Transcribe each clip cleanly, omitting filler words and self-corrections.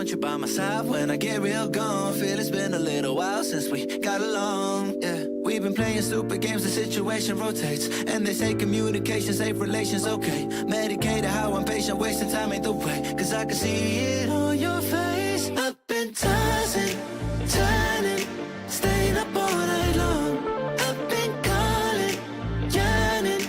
want you by my side when I get real gone. Feel it's been a little while since we got along. Yeah, we've been playing stupid games, the situation rotates. And they say communication, safe relations, okay. Medicated how I'm patient, wasting time ain't the way. Cause I can see it on your face. I've been tossing, turning, staying up all night long. I've been calling, yearning,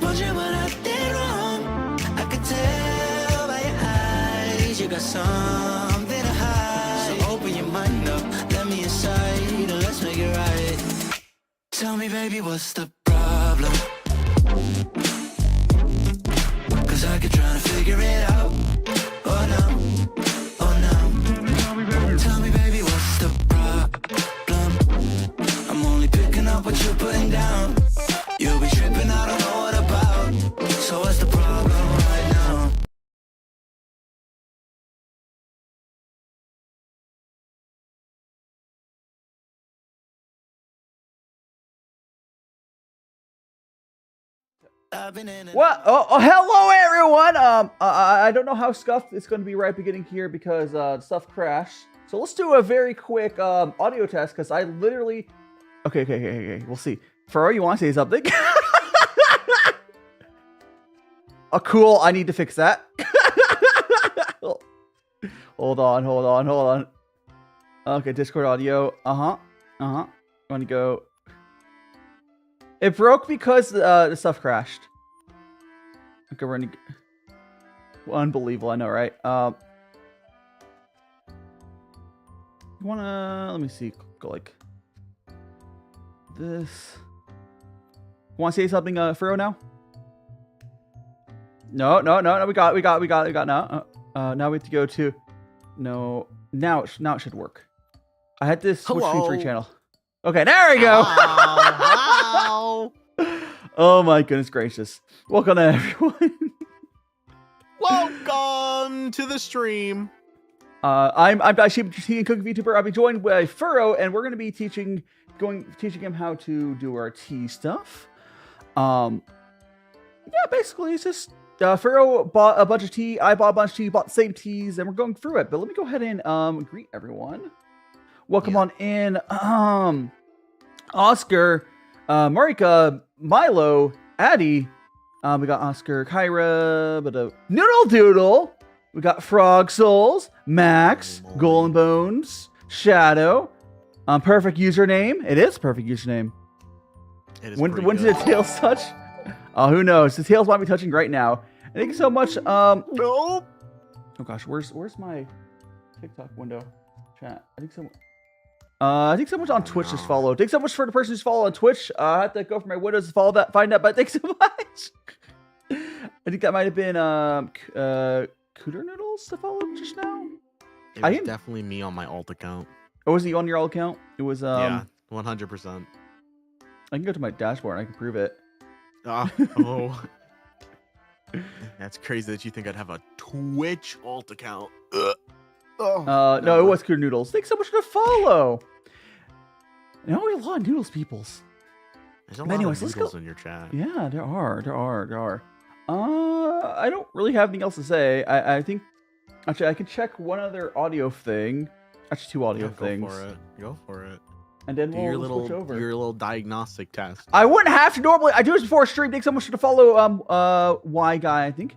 wondering what I did wrong. I could tell by your eyes you got something to hide. So open your mind up, let me inside, and let's make it right. Tell me, baby, what's the problem? Cause I could try to figure it out. Oh no, oh no. Tell me, baby, what's the problem? I'm only picking up what you're putting down. You'll be tripping, I don't know what about. So what's the problem right now? What? Oh, hello everyone. I don't know how scuffed it's going to be right beginning here because stuff crashed. So let's do a very quick audio test because I literally. Okay. We'll see. Pu-erh, you want to say something? Oh, cool. I need to fix that. Hold on. Okay, Discord audio. Want to go. It broke because the stuff crashed. Okay, we're gonna... Unbelievable, I know, right? You wanna... Let me see. Go like... this. Want to say something, Pu-erh, now? No. We got now. Now we have to go to... No. Now it should work. I had this switch between 3 channel. Okay, there we go. Hello. Oh my goodness gracious! Welcome to everyone. Welcome to the stream. I'm DaiShimaVT and Cook VTuber. I'll be joined by Pu-erh, and we're going to be teaching him how to do our tea stuff. Yeah, basically it's just Pu-erh bought a bunch of tea. I bought a bunch of tea. Bought the same teas, and we're going through it. But let me go ahead and greet everyone. Welcome on in, Oscar, Marika, Milo, Addy. We got Oscar, Kyra, Noodle Doodle. We got Frog Souls, Max, Golden Bones, Shadow. Perfect username. It is perfect username. It is when did the tails touch? Oh, who knows? The tails might be touching right now. Thank you so much. Nope. Oh gosh, where's my TikTok window chat? I think someone's on Twitch just followed. Thanks so much for the person who's followed on Twitch. I have to go for my windows to follow that, find that, but thanks so much. I think that might have been Cooter Noodles to follow just now. It was definitely me on my alt account. Oh, was he on your alt account? It was yeah, 100%. I can go to my dashboard and I can prove it. Oh. That's crazy that you think I'd have a Twitch alt account. No, it was Cooter Noodles. Thanks so much for the follow. Now we have a lot of Noodles peoples. There's a lot of Noodles in your chat. Yeah, there are. I don't really have anything else to say. I think actually I could check one other audio thing. Actually, 2 audio things. Go for it. And then we'll switch do over. your little diagnostic test. I wouldn't have to normally. I do this before stream. Thanks so much for the follow. Y guy, I think.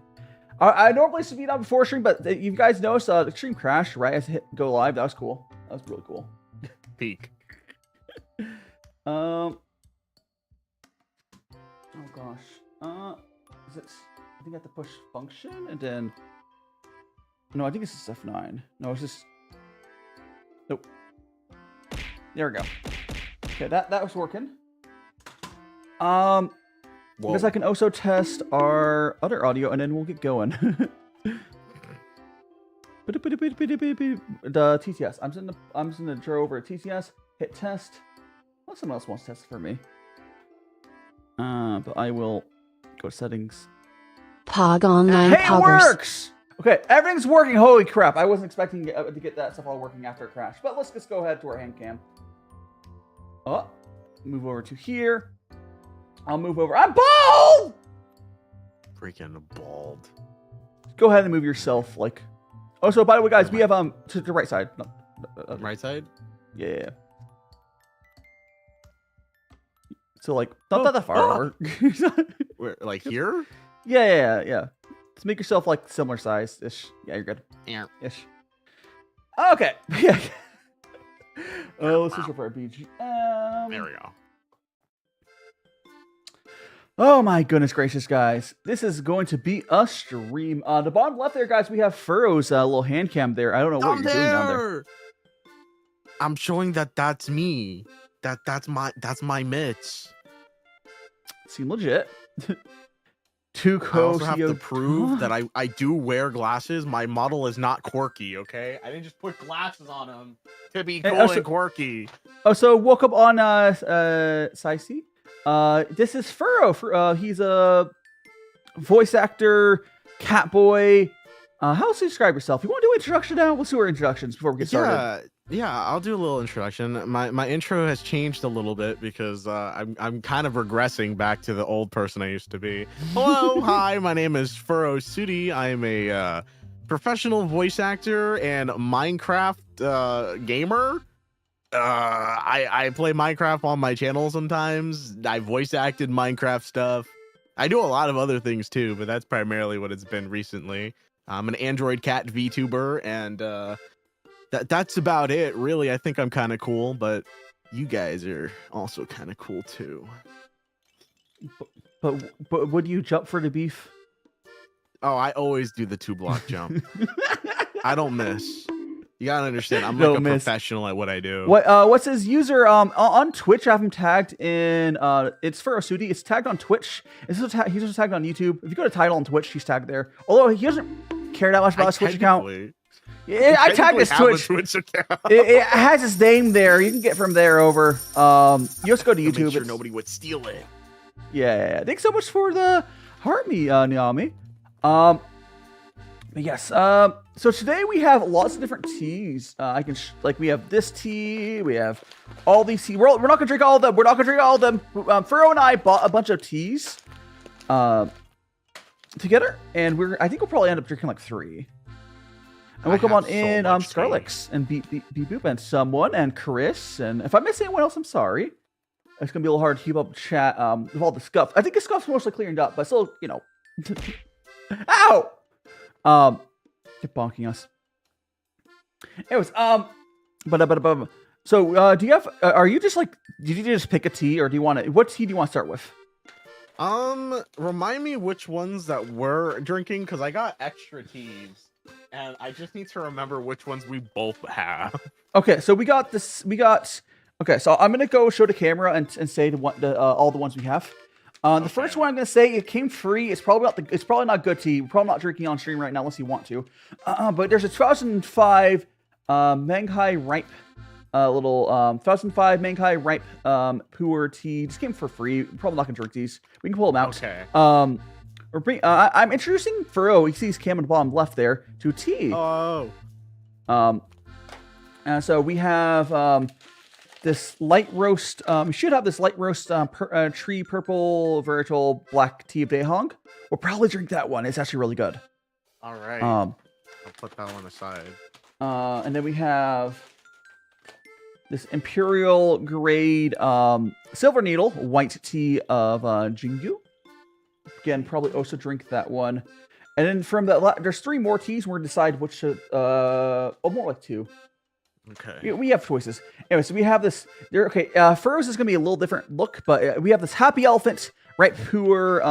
I normally speed up before stream, but you guys noticed the stream crashed right as I hit go live. That was cool. That was really cool. Peak. Oh gosh. Is it? I think I have to push function and then. No, I think it's F9. No, it's just. Nope. There we go. Okay, that was working. Because I can also test our other audio and then we'll get going. The TTS. I'm just gonna draw over a TTS. Hit test. Well, someone else wants to test for me. But I will go to settings. Pog online. Hey, it works. Okay, everything's working. Holy crap! I wasn't expecting to get that stuff all working after a crash. But let's just go ahead to our hand cam. Oh, move over to here. I'll move over. I'm bald! Freaking bald. Go ahead and move yourself, like, Oh, so by the way, guys, we have to the right side. No, Right side? yeah. So like, not that far over. Where, like here? Yeah. Let's make yourself like similar size ish. Yeah, you're good. Yeah. Ish. Okay. Yeah. Oh, let's switch over our BG. There we go. Oh my goodness gracious, guys. This is going to be a stream. The bottom left there, guys, we have Furrow's little hand cam there. I don't know what you're doing down there. I'm showing that that's me. That's my Mitch. Seem legit. Too I also have to prove that I do wear glasses. My model is not quirky, okay? I didn't just put glasses on him to be cool and quirky. Oh, so welcome on Sicey. This is Furrow. He's a voice actor, cat boy. How else do you describe yourself? You want to do an introduction now? Let's do our introductions before we get started. Yeah, I'll do a little introduction. My intro has changed a little bit because I'm kind of regressing back to the old person I used to be. Hello, hi, my name is Furrow Sudi. I'm a professional voice actor and Minecraft gamer. I play Minecraft on my channel sometimes. I voice acted Minecraft stuff. I do a lot of other things too, but that's primarily what it's been recently. I'm an Android cat VTuber, and that's about it, really. I think I'm kind of cool, but you guys are also kind of cool too. But would you jump for the beef? Oh, I always do the 2-block jump. I don't miss. You gotta understand, I'm like a professional at what I do. What's his user on Twitch? I have him tagged in. It's Furrow Sudi. It's tagged on Twitch. He's also tagged on YouTube. If you go to title on Twitch, he's tagged there. Although he doesn't care that much about his Twitch account. Yeah, I tagged his Twitch. Account. It has his name there. You can get from there over. You also go to YouTube. Make sure nobody would steal it. Yeah. Thanks so much for the heart me, Naomi. But yes. So today we have lots of different teas. We have this tea. We have all these teas. We're not gonna drink all of them. We're not gonna drink all of them. Furrow and I bought a bunch of teas, together, and I think we'll probably end up drinking like 3. And we'll come on in, Scarlix and Boop and someone and Chris. And if I miss anyone else, I'm sorry. It's gonna be a little hard to keep up chat with all the scuff. I think the scuff's mostly cleared up, but still, you know. Ow! They're bonking us. Anyways, so do you have? Are you just like? Did you just pick a tea, or do you want to? What tea do you want to start with? Remind me which ones that we're drinking, because I got extra teas. And I just need to remember which ones we both have. Okay, so we got this. Okay, so I'm gonna go show the camera and say all the ones we have. The first one I'm gonna say it came free. It's probably not good tea. We're probably not drinking on stream right now unless you want to. But there's a 2005 Menghai ripe 2005 Menghai ripe Pu'er tea. Just came for free. We're probably not gonna drink these. We can pull them out. Okay. I'm introducing Furrow. You see his cam on the bottom left there to tea. Oh. So we have this light roast. We should have this light roast tree purple Varietal black tea of Dehong. We'll probably drink that one. It's actually really good. All right. I'll put that one aside. And then we have this Imperial grade silver needle white tea of Jinggu. Again, probably also drink that one. And then from there's 3 more teas. We're going to decide which more like 2. Okay. We have choices. Anyway, so we have this. Furrow's is going to be a little different look, but we have this Happy Elephant, right? Pu'er.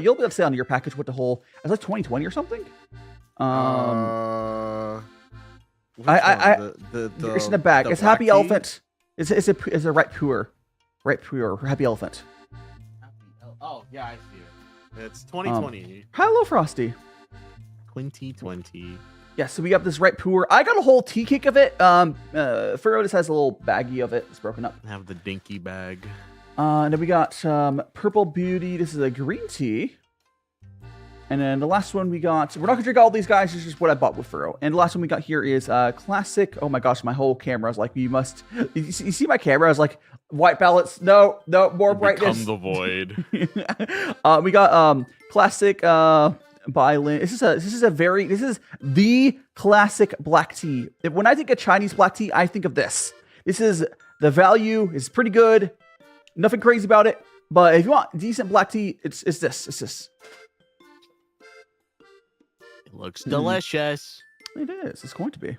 You'll be able to say on your package what the whole. It's like 2020 or something. It's in the bag. It's Happy Elephant. It's a right Pu'er. Right Pu'er. Happy Elephant. Oh, yeah, I see it. It's 2020. Hello, Frosty. 2020. Yeah, so we got this right Pu'er. I got a whole tea cake of it. Furrow just has a little baggie of it. It's broken up. I have the dinky bag. And then we got Purple Beauty. This is a green tea. And then the last one we got, we're not gonna drink all these guys, it's just what I bought with Furrow. And the last one we got here is classic. Oh my gosh, my whole camera is like, you see my camera is like, white balance, no, more brightness. Become the void. We got classic by Lin. This is the classic black tea. When I think of Chinese black tea, I think of this. The value is pretty good. Nothing crazy about it. But if you want decent black tea, it's this. It's this. It looks delicious. It is. It's going to be.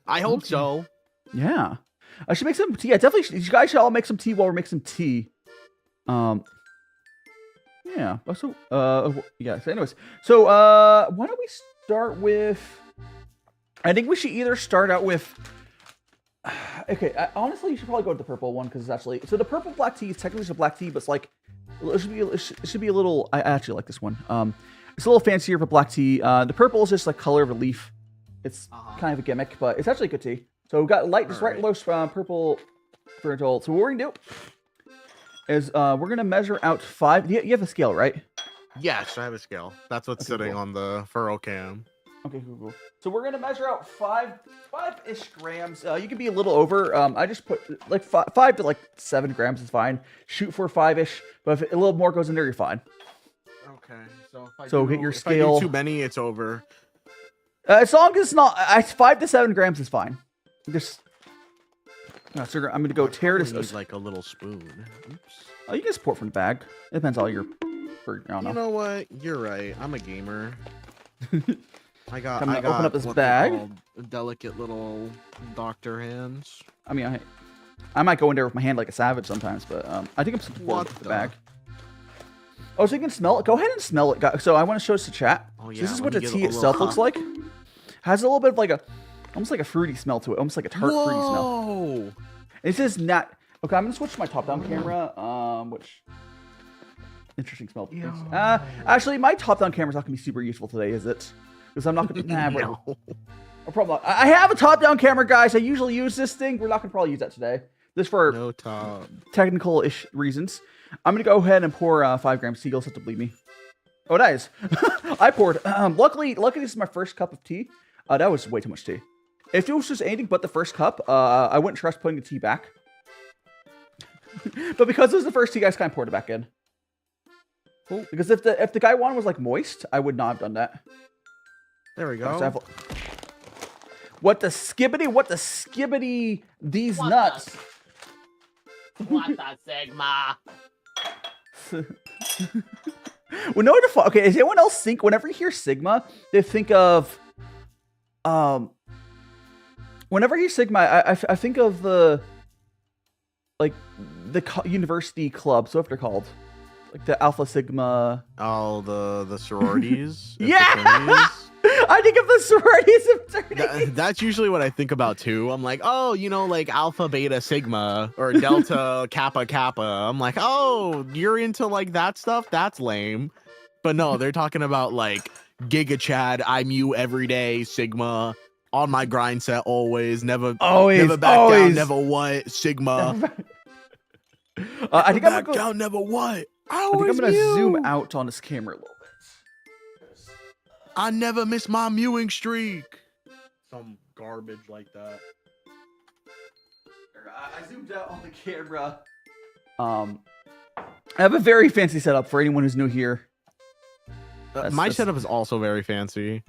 I hope so. Yeah. I should make some tea. I definitely. You guys should all make some tea while we're making some tea. Yeah. So, yeah. So anyways, so why don't we start with? I think we should either start out with. Okay, honestly, you should probably go with the purple one because it's actually. So the purple black tea is technically just a black tea, but it's like it should be a little. I actually like this one. It's a little fancier for black tea. The purple is just like color of a leaf. It's kind of a gimmick, but it's actually a good tea. So we've got light, just right low purple Varietal. So what we're gonna do is we're gonna measure out 5. You have a scale, right? Yes, I have a scale. That's what's sitting on the furrow cam. Okay, cool. So we're gonna measure out 5-ish grams. You can be a little over. I just put like 5 to like 7 grams is fine. Shoot for 5-ish, but if a little more goes in there, you're fine. Okay, so if I hit your if scale. I do too many, it's over. As long as it's not 5 to 7 grams is fine. Just. No, so I'm gonna go tear this. Need like a little spoon. Oops. Oh, you can just pour from the bag. It depends on your. I don't know. You know what? You're right. I'm a gamer. I got. Open up this what bag. they call delicate little doctor hands. I mean, I might go in there with my hand like a savage sometimes, but I think I'm supposed to pour the bag. Oh, so you can smell it? Go ahead and smell it, guys. So I want to show this to chat. Oh, yeah. So this is what the tea itself looks like. Has a little bit of like almost like a fruity smell to it. Almost like a tart fruity smell. Whoa! This is not... Okay, I'm going to switch to my top-down camera, which... Interesting smell. Actually, my top-down camera's not going to be super useful today, is it? Because I'm not going to... No problem. I have a top-down camera, guys. I usually use this thing. We're not going to probably use that today. This for technical-ish reasons. I'm going to go ahead and pour 5 grams tea. You'll have to believe me. Oh, nice. I poured. Luckily, this is my first cup of tea. That was way too much tea. If it was just anything but the first cup, I wouldn't trust putting the tea back. But because it was the first tea, guys kind of poured it back in. Cool. Because if the guy one was like moist, I would not have done that. There we go. So what the skibbity, these nuts. What the Sigma? Well, no, okay, does anyone else think, whenever you hear Sigma, they think of, whenever you hear Sigma, I think of the university clubs, what they're called. Like the Alpha Sigma. Oh, the sororities? Yeah! I think of the sororities and fraternities. That's usually what I think about too. I'm like, oh, like Alpha, Beta, Sigma, or Delta, Kappa, Kappa. I'm like, oh, you're into like that stuff? That's lame. But no, they're talking about like Giga Chad, I'm you every day, Sigma, on my grind set always, never back down, never what, Sigma. I think I'm back down, never what. I think I'm gonna zoom out on this camera a little bit. I never miss my mewing streak. Some garbage like that. I zoomed out on the camera. I have a very fancy setup for anyone who's new here. My setup is also very fancy.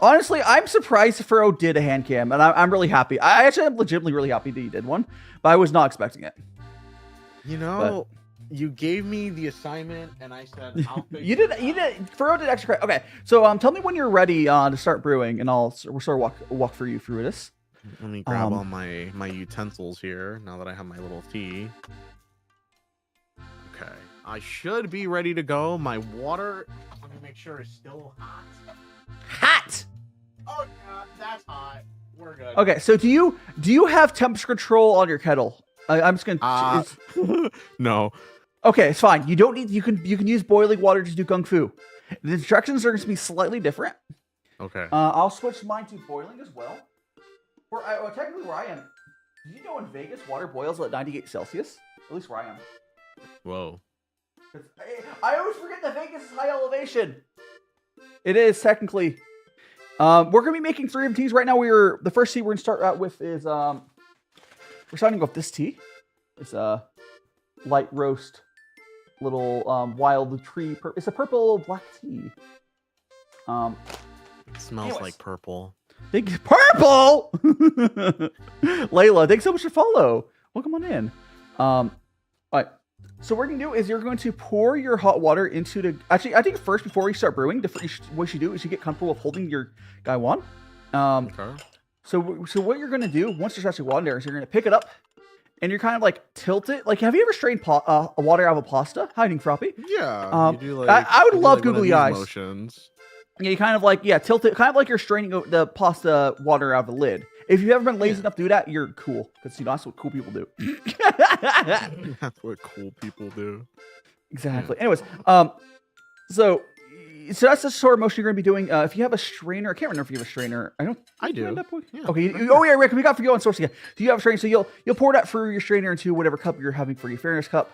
Honestly, I'm surprised Furrow did a hand cam, and I'm really happy. I actually am legitimately really happy that he did one, but I was not expecting it. You gave me the assignment, and I said, I'll you did. Furrow did extra credit. Okay, so tell me when you're ready to start brewing, and we'll sort of walk through this. Let me grab all my utensils here, now that I have my little tea. Okay, I should be ready to go. My water, let me make sure, is still hot. Hot! Oh, yeah, that's hot. We're good. Okay, so do you have temperature control on your kettle? I'm just gonna... No. Okay, it's fine. You don't need... You can use boiling water to do gongfu. The instructions are going to be slightly different. Okay. I'll switch mine to boiling as well. Technically where I am... Did you know in Vegas, water boils at 98 Celsius? At least where I am. Whoa. I always forget that Vegas is high elevation. It is, technically. We're going to be making 3 of teas right now. The first tea we're going to start out with is... we're starting with this tea. It's a light roast, little wild tree. It's a purple black tea. It smells like purple. Big purple. Layla, thanks so much for follow. Welcome on in. All right. So what you're gonna do is you're going to pour your hot water into the. Actually, I think first before we start brewing, what you should do is you get comfortable with holding your gaiwan. Okay. So what you're gonna do once there's actually water there is you're gonna pick it up, and you're kind of like tilt it. Like, have you ever strained water out of a pasta? Hiding Froppy. Yeah. You do, like, I would love like one of googly these eyes. Motions. Yeah, you kind of like tilt it, kind of like you're straining the pasta water out of the lid. If you've ever been lazy enough to do that, you're cool, because that's what cool people do. That's what cool people do. Exactly. Anyways, so that's the sort of motion you're going to be doing. If you have a strainer, I can't remember if you have a strainer. I do. Yeah. Okay. Oh yeah, Rick. We got for you on source again. So you have a strainer. So you'll pour that through your strainer into whatever cup you're having for your fairness cup.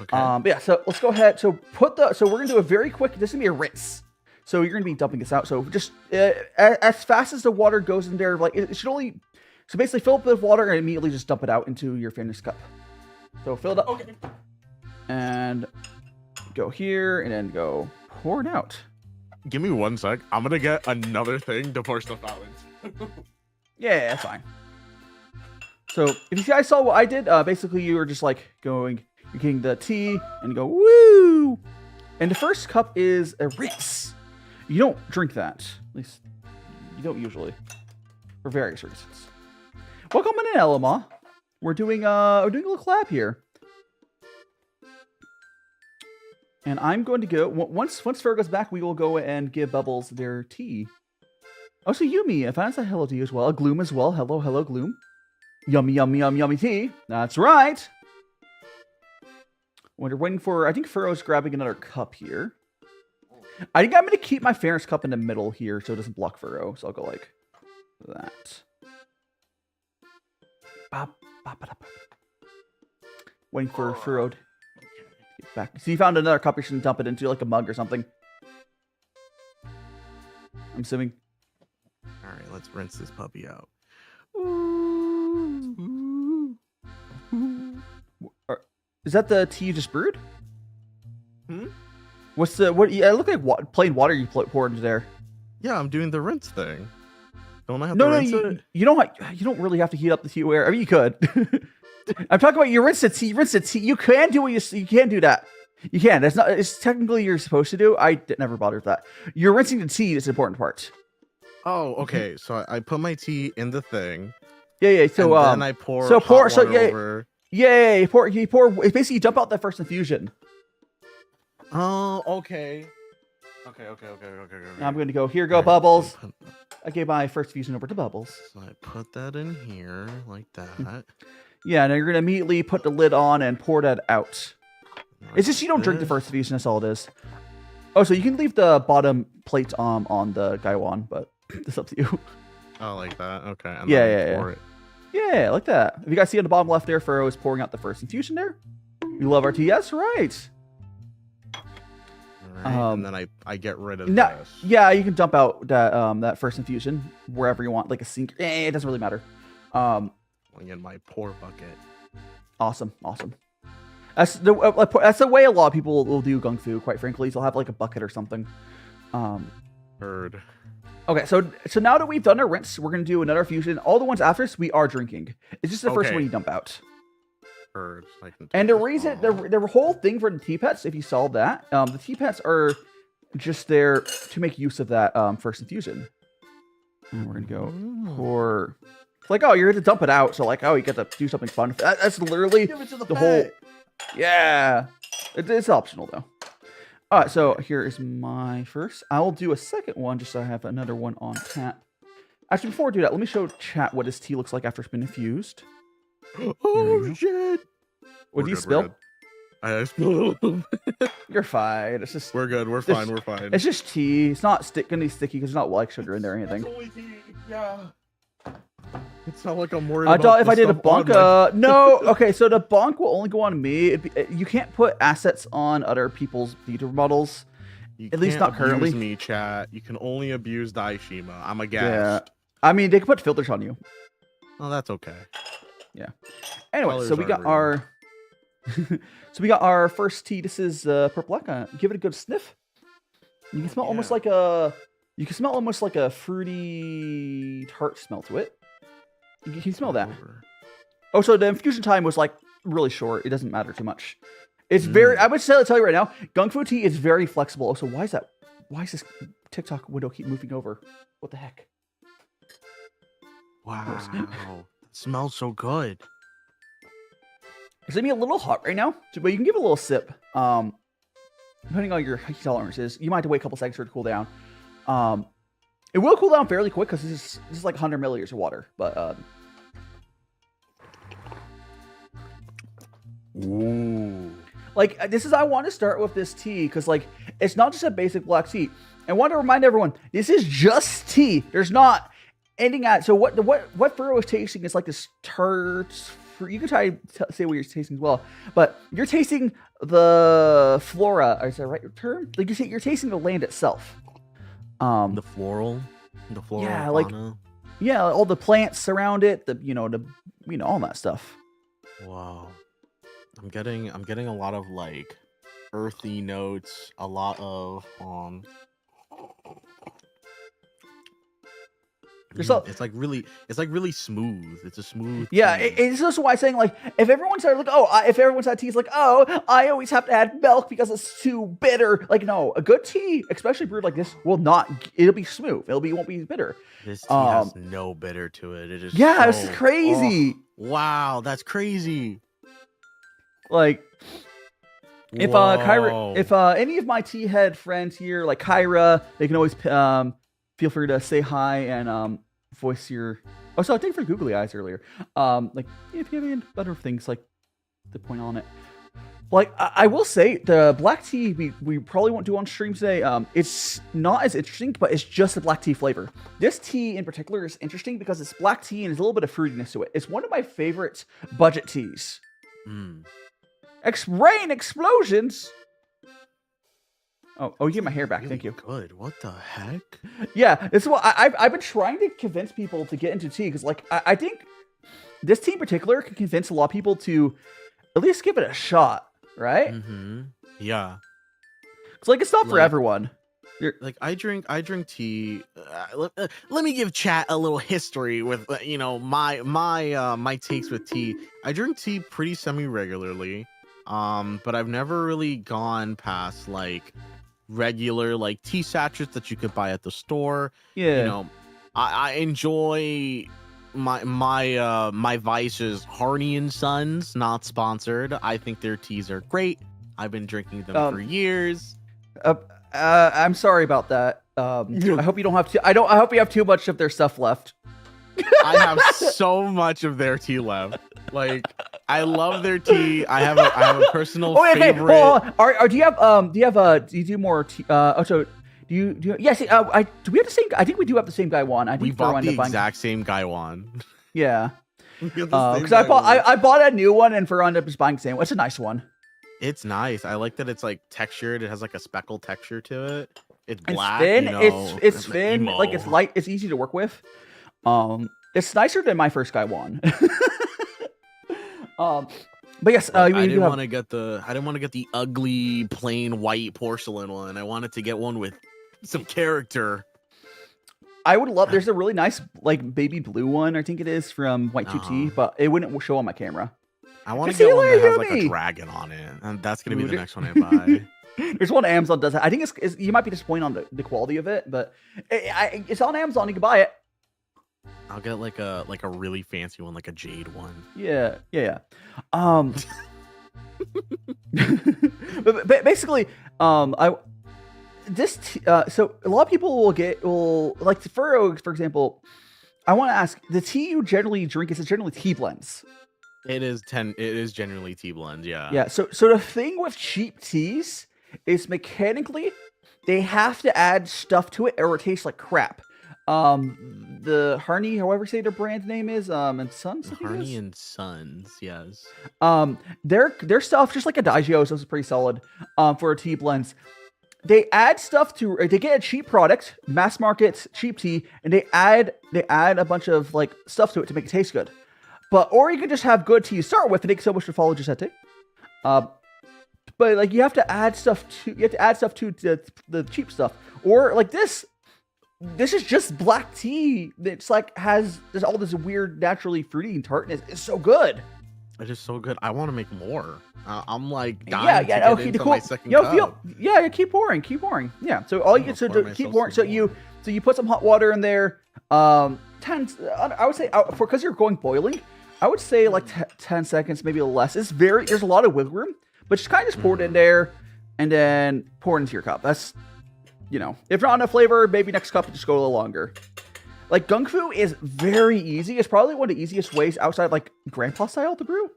Okay. Yeah. So let's go ahead. So we're going to do a very quick. This is going to be a rinse. So you're going to be dumping this out. So just as fast as the water goes in there, like it should only. So basically, fill up with water and immediately just dump it out into your fairness cup. So fill it up. Okay. And go here and then go pour it out. Give me 1 sec. I'm gonna get another thing to pour stuff out into. Yeah, that's fine. So if you guys saw what I did, basically you were just like you're getting the tea and you go woo. And the first cup is a rinse. You don't drink that. At least you don't usually, for various reasons. Welcome in, Elma. We're doing a little collab here. And I'm going to go once Fer goes back. We will go and give Bubbles their tea. Oh, so Yumi, if I say hello to you as well, Gloom as well. Hello, Gloom. Yummy, yummy, yummy, yummy tea. That's right. We're waiting for. I think Furrow's grabbing another cup here. I think I'm going to keep my fairness cup in the middle here so it doesn't block Furrow. So I'll go like that. Waiting for Furrow to get back. So you found another cup. You shouldn't dump it into like a mug or something. I'm assuming. All right, let's rinse this puppy out. Is that the tea you just brewed? What's the what? Yeah, it looked like plain water you poured into there. Yeah, I'm doing the rinse thing. Don't I have to rinse it? You don't really have to heat up the tea. I mean, you could. I'm talking about you rinse the tea. Rinse the tea. You can do you can do that. You can. That's not. It's technically you're supposed to do. I never bothered with that. You're rinsing the tea. Is the important part. Oh, okay. So I put my tea in the thing. Yeah. So and then I pour. Over. Yeah. You pour. It's basically you dump out that first infusion. Oh, okay. Okay. I'm going to go. Here go Bubbles. I gave my first infusion over to Bubbles. So I put that in here like that. Yeah, now you're going to immediately put the lid on and pour that out. It's just you don't drink the first infusion. That's all it is. Oh, so you can leave the bottom plate on the gaiwan, but it's up to you. Oh, like that? Okay. And yeah. Pour it. Yeah, like that. If you guys see on the bottom left there, Furrow is pouring out the first infusion there. We love our tea. Yes, right. And then I get rid of this. Yeah, you can dump out that first infusion wherever you want, like a sink. It doesn't really matter. In my pour bucket. Awesome. That's the way a lot of people will do gongfu. Quite frankly, they'll have like a bucket or something. Heard. Okay, so now that we've done our rinse, we're gonna do another infusion. All the ones after this, we are drinking. It's just the first one you dump out. And the reason, the whole thing for the tea pets, if you saw that, the tea pets are just there to make use of that first infusion. And we're gonna go pour. It's like, oh, you're gonna dump it out, so like, oh, you get to do something fun. That's literally the whole. Yeah, it's optional though. All right, so here is my first. I will do a second one just so I have another one on tap. Actually, before I do that, let me show chat what this tea looks like after it's been infused. Oh shit! What do you spill? I spilled a little bit. You're fine. It's just we're good. We're fine. We're fine. It's just tea. It's not gonna be sticky because there's not like sugar in there or anything. It's only tea. Yeah. It's not like I'm worried. I thought if I did a bonk, no. Okay, so the bonk will only go on me. You can't put assets on other people's VTuber models. At least not currently. Me, chat. You can only abuse Daishima. I'm a guest. Yeah. I mean, they can put filters on you. Oh, that's okay. Yeah. Anyway, so we got our first tea. This is purple. Give it a good sniff. You can smell almost like a You can smell almost like a fruity tart smell to it. You can smell that. Oh, so the infusion time was like really short. It doesn't matter too much. It's very. I would tell you right now, gongfu tea is very flexible. So why is that? Why is this TikTok window keep moving over? What the heck? Wow. It smells so good. It's gonna be a little hot right now, but you can give it a little sip. Depending on your heat tolerances, you might have to wait a couple seconds for it to cool down. It will cool down fairly quick because this is like 100 milliliters of water. But Ooh. like this is, I want to start with this tea because like it's not just a basic black tea. I want to remind everyone this is just tea. There's not ending at. So what Furo is tasting is like this tart. You can try to say what you're tasting as well, but you're tasting the flora. Is that the right term? Like you're tasting the land itself. The floral, yeah, fauna. like yeah, all the plants around it, all that stuff. Wow, I'm getting a lot of like earthy notes, a lot of it's like really smooth. It's a smooth. Yeah, tea. it's just why I'm saying like if everyone started like if everyone's had tea, it's like I always have to add milk because it's too bitter. Like no, a good tea, especially brewed like this, will not. It'll be smooth. Won't be bitter. This tea has no bitter to it. It is it's crazy. Wow, that's crazy. Like if Whoa. if any of my tea head friends here like Kyra, they can always feel free to say hi and voice your. Oh, so I think for googly eyes earlier. Like if you have any other things like to point on it. Like I will say the black tea we probably won't do on stream today. It's not as interesting, but it's just the black tea flavor. This tea in particular is interesting because it's black tea and there's a little bit of fruitiness to it. It's one of my favorite budget teas. Rain explosions. Oh, you get my hair back. Really Thank you. Good. What the heck? Yeah, this is what I've been trying to convince people to get into tea because, like, I think this tea in particular can convince a lot of people to at least give it a shot, right? Mm-hmm. Yeah. It's like it's not for everyone. Like I drink tea. Let me give chat a little history with my takes with tea. I drink tea pretty semi regularly, but I've never really gone past like regular like tea sachets that you could buy at the store. Yeah, I enjoy my vices. Harney and Sons, not sponsored. I think their teas are great. I've been drinking them for years. I'm sorry about that. I hope you don't have to. I hope you have too much of their stuff left. I have so much of their tea left. Like I love their tea. I have a personal favorite. Okay. Do you do more tea? So do you? Yes. Do we have the same? I think we do have the same Gaiwan. I think we bought the exact same Gaiwan. Yeah. Because I bought a new one and Furo ended up just buying the same one. It's a nice one. It's nice. I like that it's like textured. It has like a speckle texture to it. It's black. Thin. It's thin. Like it's light. It's easy to work with. It's nicer than my first Gaiwan. But yes, I didn't want to get the ugly plain white porcelain one. I wanted to get one with some character. I would love. There's a really nice like baby blue one. I think it is from White 2T, but it wouldn't show on my camera. I want to get one that has like a dragon on it, and that's gonna be the next one I buy. There's one Amazon does that. I think it's you might be disappointed on the quality of it, but it's on Amazon. You can buy it. I'll get like a really fancy one, like a jade one. Yeah. But basically, so a lot of people will like Furo, for example. I want to ask, the tea you generally drink, is it generally tea blends? It is generally tea blends, yeah. Yeah. So the thing with cheap teas is mechanically they have to add stuff to it or it tastes like crap. The Harney, however you say their brand name is, and Sons. Harney and Sons, yes. Their stuff, just like a Daigio, so it's pretty solid. For tea blends, they add stuff to. They get a cheap product, mass market cheap tea, and they add a bunch of like stuff to it to make it taste good. Or you can just have good tea to start with, and take so much to follow Giuseppe. But like you have to add stuff to the cheap stuff, or like this. this is just black tea that's like there's all this weird naturally fruity and tartness. It's so good. It is so good. I want to make more. I'm like dying to get okay, into cool. my second cup. Keep pouring. Yeah. So all you get to do, keep pouring. So you put some hot water in there. 10. I would say because you're going boiling. I would say like 10 seconds, maybe less. There's a lot of wiggle room, but just kind of just pour it in there, and then pour it into your cup. That's, if not enough flavor, maybe next cup just go a little longer. Like gongfu is very easy. It's probably one of the easiest ways outside like grandpa style to brew.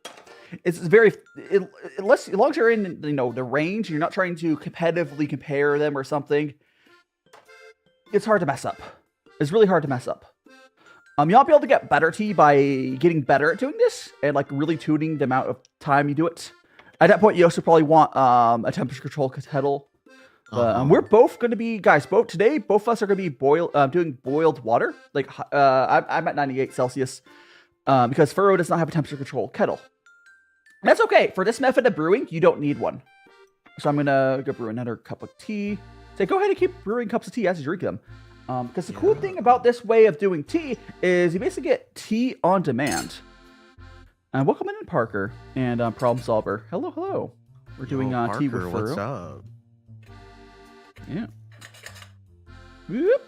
It's very as long as you're in the range, you're not trying to competitively compare them or something. It's hard to mess up. It's really hard to mess up. You might be able to get better tea by getting better at doing this and like really tuning the amount of time you do it. At that point, you also probably want a temperature control kettle. We're both going to be, guys, both of us are going to be doing boiled water. Like, I'm at 98 Celsius because Furrow does not have a temperature control kettle. And that's okay. For this method of brewing, you don't need one. So I'm going to go brew another cup of tea. So go ahead and keep brewing cups of tea as you drink them. Because the cool thing about this way of doing tea is you basically get tea on demand. Welcome in, Parker and Problem Solver. Hello. We're doing tea with Furrow. What's up? Yeah. Whoop.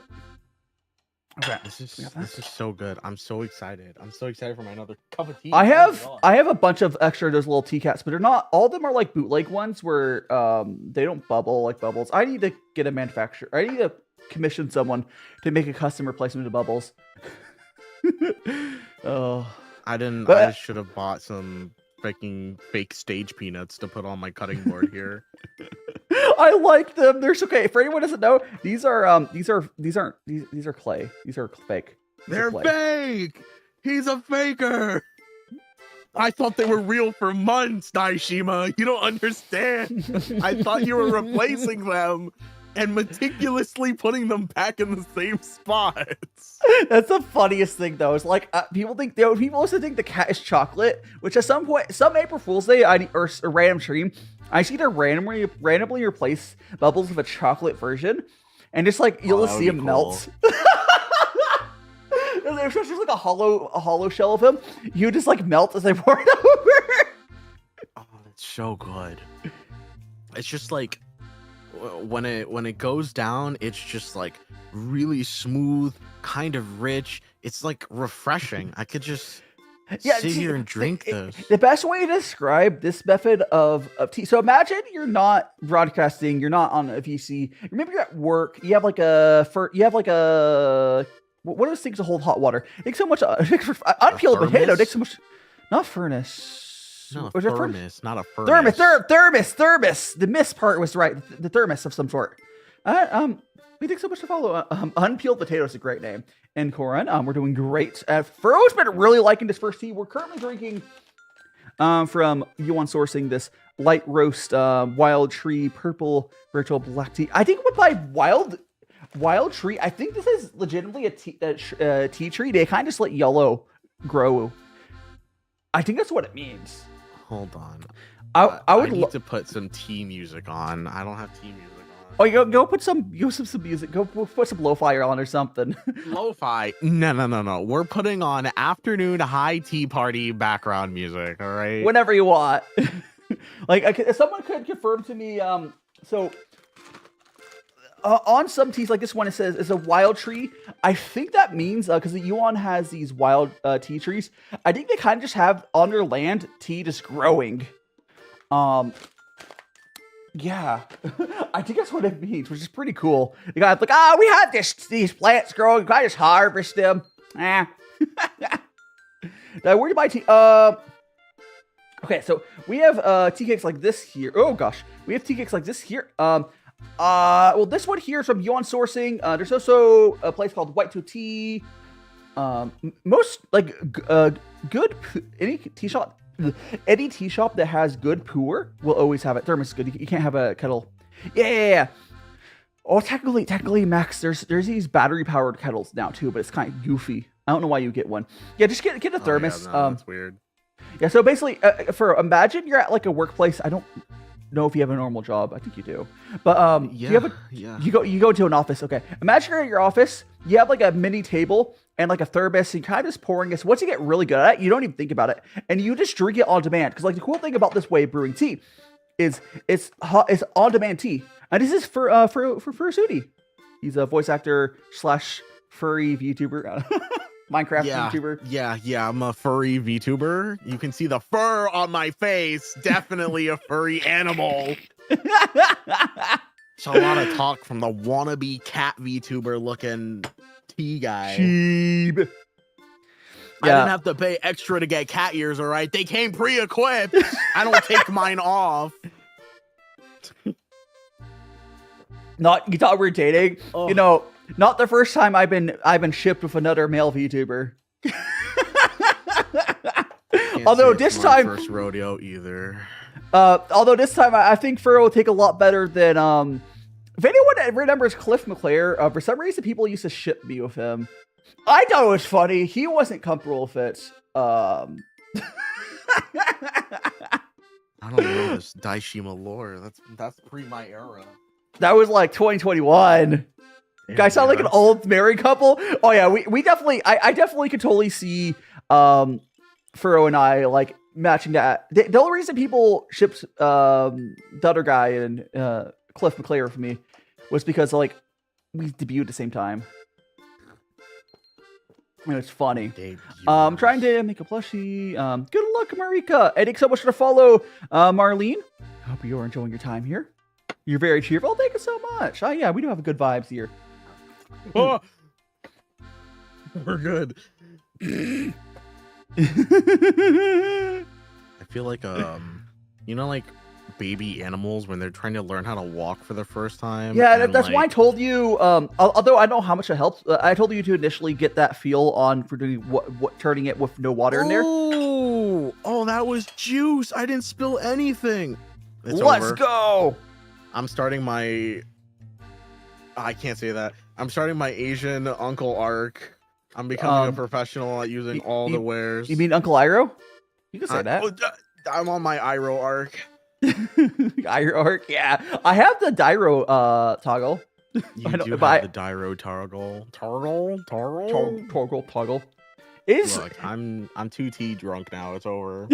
Okay. This is so good. I'm so excited. I'm so excited for my another cup of tea. I have a bunch of extra those little tea cats, but they're not all of them are like bootleg ones where they don't bubble like bubbles. I need to get a manufacturer. I need to commission someone to make a custom replacement of bubbles. Oh. I should have bought some freaking fake stage peanuts to put on my cutting board here. I like them. They're okay. For anyone who doesn't know, these are clay. These are fake. They're fake. He's a faker. I thought they were real for months, Daishima. You don't understand. I thought you were replacing them and meticulously putting them back in the same spots. That's the funniest thing, though. It's like people also think the cat is chocolate, which at some point, some April Fool's Day or a random stream, I see to randomly replace bubbles with a chocolate version, and just like you'll just see him melt. There's just like a hollow shell of him. You just like melt as they pour it over. Oh, that's so good. It's just like when it goes down, it's just like really smooth, kind of rich. It's like refreshing. I could just sit here and drink this. The best way to describe this method of tea. So imagine you're not broadcasting, you're not on a VC. Maybe you're at work. You have like a what are those things to hold hot water? It takes so much. Unpeeled potato. It takes so much. Not furnace. No, a thermos, not a furnace. Thermos. The miss part was right. The thermos of some sort. We take so much to follow. Unpeeled potato is a great name. And Corin, we're doing great. Furrow's been really liking this first tea. We're currently drinking from Yunnan sourcing this light roast wild tree purple virtual black tea. I think with my wild tree, I think this is legitimately a tea tree. They kind of just let yellow grow. I think that's what it means. Hold on. I need to put some tea music on. I don't have tea music on. Oh, go put some music. Go put some lo-fi on or something. Lo-fi? No. We're putting on afternoon high tea party background music. All right. Whenever you want. If someone could confirm to me. On some teas like this one, it says it's a wild tree. I think that means because the Yunnan has these wild tea trees. I think they kind of just have on their land tea just growing. Yeah, I think that's what it means, which is pretty cool. You got like, we had these plants growing. I just harvest them. Now, where do you buy tea? Okay, so we have tea cakes like this here. Oh gosh, we have tea cakes like this here. Well, this one here is from Yunnan sourcing. There's also a place called White to Tea. Most like good any tea shop that has good Pu'er will always have it. Thermos is good. You can't have a kettle. Yeah. Oh, technically, Max. There's these battery powered kettles now too, but it's kind of goofy. I don't know why you get one. Yeah, just get a thermos. Yeah, no, that's weird. Yeah. So basically, imagine you're at like a workplace. know if you have a normal job. I think you do. But do Yeah, you have a yeah. you go to an office. Okay, imagine you're at your office. You have like a mini table and like a thermos, and you're kind of just pouring this. Once you get really good at it, you don't even think about it, and you just drink it on demand. Because like the cool thing about this way of brewing tea is it's hot, it's on demand tea, and this is for Sudi. He's a voice actor / furry VTuber. Minecraft VTuber. Yeah, I'm a furry VTuber. You can see the fur on my face. Definitely a furry animal. It's a lot of talk from the wannabe cat VTuber looking tea guy. Cheap. I didn't have to pay extra to get cat ears, all right? They came pre-equipped. I don't take mine off. Not you thought we were dating? Oh. You know, not the first time I've been shipped with another male VTuber. Although this time, first rodeo either. Although this time I think Furrow will take a lot better than if anyone remembers Cliff McClare, for some reason people used to ship me with him. I thought it was funny. He wasn't comfortable with it. I don't know this Daishima lore. That's pre my era. That was like 2021. Guys sound like an old married couple. Oh yeah, we definitely I definitely could totally see Furrow and I like matching that. The only reason people shipped the other guy and Cliff McClare for me was because like we debuted at the same time. And it's funny. I'm trying to make a plushie. Good luck, Marika. And thanks so much for the follow, Marlene. I hope you're enjoying your time here. You're very cheerful. Thank you so much. Oh yeah, we do have good vibes here. Oh, we're good. I feel like you know, like baby animals when they're trying to learn how to walk for the first time. Yeah, that's why I told you. Although I don't know how much it helps, I told you to initially get that feel on for doing what turning it with no water in there. Oh, that was juice. I didn't spill anything. Let's go. I'm starting my. I can't say that. I'm starting my Asian uncle arc. I'm becoming a professional at using all the wares. You mean Uncle Iroh? You can say that. I'm on my Iroh arc. Iroh arc, yeah. I have the Dairo toggle. You do have the Dairo toggle. Toggle. Look, I'm 2T drunk now. It's over.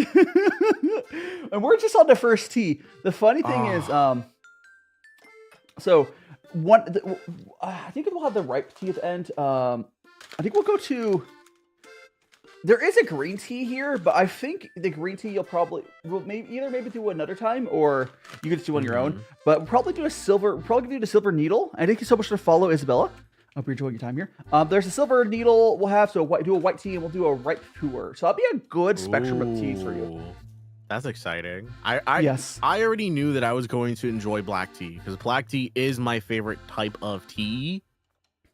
And we're just on the first tee. The funny thing is, so I think we'll have the ripe tea at the end. I think we'll go to. There is a green tea here, but I think the green tea we'll maybe do another time, or you can just do on your own. But we'll probably do a silver. We'll probably do the silver needle. And thank you so much for follow, Isabella. I hope you're enjoying your time here. There's a silver needle we'll have, so do a white tea, and we'll do a ripe Pu'er. So that'll be a good spectrum of teas for you. That's exciting. I already knew that I was going to enjoy black tea because black tea is my favorite type of tea.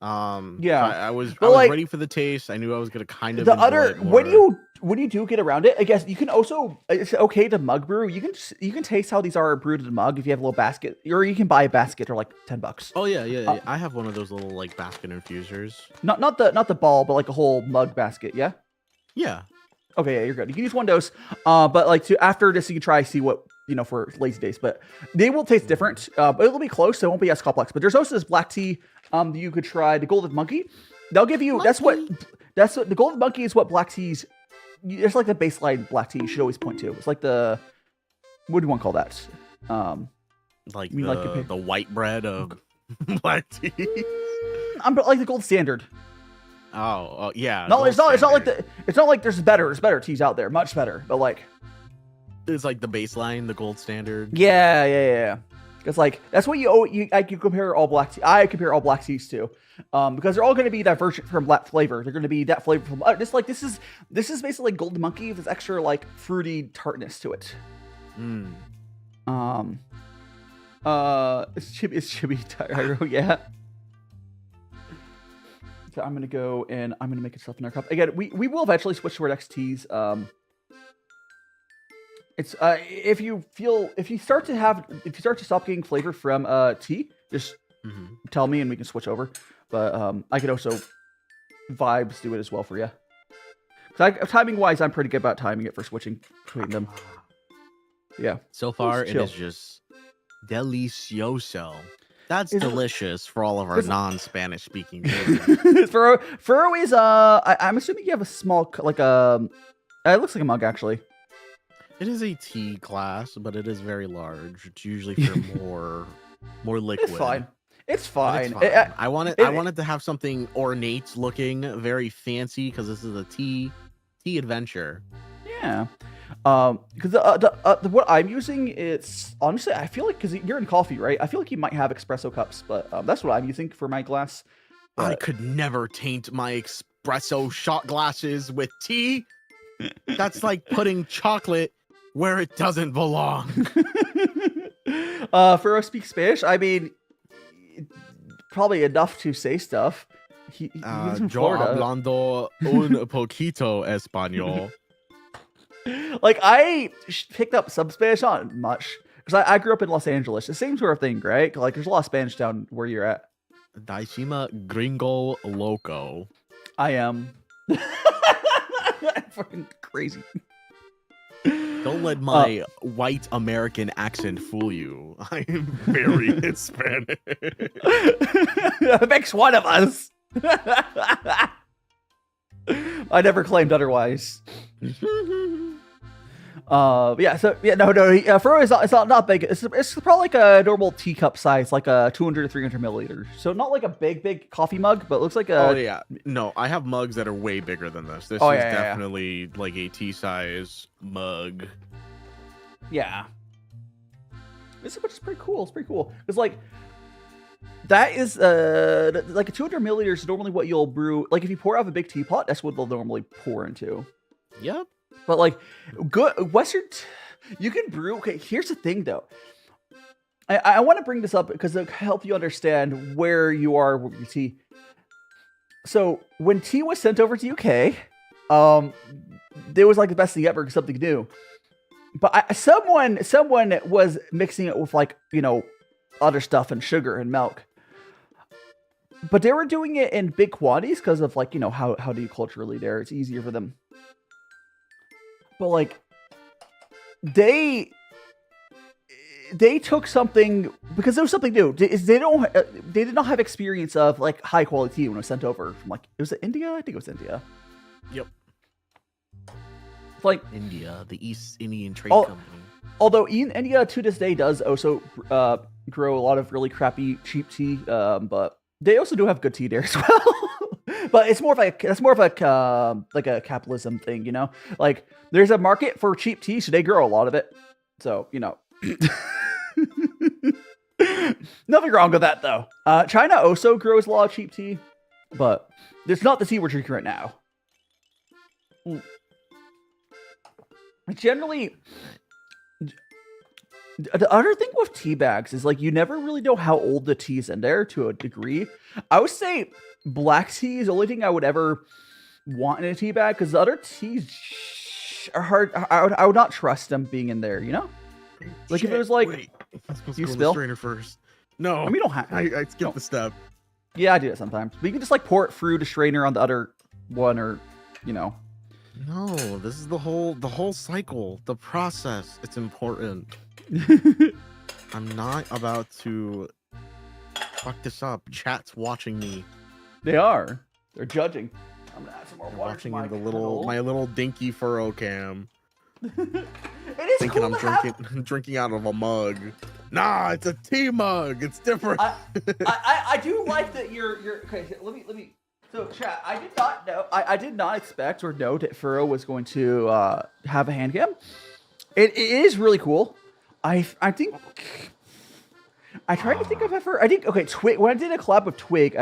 I was ready for the taste. I knew I was gonna kind of enjoy it more. When you do get around it, I guess you can also, it's okay to mug brew. You can taste how these are brewed in a mug if you have a little basket, or you can buy a basket for like $10. Oh yeah. I have one of those little like basket infusers. Not the ball, but like a whole mug basket. Yeah. Yeah. Okay, yeah, you're good. You can use one dose, but like after this, you can see what for lazy days. But they will taste different. But it'll be close, so it won't be as complex. But there's also this black tea. You could try the Golden Monkey. They'll give you. That's what the Golden Monkey is. What black teas? It's like the baseline black tea you should always point to. It's like the, what do you want to call that? Like the white bread of black tea. I'm like the gold standard. Oh yeah. No, it's not like there's better teas out there, much better. But like, it's like the baseline, the gold standard. Yeah. It's like that's what I can compare all black tea. I compare all black teas to, because they're all going to be divergent from black flavor. They're going to be that flavor from just like this is basically like Golden Monkey with this extra like fruity tartness to it. It's chibi Tyro, yeah. So I'm gonna go and I'm gonna make myself another cup. Again, we will eventually switch to our next teas. It's if you start to stop getting flavor from tea, just tell me and we can switch over. But I could also vibes do it as well for you. Timing wise, I'm pretty good about timing it for switching between them. Yeah. So far, it chill. is just delicioso. That's Is it- delicious for all of our Is- non-Spanish speaking viewers. Furrow is I'm assuming you have a small it looks like a mug actually. It is a tea class, but it is very large. It's usually for more liquid. It's fine. It's But fine. it's fine. It- I wanted to have something ornate looking, very fancy, because this is a tea adventure. Yeah. Because what I'm using, it's honestly, I feel like, because you're in coffee, right? I feel like you might have espresso cups, but that's what I'm using for my glass. I But- could never taint my espresso shot glasses with tea. That's like putting chocolate where it doesn't belong. Furrow speaks Spanish. I mean, probably enough to say stuff. He lives in Yo Florida. hablando un poquito español. Like, I picked up some Spanish, not much, because I grew up in Los Angeles. The same sort of thing, right? Like, there's a lot of Spanish down where you're at. Daishima gringo loco. I am. Fucking crazy. Don't let my white American accent fool you. I am very Hispanic. It makes one of us. I never claimed otherwise. Furrow is not big. It's probably like a normal teacup size, like a 200 to 300 milliliters. So not like a big coffee mug, but it looks like a. Oh yeah, no, I have mugs that are way bigger than this. This is definitely like a tea size mug. Yeah. Which is pretty cool. It's pretty cool. It's like that is like a 200 milliliters is normally what you'll brew. Like if you pour out of a big teapot, that's what they'll normally pour into. Yep. But like good you can brew. Okay, here's the thing though. I want to bring this up because it'll help you understand where you are with your tea. So when tea was sent over to UK, it was like the best thing ever, something new. But someone was mixing it with like, other stuff and sugar and milk. But they were doing it in big quantities because of like, how do you culturally there? It's easier for them. But like they took something because it was something new. They did not have experience of like high quality tea when it was sent over from like, was it India? I think it was India. Yep. Like India, the East Indian Trade Oh, Company. Although India to this day does also grow a lot of really crappy cheap tea, but they also do have good tea there as well. But it's more of like a capitalism thing, Like there's a market for cheap tea, so they grow a lot of it. So nothing wrong with that though. China also grows a lot of cheap tea, but it's not the tea we're drinking right now. Generally, the other thing with tea bags is like you never really know how old the tea is in there to a degree. I would say black tea is the only thing I would ever want in a tea bag because the other teas are hard. I would not trust them being in there. Like if it was like Wait, I'm supposed you to go in spill? the strainer first. No, I mean, you don't have. I skipped the step. Yeah, I do that sometimes. But you can just like pour it through the strainer on the other one, or No, this is the whole cycle, the process. It's important. I'm not about to fuck this up. Chat's watching me. They are. They're judging. I'm gonna add some more They're water watching to my in my little dinky furrow cam. It is Thinking cool I'm to have- drinking out of a mug. Nah, it's a tea mug. It's different. I do like that you're okay. Let me. So chat, I did not know. I did not expect or know that Furrow was going to have a hand cam. It is really cool. I think. I tried to think of ever. I think Twig. When I did a collab with Twig,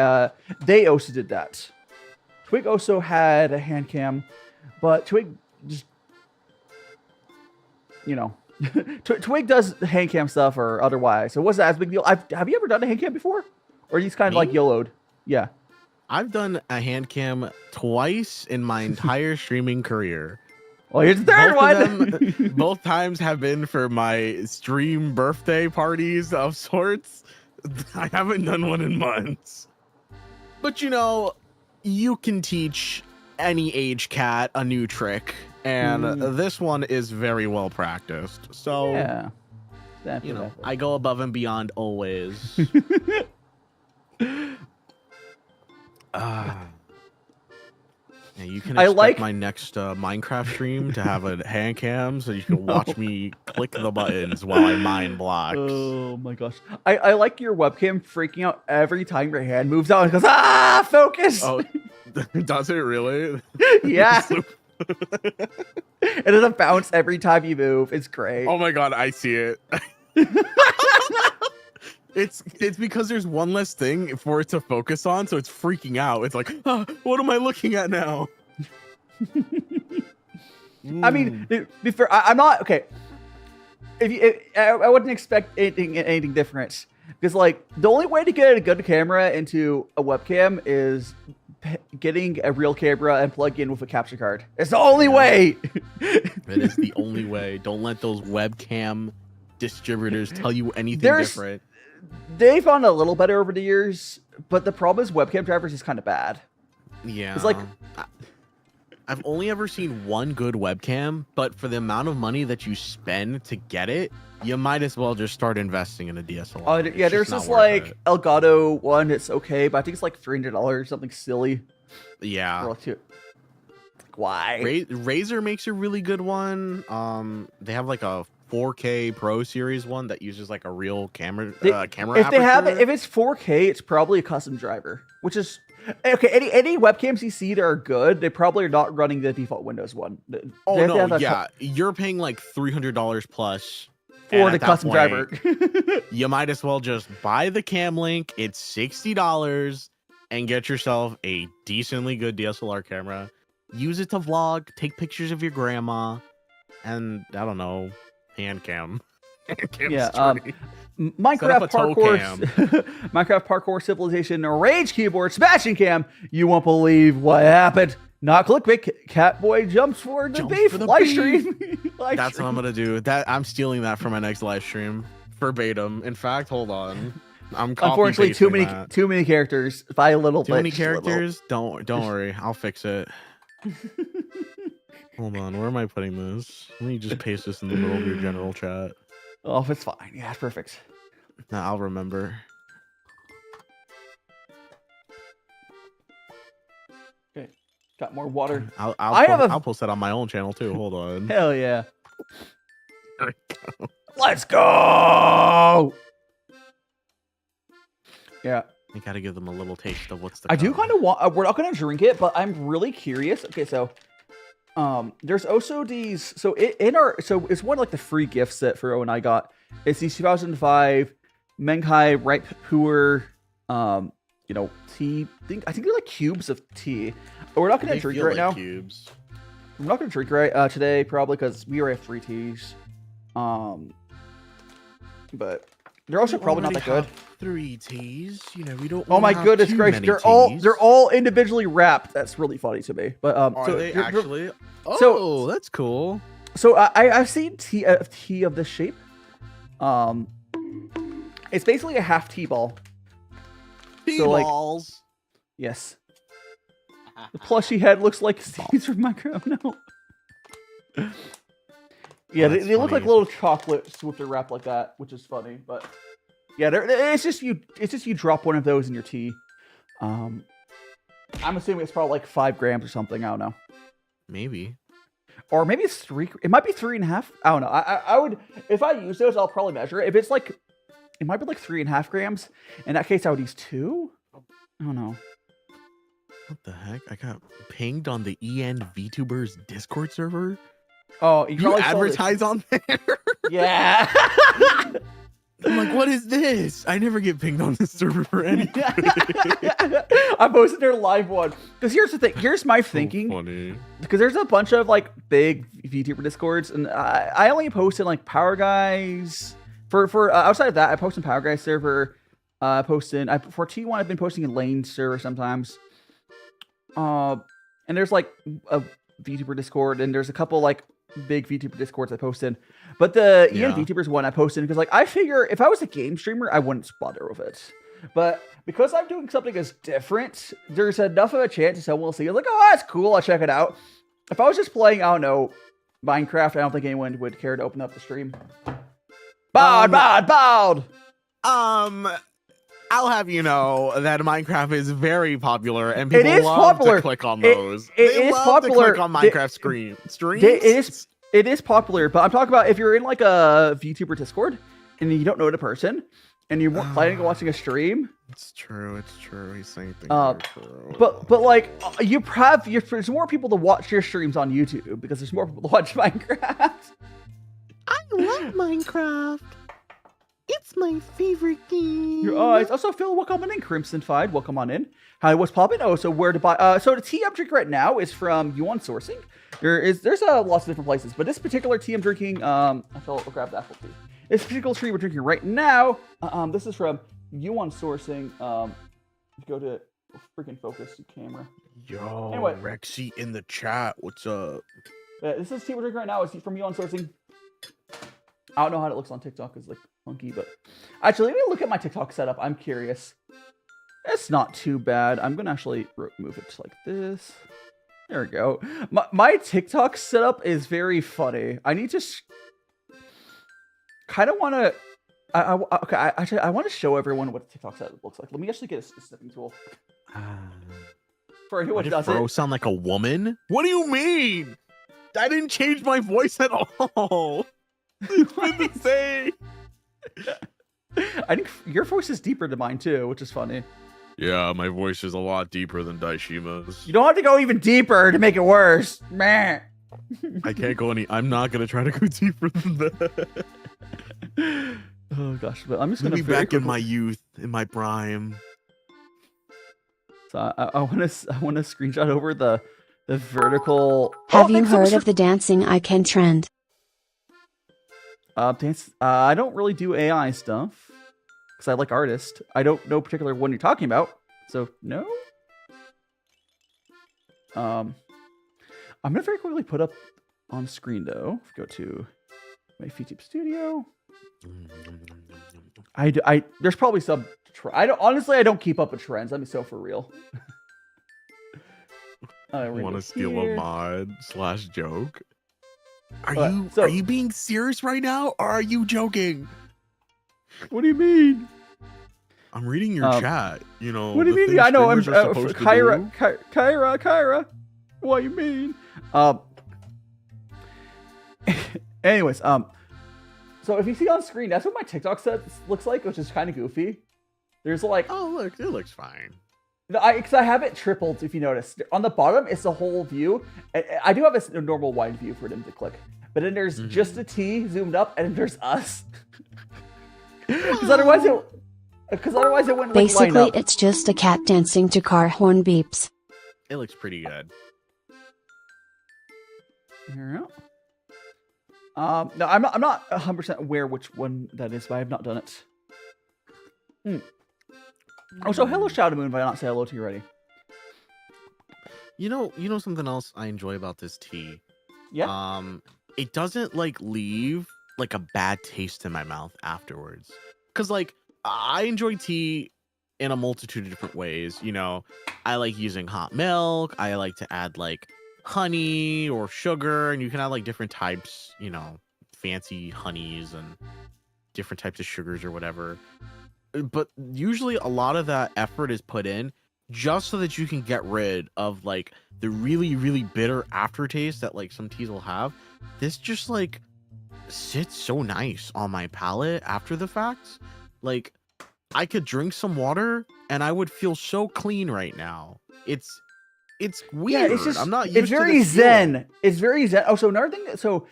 they also did that. Twig also had a hand cam, but Twig just, Twig does hand cam stuff or otherwise. So it wasn't as big a deal. Have you ever done a hand cam before, or are you just kind of like YOLO'd? Yeah. I've done a hand cam twice in my entire streaming career. Well, here's the third one. Both times have been for my stream birthday parties of sorts. I haven't done one in months. But you can teach any age cat a new trick. and this one is very well practiced. So Yeah. you know, I go above and beyond always. Yeah, you can expect my next Minecraft stream to have a hand cam so you can watch me click the buttons while I mine blocks. Oh my gosh. I like your webcam freaking out every time your hand moves out and goes, ah, focus. Oh, does it really? Yeah. It doesn't bounce every time you move. It's great. Oh my god, I see it. It's because there's one less thing for it to focus on, so it's freaking out. It's like, what am I looking at now? I mean, before I'm not okay. I wouldn't expect anything different because like the only way to get a good camera into a webcam is getting a real camera and plug in with a capture card. It's the only way. It is the only way. Don't let those webcam distributors tell you anything different. They've gotten a little better over the years, but the problem is webcam drivers is kind of bad. Yeah. It's like I've only ever seen one good webcam, but for the amount of money that you spend to get it, you might as well just start investing in a DSLR. Yeah, there's this like Elgato one. It's okay, but I think it's like $300, something silly. Yeah. Like, why? Razer makes a really good one. They have like a 4K Pro Series one that uses like a real camera. If it's 4K, it's probably a custom driver, which is okay. Any webcams you see that are good, they probably are not running the default Windows one. Oh no, yeah, you're paying like $300 plus for the custom driver. You might as well just buy the Cam Link. It's $60 and get yourself a decently good DSLR camera. Use it to vlog, take pictures of your grandma, and I don't know. Hand cam. Yeah, Minecraft parkour, Minecraft parkour civilization, rage keyboard, smashing cam. You won't believe what happened. Not clickbait. Catboy jumps for the beef. Live stream. That's what I'm gonna do. I'm stealing that for my next live stream. Verbatim. In fact, hold on. I'm unfortunately too many characters by a little too bit. Too many characters. Don't worry. I'll fix it. Hold on, where am I putting this? Let me just paste this in the middle of your general chat. Oh, it's fine. Yeah, it's perfect. Nah, I'll remember. Okay, got more water. I'll post that on my own channel too. Hold on. Hell yeah. Let's go. Yeah. You gotta give them a little taste of what's the. I do kind of want. We're not gonna drink it, but I'm really curious. Okay, so. There's also these. So it's one of like the free gifts that Furo and I got. It's these 2005 Menghai ripe Pu'er, tea. I think they're like cubes of tea. But we're not gonna drink right now. Cubes. I'm not gonna drink today probably because we already have 3 teas. But they're also probably not that good. 3 teas, we don't. Oh my goodness gracious! They're all individually wrapped. That's really funny to me. But are they actually? So that's cool. So I've seen tea of this shape. It's basically a half tea ball. Tea balls. Yes. The plushy head looks like seeds from Minecraft. No. Yeah, they look like little chocolates with their wrap like that, which is funny. But yeah, it's just you drop one of those in your tea. I'm assuming it's probably like 5 grams or something. I don't know. Maybe. Or maybe it's 3. It might be 3.5. I don't know. I would, if I use those, I'll probably measure it. If it's like, it might be like 3.5 grams. In that case, I would use 2. I don't know. What the heck? I got pinged on the VTubers Discord server. Oh, you advertise on there? Yeah. I'm like, what is this? I never get pinged on this server for anything. I posted their live one. Because here's the thing. Here's my thinking. Funny. Because there's a bunch of like big VTuber Discords, and I only posted like Power Guys. For outside of that, I post in Power Guys server. For T1, I've been posting in Lane server sometimes. And there's like a VTuber Discord, and there's a couple like big VTuber Discords I posted. But the VTubers one I posted because like I figure if I was a game streamer, I wouldn't bother with it. But because I'm doing something that's different, there's enough of a chance that someone will see it like, oh, that's cool, I'll check it out. If I was just playing, I don't know, Minecraft, I don't think anyone would care to open up the stream. Bowed! I'll have you know that Minecraft is very popular, and people It is love popular. to click on those. It They is love popular. to click on Minecraft streams. It is popular, but I'm talking about if you're in like a VTuber Discord and you don't know the person and you're planning on watching a stream. It's true. It's true. He's saying things are true. But like there's more people to watch your streams on YouTube because there's more people to watch Minecraft. I love Minecraft. It's my favorite game. Your eyes. Also, Phil, welcome on in. Crimson Fied, welcome on in. Hi, what's poppin'? Oh, so where to buy? So the tea I'm drinking right now is from Yunnan Sourcing. There's lots of different places, but this particular tea I'm drinking, I'll grab the apple tea. This particular tea we're drinking right now, this is from Yunnan Sourcing. Go to freaking focus camera. Yo, anyway, Rexy in the chat. What's up? This is tea we're drinking right now. It's from Yunnan Sourcing. I don't know how it looks on TikTok. It's like funky, but actually, let me look at my TikTok setup. I'm curious. It's not too bad. I'm gonna actually move it to like this. There we go. My TikTok setup is very funny. I need to kind of want to. I want to show everyone what TikTok setup looks like. Let me actually get a snipping tool. For anyone who does Bro, it. sound like a woman? What do you mean? I didn't change my voice at all. It's been the same. I think your voice is deeper than mine too, which is funny. Yeah, my voice is a lot deeper than DaiShima's. You don't have to go even deeper to make it worse. Meh. I can't go any. I'm not gonna try to go deeper than that. Oh gosh, but I'm just Let gonna me back in my youth, in my prime. So I want to screenshot over the vertical. Have you heard of the dancing I can trend? I don't really do AI stuff because I like artists. I don't know particular one you're talking about, so no. I'm gonna very quickly put up on screen though. Go to my VTube studio. There's probably some. I don't keep up with trends. Let me so for real. Want to steal a mod / joke? Are you being serious right now, or are you joking? What do you mean? I'm reading your chat. You know. What do you mean? I know. I'm Kyra. What do you mean? Anyways, so if you see on screen, that's what my TikTok set looks like, which is kind of goofy. There's like, oh look, it looks fine. Because I have it tripled, if you notice. On the bottom, it's the whole view. I do have a normal wide view for them to click. But then there's just the T zoomed up, and then there's us. Because otherwise it wouldn't Basically, line up. it's just a cat dancing to car horn beeps. It looks pretty good. Here we go. No, I'm not 100% aware which one that is, but I have not done it. Oh, so hello, Shadow Moon, if I not say hello to you already. You know something else I enjoy about this tea? Yeah. It doesn't like leave like a bad taste in my mouth afterwards. Cause like I enjoy tea in a multitude of different ways. You know, I like using hot milk. I like to add like honey or sugar, and you can add like different types, you know, fancy honeys and different types of sugars or whatever. But usually a lot of that effort is put in just so that you can get rid of like the really, really bitter aftertaste that like some teas will have. This just like sits so nice on my palate after the fact. Like I could drink some water and I would feel so clean right now. It's weird. Yeah, it's just, I'm not used it's to very this zen. feeling. It's very zen. Oh, so another thing. So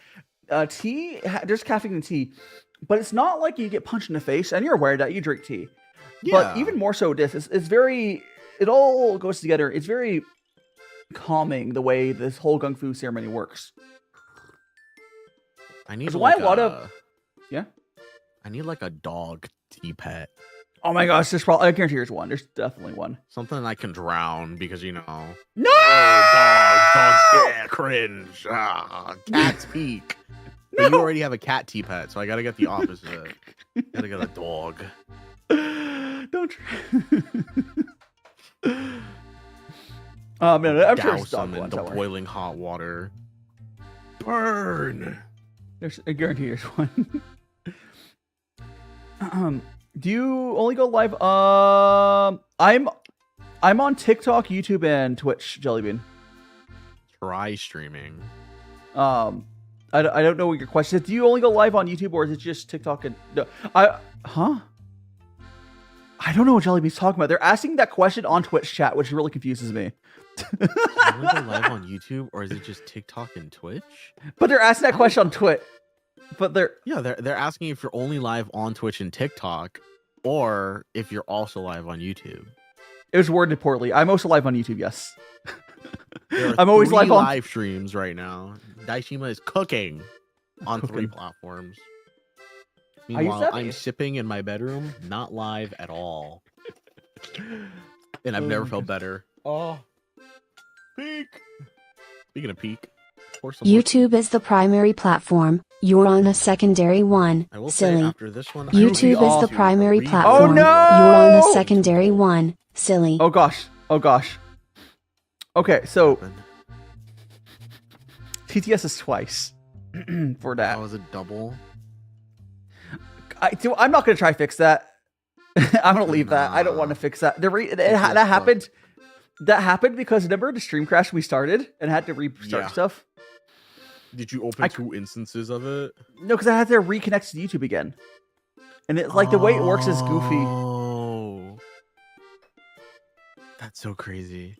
tea, there's caffeine in tea. But it's not like you get punched in the face, and you're aware that you drink tea. Yeah. But even more so, it's very, it all goes together. It's very calming the way this whole gongfu ceremony works. I need That's like why a lot of, yeah. I need like a dog tea pet. Oh my gosh, there's probably, I guarantee there's one. There's definitely one. Something I can drown because, you know. No! Oh, dogs, yeah, cringe. Cat's peak. No! But you already have a cat tea pet, so I gotta get the opposite. Gotta get a dog. Don't try. No, I'm sure Douse it's dog them in ones. the Don't worry. boiling hot water. Burn. I guarantee there's one. Do you only go live? I'm on TikTok, YouTube, and Twitch, Jellybean. Try streaming. I don't know what your question is. Do you only go live on YouTube, or is it just TikTok and no? Huh? I don't know what Jellybean's talking about. They're asking that question on Twitch chat, which really confuses me. Do you only go live on YouTube, or is it just TikTok and Twitch? But they're asking that question on Twitch. But they're asking if you're only live on Twitch and TikTok, or if you're also live on YouTube. It was worded poorly. I'm also live on YouTube. Yes. There are I'm always 3 live on live streams right now. Daishima is cooking on 3 platforms. Meanwhile, I'm sipping in my bedroom, not live at all. And I've never felt better. Oh, peak. Speaking of peak, YouTube is the primary platform. You're on a secondary one. I will say Silly. after this one, YouTube is the primary read- platform. Oh, no! You're on a secondary one. Silly. Oh gosh. Okay, so TTS is twice for that. That was a double. I'm not gonna try to fix that. I'm gonna leave that. I don't want to fix that. That happened. That happened because remember the stream crash we started and had to restart stuff. Did you open 2 instances of it? No, because I had to reconnect to YouTube again. And it's like the way it works is goofy. Oh, that's so crazy.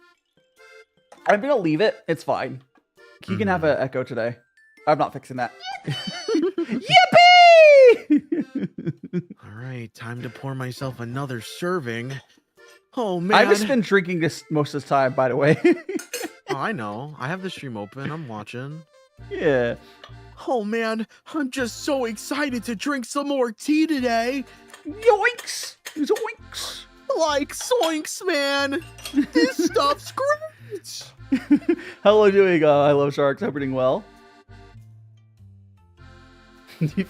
I'm gonna leave it. It's fine. You can have an echo today. I'm not fixing that. Yippee! All right, time to pour myself another serving. Oh man, I've just been drinking this most of the time, by the way. Oh, I know. I have the stream open. I'm watching. Yeah. Oh man, I'm just so excited to drink some more tea today. Yoinks! Zoinks! Like soinks, man. This stuff's great. Hello, doing? I love sharks. Hope you're doing well.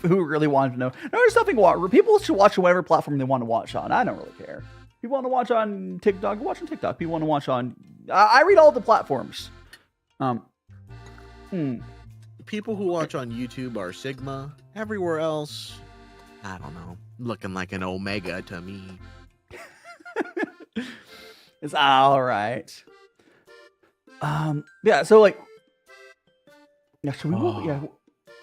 Who really wanted to know? No, there's nothing. People should watch on whatever platform they want to watch on. I don't really care. People want to watch on TikTok, watch on TikTok. People want to watch on. I read all the platforms. People who watch on YouTube are Sigma. Everywhere else, I don't know. Looking like an Omega to me. It's all right. Yeah. So like, yeah. So we will. Yeah.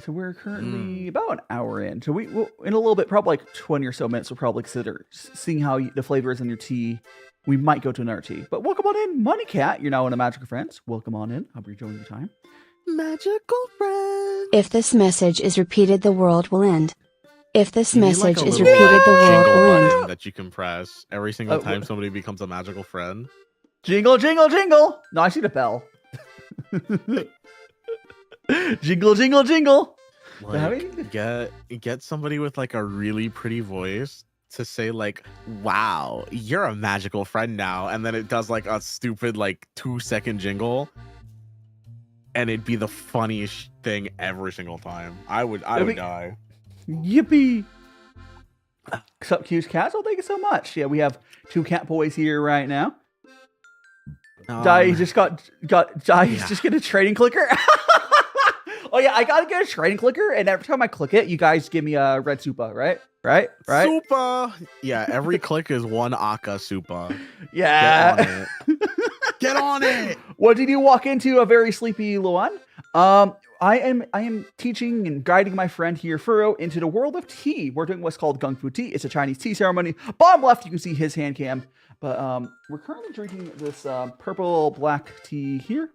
So we're currently about an hour in. So we will, in a little bit, probably like 20 or so minutes, we'll probably consider seeing how the flavor is in your tea. We might go to another tea. But welcome on in, Money Cat. You're now in a Magical Friends. Welcome on in. Hope you're enjoying your time. Magical friend. If this message is repeated, the world will end. If this You need, message like, a is little repeated, the world jingle will end. button that you can press every single time somebody becomes a magical friend. Jingle, jingle, jingle. No, I see the bell. Jingle, jingle, jingle. Like, get somebody with like a really pretty voice to say like, wow, you're a magical friend now, and then it does like a stupid like 2-second jingle, and it'd be the funniest thing every single time. I would die. Yippee. Sup, cute cats? Oh, thank you so much. Yeah, we have 2 cat boys here right now. He's just just get a trading clicker. Oh yeah, I gotta get a trading clicker, and every time I click it, you guys give me a red supa, right? Right? Supa. Yeah, every click is 1 Aka Supa. Yeah. Get on it. What did you walk into, a very sleepy Luan? I am teaching and guiding my friend here, Pu-erh, into the world of tea. We're doing what's called gongfu tea. It's a Chinese tea ceremony. Bottom left, you can see his hand cam. But we're currently drinking this purple black tea here.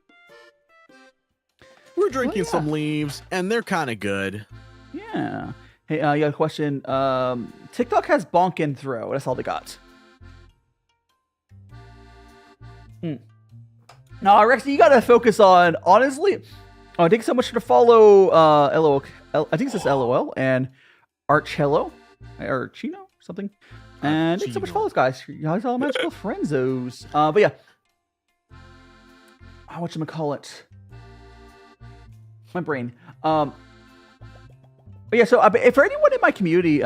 We're drinking some leaves, and they're kind of good. Yeah. Hey, you got a question? TikTok has bonk and throw. That's all they got. Now, Rex, you gotta focus on, honestly. Oh, thanks so much for the follow, LOL. I think it says LOL and Archello or Chino something. And thanks so much for follows, guys. You guys are all magical friendzos. But yeah, whatchamacallit? My brain. But yeah, so for anyone in my community,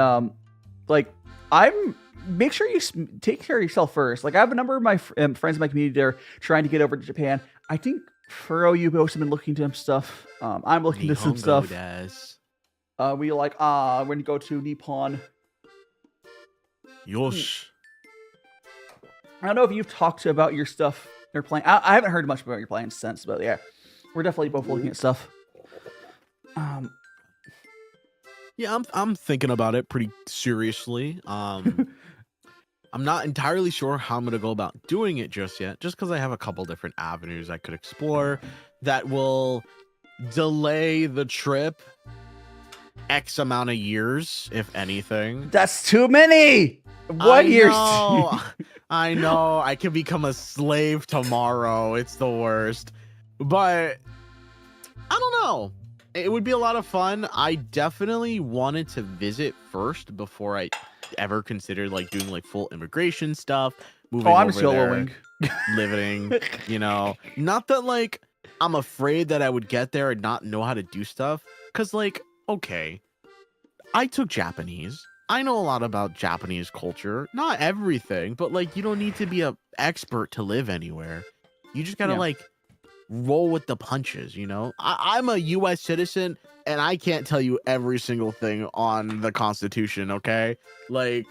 like I'm make sure you take care of yourself first. Like I have a number of my friends in my community there trying to get over to Japan. I think Furrow, you've also been looking to some stuff. I'm looking to some stuff. We like we're gonna go to Nippon. Yosh. I don't know if you've talked about your stuff you're playing. I haven't heard much about your plans since, but yeah, we're definitely both looking at stuff. Yeah, I'm thinking about it pretty seriously. I'm not entirely sure how I'm gonna go about doing it just yet, just because I have a couple different avenues I could explore that will delay the trip X amount of years, if anything. That's too many. What years? I know. I could become a slave tomorrow. It's the worst. But I don't know. It would be a lot of fun. I definitely wanted to visit first before I ever considered like doing like full immigration stuff. Moving I'm over soloing. there, living, you know. Not that like I'm afraid that I would get there and not know how to do stuff. Cause like, okay, I took Japanese. I know a lot about Japanese culture. Not everything, but like you don't need to be an expert to live anywhere. You just gotta like roll with the punches, you know? I'm a U.S. citizen, and I can't tell you every single thing on the Constitution, okay? Like,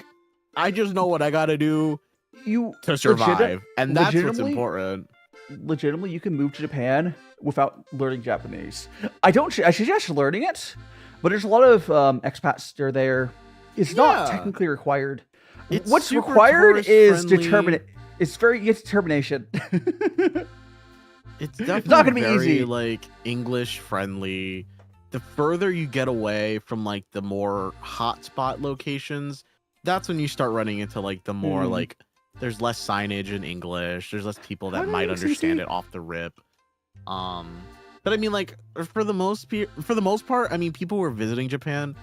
I just know what I gotta do to survive, and that's what's important. Legitimately, you can move to Japan without learning Japanese. I suggest learning it, but there's a lot of expats that are there. It's not technically required. What's required is determination. It's determination. It's definitely not gonna be very, easy. like, English friendly. The further you get away from like the more hotspot locations, that's when you start running into like the more like there's less signage in English. There's less people that might understand it off the rip. But I mean, like for the most part, I mean, people who are visiting Japan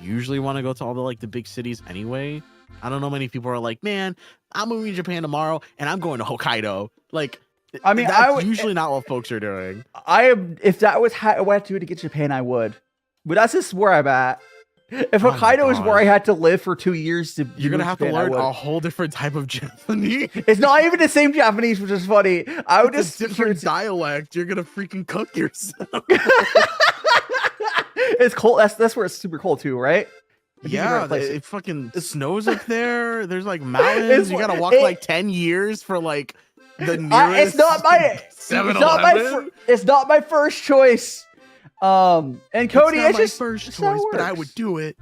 usually want to go to all the like the big cities anyway. I don't know many people are like, man, I'm moving to Japan tomorrow and I'm going to Hokkaido. Like, I mean, that's usually not what folks are doing. If that was how I had to do to get to Japan, I would. But that's just where I'm at. If Hokkaido is where I had to live for 2 years you're gonna have to learn a whole different type of Japanese. It's not even the same Japanese, which is funny. I would just different dialect. You're gonna freaking cook yourself. It's cold. That's where it's super cold too, right? Yeah, it fucking snows up there. There's like mountains. You gotta walk like 10 years for like the nearest. It's not my 7-Eleven. It's not my first choice. And Cody, it's not my just first choice, but I would do it.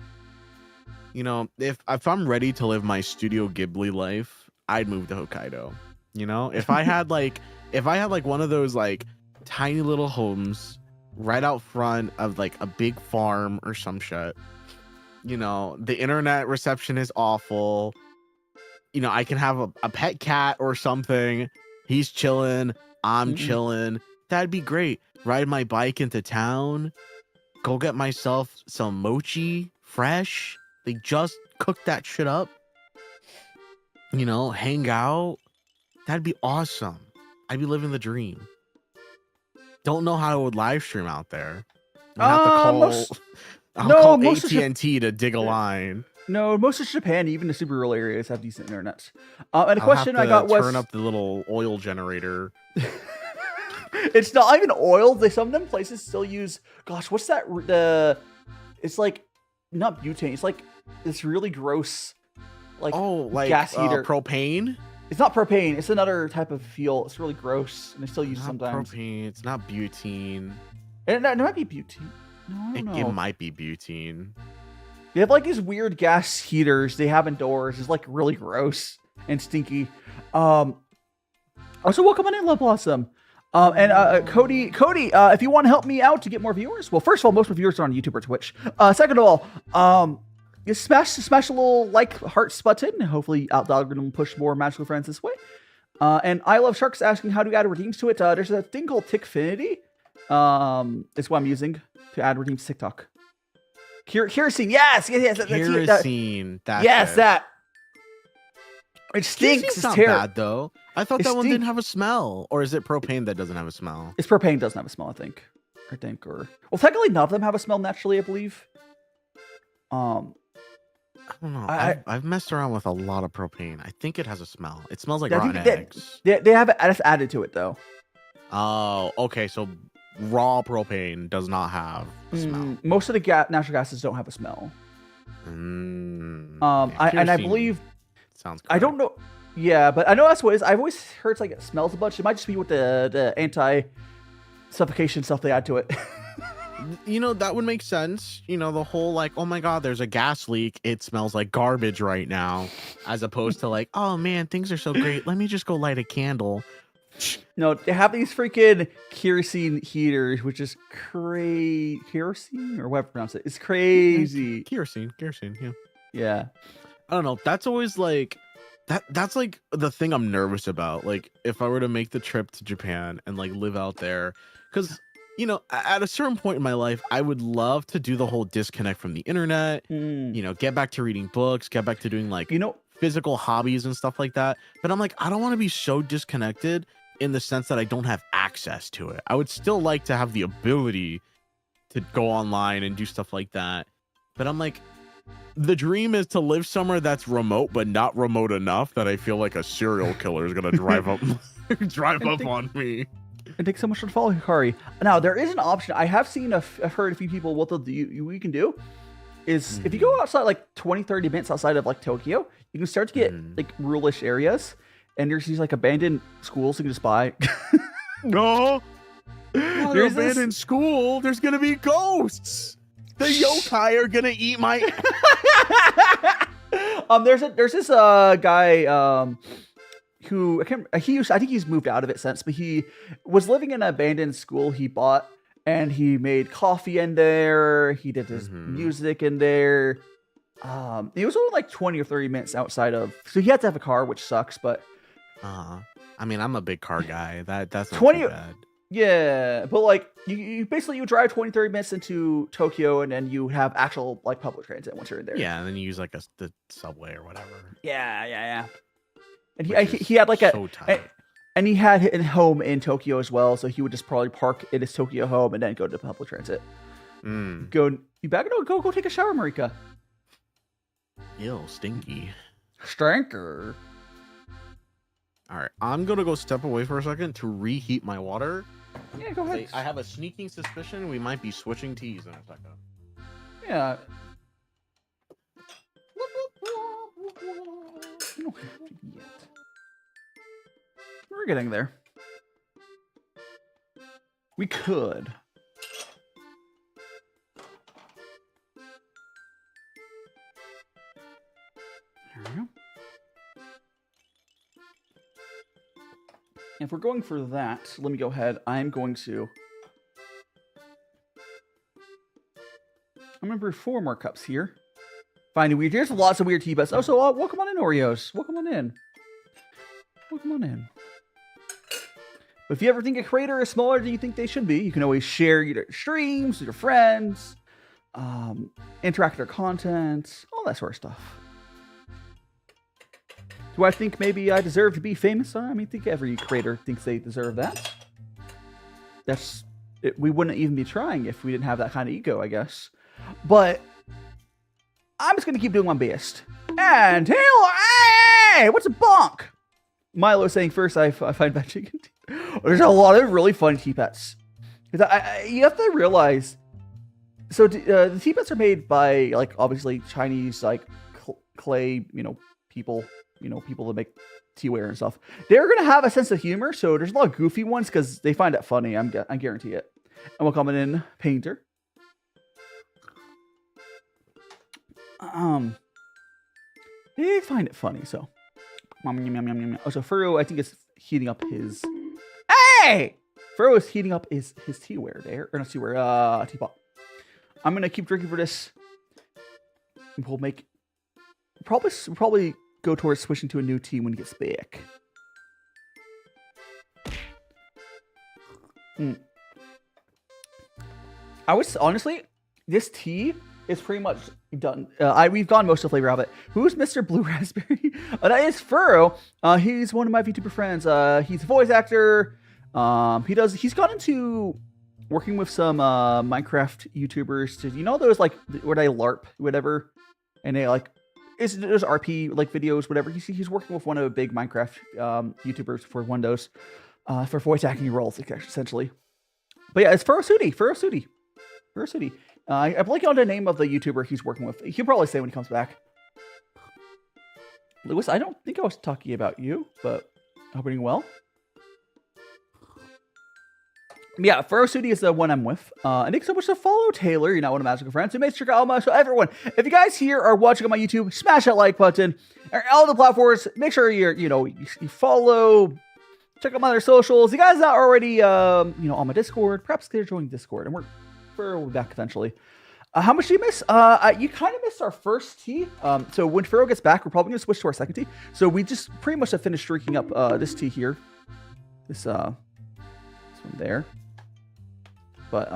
You know, if I'm ready to live my Studio Ghibli life, I'd move to Hokkaido. You know, if I had like one of those like tiny little homes right out front of like a big farm or some shit. You know, the internet reception is awful. You know, I can have a pet cat or something. He's chilling. I'm chilling. That'd be great. Ride my bike into town. Go get myself some mochi fresh. They just cooked that shit up. You know, hang out. That'd be awesome. I'd be living the dream. Don't know how I would live stream out there. I'll call AT&T to dig a line. No, most of Japan, even the super rural areas, have decent internet. And a question I got was... turn up the little oil generator. It's not even oil. Some of them places still use... Gosh, what's that? It's like... Not butane. It's like this really gross... like gas heater. Propane? It's not propane. It's another type of fuel. It's really gross. And they still use it sometimes. Propane. It not butane. It might be butane. No, I don't know. It might be butane. They have like these weird gas heaters they have indoors. It's like really gross and stinky. Also, welcome on in, Love Blossom. Cody, if you want to help me out to get more viewers, well, first of all, most of my viewers are on YouTube or Twitch. Second of all, you smash a little like hearts button. Hopefully, the algorithm will push more magical friends this way. And I Love Sharks asking how do you add redeems to it. There's a thing called Tickfinity. Is what I'm using to add redeems to TikTok. Kerosene, yes. Kerosene, that. It stinks. It's not bad though. I thought that one didn't have a smell, or is it propane that doesn't have a smell? It's propane doesn't have a smell, I think. Well, technically, none of them have a smell naturally, I believe. I don't know. I- I've messed around with a lot of propane. I think it has a smell. It smells like I rotten think that- eggs. They have it added to it though. Oh, okay. So raw propane does not have a smell. Most of the natural gases don't have a smell. Mm, I kerosene believe sounds. I don't know. Yeah, but I know that's what it is. I've always heard it's like it smells a bunch. It might just be with the anti suffocation stuff they add to it. You know, that would make sense. You know, the whole like, oh my god, there's a gas leak. It smells like garbage right now, as opposed to like, oh man, things are so great. Let me just go light a candle. No, they have these freaking kerosene heaters, which is crazy. Kerosene or whatever you pronounce it. It's crazy. Kerosene, yeah. Yeah. I don't know. That's always like that's like the thing I'm nervous about. Like if I were to make the trip to Japan and like live out there, because you know, at a certain point in my life, I would love to do the whole disconnect from the internet. You know, get back to reading books, get back to doing like physical hobbies and stuff like that. But I'm like, I don't want to be so disconnected in the sense that I don't have access to it. I would still like to have the ability to go online and do stuff like that. But I'm like, the dream is to live somewhere that's remote, but not remote enough that I feel like a serial killer is gonna drive up on me. It takes so much to follow Hikari. Now there is an option. I have seen I've heard a few people what we can do is if you go outside like 20-30 minutes outside of like Tokyo, you can start to get like ruralish areas, and there's these like abandoned schools you can just buy. No, There's abandoned school. There's gonna be ghosts. The yokai are gonna eat my. There's this guy who I think he's moved out of it since, but he was living in an abandoned school he bought, and he made coffee in there. He did his music in there. It was only like 20 or 30 minutes outside of, so he had to have a car, which sucks, but I mean, I'm a big car guy. That's not 20 too bad. Yeah, but like you basically you drive 20-30 minutes into Tokyo, and then you have actual like public transit once you're in there. Yeah, and then you use like the subway or whatever. Yeah. And he had like so and he had a home in Tokyo as well, so he would just probably park in his Tokyo home and then go to public transit. You back? No, go take a shower, Marika. Ew, stinky. Stranker. All right, I'm gonna go step away for a second to reheat my water. Yeah, go ahead. I have a sneaking suspicion we might be switching teas in a second. Yeah. We don't have to yet. We're getting there. We could. There we go. If we're going for that, let me go ahead. I'm going to brew 4 more cups here. Finding weird. There's lots of weird tea bets. Oh, so welcome on in, Oreos. Welcome on in. Welcome on in. But if you ever think a creator is smaller than you think they should be, you can always share your streams with your friends, interact with their content, all that sort of stuff. Do I think maybe I deserve to be famous? I mean, I think every creator thinks they deserve that. We wouldn't even be trying if we didn't have that kind of ego, I guess. But I'm just gonna keep doing my best. And hey, what's a bonk? Milo saying first, I find bad chicken tea. There's a lot of really fun tea pets. You have to realize, so the tea pets are made by like obviously Chinese like clay, people that make teaware and stuff. They're gonna have a sense of humor, so there's a lot of goofy ones because they find it funny. I guarantee it. And we'll come in Painter. They find it funny, so. Oh, so Furrow, I think is heating up his. Hey! Furrow is heating up his teaware there, or not teaware, teapot. I'm gonna keep drinking for this. We'll probably go towards switching to a new tea when it gets back. I was honestly, this tea is pretty much done. We've gone most of the flavor of it. Who's Mr. Blue Raspberry? That is Furrow. He's one of my VTuber friends. He's a voice actor. He's gone into working with some Minecraft YouTubers to, those like where they LARP, whatever, and they like does RP like videos, whatever. He's working with one of the big Minecraft YouTubers for Windows for voice acting roles, essentially. But yeah, it's Furosudi. I blank on the name of the YouTuber he's working with. He'll probably say when he comes back. Lewis, I don't think I was talking about you, but I hope you're doing well. Yeah, Furosudi is the one I'm with. And thanks so much to follow Taylor. You're not one of my magical friends. So make sure so everyone, if you guys here are watching on my YouTube, smash that like button. Or all the platforms, make sure you follow. Check out my other socials. You guys not already on my Discord, perhaps they're joining Discord, and we'll be back eventually. How much do you miss? You kind of missed our first tea. So when Pharaoh gets back, we're probably gonna switch to our second tea. So we just pretty much have finished drinking up this tea here. This one there. But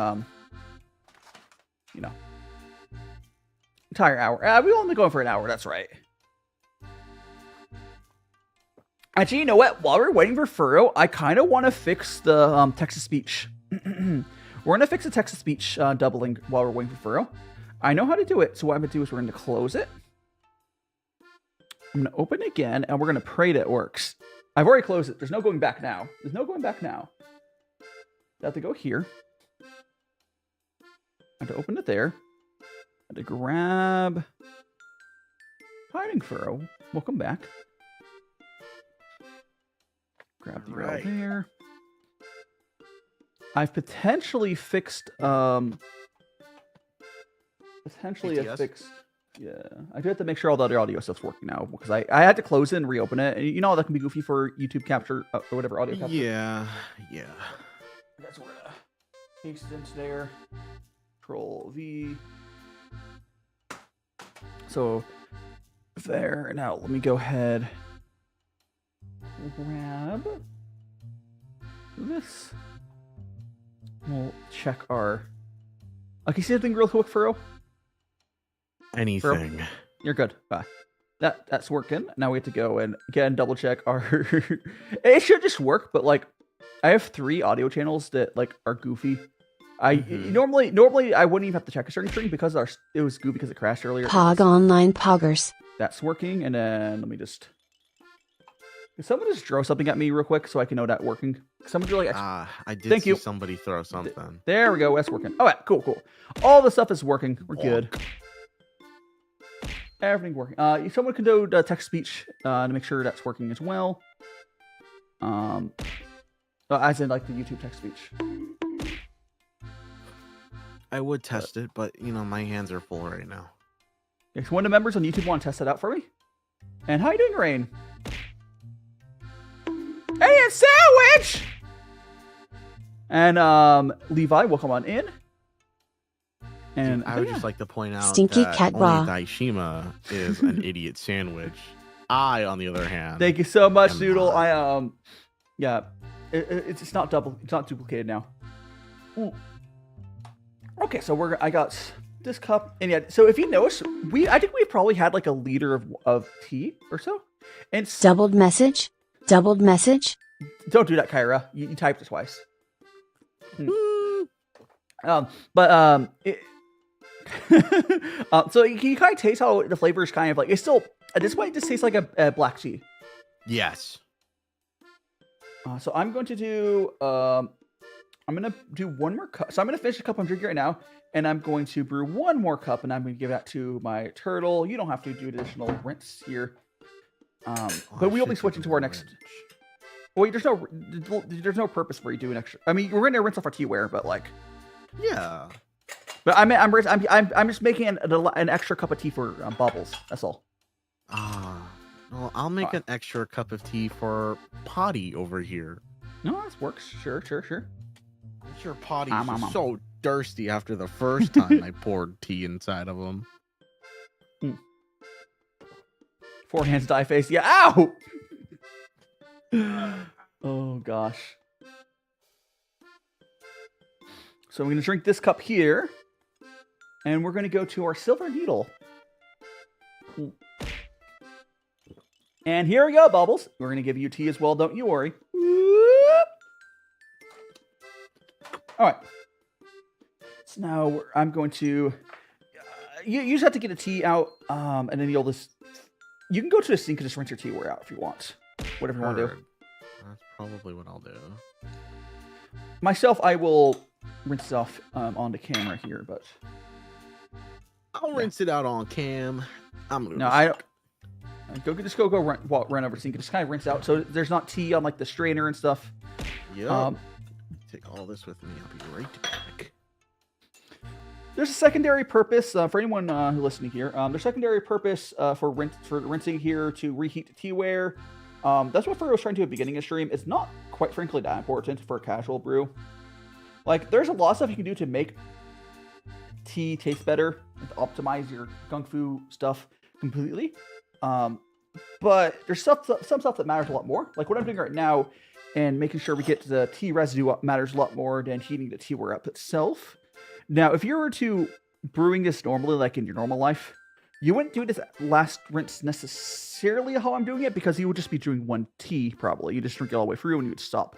entire hour. We'll only go for an hour. That's right. Actually, you know what? While we're waiting for Furrow, I kind of want to fix the text to speech. We're gonna fix the text to speech doubling while we're waiting for Furrow. I know how to do it. So what I'm gonna do is we're gonna close it. I'm gonna open it again, and we're gonna pray that it works. I've already closed it. There's no going back now. I have to go here. I have to open it there. I have to grab hiding Furrow. Welcome back. Grab the URL there. I've potentially fixed yeah, I do have to make sure all the other audio stuff's working now because I had to close it and reopen it. And you know that can be goofy for YouTube capture or whatever audio capture. Yeah. That's where paste it into there. Control V. So there. Now let me go ahead. Grab this. We'll check our. Okay, see anything real quick, Furrow? Anything. Furrow? You're good. That's working. Now we have to go and again double check our. It should just work, but like, I have 3 audio channels that like are goofy. Normally I wouldn't even have to check a certain string because it was goofy because it crashed earlier. Pog online poggers. That's working, and then let me just. Can someone just throw something at me real quick so I can know that working? Someone really. I did see somebody throw something. There we go. That's working. All right, cool. All the stuff is working. We're good. Everything working. Someone can do the text speech to make sure that's working as well. As in like the YouTube text speech. I would test it, but my hands are full right now. Yeah, so one of the members on YouTube want to test that out for me. And how you doing, Rain? Hey, it's Sandwich! And Levi will come on in. And I would just like to point out Stinky that cat only raw. Daishima is an idiot sandwich. I, on the other hand, thank you so much, am Noodle. not. Yeah, it's not duplicated now. Ooh. Okay, so I got this cup, and yeah. So if you notice, I think we probably had like a liter of tea or so. And Doubled message. Don't do that, Kyra. You typed it twice. So you kind of taste how the flavor is kind of like it's still at this point it just tastes like a black tea. Yes. So I'm going to do one more cup. So I'm going to finish the cup I'm drinking right now, and I'm going to brew one more cup, and I'm going to give that to my turtle. You don't have to do additional rinse here. But we'll be switching to our next. Wait, there's no purpose for you doing extra. I mean, we're going to rinse off our teaware, but like. Yeah. But I'm just making an extra cup of tea for Bubbles. That's all. Well, I'll make an extra cup of tea for Potty over here. No, this works. Sure. I'm sure Potty's just so thirsty after the first time I poured tea inside of him. 4 hands die face. Yeah, ow! Oh gosh. So I'm gonna drink this cup here, and we're gonna go to our silver needle. And here we go, Bubbles. We're gonna give you tea as well. Don't you worry. All right. So now I'm going to you just have to get a tea out, and then you'll just... You can go to the sink and just rinse your teaware out if you want. Whatever you want to do. That's probably what I'll do. Myself, I will rinse it off on the camera here, but... I'll rinse it out on cam. I'm gonna No, I don't... Go run over the sink and just kind of rinse out so there's not tea on like the strainer and stuff. Yep. Take all this with me. I'll be right back. There's a secondary purpose for anyone who's listening here. There's secondary purpose for rinsing here to reheat the teaware. That's what Fur was trying to do at the beginning of the stream. It's not quite frankly that important for a casual brew. Like, there's a lot of stuff you can do to make tea taste better and to optimize your gongfu stuff completely. But there's some stuff that matters a lot more. Like what I'm doing right now and making sure we get the tea residue up matters a lot more than heating the teaware up itself. Now, if you were to brewing this normally, like in your normal life, you wouldn't do this last rinse necessarily how I'm doing it because you would just be doing one tea probably. You just drink it all the way through and you would stop.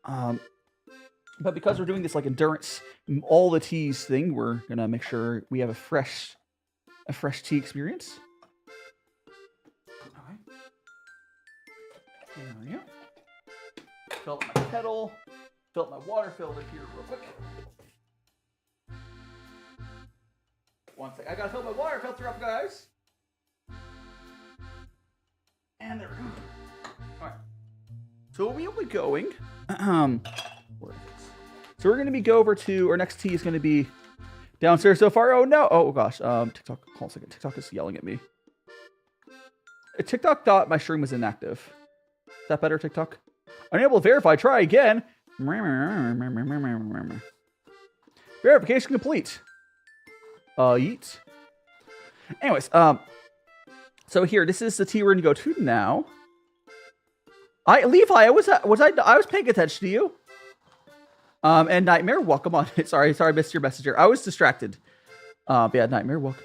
But because we're doing this like endurance, all the teas thing, we're gonna make sure we have a fresh tea experience. All right. There we go. Fill up my kettle. Fill up my water filter here real quick. One second. I gotta fill my water filter up, guys. And there we go. Alright. So we'll be going. Where is this? So we're gonna be go over to our next tea is gonna be downstairs so far. Oh no! Oh gosh. TikTok. Hold on a second. TikTok is yelling at me. TikTok thought my stream was inactive. Is that better, TikTok? Unable to verify. Try again. Verification complete. Yeet. Anyways, so here, this is the tea we're gonna go to now. Levi, I was paying attention to you. And Nightmare, welcome on. Sorry, I missed your message here. I was distracted. But yeah, Nightmare, welcome.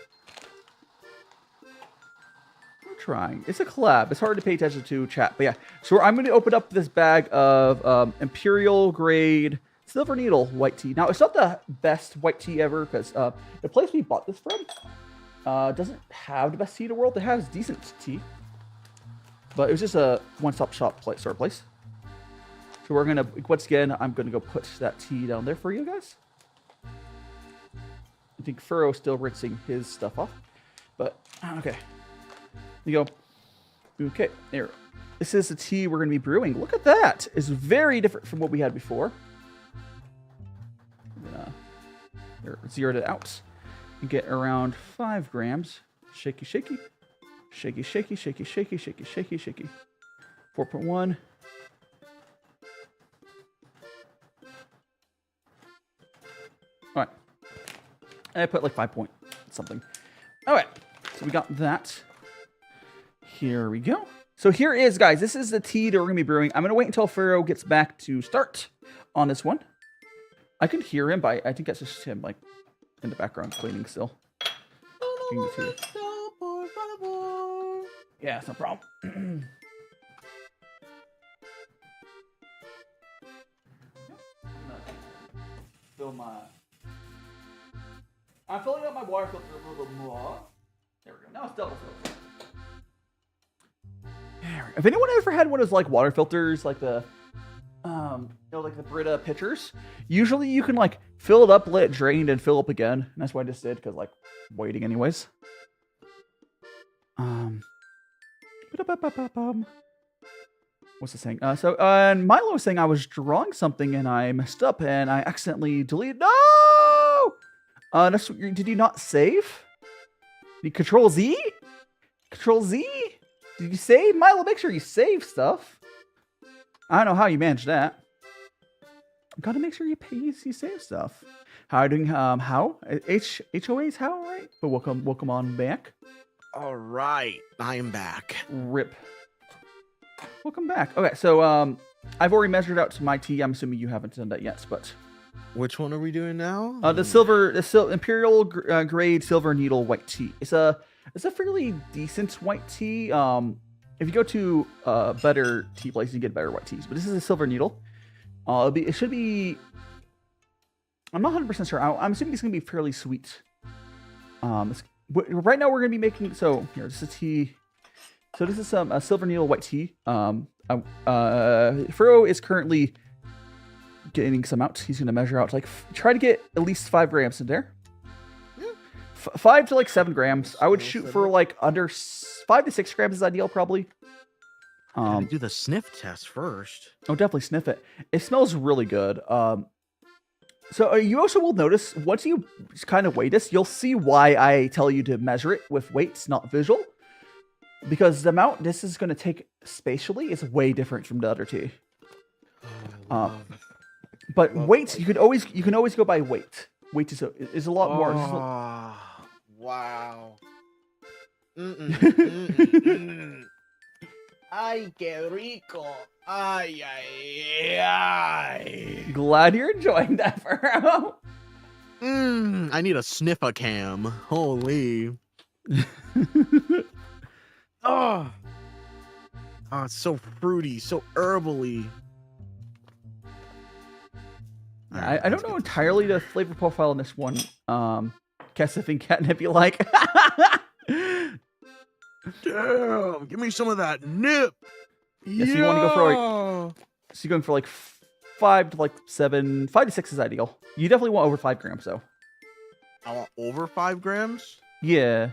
We're trying. It's a collab. It's hard to pay attention to chat, but yeah. So I'm gonna open up this bag of Imperial grade Silver Needle white tea. Now, it's not the best white tea ever because the place we bought this from doesn't have the best tea in the world. It has decent tea, but it was just a one-stop shop sort of place. So we're gonna, once again, I'm gonna go put that tea down there for you guys. I think Furrow's still rinsing his stuff off, but okay. You go. Okay, there. This is the tea we're gonna be brewing. Look at that. It's very different from what we had before. Zeroed it out. You get around 5 grams. Shaky, shaky. Shaky, shaky, shaky, shaky, shaky, shaky, shaky. 4.1. Alright. I put like 5 point something. Alright. So we got that. Here we go. So here is, guys, this is the tea that we're going to be brewing. I'm going to wait until Pharaoh gets back to start on this one. I can hear him, but I think that's just him, like, in the background cleaning still. Yeah, it's no problem. I'm filling up my water filter a little bit more. There we go. Now it's double filled. If anyone ever had one of those like water filters, like the like the Brita pitchers, usually you can like fill it up, let it drain, and fill up again. And that's what I just did because like waiting anyways. What's the saying? And Milo was saying I was drawing something and I messed up and I accidentally deleted. No! Did you not save? You Control Z? Control Z? Did you save? Milo, make sure you save stuff. I don't know how you manage that. Gotta make sure you save stuff. How are you doing? How? HOA's how, right? But welcome on back. All right, I am back. Rip. Welcome back. Okay, so I've already measured out to my tea. I'm assuming you haven't done that yet, but which one are we doing now? The Imperial grade silver needle white tea. It's a fairly decent white tea. If you go to better tea places, you get better white teas. But this is a silver needle. It should be. I'm not 100% sure. I'm assuming it's gonna be fairly sweet. Right now we're gonna be making. So here, this is tea. So this is some silver needle white tea. Furo is currently getting some out. He's gonna measure out try to get at least 5 grams in there. 5 to like 7 grams. I would shoot for like under 5 to 6 grams is ideal, probably. Do the sniff test first. Oh, definitely sniff it. It smells really good. So you also will notice once you kind of weigh this, you'll see why I tell you to measure it with weights, not visual, because the amount this is going to take spatially is way different from the other tea. But weights, you can always go by weight. Weight is a lot more. Wow. Ay, qué rico. Ay, ay, ay. Glad you're enjoying that, Furo. I need a sniffer cam. Holy. Oh, it's so fruity, so herbally. I don't know entirely the flavor profile in this one. Kesef and catnip you like. Damn, give me some of that nip. Yeah, so you want to go for so you're going for like 5 to like 7, 5 to 6 is ideal. You definitely want over 5 grams though. I want over 5 grams. Yeah.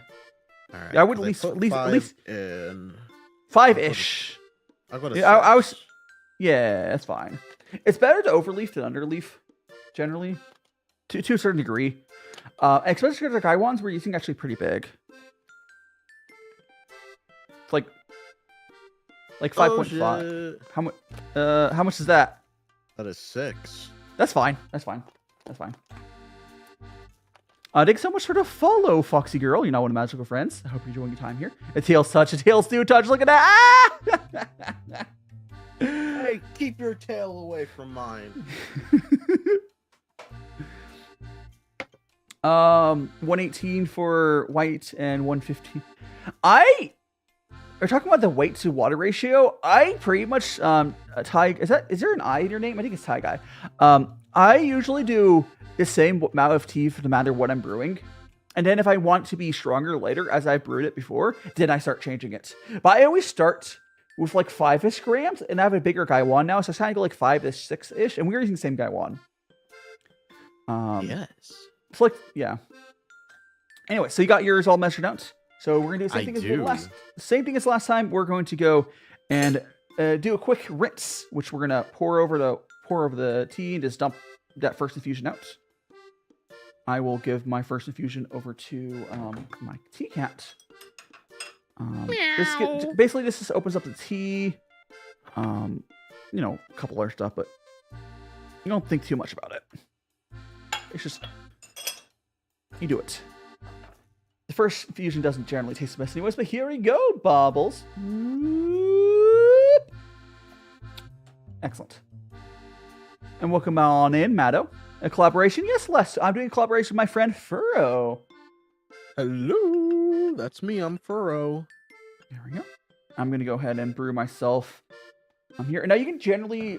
All right. Yeah, I would at least in 5-ish. I'll go to Yeah, I was. Yeah, that's fine. It's better to overleaf than underleaf, generally, to a certain degree. Especially because the Gaiwans we're using actually pretty big. It's like 5.5. How much? How much is that? That is 6. That's fine. That's fine. That's fine. Thanks so much for the follow, Foxy Girl. You're not one of Magical Friends. I hope you're enjoying your time here. A tails touch, a tails do touch. Look at that. Ah! Hey, keep your tail away from mine. 118 for white and 115. We're talking about the weight to water ratio. I pretty much is there an I in your name? I think it's Thai guy. I usually do the same amount of tea no matter what I'm brewing. And then if I want to be stronger later, as I've brewed it before, then I start changing it. But I always start with like 5-ish grams, and I have a bigger Gaiwan now, so I kind of go like 5-ish, 6-ish, and we're using the same Gaiwan. Yes. It's like, yeah. Anyway, so you got yours all measured out. So we're gonna do the same thing as last time. We're going to go and do a quick rinse, which we're gonna pour over the tea and just dump that first infusion out. I will give my first infusion over to my tea cat. Basically, this just opens up the tea. A couple other stuff, but you don't think too much about it. It's just you do it. The first infusion doesn't generally taste the best anyways, but here we go, Bobbles. Excellent. And welcome on in, Maddo. A collaboration? Yes, Les. I'm doing a collaboration with my friend Furo. Hello, that's me. I'm Furo. There we go. I'm going to go ahead and brew myself. I'm here. Now, you can generally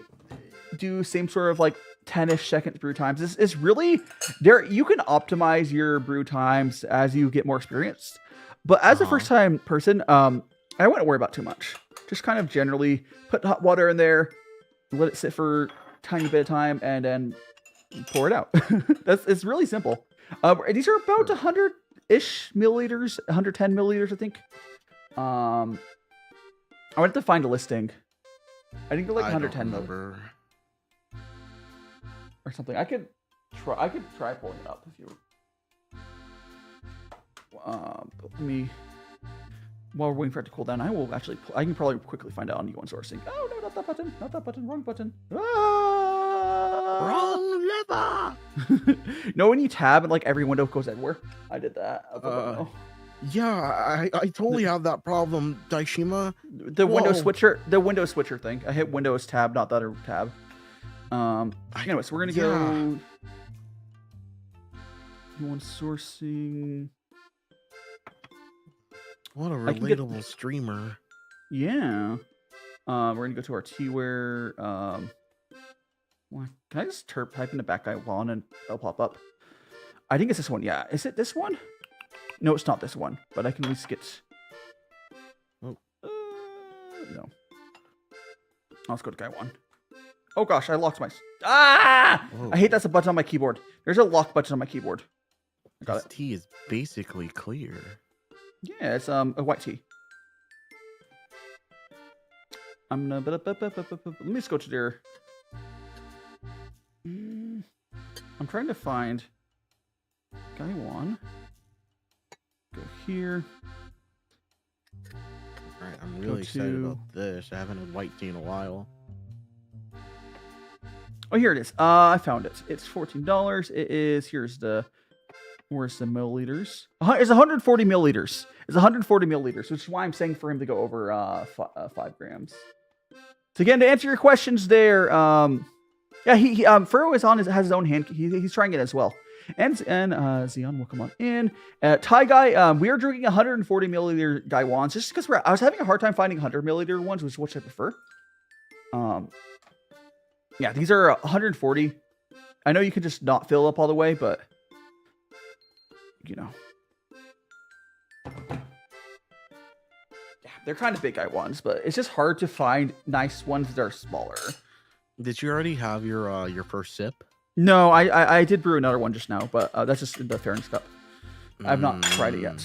do same sort of like 10-ish second brew times. This is really there. You can optimize your brew times as you get more experienced. But as a first-time person, I wouldn't worry about too much. Just kind of generally put hot water in there, let it sit for a tiny bit of time, and then pour it out. It's really simple. These are about 100-ish milliliters, 110 milliliters, I think. I went to find a listing. I think they're like 110 milliliters or something. I could try pulling it up if you. Let me. While we're waiting for it to cool down, I will actually. I can probably quickly find out on Yuan sourcing. Oh no, not that button! Not that button! Wrong button! Ah! Wrong lever. No, when you tab and like every window goes everywhere. I did that. Yeah, I totally have that problem, Daishima. The window switcher thing. I hit Windows tab, not the other tab. Anyway, so we're gonna go. Yuan sourcing. What a relatable streamer. Yeah. We're gonna go to our T-ware. Can I just type in the back guy one and it'll pop up? I think it's this one. Yeah. Is it this one? No, it's not this one, but I can at least get... Oh. No. Let's go to guy 1. Oh gosh, I locked my... Ah! Whoa. I hate that's a button on my keyboard. There's a lock button on my keyboard. I got This it. tea is basically clear. Yeah, it's a white tea. I'm gonna... Let me just go to their... I'm trying to find... Guy 1. Go here. Alright, I'm really excited about this. I haven't had white tea in a while. Oh, here it is. I found it. It's $14. It is... Where's the milliliters? It's 140 milliliters. It's 140 milliliters, which is why I'm saying for him to go over 5 grams. So again, to answer your questions there, yeah, Furrow is has his own hand. He's trying it as well. And Xeon will come on in. Thai guy, we are drinking 140 milliliter guy wands just because I was having a hard time finding 100 milliliter ones, which I prefer. Yeah, these are 140. I know you can just not fill up all the way, but you know, yeah, they're kind of big guy ones, but it's just hard to find nice ones that are smaller. Did you already have your first sip? No, I did brew another one just now, but that's just in the Fairness Cup. I've not tried it yet.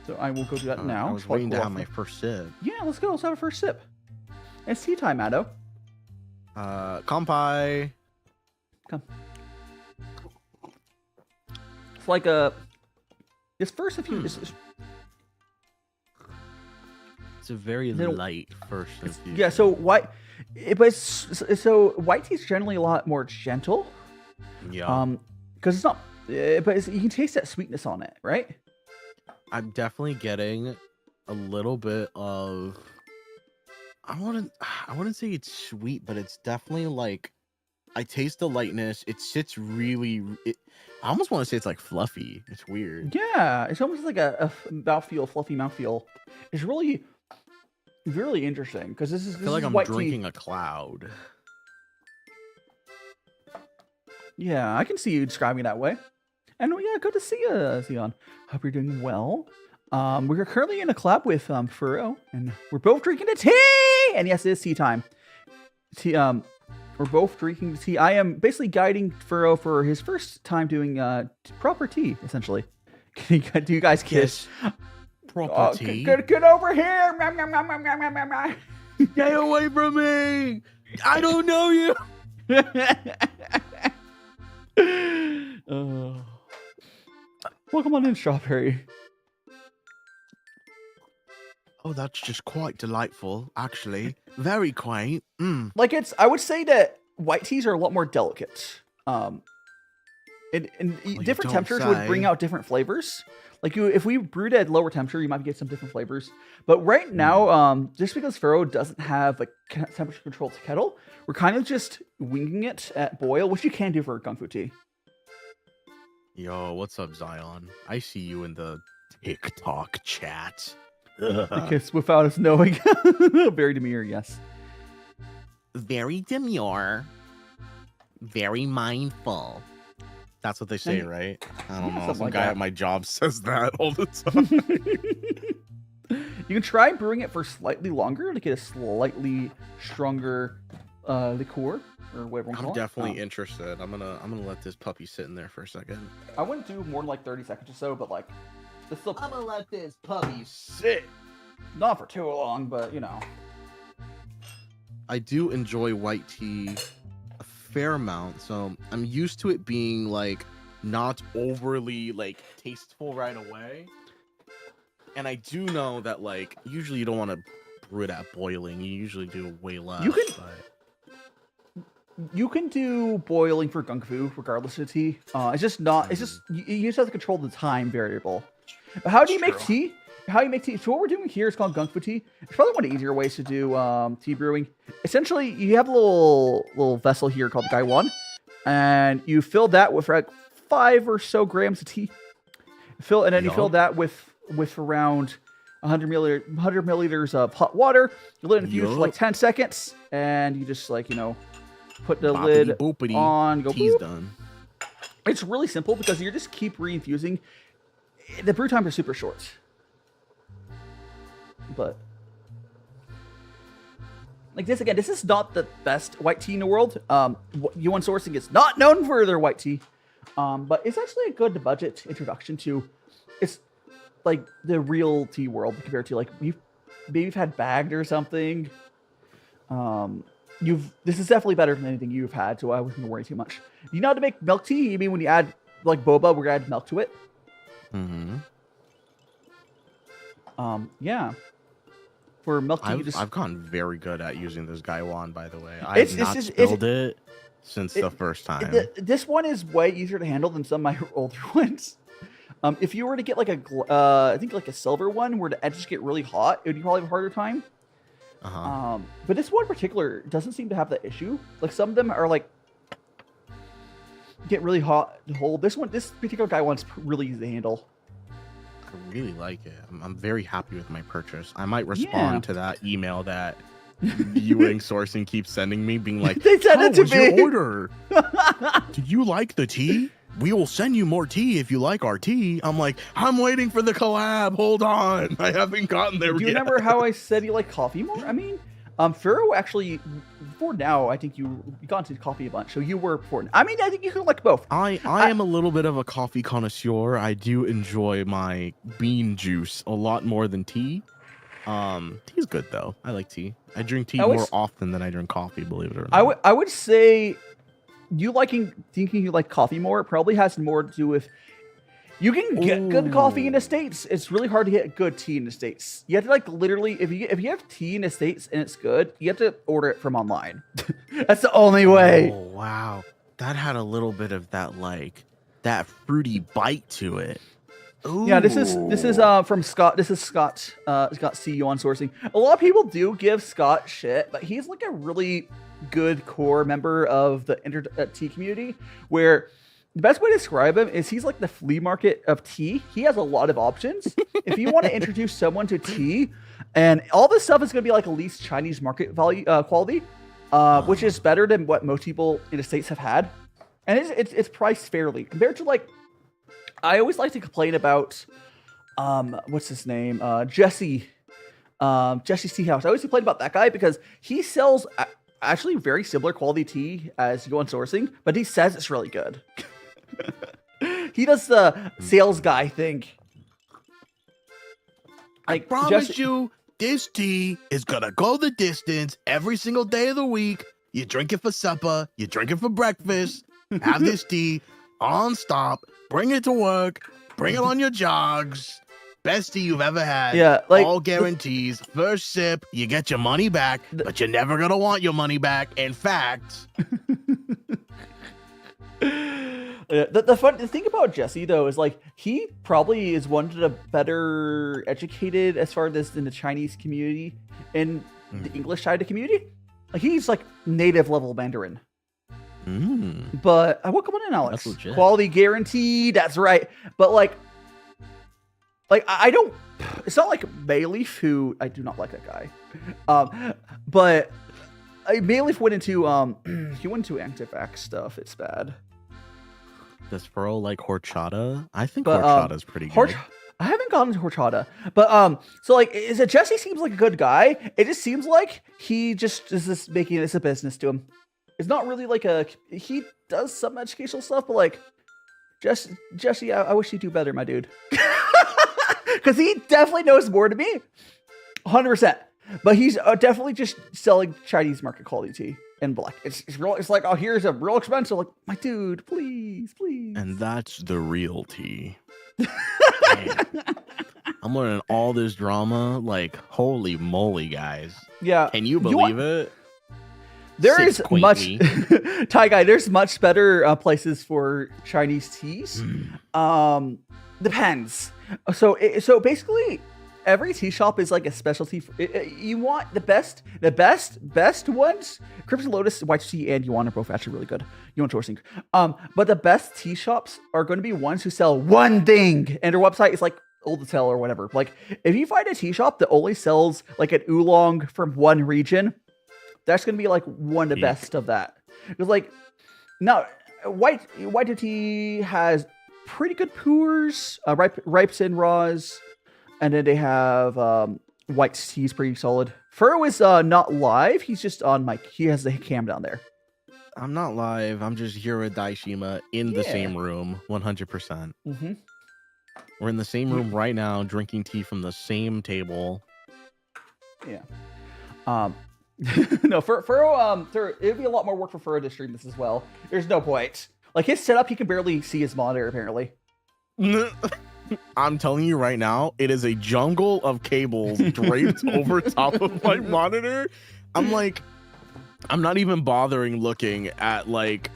So I will go do that now. I was waiting to have my first sip. Yeah, let's go. Let's have a first sip. It's tea time, Addo. Kampai. Come. It's like a... This first, if you... It's a very light first infusion. Yeah, so white... so white tea is generally a lot more gentle. Yeah. Because it's not... but you can taste that sweetness on it, right? I'm definitely getting a little bit of... I wouldn't say it's sweet, but it's definitely like... I taste the lightness. It sits really... I almost want to say it's like fluffy. It's weird. Yeah, it's almost like a mouthfeel, fluffy mouthfeel. It's really... really interesting because this is I feel like I'm drinking a cloud. Yeah, I can see you describing it that way. And yeah, good to see you, Xeon. Hope you're doing well. We're currently in a collab with Furrow, and we're both drinking the tea. And yes, it is tea time. Tea. We're both drinking the tea. I am basically guiding Furrow for his first time doing proper tea, essentially. Do you guys kiss? Proper tea. Get over here! Get away from me! I don't know you! Welcome on in, Strawberry. Oh, that's just quite delightful, actually. Very quaint. Like I would say that white teas are a lot more delicate. And different temperatures would bring out different flavors. Like if we brewed at lower temperature, you might get some different flavors. But right now, just because Furrow doesn't have like temperature controlled kettle, we're kind of just winging it at boil, which you can do for gongfu tea. Yo, what's up, Zion? I see you in the TikTok chat. Because without us knowing, very demure, yes. Very demure. Very mindful. That's what they say, right? I don't know. Some guy at my job says that all the time. You can try brewing it for slightly longer to get a slightly stronger liqueur or whatever. I'm definitely interested. I'm gonna let this puppy sit in there for a second. I wouldn't do more than like 30 seconds or so, but like this still. I'm gonna let this puppy sit. Not for too long, but you know. I do enjoy white tea a fair amount, so I'm used to it being like not overly like tasteful right away. And I do know that like usually you don't want to brew it at boiling. You usually do way less. You can do boiling for gongfu regardless of the tea. It's just not. It's just you just have to control the time variable. But how do you make tea? How you make tea? So what we're doing here is called gongfu tea. It's probably one of the easier ways to do tea brewing. Essentially, you have a little vessel here called Gai 1, and you fill that with like 5 or so grams of tea. You fill that with around 100 milliliters of hot water. You let it infuse for like 10 seconds, and you just like put the lid on. Go. Tea's Boop. done. It's really simple because you just keep reinfusing. the brew times are super short. But like this again, this is not the best white tea in the world. Yuan sourcing is not known for their white tea, but it's actually a good budget introduction to. It's like the real tea world compared to like you've had bagged or something. This is definitely better than anything you've had, so I wouldn't worry too much. You know how to make milk tea? You mean when you add like boba, we're gonna add milk to it? Mm-hmm. Yeah. For milk tea, I've gotten very good at using this Gaiwan, by the way. I have not spilled it since the first time. This one is way easier to handle than some of my older ones. If you were to get like I think like a silver one where the edges get really hot, it would probably have a harder time. But this one in particular doesn't seem to have that issue. Like some of them are like get really hot to hold. This particular guy one's really easy to handle. I really like it. I'm very happy with my purchase. I might respond to that email that Yuan Sourcing keeps sending me, being like, they sent it to me. Your order? Did you like the tea? We will send you more tea if you like our tea. I'm like, I'm waiting for the collab. Hold on. I haven't gotten there yet. Do you remember how I said you like coffee more? I mean, Pharaoh actually, before now, I think you got into coffee a bunch. So you were before. I mean, I think you could like both. I am a little bit of a coffee connoisseur. I do enjoy my bean juice a lot more than tea. Tea's good though. I like tea. I drink tea more often than I drink coffee, believe it or not. I would say you thinking you like coffee more probably has more to do with you can get good coffee in the States. It's really hard to get good tea in the States. You have to like literally if you have tea in the States and it's good, you have to order it from online. That's the only way. Oh wow. That had a little bit of that like that fruity bite to it. Ooh. Yeah, this is from Scott. This is Scott. Scott CEO on sourcing. A lot of people do give Scott shit, but he's like a really good core member of the tea community. Where the best way to describe him is he's like the flea market of tea. He has a lot of options. If you want to introduce someone to tea, and all this stuff is going to be like at least Chinese market value quality, which is better than what most people in the States have had, and it's priced fairly compared to like. I always like to complain about, what's his name? Jesse's Tea House. I always complain about that guy because he sells actually very similar quality tea as Yuan Sourcing, but he says it's really good. He does the sales guy thing. I promise you, this tea is gonna go the distance every single day of the week. You drink it for supper, you drink it for breakfast, have this tea on stop. Bring it to work. Bring it on your jogs. Best tea you've ever had. Yeah, like all guarantees. First sip, you get your money back, but you're never gonna want your money back. In fact, the thing about Jesse though is like he probably is one of the better educated as far as in the Chinese community and the English side of the community. Like he's like native level Mandarin. But I woke up on an Alex. That's legit. Quality guaranteed. That's right. But like I don't. It's not like Bayleaf, who I do not like that guy. But Bayleaf went into he went into Active stuff. It's bad. does Furrow like horchata? I think horchata's pretty good. I haven't gotten to horchata, but so like, is it Jesse seems like a good guy? It just seems like he just is just making this a business to him. It's not really like he does some educational stuff, but like, Jesse, I wish you'd do better, my dude. Because he definitely knows more to me, 100%. But he's definitely just selling Chinese market quality tea in black. It's real. It's like, oh, here's a real expensive. Like, my dude, please. And that's the real tea. I'm learning all this drama. Like, holy moly, guys. Yeah. Can you believe it? There is much, Thai guy. There's much better places for Chinese teas. Depends. So basically, every tea shop is like a specialty. You want the best ones. Crypto Lotus, White Tea, and Yuan are both actually really good. Yuan sourcing. But the best tea shops are going to be ones who sell one thing, and their website is like old to tell or whatever. Like, if you find a tea shop that only sells like an oolong from one region, that's going to be like one of the best of that. Because like, now white tea has pretty good Pu'ers, ripes and raws, and then they have white teas, pretty solid. Furrow is not live. He's just on mic. He has the cam down there. I'm not live. I'm just here with Daishima in the same room, 100%. Mm-hmm. We're in the same room right now, drinking tea from the same table. Yeah. No, Furrow, it'd be a lot more work for Furrow to stream this as well. There's no point. Like, his setup, he can barely see his monitor, apparently. I'm telling you right now, it is a jungle of cables draped over top of my monitor. I'm not even bothering looking at, like,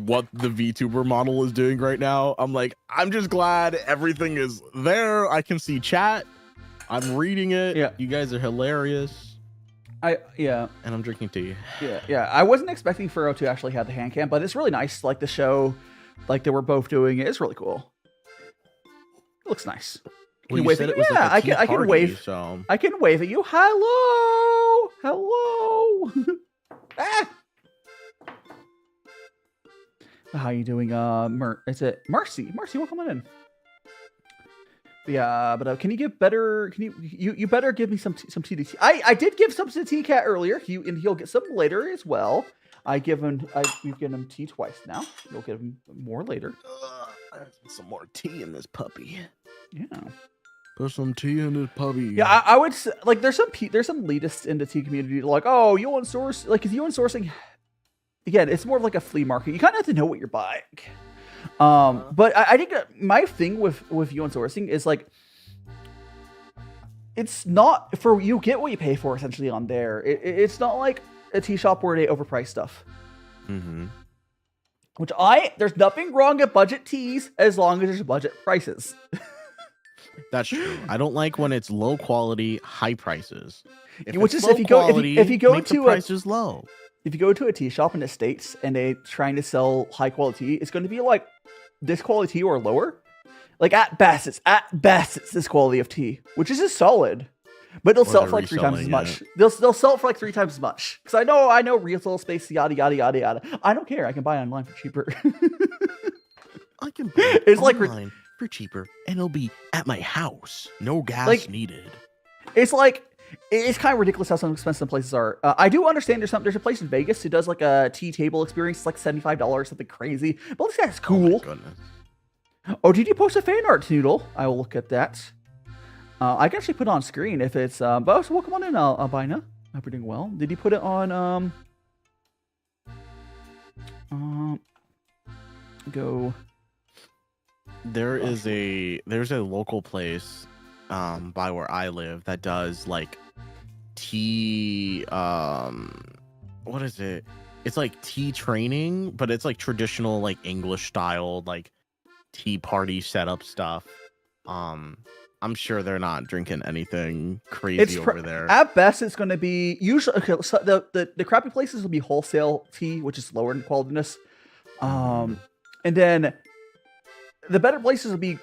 what the VTuber model is doing right now. I'm just glad everything is there. I can see chat. I'm reading it. Yeah. You guys are hilarious. Yeah. And I'm drinking tea. Yeah. I wasn't expecting Furrow to actually have the hand cam, but it's really nice. Like, the show, like, that we're both doing it is really cool. It looks nice. Can you wave at you? Yeah, I can wave. So. I can wave at you. Hello. Ah! How you doing? Is it Marcy? Marcy, welcome on in. Yeah, but can you give better? Can you better give me some tea to tea? I did give some to Tea Cat earlier. He'll get some later as well. We've given him tea twice now. You'll get him more later. Some more tea in this puppy. Yeah. Put some tea in this puppy. Yeah, I would say, like, there's some elitists in the tea community like, oh, Yunnan source, like, is Yunnan sourcing? Again, it's more of like a flea market. You kind of have to know what you're buying. But I think my thing with Yunnan sourcing is, like, it's not for, you get what you pay for essentially on there. It's not like a tea shop where they overprice stuff. Mm-hmm. There's nothing wrong with budget teas as long as there's budget prices. That's true. I don't like when it's low quality, high prices. If you go to prices low. If you go to a tea shop in the States and they're trying to sell high quality tea, it's going to be like this quality or lower. Like, at best it's this quality of tea, which is just solid. But they'll sell it for like 3 times as much. They'll sell it for like 3 times as much. Because I know retail space, yada yada yada yada. I don't care. I can buy it online for cheaper. I can buy it online for cheaper, and it'll be at my house. No gas needed. It's kind of ridiculous how some expensive places are. I do understand there's a place in Vegas who does like a tea table experience. It's like $75, something crazy. But this guy's cool. Oh my goodness. Oh, did you post a fan art, Noodle? I will look at that. I can actually put it on screen if it's. But welcome on in, Albina. I hope you're doing well. Did you put it on? Go. There's a local place by where I live that does like tea what is it? It's like tea training, but it's like traditional like English style like tea party setup stuff. I'm sure they're not drinking anything crazy over there. At best, it's going to be usually so the crappy places will be wholesale tea, which is lower in qualityness. And then the better places will be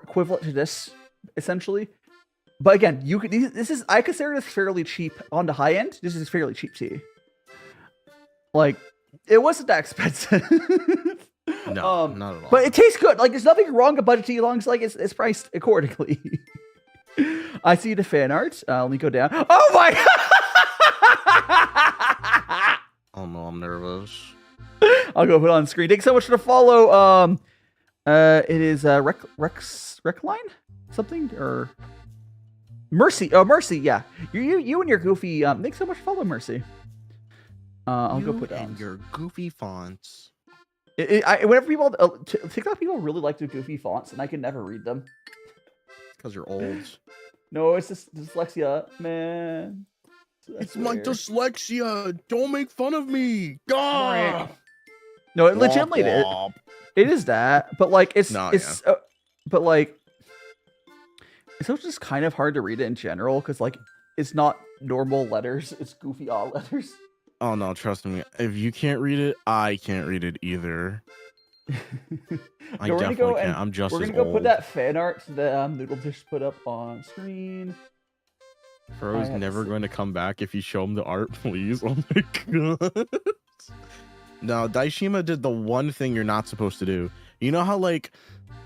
equivalent to this, essentially. But again, I consider this fairly cheap on the high end. This is fairly cheap tea. Like, it wasn't that expensive. No, not at all. But it tastes good. Like, there's nothing wrong with budget tea as long as like it's priced accordingly. I see the fan art. Let me go down. Oh my god! Oh no, I'm nervous. I'll go put it on screen. Thanks so much for the follow. It is Recline something or Mercy. Oh, Mercy. Yeah, you and your goofy. Thanks so much for following, Mercy. I'll go put down your goofy fonts. Whenever people TikTok people really like the goofy fonts, and I can never read them. Because you're old. No, it's just dyslexia, man. It's my dyslexia. Don't make fun of me. God. No, it legitimately it is that, but like it's but like it's also just kind of hard to read it in general because like it's not normal letters, it's goofy odd letters. Oh no, trust me. If you can't read it, I can't read it either. I definitely can't. I'm just as old. We're gonna go put that fan art that Noodle Dish put up on screen. Bro's never going to come back if you show him the art, please. Oh my god. No, Daishima did the one thing you're not supposed to do. You know how like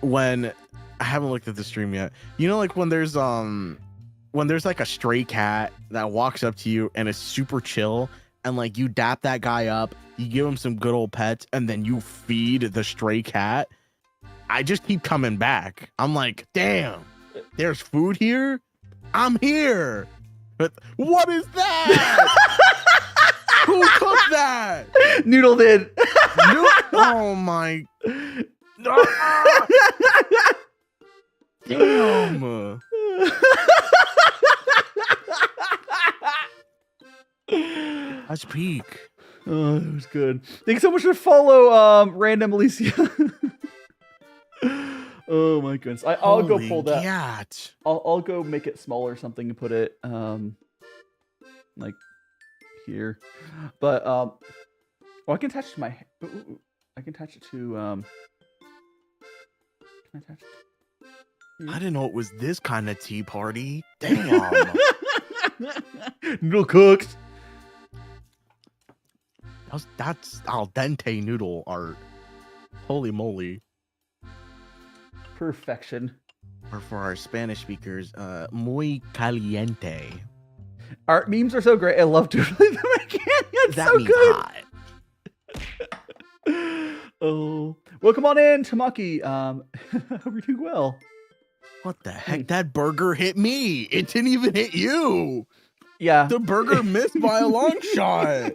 when I haven't looked at the stream yet. You know, like when there's like a stray cat that walks up to you and is super chill, and like you dap that guy up, you give him some good old pets, and then you feed the stray cat. I just keep coming back. I'm like, damn, there's food here. I'm here. But what is that? Who cooked that? Noodle did. Oh my. Damn. That's peak. Oh, it was good. Thanks so much for follow, Random Alicia. Oh my goodness. I'll go pull that. Cat. I'll go make it smaller or something and put it like here. But well, I can attach it to my I can attach it to can I attach it? I didn't know it was this kind of tea party. Damn. Noodle cooked. That's al dente noodle art. Holy moly. Perfection. Or for our Spanish speakers, muy caliente. Art memes are so great. I love doodling them again. It's That so means good. hot. Oh, well, come on in, Tamaki. Hope you're doing well. What the heck? That burger hit me. It didn't even hit you. Yeah. The burger missed by a long shot.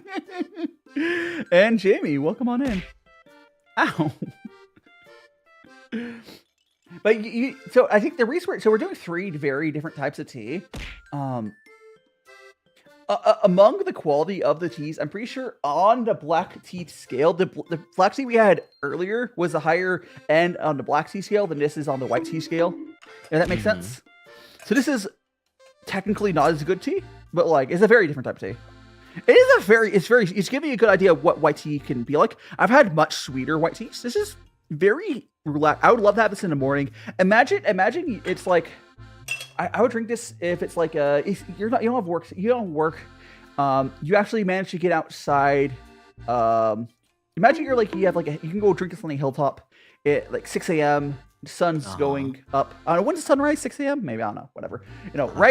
And Jamie, welcome on in. Ow. But so I think the research. So we're doing 3 very different types of tea. Among the quality of the teas, I'm pretty sure on the black tea scale, the black tea we had earlier was a higher end on the black tea scale than this is on the white tea scale. If that makes sense. So this is technically not as good tea, but like it's a very different type of tea. It's giving me a good idea of what white tea can be like. I've had much sweeter white teas. This is very relaxed. I would love to have this in the morning. Imagine it's like I would drink this if it's like if you don't have work, you actually manage to get outside. Imagine you can go drink this on a hilltop at like 6 a.m. The sun's going up. I don't know, when's the sun rise? 6 a.m. Maybe, I don't know. Whatever.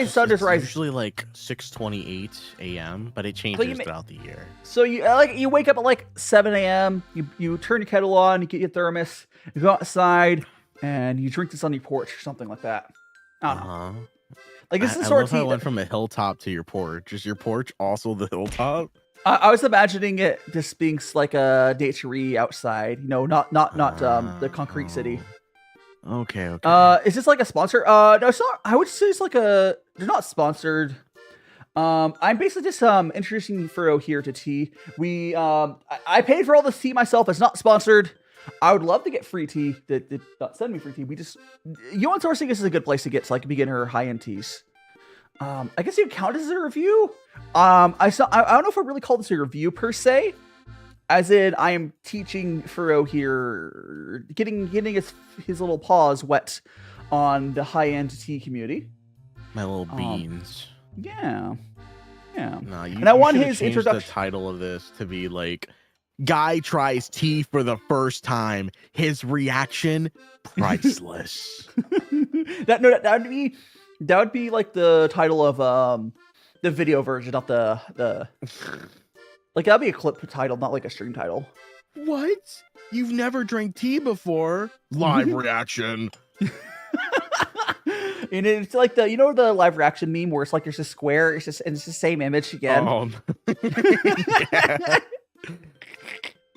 Sun is rising. Usually like 6:28 a.m., but it changes throughout the year. So you wake up at like 7 a.m. You turn your kettle on, you get your thermos, you go outside, and you drink this on your porch or something like that. I don't know. Like this is sort of tea. I went from a hilltop to your porch. Is your porch also the hilltop? I was imagining it just being like a daiquiri outside. Not the concrete city. Okay. Is this like a sponsor? No, it's not. I would say it's like they're not sponsored. I'm basically just introducing Furo here to tea. I paid for all this tea myself. It's not sponsored. I would love to get free tea. That not send me free tea. Yunnan sourcing is a good place to get like beginner high-end teas. I guess you count this as a review. I don't know if I really call this a review per se. As in, I am teaching Furo here, getting his little paws wet on the high-end tea community. My little beans. Yeah. No, and I want his change introduction. The title of this to be like, "Guy tries tea for the first time. His reaction, priceless." that would be like the title of the video version, not the. Like, that'd be a clip title, not like a stream title. What? You've never drank tea before? Live reaction. And it's like the live reaction meme where it's like there's a square, it's the same image again. What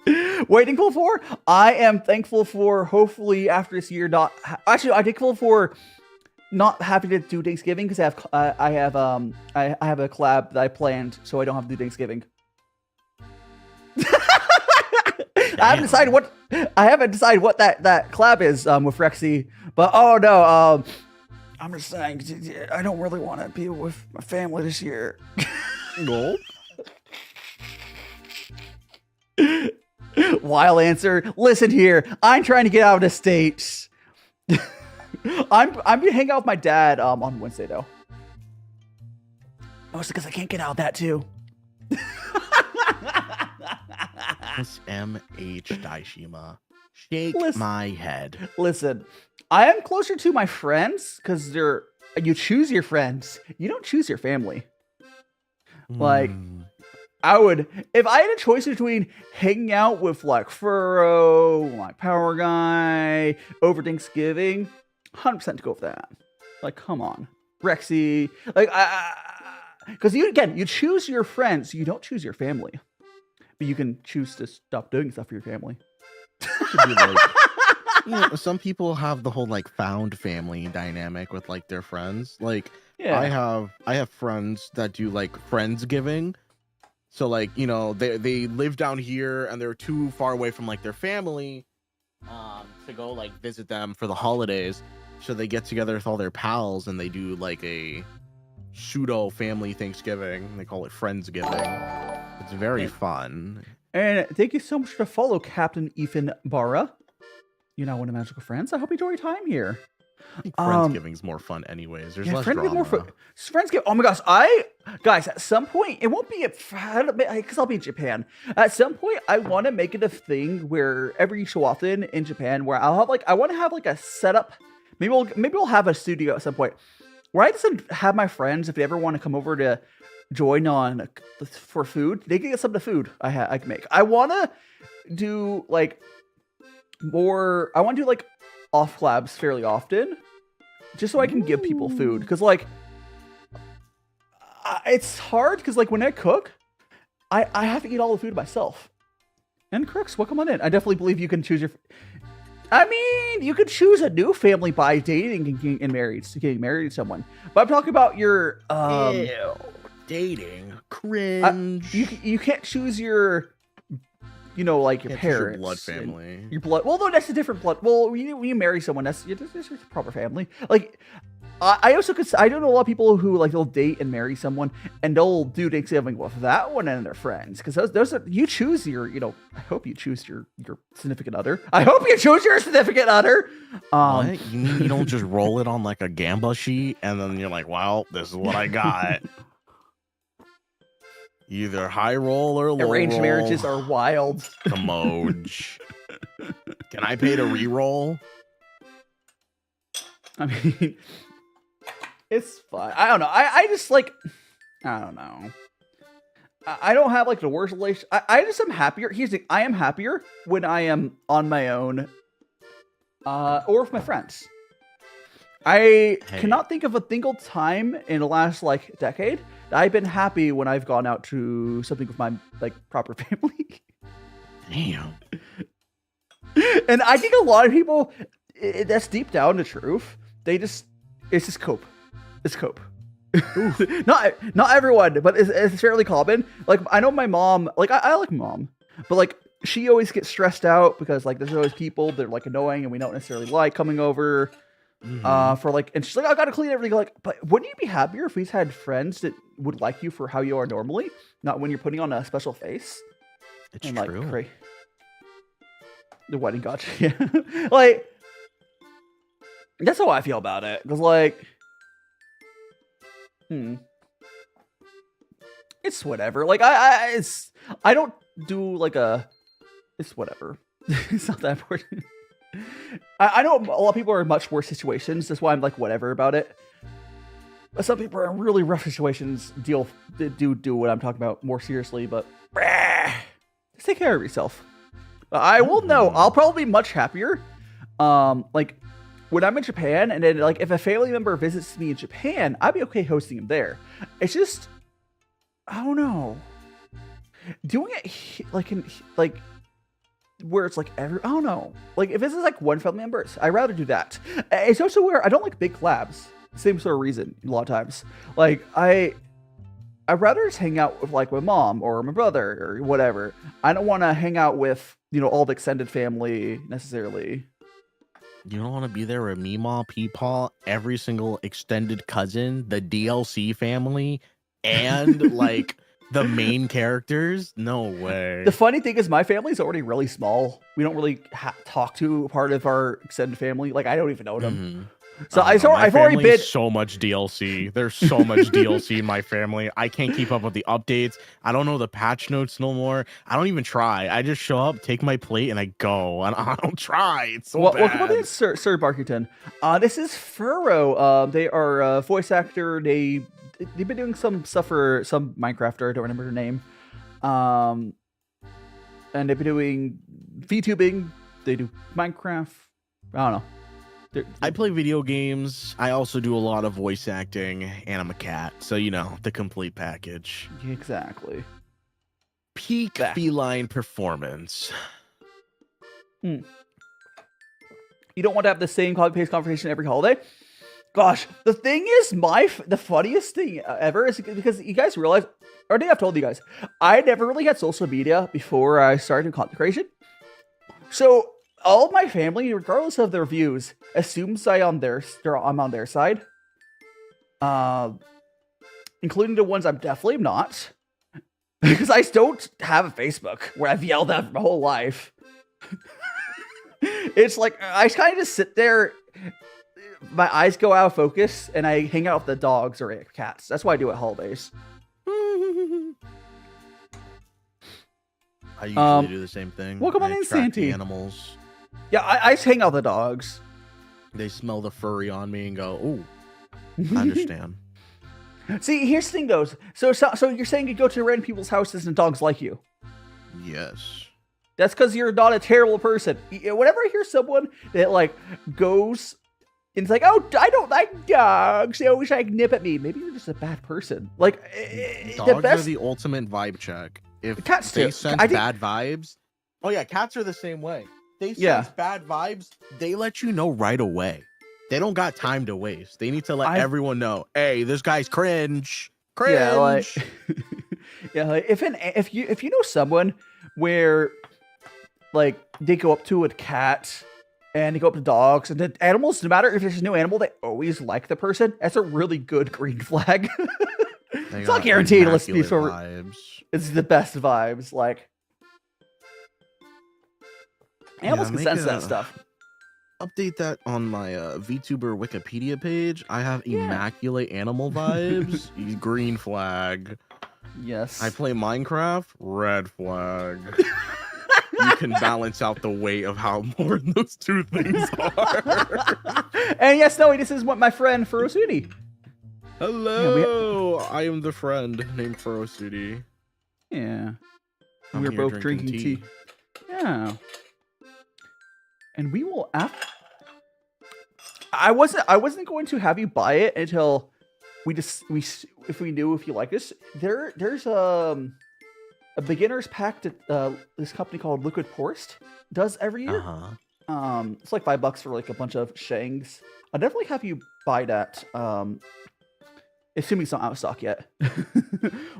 are you thankful for? I am thankful for hopefully after this year I'm thankful for not having to do Thanksgiving because I have a collab that I planned, so I don't have to do Thanksgiving. I haven't decided what that collab is with Rexy, but oh no, I'm just saying I don't really want to be with my family this year. No. Wild answer. Listen here, I'm trying to get out of the States. I'm gonna hang out with my dad on Wednesday though. Mostly because I can't get out of that too. It's MH Daishima. Shake Listen. my head. Listen, I am closer to my friends because you choose your friends. You don't choose your family. Like, I would, if I had a choice between hanging out with like Furrow, like Power Guy over Thanksgiving, 100% to go with that. Like, come on, Rexy. Like, because you choose your friends. You don't choose your family, but you can choose to stop doing stuff for your family. Could be like, you know, some people have the whole like found family dynamic with like their friends. Like, Yeah, I have friends that do like friendsgiving. So like, you know, they live down here and they're too far away from like their family to go like visit them for the holidays. So they get together with all their pals and they do like a pseudo family Thanksgiving. They call it Friendsgiving. It's very fun. and thank you so much for the follow, Captain Ethan Barra. You're now one of Magical Friends. I hope you enjoy your time here. I think Friendsgiving's more fun anyways. There's less Friendsgiving drama. Friendsgiving. Oh my gosh, guys, at some point, it won't be because I'll be in Japan. At some point, I want to make it a thing where every so often in Japan, where I'll have like, I want to have like a setup. Maybe we'll have a studio at some point where I just have my friends, if they ever want to come over to join on for food, they can get some of the food I can make. I want to do like more. I want to do like off collabs fairly often, just so I can give people food. Because like, it's hard because like when I cook, I have to eat all the food myself. And Crooks, welcome on in. I definitely believe you can choose your. I mean, you could choose a new family by dating and getting married to someone. But I'm talking about your Ew, dating cringe. you can't choose your, you know, like your Can't choose your parents, blood family. your blood. Well, no, that's a different blood. Well, when you marry someone, that's your proper family. Like, I also I don't know a lot of people who like they'll date and marry someone and they'll do Thanksgiving with that one and their friends, because those are, you choose your, you know. I hope you choose your significant other. I hope you choose your significant other. What? You mean you don't just roll it on like a gamba sheet and then you're like, well, this is what I got. Either high roll or low Arranged roll. marriages are wild. Kamoj. Can I pay to re-roll? I mean, it's fine. I don't know. I just like, I don't know. I don't have like the worst relation. I just am happier. Here's the thing. I am happier when I am on my own, or with my friends. I cannot think of a single time in the last like decade that I've been happy when I've gone out to something with my like proper family. Damn. And I think a lot of people, that's deep down the truth. It's just cope. It's cope. not everyone, but it's fairly common. Like, I know my mom, like I like mom, but like she always gets stressed out because like there's always people that are like annoying and we don't necessarily like coming over. For like, and she's like, I gotta clean everything. Like, but wouldn't you be happier if we had friends that would like you for how you are normally, not when you're putting on a special face? It's And true. like, the wedding gotcha. Yeah. Like, that's how I feel about it. Because like, it's whatever. Like, I don't do like it's whatever. It's not that important. I know a lot of people are in much worse situations. That's why I'm like whatever about it. But some people are in really rough situations. Do what I'm talking about more seriously. But just take care of yourself. I will know. I'll probably be much happier. Like when I'm in Japan, and then like if a family member visits me in Japan, I'd be okay hosting him there. It's just, I don't know, doing it like where it's like I don't know, like if this is like one family member, I'd rather do that. It's also where I don't like big collabs. Same sort of reason a lot of times. Like I'd rather just hang out with like my mom or my brother or whatever. I don't want to hang out with, you know, all the extended family necessarily. You don't want to be there with Meemaw, Peepaw, every single extended cousin, the DLC family, and like the main characters? No way. The funny thing is my family's already really small. We don't really talk to part of our extended family. Like I don't even know them. So My I've already family's been. so much DLC. There's so much DLC in my family. I can't keep up with the updates. I don't know the patch notes no more. I don't even try. I just show up, take my plate, and I go. I don't try. It's so bad. Welcome on in, Sir Barkington. This is Furrow. They are a voice actor. They've been doing some stuff for some Minecrafter. I don't remember her name. And they've been doing VTubing. They do Minecraft. I don't know. I play video games. I also do a lot of voice acting, and I'm a cat. So, you know, the complete package. Exactly. Peak feline performance. You don't want to have the same copy-paste conversation every holiday? Gosh, the thing is, the funniest thing ever is because you guys realize, or I think I've told you guys, I never really had social media before I started content creation. So all of my family, regardless of their views, assumes I'm on their side, including the ones I'm definitely not, because I don't have a Facebook where I've yelled at my whole life. It's like I kind of just sit there, my eyes go out of focus, and I hang out with the dogs or cats. That's what I do at holidays. I usually do the same thing. Welcome on I in, attract Santy. Animals. Yeah, I just hang out with the dogs. They smell the furry on me and go, "Ooh, I understand." See, here's the thing, though. So you're saying you go to random people's houses and dogs like you? Yes. That's because you're not a terrible person. Whenever I hear someone that like goes and it's like, "Oh, I don't like dogs. They always like nip at me." Maybe you're just a bad person. Like Dogs are the ultimate vibe check. If Cats they too. sense bad vibes, oh yeah, cats are the same way. They sense bad vibes, they let you know right away. They don't got time to waste. They need to let everyone know, hey, this guy's cringe. Cringe. Yeah, like, yeah, like if you know someone where like they go up to a cat and they go up to dogs and the animals, no matter if there's a new animal, they always like the person. That's a really good green flag. It's not guaranteed. Let's be for vibes. It's the best vibes. Like animals can sense that stuff. Update that on my VTuber Wikipedia page. I have immaculate animal vibes. Green flag. Yes. I play Minecraft. Red flag. You can balance out the weight of how important those two things are. And yes, no, this is what my friend Furosudi. Hello, I am the friend named Furosudi. Yeah. I'm We're here both drinking tea. Yeah. And we will I wasn't going to have you buy it until if we knew if you like this. There's a beginner's pack that this company called Liquid Forest does every year. It's like $5 for like a bunch of shangs. I'll definitely have you buy that. Assuming it's not out of stock yet.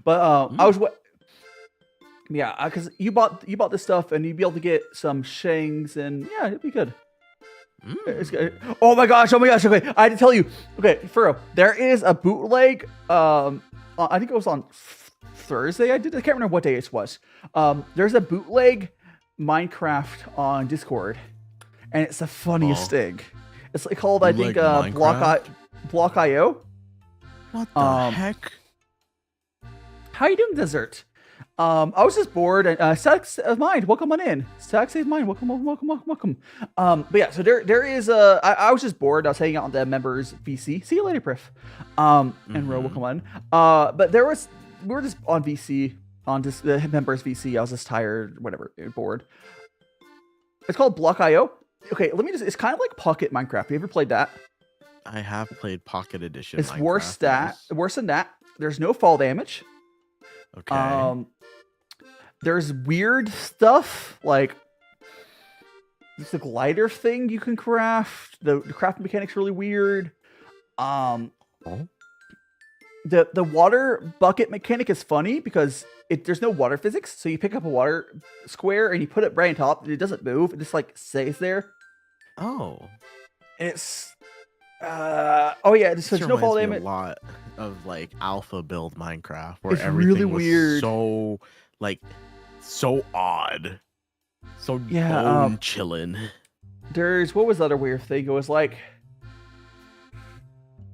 But I was because you bought this stuff and you'd be able to get some shangs and yeah, it'd be good. It's good. Oh my gosh! Okay, I had to tell you. Okay, Furrow, there is a bootleg. I think it was on Thursday. I can't remember what day it was. There's a bootleg Minecraft on Discord, and it's the funniest thing. It's like called bootleg, I think Block.io. What the heck? How you doing, Desert? I was just bored and Stacks of Mind, welcome on in. Stacks of Mind, welcome. But yeah, so there is I was just bored. I was hanging out on the members VC. See you later, Priff. And Ro, welcome on. But we were just on VC, on just the members VC. I was just tired, whatever, bored. It's called Block.io. Okay, it's kind of like Pocket Minecraft. Have you ever played that? I have played Pocket Edition. It's worse than that. There's no fall damage. Okay. There's weird stuff like there's a glider thing you can craft. The crafting mechanic's really weird. The water bucket mechanic is funny because there's no water physics. So you pick up a water square and you put it right on top and it doesn't move. It just like stays there. Oh. It's there's no fall damage. A lot of like alpha build Minecraft where it's everything really was weird. So odd. So chilling. What was the other weird thing? It was like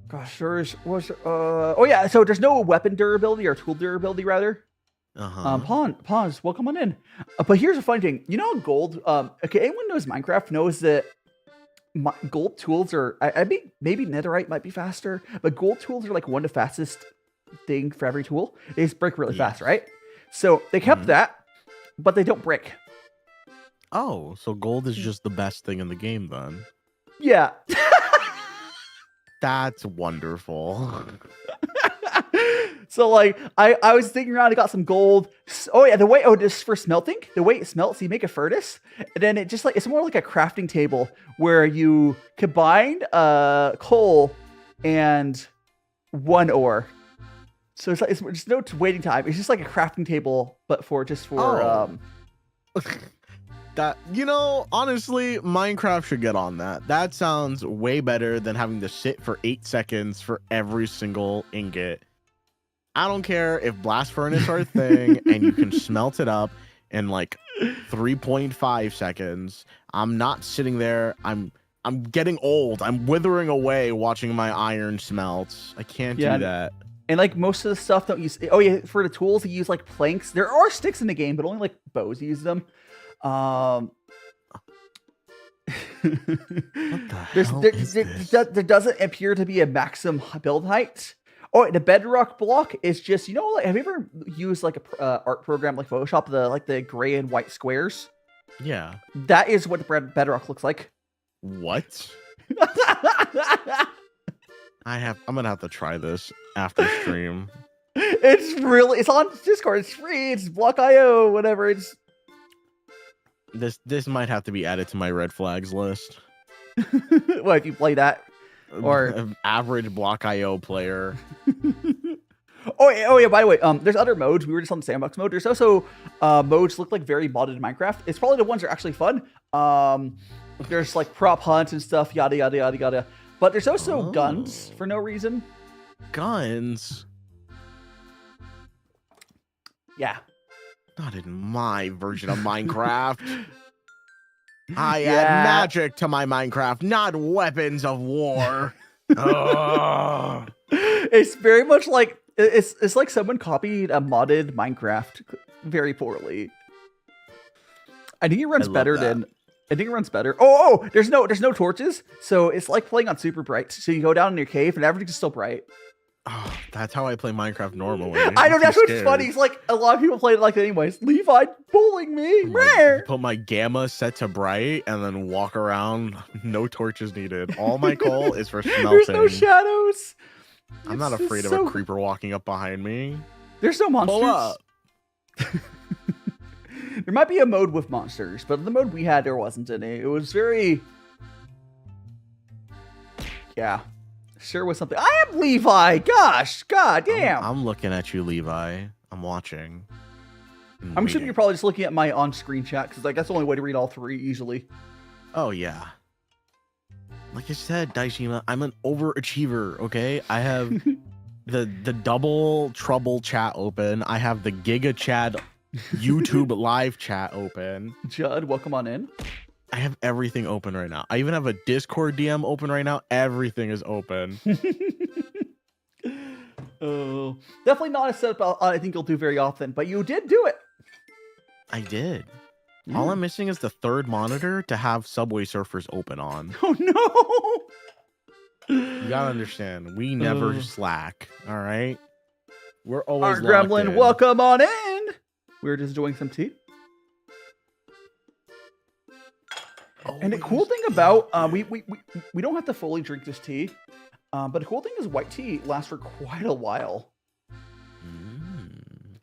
Gosh, oh yeah, so there's no weapon durability or tool durability rather. Pause. Welcome on in. But here's a funny thing. You know, gold. Okay, anyone knows Minecraft knows that gold tools are. I mean, maybe netherite might be faster, but gold tools are like one of the fastest thing for every tool. They just break really fast, right? So they kept that, but they don't break. Oh, so gold is just the best thing in the game then? Yeah. That's wonderful. So like I was thinking around, I got some gold. Oh yeah, this for smelting. The way it smelts, you make a furnace, and then it's more like a crafting table where you combine coal and one ore. So it's just no waiting time. It's just like a crafting table, but for That, honestly, Minecraft should get on that. That sounds way better than having to sit for 8 seconds for every single ingot. I don't care if blast furnace are a thing and you can smelt it up in like 3.5 seconds. I'm not sitting there. I'm getting old. I'm withering away watching my iron smelt. I can't do that. And like most of the stuff don't use. Oh yeah, for the tools you use like planks. There are sticks in the game, but only like bows use them. What the hell is this? There doesn't appear to be a maximum build height. Oh, the bedrock block is just, like, have you ever used like a art program like Photoshop, the gray and white squares? Yeah. That is what the bedrock looks like. What? I'm gonna have to try this after stream. It's on Discord. It's free. It's block.io, whatever. This might have to be added to my red flags list. What if you play that? Or average block.io player. Oh yeah. By the way, there's other modes. We were just on the sandbox mode. There's also modes look like very modded Minecraft. It's probably the ones that are actually fun. There's like prop hunt and stuff, yada yada yada yada. But there's also guns for no reason. Guns? Yeah. Not in my version of Minecraft. I add magic to my Minecraft, not weapons of war. It's very much like it's like someone copied a modded Minecraft very poorly. I think it runs better than. I think it runs better. Oh, there's no torches, so it's like playing on super bright. So you go down in your cave and everything's still bright. Oh, that's how I play Minecraft normally. I know, that's what's funny. It's like a lot of people play it like that anyways. Levi bullying me. Put my gamma set to bright and then walk around. No torches needed. All my coal is for smelting. There's no shadows. I'm not afraid of a creeper walking up behind me. There's no monsters. Pull up. There might be a mode with monsters, but the mode we had, there wasn't any. It was very... Yeah. Sure was something. I am Levi! Gosh! God damn! I'm looking at you, Levi. I'm watching. I'm assuming you're probably just looking at my on-screen chat, because like, that's the only way to read all three easily. Oh, yeah. Like I said, Daishima, I'm an overachiever, okay? I have the double trouble chat open. I have the Giga Chat YouTube live chat open. Judd, welcome on in. I have everything open right now. I even have a Discord DM open right now. Everything is open. Oh, definitely not a setup I think you'll do very often, but you did do it. I did. Yeah. All I'm missing is the third monitor to have Subway Surfers open on. Oh no! You gotta understand, we never slack. All right, we're always. Our Gremlin, welcome on in. We're just enjoying some tea. And the cool thing about we don't have to fully drink this tea, but the cool thing is white tea lasts for quite a while.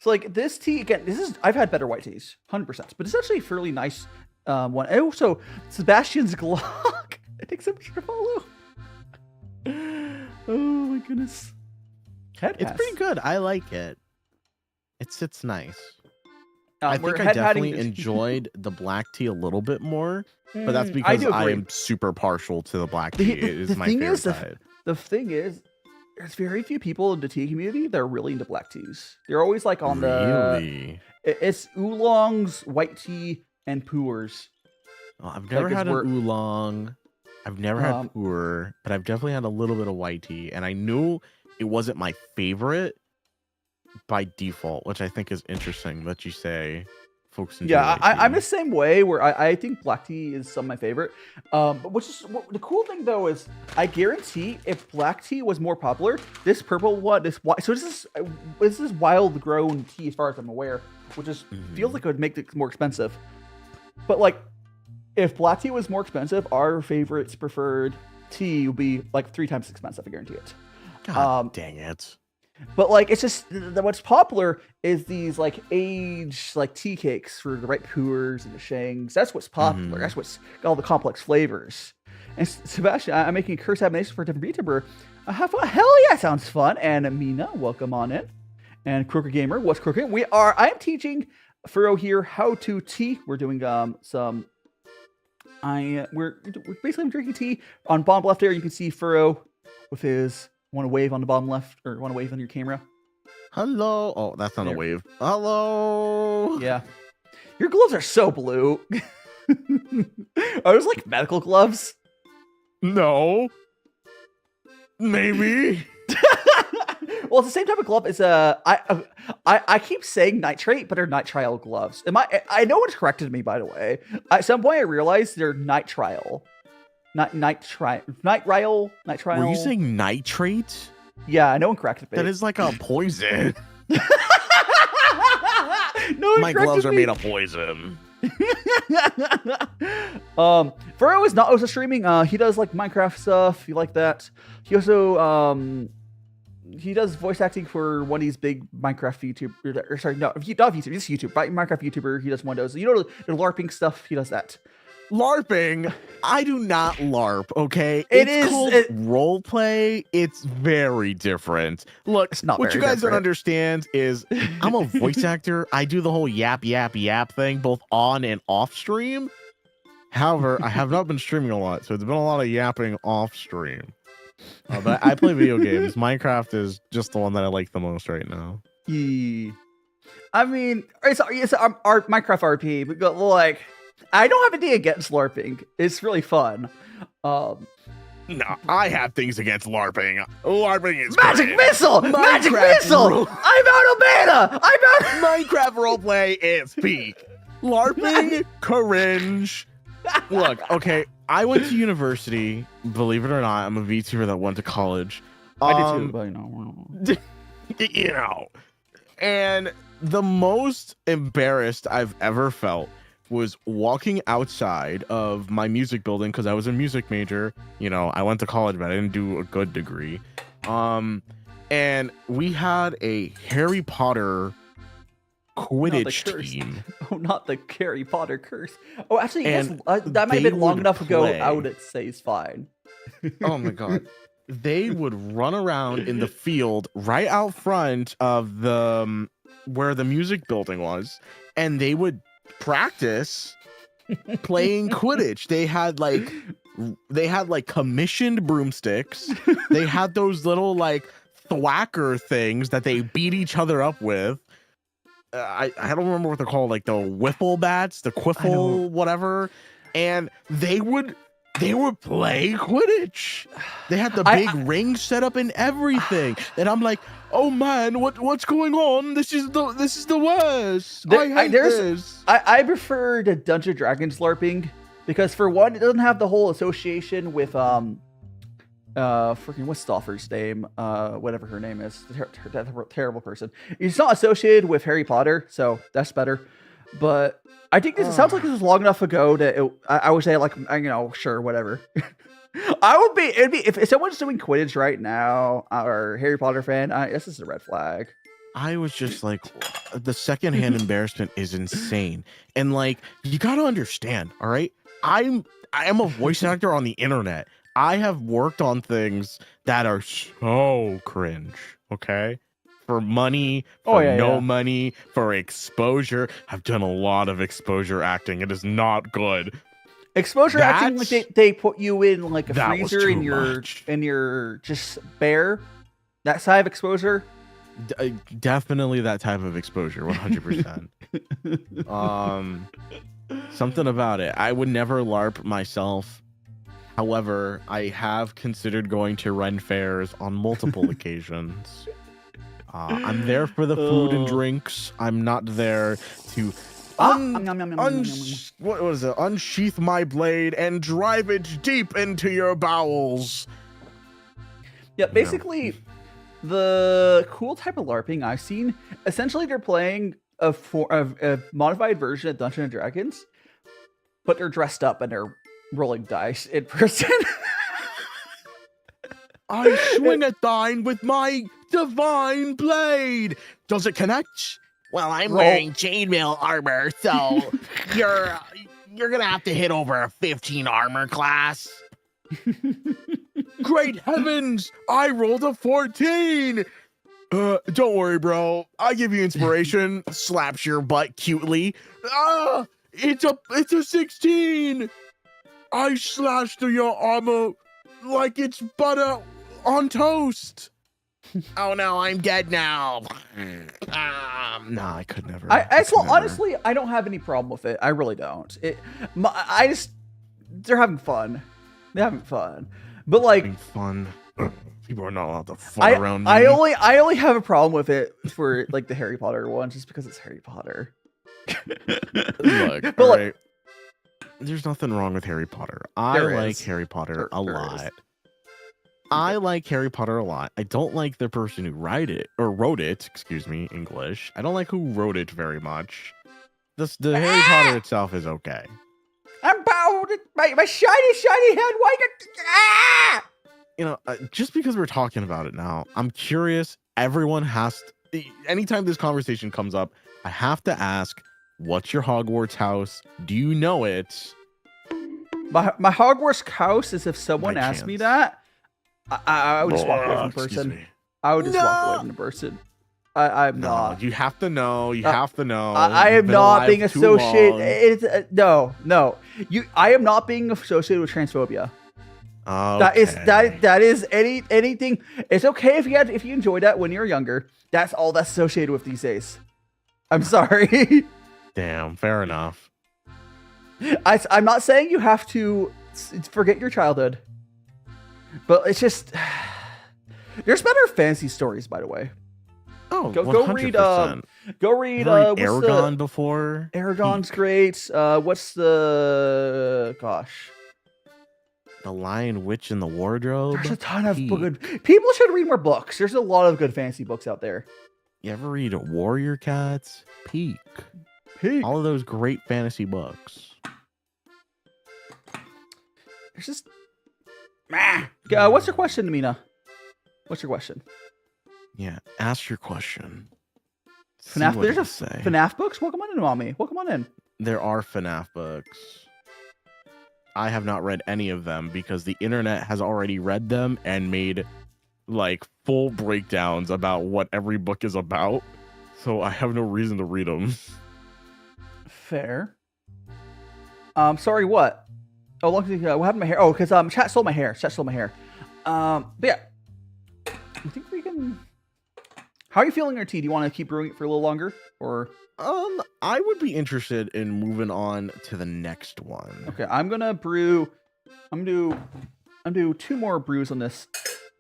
So like this tea again, I've had better white teas, 100%, but it's actually a fairly nice one. And also Sebastian's Glock. Thanks so much for follow. Oh my goodness. It's pretty good. I like it. It sits nice. I think I definitely enjoyed the black tea a little bit more, but that's because I am super partial to the black tea. It is my favorite type. The thing is, there's very few people in the tea community that are really into black teas. They're always like on it's oolongs, white tea, and Pu-erhs. Oh, I've never had an oolong. I've never had Pu'er, but I've definitely had a little bit of white tea, and I knew it wasn't my favorite by default, which I think is interesting that you say folks enjoy white tea. I'm the same way where I think black tea is some of my favorite. But the cool thing though is I guarantee if black tea was more popular, this purple one, this is wild grown tea as far as I'm aware, which is feels like it would make it more expensive. But like, if black tea was more expensive, our favorites preferred tea would be like 3 times expensive. I guarantee it. God dang it. But like, it's just what's popular is these like aged like tea cakes for the right Pu'ers and the Shangs. That's what's popular. That's what's got all the complex flavors. And Sebastian, I'm making a curse combination for a different VTuber. Hell yeah, sounds fun. And Mina, welcome on in. And Crooked Gamer, what's Crooked? I am teaching Furrow here how to tea. We're doing we're basically drinking tea. On bottom left there, you can see Furrow with his. Want to wave on the bottom left, or want to wave on your camera? Hello. Oh, that's not a wave. Hello. Yeah. Your gloves are so blue. Are those like medical gloves? No. Maybe. Well, it's the same type of glove as I keep saying nitrate, but they're nitrile gloves. I know it's corrected me, by the way. At some point I realized they're nitrile. Nitrile. Were you saying nitrate? Yeah, no one corrected me. That is like a poison. No, my gloves are made of poison. Furrow is not also streaming. He does like Minecraft stuff. You like that? He also he does voice acting for one of these big Minecraft YouTubers. Or sorry, no, not YouTube. He's YouTube. Minecraft YouTuber. He does one of those. You know the LARPing stuff. He does that. LARPing? I do not LARP, okay? It's called role play. It's very different. Look, it's not what you guys different. don't understand is I'm a voice actor. I do the whole yap thing, both on and off stream. However, I have not been streaming a lot, so it's been a lot of yapping off stream. But I play video games. Minecraft is just the one that I like the most right now. Yeah. I mean, it's our Minecraft RP, but like, I don't have anything against LARPing. It's really fun. No, I have things against LARPing. LARPing is Magic great. Missile! Magic Missile! I'm out of beta! Minecraft roleplay is peak. LARPing, cringe. Look, okay, I went to university. Believe it or not, I'm a VTuber that went to college. I did too, but you know. You know. And the most embarrassed I've ever felt was walking outside of my music building because I was a music major. You know, I went to college, but I didn't do a good degree. And we had a Harry Potter Quidditch team. Oh, not the Harry Potter curse. Oh, actually, yes, that might have been long enough ago. I would say it's fine. Oh my god. They would run around in the field right out front of the where the music building was, and they would practice playing Quidditch. They had like commissioned broomsticks. They had those little like thwacker things that they beat each other up with. I don't remember what they're called, like the wiffle bats, the quiffle, whatever. And they would play Quidditch. They had the big ring set up and everything. And I'm like, oh man, what's going on? This is the worst. I hate this. I prefer the Dungeons & Dragons LARPing because for one, it doesn't have the whole association with freaking what's Stoffer's name? Whatever her name is, terrible person. It's not associated with Harry Potter, so that's better. But I think this sounds like this was long enough ago that I would say, like, you know, sure, whatever. It'd be if someone's doing Quidditch right now or Harry Potter fan, this is a red flag. I was just like, the secondhand embarrassment is insane. And like, you gotta understand, all right? I am a voice actor on the internet. I have worked on things that are so cringe, okay? For money, for money, for exposure. I've done a lot of exposure acting. It is not good. Exposure acting, like they put you in like a freezer and you're just bare. That side of exposure. Definitely that type of exposure, 100%. Something about it. I would never LARP myself. However, I have considered going to Ren fairs on multiple occasions. I'm there for the food and drinks. I'm not there to what was it? Unsheath my blade and drive it deep into your bowels. Yeah, basically, the cool type of LARPing I've seen, essentially they're playing a modified version of Dungeons and Dragons, but they're dressed up and they're rolling dice in person. I swing a thine with my divine blade. Does it connect? Well, I'm Roll. wearing chainmail armor, so you're gonna have to hit over a 15 armor class. Great heavens! I rolled a 14. Don't worry, bro. I give you inspiration. Slaps your butt cutely. It's a 16. I slashed through your armor like it's butter on toast. Oh no, I'm dead now. Nah, I could never. Honestly, I don't have any problem with it. I really don't. They're having fun. They're having fun. But like, having fun. People are not allowed to fun around me. I only have a problem with it for like the Harry Potter one, just because it's Harry Potter. Look, But all like- right. There's nothing wrong with Harry Potter. I There like is. Harry Potter a There is. lot. I like Harry Potter a lot. I don't like the person who wrote it, excuse me, English. I don't like who wrote it very much. The Harry Potter itself is okay. I'm bound. My shiny head. Why? You know, just because we're talking about it now, I'm curious. Everyone has to, anytime this conversation comes up, I have to ask, what's your Hogwarts house? Do you know it? My Hogwarts house is if someone By asked me chance. that, I would just walk away from Excuse person. me. I would just walk away from the person. I'm No, not. you have to know. You have to know. I You've am been not alive being too associated. long. It's no. I am not being associated with transphobia. Okay. That is anything. It's okay if you enjoyed that when you were younger. That's all that's associated with these days. I'm sorry. Damn, fair enough. I'm not saying you have to forget your childhood, but it's just there's better fantasy stories, by the way. Oh, Go read 100%. go read Have you read what's Aragon the before? Aragon's great. What's the gosh? The Lion, Witch, and the Wardrobe. There's a ton of Peak. good people should read more books. There's a lot of good fantasy books out there. You ever read Warrior Cats? Peak. All of those great fantasy books. There's just what's your question, Mina? What's your question? Yeah, ask your question. See FNAF. what There's they a say. FNAF books. Welcome on in, mommy. Welcome on in. There are FNAF books. I have not read any of them because the internet has already read them and made like full breakdowns about what every book is about. So I have no reason to read them. Fair. Sorry, what? Oh, look, what happened to my hair? Oh, because chat stole my hair. But yeah, I think we can. How are you feeling your tea? Do you want to keep brewing it for a little longer, or? I would be interested in moving on to the next one. Okay, I'm gonna brew. I'm gonna do 2 more brews on this,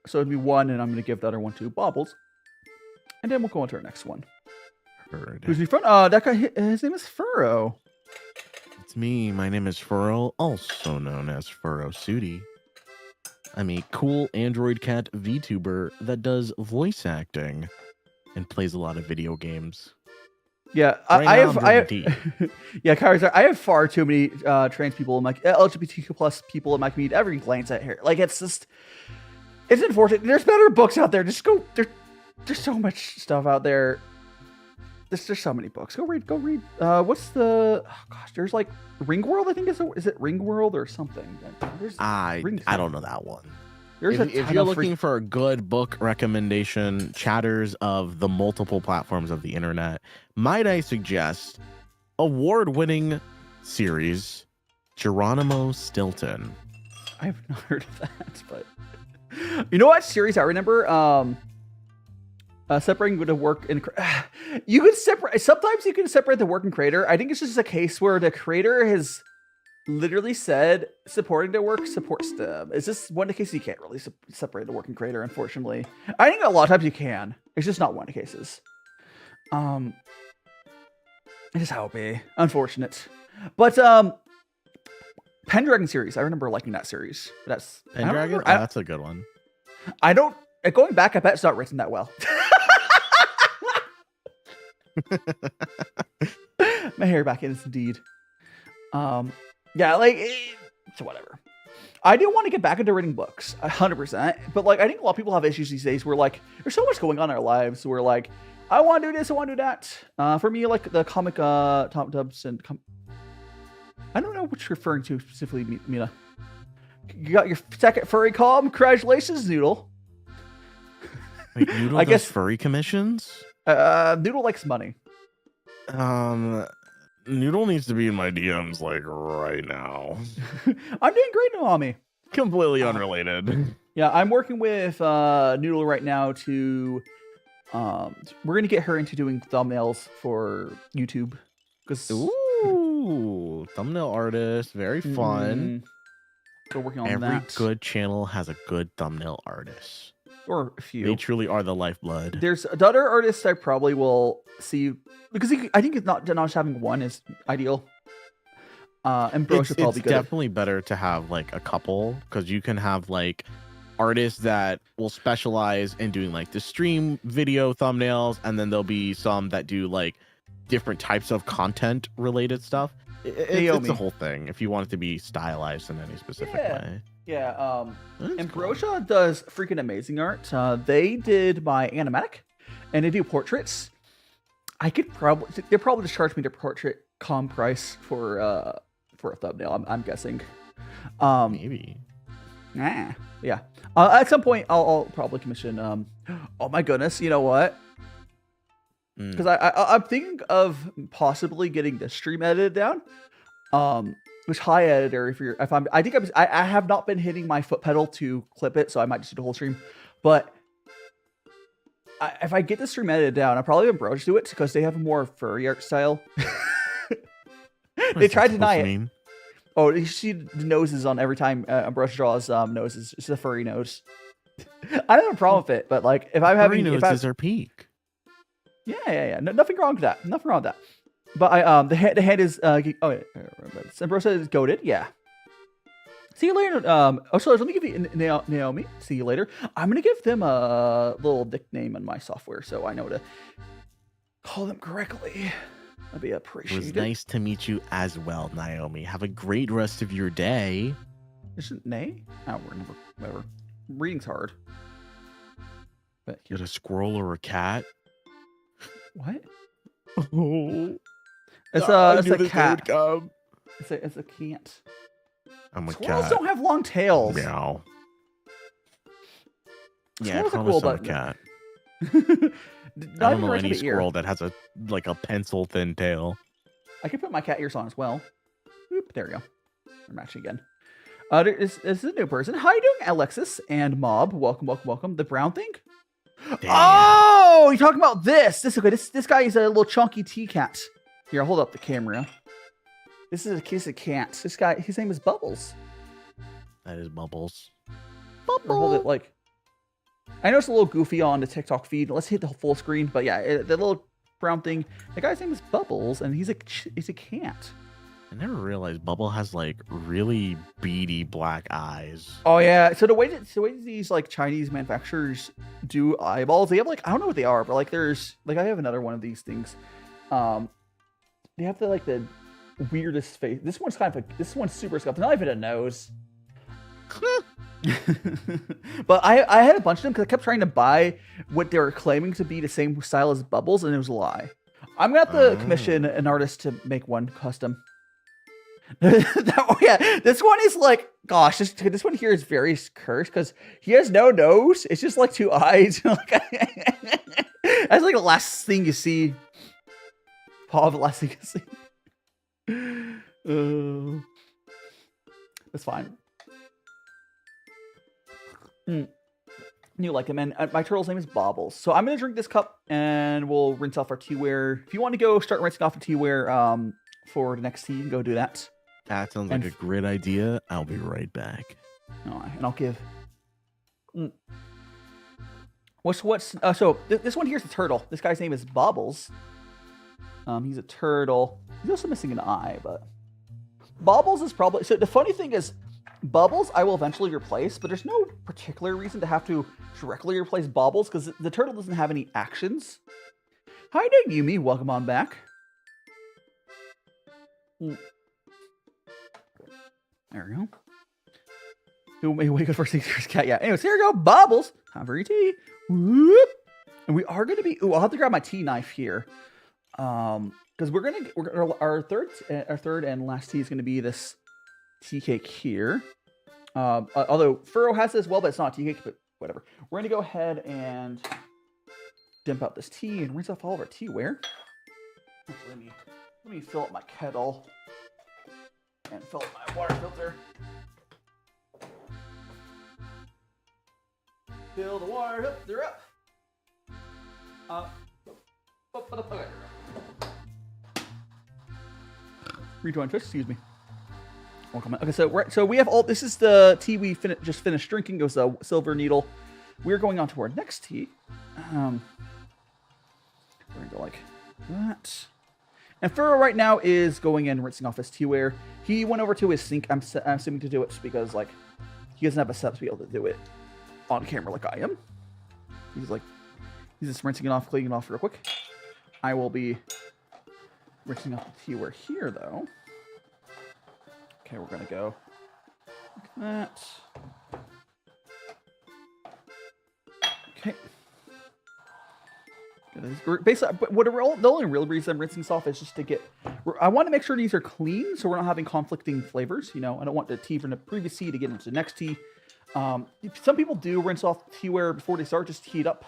so it'd be 1, and I'm gonna give the other one to Bobbles, and then we'll go on to our next one. Heard. Who's he from? That guy. His name is Furrow. It's me. My name is Furrow, also known as Furrow Sudi. I'm a cool Android cat VTuber that does voice acting and plays a lot of video games. Yeah, Right I now have. I'm I have. doing Yeah, Kyrie, I have far too many trans people in my LGBTQ plus people in my community to ever glance at here. Like it's unfortunate. There's better books out there. Just go. There's so much stuff out there. There's so many books. Go read. What's the? Oh gosh, there's like Ringworld. I think is it Ringworld or something? I don't know that one. There's If you're looking for a good book recommendation, chatters of the multiple platforms of the internet, might I suggest award-winning series Geronimo Stilton. I have not heard of that, but you know what series I remember? Separating the work and you could separate. Sometimes you can separate the work and creator. I think it's just a case where the creator has literally said supporting their work supports them. It's just one of the cases you can't really separate the working creator, unfortunately. I think a lot of times you can. It's just not one of the cases. It's just how it be. Unfortunate. But Pendragon series, I remember liking that series. That's Pendragon? Oh, that's a good one. I don't going back, I bet it's not written that well. My hair back is indeed. Yeah, like so whatever. I do want to get back into reading books, 100%. But like, I think a lot of people have issues these days where like there's so much going on in our lives. Where like, I want to do this, I want to do that. For me, like the comic top dubs and I don't know what you're referring to specifically, Mina. You got your second furry com. Congratulations, Noodle. Wait, Noodle I does guess furry commissions? Noodle likes money. Noodle needs to be in my DMs like right now. I'm doing great, Naomi. Completely unrelated. Yeah, I'm working with Noodle right now to we're gonna get her into doing thumbnails for YouTube. Ooh, thumbnail artist, very fun. We're working on Every that. good channel has a good thumbnail artist. Or a few. They truly are the lifeblood. There's the other artists I probably will see because I think it's not just having one is ideal. And Bro should probably It's good. definitely better to have like a couple because you can have like artists that will specialize in doing like the stream video thumbnails, and then there'll be some that do like different types of content related stuff. It's the whole thing if you want it to be stylized in any specific way. Yeah, That's and cool. Brosha does freaking amazing art. They did my animatic, and they do portraits. They'll probably just charge me the portrait com price for a thumbnail. I'm guessing. Maybe. Yeah. At some point, I'll probably commission. Oh my goodness, you know what? Because I'm thinking of possibly getting the stream edited down. Which high editor? I have not been hitting my foot pedal to clip it, so I might just do the whole stream. But if I get the stream edited down, I'll probably have Broach do it because they have a more furry art style. They tried to deny it. Oh, you see the noses on every time Broach draws noses. It's a furry nose. I don't have a problem with it, but like if I'm having noses are peak. Yeah. Nothing wrong with that. Nothing wrong with that. But the head is Sembrosa is goated. Yeah. See you later. So let me give you Naomi. See you later. I'm gonna give them a little nickname on my software, so I know to call them correctly. That'd be It appreciated. was nice to meet you as well, Naomi. Have a great rest of your day. Isn't Nay? Oh, whatever. Reading's hard. But Get a squirrel or a cat? what? Oh, It's I it's knew a this day cat. would come. It's a can't. I'm a Squirrels cat. don't have long tails. Meow. Yeah, I Squirrel's a promise cool I'm a button. cat. Not I even don't know the rest of any the ear. squirrel that has a pencil thin tail. I can put my cat ears on as well. Oop, there we go. We're matching again. This is a new person. How you doing, Alexis and Mob? Welcome. The brown thing? Damn. Oh, you're talking about this. This guy is a little chunky tea cat. Here, I'll hold up the camera. This is a case of cats. This guy, his name is Bubbles. That is Bubbles. Or hold it like. I know it's a little goofy on the TikTok feed. Let's hit the full screen. But yeah, the little brown thing. The guy's name is Bubbles, and he's a cat. I never realized Bubble has like really beady black eyes. Oh yeah. So the way that these like Chinese manufacturers do eyeballs, they have like I don't know what they are, but like there's like I have another one of these things. They have the weirdest face. This one's this one's super scuffed. Not even a nose. But I had a bunch of them because I kept trying to buy what they were claiming to be the same style as Bubbles, and it was a lie. I'm gonna have to commission an artist to make one custom. This one is like, gosh, this one here is very cursed because he has no nose. It's just like two eyes. That's like the last thing you see. Paul, the last thing you see. That's fine. You like him, and my turtle's name is Bobbles. So I'm gonna drink this cup, and we'll rinse off our teaware. If you want to go start rinsing off the teaware for the next tea, you can go do that. That sounds like a great idea. I'll be right back. Oh, and I'll give. This one here's a turtle. This guy's name is Bubbles. He's a turtle. He's also missing an eye, but Bubbles is probably. So the funny thing is, Bubbles I will eventually replace, but there's no particular reason to have to directly replace Bubbles because the turtle doesn't have any actions. Hi there, Yumi. Welcome on back. There we go. Who may wake up for 6 years cat? Yeah. Anyways, here we go. Bubbles. Time for your tea. Whoop. And we are going to be. Ooh, I'll have to grab my tea knife here. Because our third and last tea is going to be this tea cake here. Although Furrow has this as well, but it's not a tea cake. But whatever. We're going to go ahead and dump out this tea and rinse off all of our teaware. Actually, let me fill up my kettle and fill up my water filter. Fill the water filter up. Okay. Rejoin twist, excuse me. Okay, so we have all. This is the tea we just finished drinking. It was a silver needle. We're going on to our next tea. We're gonna go like that. And Furrow right now is going in, rinsing off his teaware. He went over to his sink. I'm assuming to do it because like he doesn't have a setup to be able to do it on camera like I am. He's just rinsing it off, cleaning it off real quick. I will be rinsing off the teaware here though. Okay, we're gonna go like that. Okay. Basically, but the only real reason I'm rinsing this off is just to get. I want to make sure these are clean, so we're not having conflicting flavors. You know, I don't want the tea from the previous tea to get into the next tea. Some people do rinse off teaware before they start, just to heat up.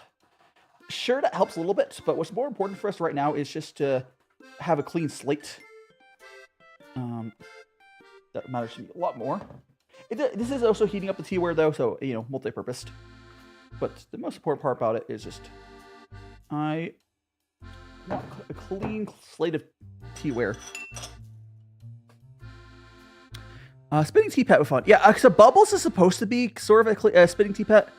Sure, that helps a little bit, but what's more important for us right now is just to have a clean slate. That matters to me a lot more. This is also heating up the teaware though, so you know, multi-purposed. But the most important part about it is just I want a clean slate of teaware. Spinning tea pet was fun. Yeah, so Bubbles is supposed to be sort of a spinning tea pet.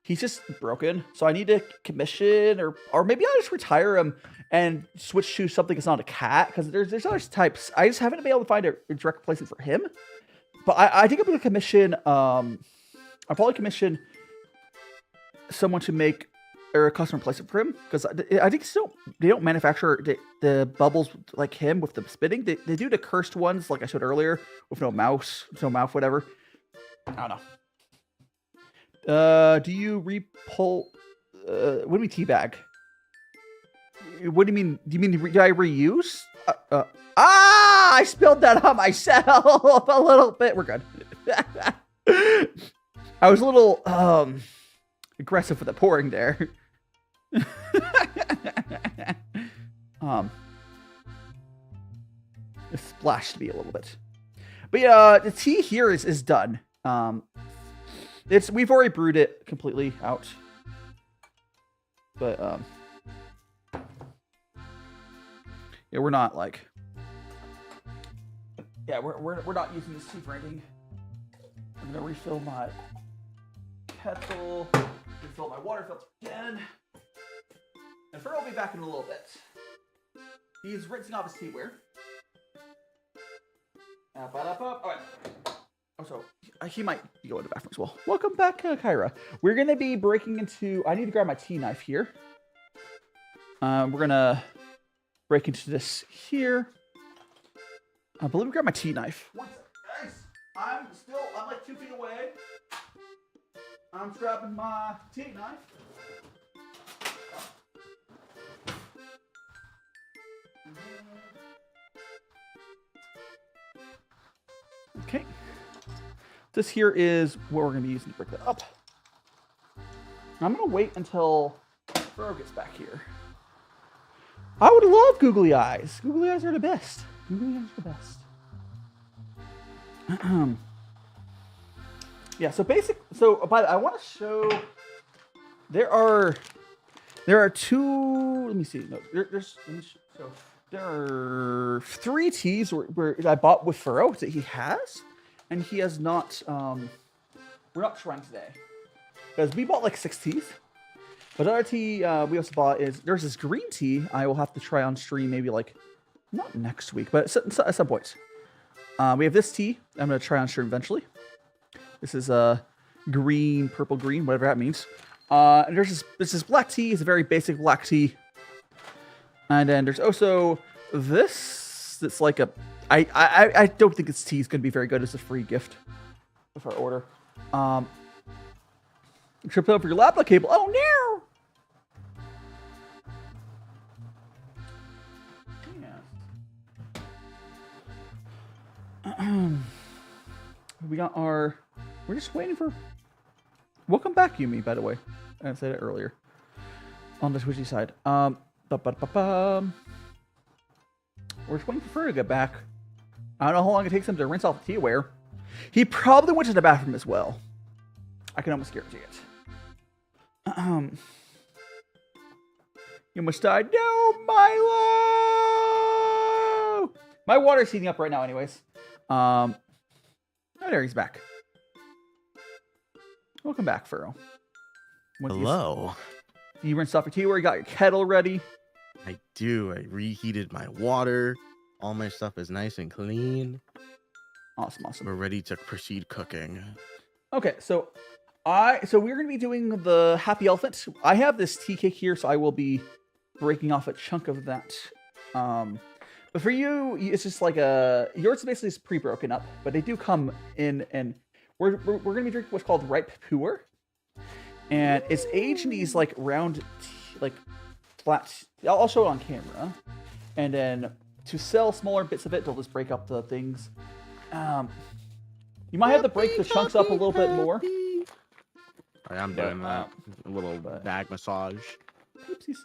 He's just broken, so I need to commission or maybe I'll just retire him and switch to something that's not a cat because there's other types. I just haven't been able to find a direct replacement for him. But I think I'm gonna commission. I'll probably commission someone to make or a custom replacement for him because I think they don't manufacture the Bubbles like him with the spinning. They do the cursed ones like I showed earlier with no mouth, whatever. I don't know. Do you repull? What do you mean teabag? What do you mean? Do you mean did I reuse? I spilled that on myself a little bit. We're good. I was a little aggressive with the pouring there. It splashed me a little bit, but yeah, the tea here is done. We've already brewed it completely out, but yeah, we're not like we're not using this tea for anything. I'm gonna refill my kettle, refill my water filter again. And Fur will be back in a little bit. He's rinsing off his teaware. Alright. Also, he might go in the bathroom as well. Welcome back, Kyra. We're going to be breaking into... I need to grab my tea knife here. We're going to break into this here. I believe we grab my tea knife. One second, guys. I'm like 2 feet away. I'm grabbing my tea knife. Okay. This here is what we're going to be using to break that up. I'm going to wait until Furrow gets back here. I would love googly eyes. Googly eyes are the best. Googly eyes are the best. Yeah, so I want to show there are two, let me see. No, let me show. there are 3 teas where I bought with Furrow that he has, and he has not. We're not trying today because we bought like 6 teas. But other tea we also bought is there's this green tea I will have to try on stream maybe like not next week, but at some point. We have this tea I'm gonna try on stream eventually. This is green, purple, green, whatever that means. And there's this black tea. It's a very basic black tea. And then there's also this. That's like a. I don't think this tea is gonna be very good as a free gift with our order. Trip over your laptop cable. Oh no! Yeah. We got our. We're just waiting for. Welcome back, Yumi. By the way, I said it earlier. On the Twitchy side. We're just waiting for Fur to get back. I don't know how long it takes him to rinse off the teaware. He probably went to the bathroom as well. I can almost guarantee it. You almost died. No, Milo! My water's heating up right now anyways. Oh, there, he's back. Welcome back, Furrow. Hello. You rinsed off your teaware, you got your kettle ready. I do. I reheated my water. All my stuff is nice and clean. Awesome. We're ready to proceed cooking. Okay, so we're gonna be doing the Happy Elephant. I have this tea cake here, so I will be breaking off a chunk of that. But for you, it's just like yours basically is pre-broken up, but they do come in, and we're gonna be drinking what's called ripe Pu'er, and it's aged in these like round, like flat. I'll show it on camera, and then to sell smaller bits of it, they'll just break up the things. You might have to break the chunks up a little bit more. I'm doing that. A little bag massage. Oopsies.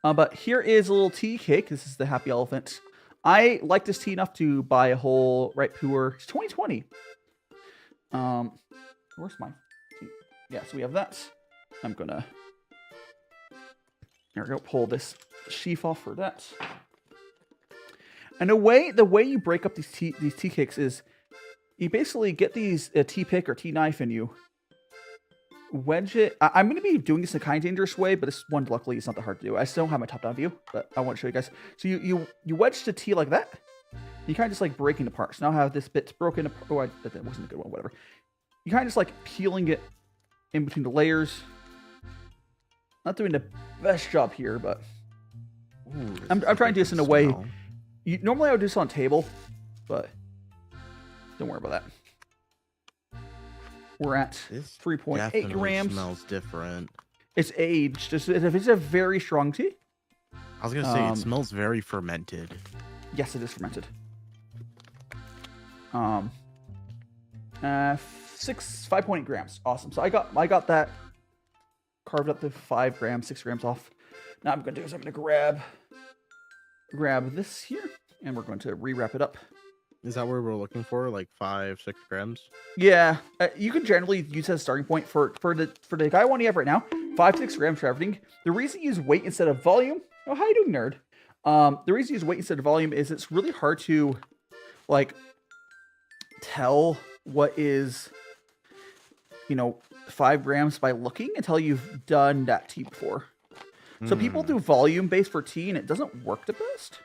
But here is a little tea cake. This is the Happy Elephant. I like this tea enough to buy a whole ripe Pu'er. It's 2020. Where's my tea? Yeah, so we have that. I'm gonna pull this sheaf off for that. And the way you break up these tea cakes is you basically get these tea pick or tea knife and you wedge it. I'm going to be doing this in a kind of dangerous way, but this one luckily is not that hard to do. I still don't have my top down view, but I want to show you guys. So you wedge the tea like that. You kind of just like breaking it apart. So now I have this bit broken apart. Oh, that wasn't a good one. Whatever. You kind of just like peeling it in between the layers. Not doing the best job here, but I'm trying to do this in a way. Normally I would do this on a table, but don't worry about that. We're at 3.8 grams. Smells different. It's aged. It's a very strong tea. I was gonna say it smells very fermented. Yes, it is fermented. 5.8 grams. Awesome. So I got that carved up to 5 grams, 6 grams off. Now I'm gonna do is I'm gonna grab this here, and we're going to rewrap it up. Is that where we're looking for, like 5-6 grams? Yeah, you can generally use that as a starting point for the guy I want to have right now. 5-6 grams for everything. The reason you use weight instead of volume. Oh, how you doing, nerd? The reason you use weight instead of volume is it's really hard to like tell what is 5 grams by looking until you've done that tea before. So people do volume based for tea, and it doesn't work the best.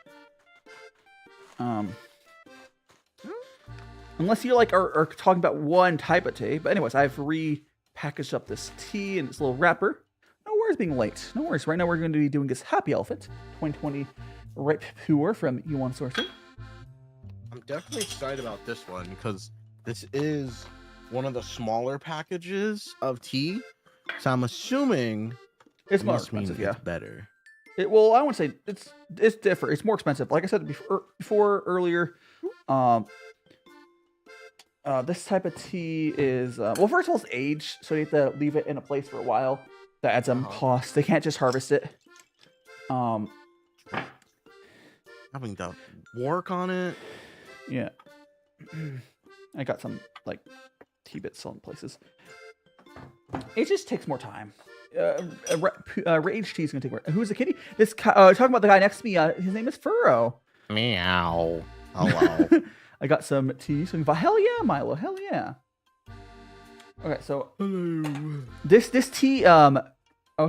Unless you are talking about one type of tea. But anyways, I've repackaged up this tea in this little wrapper. No worries being late. No worries. Right now we're going to be doing this Happy Elephant 2020 ripe Pu'er from Yunnan sourcing. I'm definitely excited about this one because this is one of the smaller packages of tea. So I'm assuming it's more expensive. Yeah, it's better. Well, I wouldn't say it's different. It's more expensive. Like I said before earlier. This type of tea is well, first of all, it's aged, so you have to leave it in a place for a while. That adds some cost. They can't just harvest it. Having to work on it. Yeah, I got some like tea bits still in places. It just takes more time. Aged tea is gonna take more. Who's the kitty? This talking about the guy next to me. His name is Furrow. Meow. Hello. I got some tea. So hell yeah, Milo. Hell yeah. Okay, so this tea. Oh,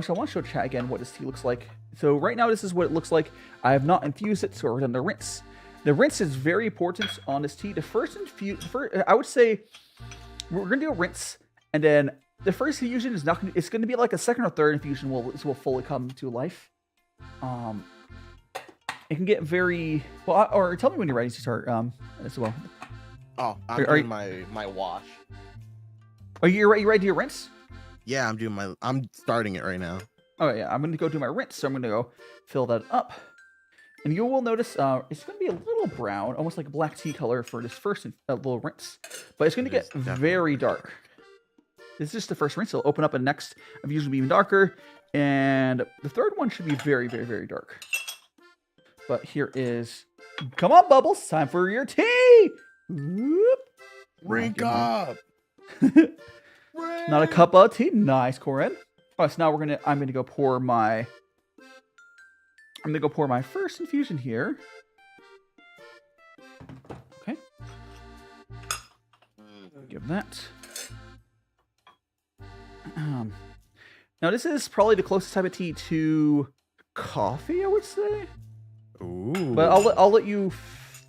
so I want to show chat again what this tea looks like. So right now, this is what it looks like. I have not infused it, so we're done the rinse. The rinse is very important on this tea. The first I would say we're gonna do a rinse, and then the first infusion is not gonna. It's gonna be like a second or third infusion will fully come to life. It can get very well. Or tell me when you're ready to start. As well. Oh, I'm doing my wash. Are you ready to do your rinse? Yeah, I'm starting it right now. Oh yeah, I'm gonna go do my rinse. So I'm gonna go fill that up. And you will notice it's going to be a little brown, almost like a black tea color for this first little rinse. But it's going to get very dark. This is just the first rinse. It'll open up, and next infusion will be even darker. And the third one should be very, very, very dark. But here is... Come on, Bubbles. Time for your tea! Whoop. Drink up! Not a cup of tea. Nice, Corin. All right, so now I'm going to go pour my... I'm going to go pour my first infusion here. Okay. Give that. Now, this is probably the closest type of tea to coffee, I would say. Ooh. But I'll let you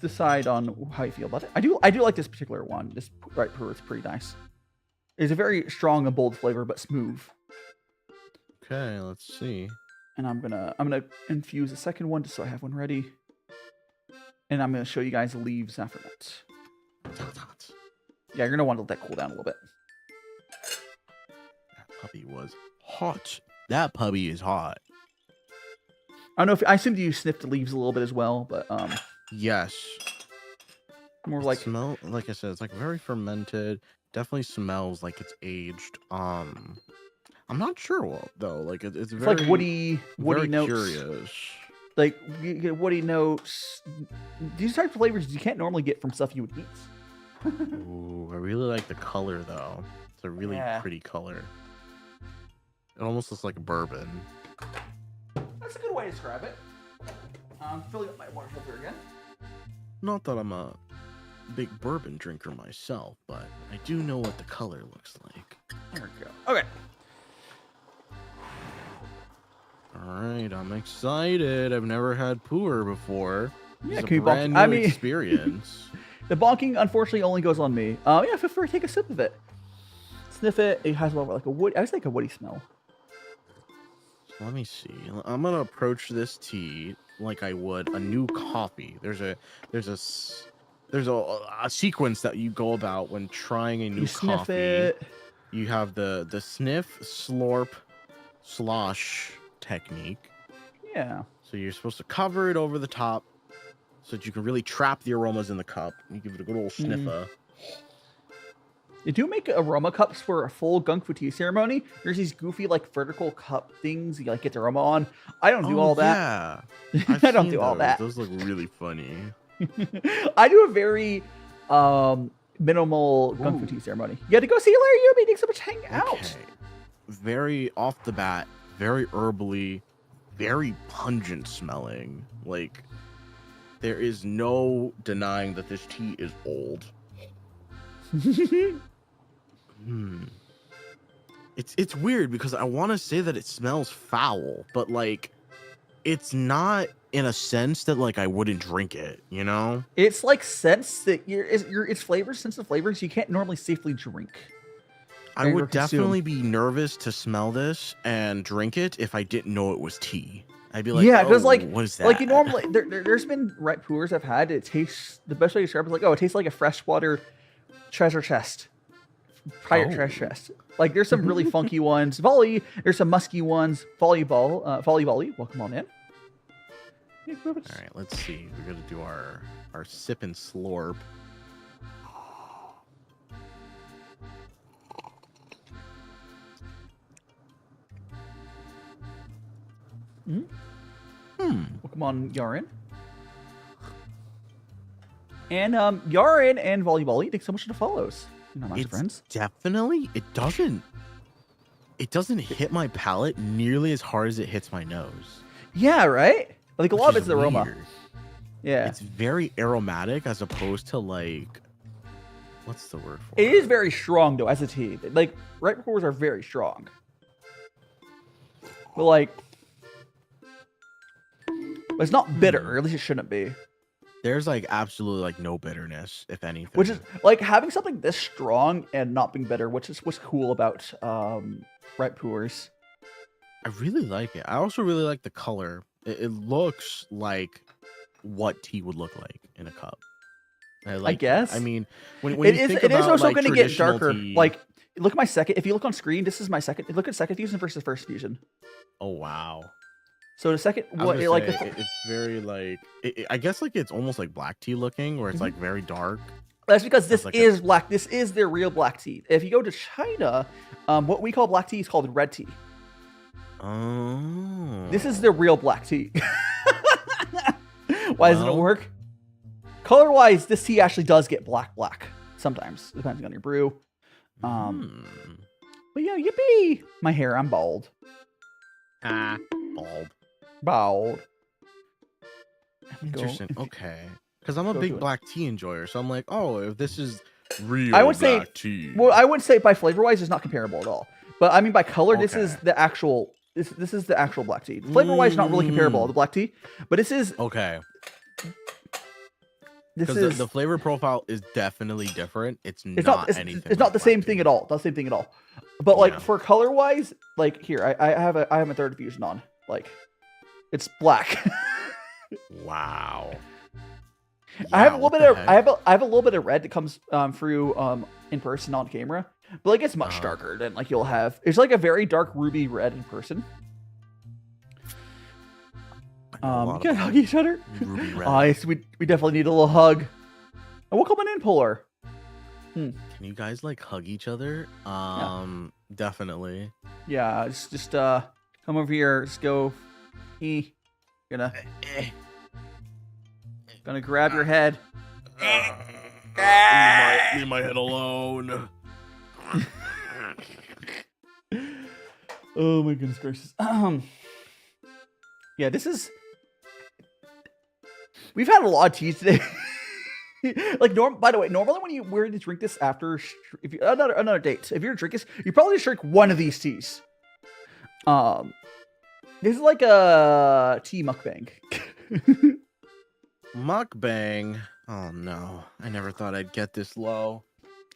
decide on how you feel about it. I do like this particular one. This Pu'er is pretty nice. It's a very strong and bold flavor, but smooth. Okay, let's see. And I'm gonna infuse the second one just so I have one ready. And I'm gonna show you guys the leaves after that. Yeah, you're gonna want to let that cool down a little bit. That puppy was hot. That puppy is hot. I don't know if I assumed you sniffed the leaves a little bit as well, but yes. More like smell, like I said, it's like very fermented. Definitely smells like it's aged. I'm not sure though. Like it's very like woody very notes. Curious. Like you get woody notes. These types of flavors you can't normally get from stuff you would eat. Ooh, I really like the color though. It's a really pretty color. It almost looks like bourbon. That's a good way to describe it. I'm filling up my water filter again. Not that I'm a big bourbon drinker myself, but I do know what the color looks like. There we go. Okay. Alright, I'm excited. I've never had Pu'er before. Yeah, it's a brand new experience. The bonking, unfortunately, only goes on me. Yeah, feel free to take a sip of it. Sniff it. It has like a wood. I was like a woody smell. Let me see. I'm gonna approach this tea like I would a new coffee. There's a sequence that you go about when trying a new coffee. Sniff it. You have the sniff, slurp, slosh technique. Yeah. So you're supposed to cover it over the top so that you can really trap the aromas in the cup. You give it a good old sniffer. They do make aroma cups for a full gongfu tea ceremony. There's these goofy like vertical cup things you like get the aroma on. I don't do all that. Yeah. I don't do all that. Those look really funny. I do a very minimal gongfu tea ceremony. You got to go see Larry Yubi. Thanks so much for hanging out. Okay. Very off the bat, very herbally, very pungent smelling. Like there is no denying that this tea is old. It's weird because I want to say that it smells foul, but like it's not in a sense that like I wouldn't drink it, you know? It's like scents that it's flavors, sense of flavors you can't normally safely drink. I would definitely be nervous to smell this and drink it if I didn't know it was tea. I'd be like, yeah, because like, what is that? Like you normally there's been Pu'ers I've had. It tastes, the best way to describe it is like, oh, it tastes like a freshwater treasure chest, treasure chest. Like there's some really funky ones. There's some musky ones. Volleyball, welcome on in. All right, let's see. We're gonna do our sip and slurp. Welcome on, Yarin. And Yarin and Volleyball, thanks so much for the follows. My friends. Definitely, it doesn't hit my palate nearly as hard as it hits my nose. Yeah, right? Like a lot of it's the aroma. Yeah. It's very aromatic as opposed to like, what's the word for It is very strong though as a tea. Like ripe Pu'ers are very strong. But like, but it's not bitter, or at least it shouldn't be. There's like absolutely like no bitterness, if anything. Which is like having something this strong and not being bitter, which is what's cool about ripe Pu'ers. I really like it. I also really like the color. It looks like what tea would look like in a cup. I guess. I mean, when It you is. think It is about, also like, going to get traditional darker. tea- Like, look at my second. If you look on screen, this is my second. Look at second fusion versus first fusion. Oh wow. So the second, I was what gonna like say, it's very like I guess like it's almost like black tea looking, where it's like very dark. that's because this like is black. This is their real black tea. If you go to China, what we call black tea is called red tea. Oh. This is the real black tea. Why doesn't it Well. work? Color-wise, this tea actually does get black sometimes, depending on your brew. But yeah, yippee! My hair, I'm bald. Bulb. Bald. Interesting. Go- Okay. Because I'm a Go big to it. black tea enjoyer, so I'm like, oh, if this is real I would say- black tea. Well, I wouldn't say by flavor-wise, it's not comparable at all. But I mean, by color, this is Okay. the actual. This is the actual black tea. Flavor-wise, not really comparable to the black tea, but this is Okay. this Because is the flavor profile is definitely different. It's it's not not anything. it's not like the same black thing tea. at all. Not the same thing at all. But like Yeah. for color-wise, like here, I have a third fusion on. Like it's black. Wow. I have a Yeah, little what bit the of heck? I have a little bit of red that comes through in person on camera, but like it's much Uh-huh. darker than like you'll have. It's like a very dark ruby red in person. I know a You lot can of hug each other. ruby red. Nice. We definitely need a little hug. And we'll come on in, Pu'er. Can you guys like hug each other? Definitely. Yeah, just come over here. Just go. Gonna grab your head. Leave my head alone. Oh my goodness gracious. Yeah, this is. We've had a lot of teas today. Like by the way, normally when we're to drink this after, if you another date, if you're to drink this, you probably just drink one of these teas. This is like a tea mukbang. Mukbang. Oh no, I never thought I'd get this low.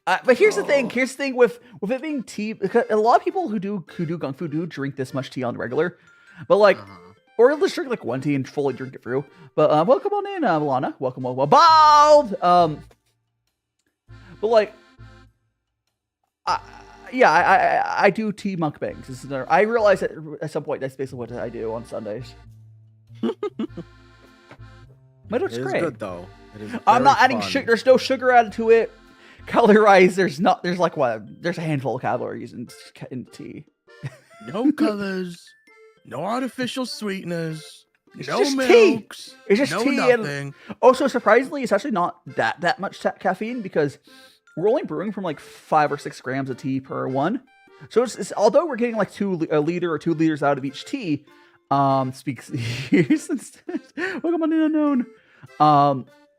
But here's the thing. Here's the thing with it being tea. Because a lot of people who do gongfu do drink this much tea on the regular, but like, or just drink like one tea and fully drink it through. But welcome on in, Milana. Welcome, bald. But like, I do tea mukbangs. This is I realize that at some point that's basically what I do on Sundays. But it's It is great. good though. It is I'm not very adding fun. sugar. There's no sugar added to it. Calorie-wise, there's like what? There's a handful of calories in tea. No colors. No artificial sweeteners. It's No just tea. milks. It's just no tea and- nothing. Also, surprisingly, it's actually not that much caffeine because we're only brewing from like 5 or 6 grams of tea per one. So it's although we're getting like a liter or 2 liters out of each tea. Speaks years instead. Welcome on in unknown.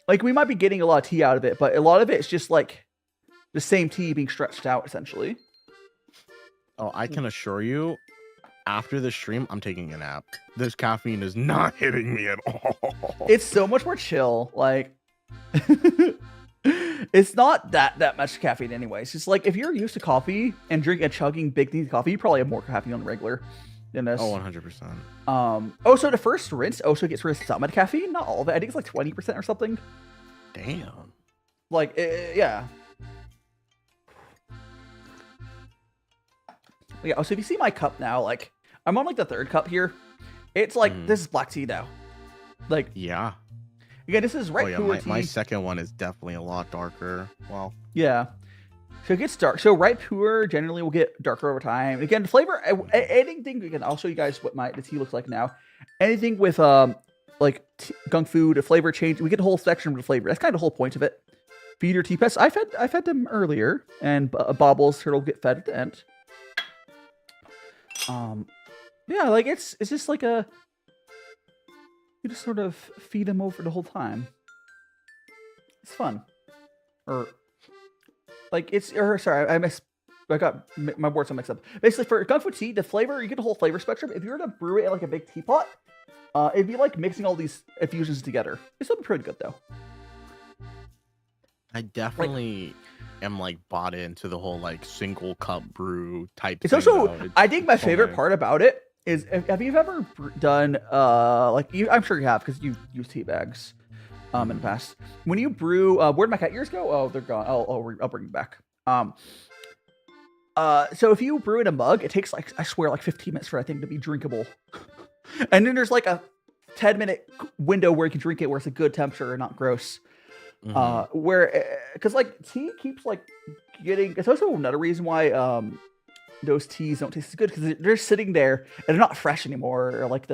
Like we might be getting a lot of tea out of it, but a lot of it is just like the same tea being stretched out essentially. Oh, I can assure you, after the stream, I'm taking a nap. This caffeine is not hitting me at all. It's so much more chill. Like, it's not that much caffeine anyway. It's just like if you're used to coffee and chugging big things of coffee, you probably have more caffeine on the regular than this. Oh, 100%. Also the first rinse also gets rid of some of the caffeine, not all of it. I think it's like 20% or something. Damn. Like, yeah. Yeah. So if you see my cup now, like I'm on like the 3rd cup here. It's like this is black tea now. Like, Yeah. again, this is Oh, right yeah. Pu'er tea. My second one is definitely a lot darker. Well, Yeah. So it gets dark. So ripe Pu'er generally will get darker over time. Again, flavor, anything, again, I'll show you guys what the tea looks like now. Anything with like gongfu, the flavor change, we get a whole spectrum of the flavor. That's kind of the whole point of it. Feed your tea pests. I fed them earlier, and Bobbles turtle get fed at the end. Yeah, like it's just like a you just sort of feed them over the whole time. It's fun. Or like sorry, I got my words all mixed up. Basically, for gongfu tea, the flavor, you get a whole flavor spectrum. If you were to brew it in like a big teapot, it'd be like mixing all these infusions together. It's still pretty good though. I definitely am like bought into the whole like single cup brew type. It's thing, also, though. I think my so favorite nice. part about it is, have you ever done I'm sure you have because you've used tea bags in the past. When you brew, where'd my cat ears go? Oh, they're gone. I'll bring them back. So if you brew in a mug, it takes like, I swear, like 15 minutes for that thing to be drinkable. And then there's like a 10-minute window where you can drink it where it's a good temperature and not gross. Because like tea keeps like getting, it's also another reason why those teas don't taste as good, because they're sitting there and they're not fresh anymore, or like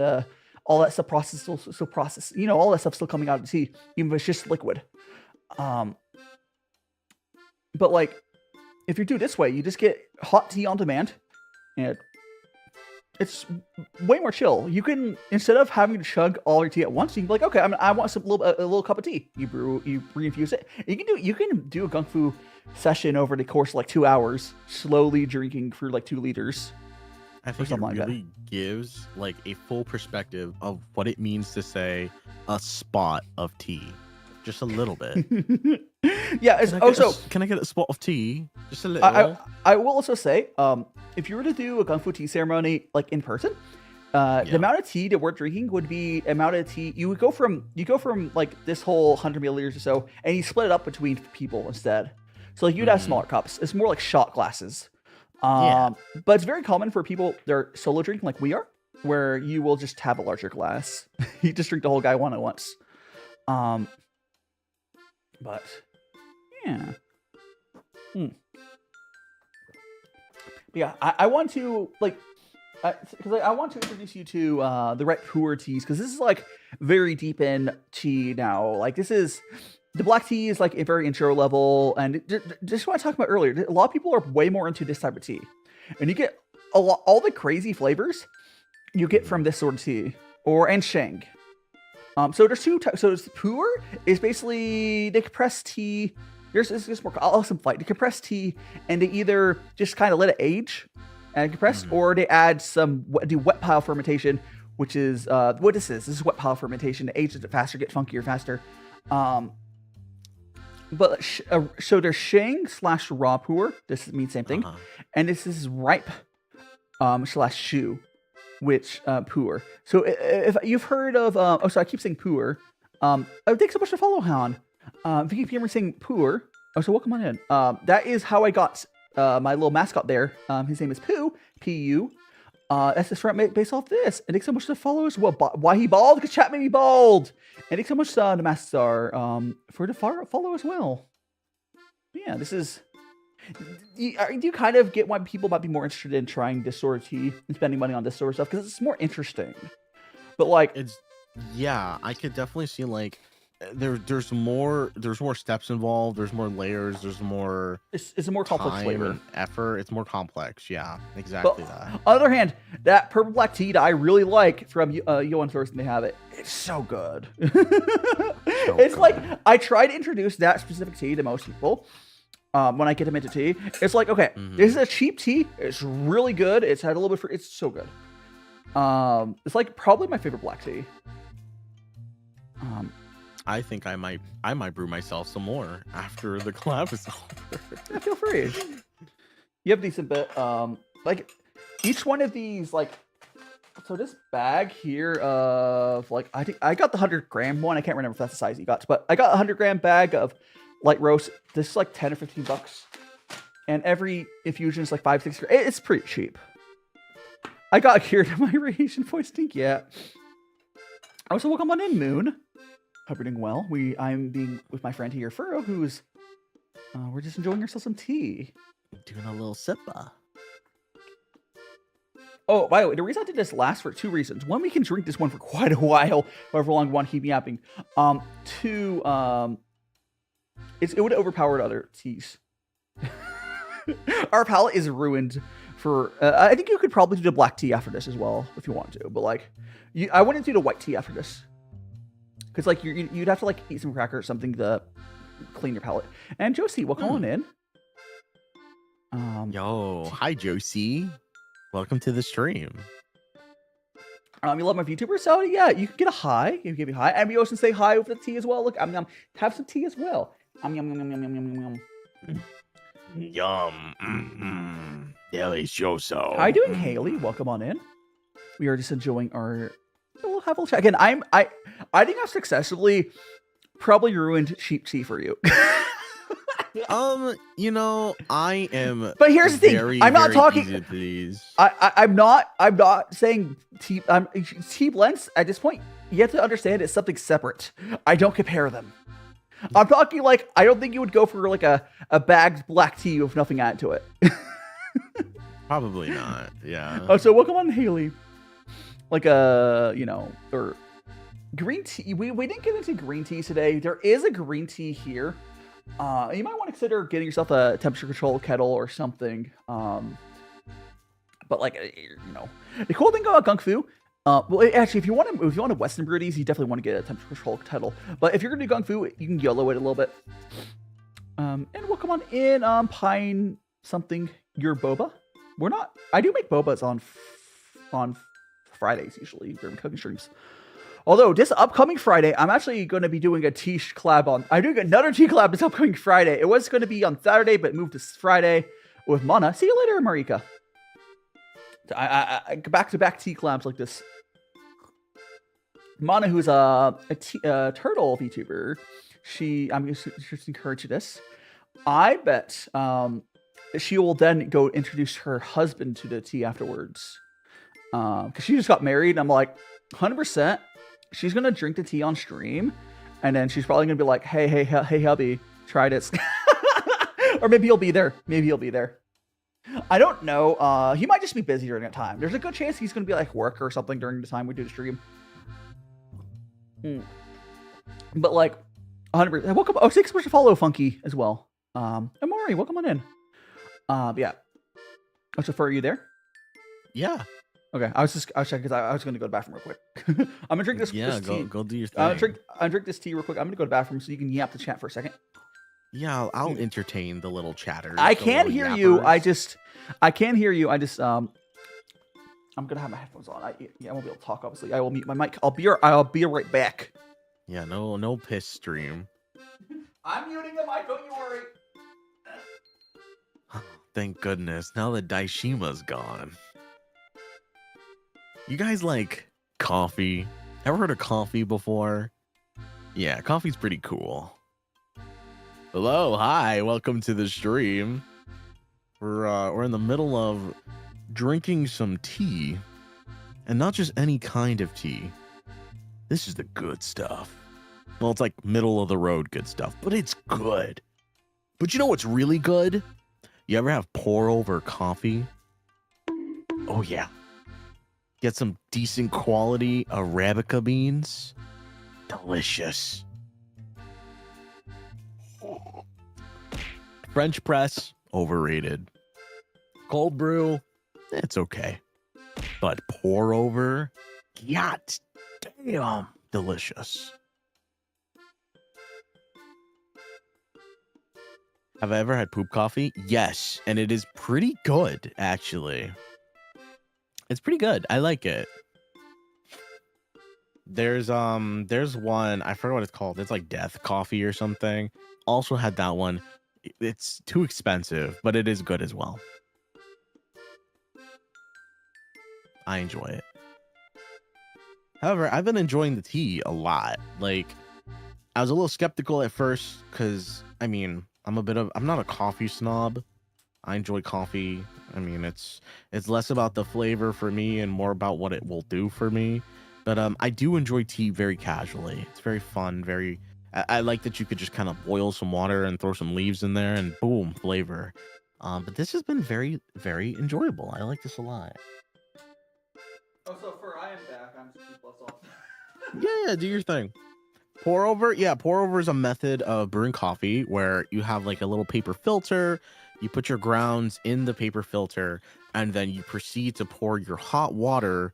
all that stuff processed, still processed, all that stuff still coming out of the tea, even if it's just liquid. But like, if you do it this way, you just get hot tea on demand, and it's way more chill. You can, instead of having to chug all your tea at once, you can be like, okay, I want a little cup of tea. You reinfuse it. You can do a gongfu session over the course of like 2 hours, slowly drinking for like 2 liters. I think it really gives like a full perspective of what it means to say a spot of tea. Just a little bit. Yeah. Can I get a spot of tea? Just a little. I will also say, if you were to do a gongfu tea ceremony like in person, the amount of tea that we're drinking would be amount of tea. You go from like this whole 100 milliliters or so, and you split it up between people instead. So like you'd have smaller cups. It's more like shot glasses. But it's very common for people that are solo drinking like we are, where you will just have a larger glass. You just drink the whole guy one at once. But yeah. Yeah, I want to because I want to introduce you to the right Pu'er teas, because this is like very deep in tea now. Like this is, the black tea is like a very intro level, and just what I talked about earlier, a lot of people are way more into this type of tea, and you get all the crazy flavors you get from this sort of tea and sheng. So there's 2 types. So it's Pu'er is basically the compressed tea. There's just more. I'll simplify it. The compressed tea, and they either just kind of let it age and compress, or they add do wet pile fermentation, which is what this is. This is wet pile fermentation. It ages it faster, get funkier faster. But so there's sheng / raw Pu'er. This means same thing, and this is ripe / shu. Which Pu'er. So if you've heard of I keep saying Pu'er. Thanks so much to follow, Han. Vicky Gamer saying Pu'er. So welcome on in. That is how I got my little mascot there. His name is Pu, P-U. That's his front based off this. And thanks so much to follow as well. Why he bald? Because chat made me bald. And thanks so much to the masks are for the follow as well. Yeah, this is. Do you kind of get why people might be more interested in trying this sort of tea and spending money on this sort of stuff? Because it's more interesting. But like, I could definitely see like there's more steps involved. There's more layers. There's more. It's a more complex flavor. And effort. It's more complex. Yeah, exactly but, that. On the other hand, that purple black tea that I really like from Yunnan Source, and they have it. It's so good. It's good. Like I try to introduce that specific tea to most people. When I get them into tea, it's like, okay, this is a cheap tea. It's really good. It's had a little bit it's so good. It's like probably my favorite black tea. I think I might brew myself some more after the collab is over. Yeah, feel free. You have a decent bit. Like each one of these, like, so this bag here of like, I think I got the 100-gram one. I can't remember if that's the size you got, but I got a 100-gram bag of light roast. This is like 10 or 15 bucks, and every infusion is like 5-6. It's pretty cheap. I got cured of my radiation poisoning. Yeah. Also, welcome on in, Moon. Hope you're doing well. I'm being with my friend here, Furrow, who's we're just enjoying ourselves some tea, doing a little sipper. Oh, by the way, the reason I did this last for 2 reasons. One, we can drink this one for quite a while, however long we want to keep yapping. 2, it would overpower other teas. Our palate is ruined for. I think you could probably do the black tea after this as well if you want to. But like, I wouldn't do the white tea after this. because like you'd have to like eat some cracker or something to clean your palate. And Josie, welcome on in. Yo, hi Josie. Welcome to the stream. You love my VTubers, so yeah, you can get a hi. You can give me a hi, and we also say hi with the tea as well. Look, have some tea as well. Yum yum yum yum yum yum yum. Yum. Delicioso. How are you doing, Haley? Welcome on in. We are just enjoying our little have a little chat. Again, I think I've successfully probably ruined cheap tea for you. You know, I am. But here's the thing: very, I'm not very talking. easy to please. I'm not saying tea. Tea blends at this point. You have to understand it's something separate. I don't compare them. I'm talking like I don't think you would go for like a bagged black tea with nothing added to it. Probably not. Yeah. Oh, so welcome on, Haley. Like or green tea. We didn't get into green tea today. There is a green tea here. You might want to consider getting yourself a temperature control kettle or something. But like the cool thing about gongfu. Well, actually, if you want to Western brew these, you definitely want to get a temperature control kettle. But if you're gonna do gongfu, you can YOLO it a little bit. And welcome on in, Pine something. Your boba. We're not. I do make bobas on Fridays usually during cooking streams. Although this upcoming Friday, I'm actually going to be doing a tea collab on. I'm doing another tea collab this upcoming Friday. It was going to be on Saturday, but moved to Friday with Mana. See you later, Marika. I back-to-back tea collabs like this. Mana, who's a turtle VTuber, I'm just encourage this. I bet she will then go introduce her husband to the tea afterwards. Because she just got married, and I'm like, 100%. She's gonna drink the tea on stream, and then she's probably gonna be like, "Hey, hubby, try this," or maybe he'll be there. I don't know. He might just be busy during that time. There's a good chance he's gonna be like work or something during the time we do the stream. But like, 100%. Welcome. Oh, thanks so much to follow Funky as well. Amori, welcome on in. Yeah. Oh, so are you there? Yeah. Okay, I was checking because I was going to go to the bathroom real quick. I'm gonna drink this. Yeah, this go tea. go do your thing. I drink this tea real quick. I'm gonna go to the bathroom so you can yap the chat for a second. Yeah, I'll entertain the little chatters. I the can little hear yappers. you. I can hear you. I'm gonna have my headphones on. I won't be able to talk. Obviously, I will mute my mic. I'll be right back. Yeah, no piss stream. I'm muting the mic. Don't you worry. Thank goodness. Now that Daishima's gone. You guys like coffee? Ever heard of coffee before? Yeah, coffee's pretty cool. Hello, hi, welcome to the stream. We're in the middle of drinking some tea, and not just any kind of tea. This is the good stuff. Well, it's like middle of the road good stuff, but it's good. But you know what's really good? You ever have pour over coffee? Oh yeah. Get some decent quality Arabica beans. Delicious. French press, overrated. Cold brew, it's okay. But pour over, god damn, delicious. Have I ever had poop coffee? Yes, and it is pretty good, actually. It's pretty good. I like it. There's one, I forgot what it's called. It's like Death Coffee or something. Also had that one. It's too expensive, but it is good as well. I enjoy it. However, I've been enjoying the tea a lot. Like, I was a little skeptical at first because, I mean, I'm not a coffee snob. I enjoy coffee. I mean, it's less about the flavor for me and more about what it will do for me. But I do enjoy tea very casually. It's very fun. I like that you could just kind of boil some water and throw some leaves in there and boom, flavor. But this has been very, very enjoyable. I like this a lot. Oh, so I am back. I'm just off. Yeah, do your thing. Pour over. Yeah, pour over is a method of brewing coffee where you have like a little paper filter. You put your grounds in the paper filter, and then you proceed to pour your hot water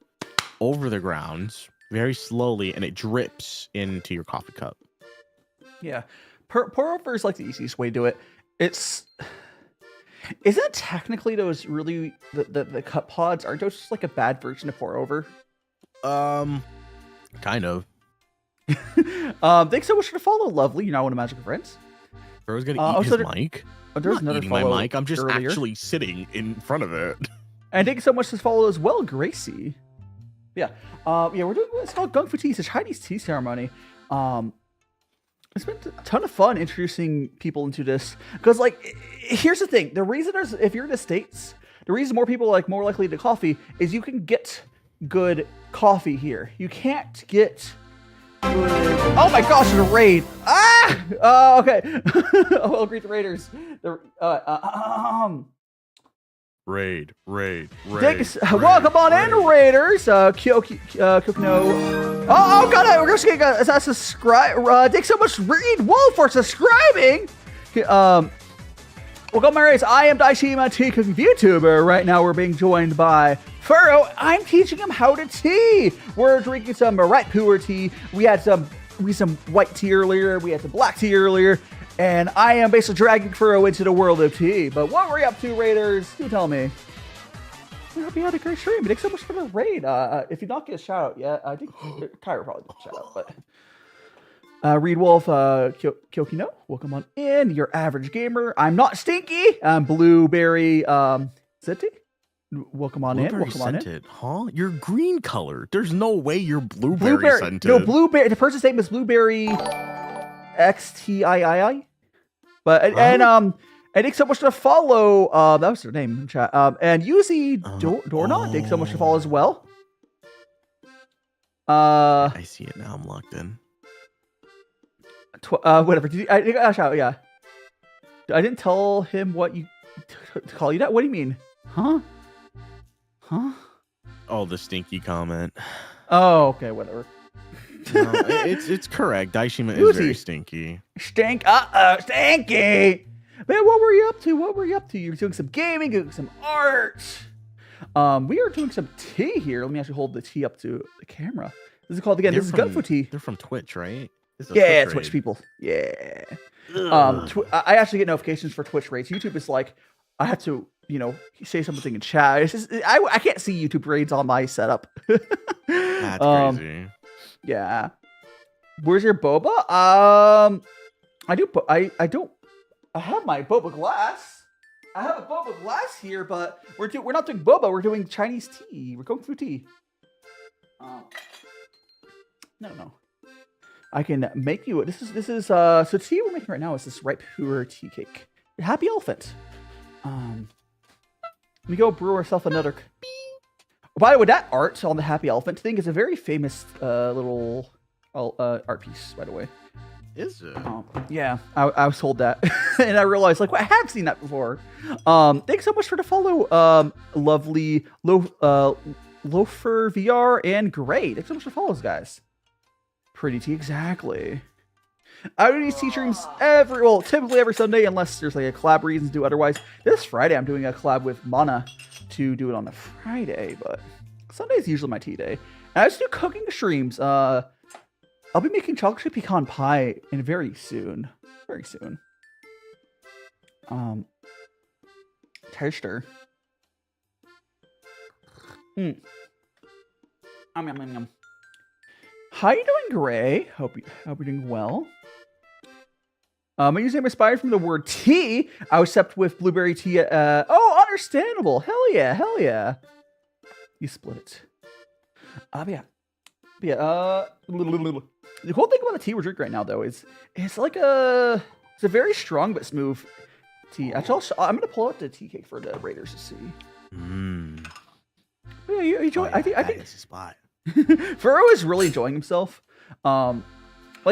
over the grounds very slowly, and it drips into your coffee cup. Yeah. Pour over is like the easiest way to do it. Isn't technically those really the cup pods, aren't those just like a bad version of pour over? Kind of. Thanks so much for the follow, lovely. You're now one of Magical Friends. I was gonna eat his mic. There's I'm not another eating my follow mic. I'm just earlier. actually sitting in front of it. And thank you so much for the follow as well, Gracie. Yeah. Yeah, we're doing what's called gongfu tea. It's a Chinese tea ceremony. It's been a ton of fun introducing people into this. Because, like, here's the thing. The reason if you're in the States, the reason more people are more likely to coffee is you can get good coffee here. You can't get good... Oh my gosh, there's a raid. Ah! Oh, okay. Well, greet the raiders. Raid. Welcome on in, raiders. Kyokino. Oh god, we're just getting a subscribe. Thanks so much, Reed Wolf, for subscribing. Welcome, my race. I am DaiShimaVT, cooking VTuber. Right now, we're being joined by Pu-erh. I'm teaching him how to tea. We're drinking some Pu'er tea. We had some white tea earlier. We had some black tea earlier. And I am basically dragging Pu-erh into the world of tea. But what were you up to, Raiders? Do tell me. I hope you had a great stream. Thanks so much for the raid. If you not get a shout out yet, I think Kyra probably did a shout out. But Reed Wolf, Kyokino, welcome on in. Your average gamer. I'm not stinky. I'm blueberry Zeti. Welcome on in. Welcome on in. Huh? You're green colored. There's no way you're blueberry scented. No, blueberry. The person's name is Blueberry XTIII. But and thanks so much to follow. That was their name in chat. And Yuzi Dorna, thanks so much to follow as well. I see it now. I'm locked in. Whatever. I think I shout. Yeah. I didn't tell him what you to call you that. What do you mean? Huh? Oh, the stinky comment. Oh, okay. Whatever. No, it's correct. Daishima is very stinky. Stinky. Man, what were you up to? You're doing some gaming, doing some art. We are doing some tea here. Let me actually hold the tea up to the camera. This is called again. This is gongfu tea. They're from Twitch, right? Yeah, Twitch people. Yeah. I actually get notifications for Twitch raids. YouTube is like, I have to, say something in chat. It's just, I can't see YouTube raids on my setup. That's crazy. Yeah. Where's your boba? I have my boba glass. I have a boba glass here, but we're not doing boba. We're doing Chinese tea. We're gongfu tea. No. I can make you. This is so tea we're making right now is this ripe Pu'er tea cake. Happy elephant. Let me go brew ourselves another. By the way, that art on the happy elephant thing is a very famous little art piece. By the way. Is it? Yeah, I was told that, and I realized I have seen that before. Thanks so much for the follow, lovely Loafer VR and Gray. Thanks so much for the follows, guys. Pretty tea, exactly. I do these tea streams typically every Sunday, unless there's like a collab reason to do otherwise. This Friday, I'm doing a collab with Mana to do it on a Friday, but Sunday is usually my tea day. And I just do cooking streams. I'll be making chocolate chip pecan pie very soon. Very soon. Taster. Yum. How you doing, Gray? Hope you're doing well. My username inspired from the word tea. I was stepped with blueberry tea. Understandable. Hell yeah. You split it. The cool thing about the tea we're drinking right now, though, is it's a very strong but smooth tea. Actually, I'm gonna pull out the tea cake for the Raiders to see. Yeah, you enjoy. I think it's a spot. Pu-erh is really enjoying himself.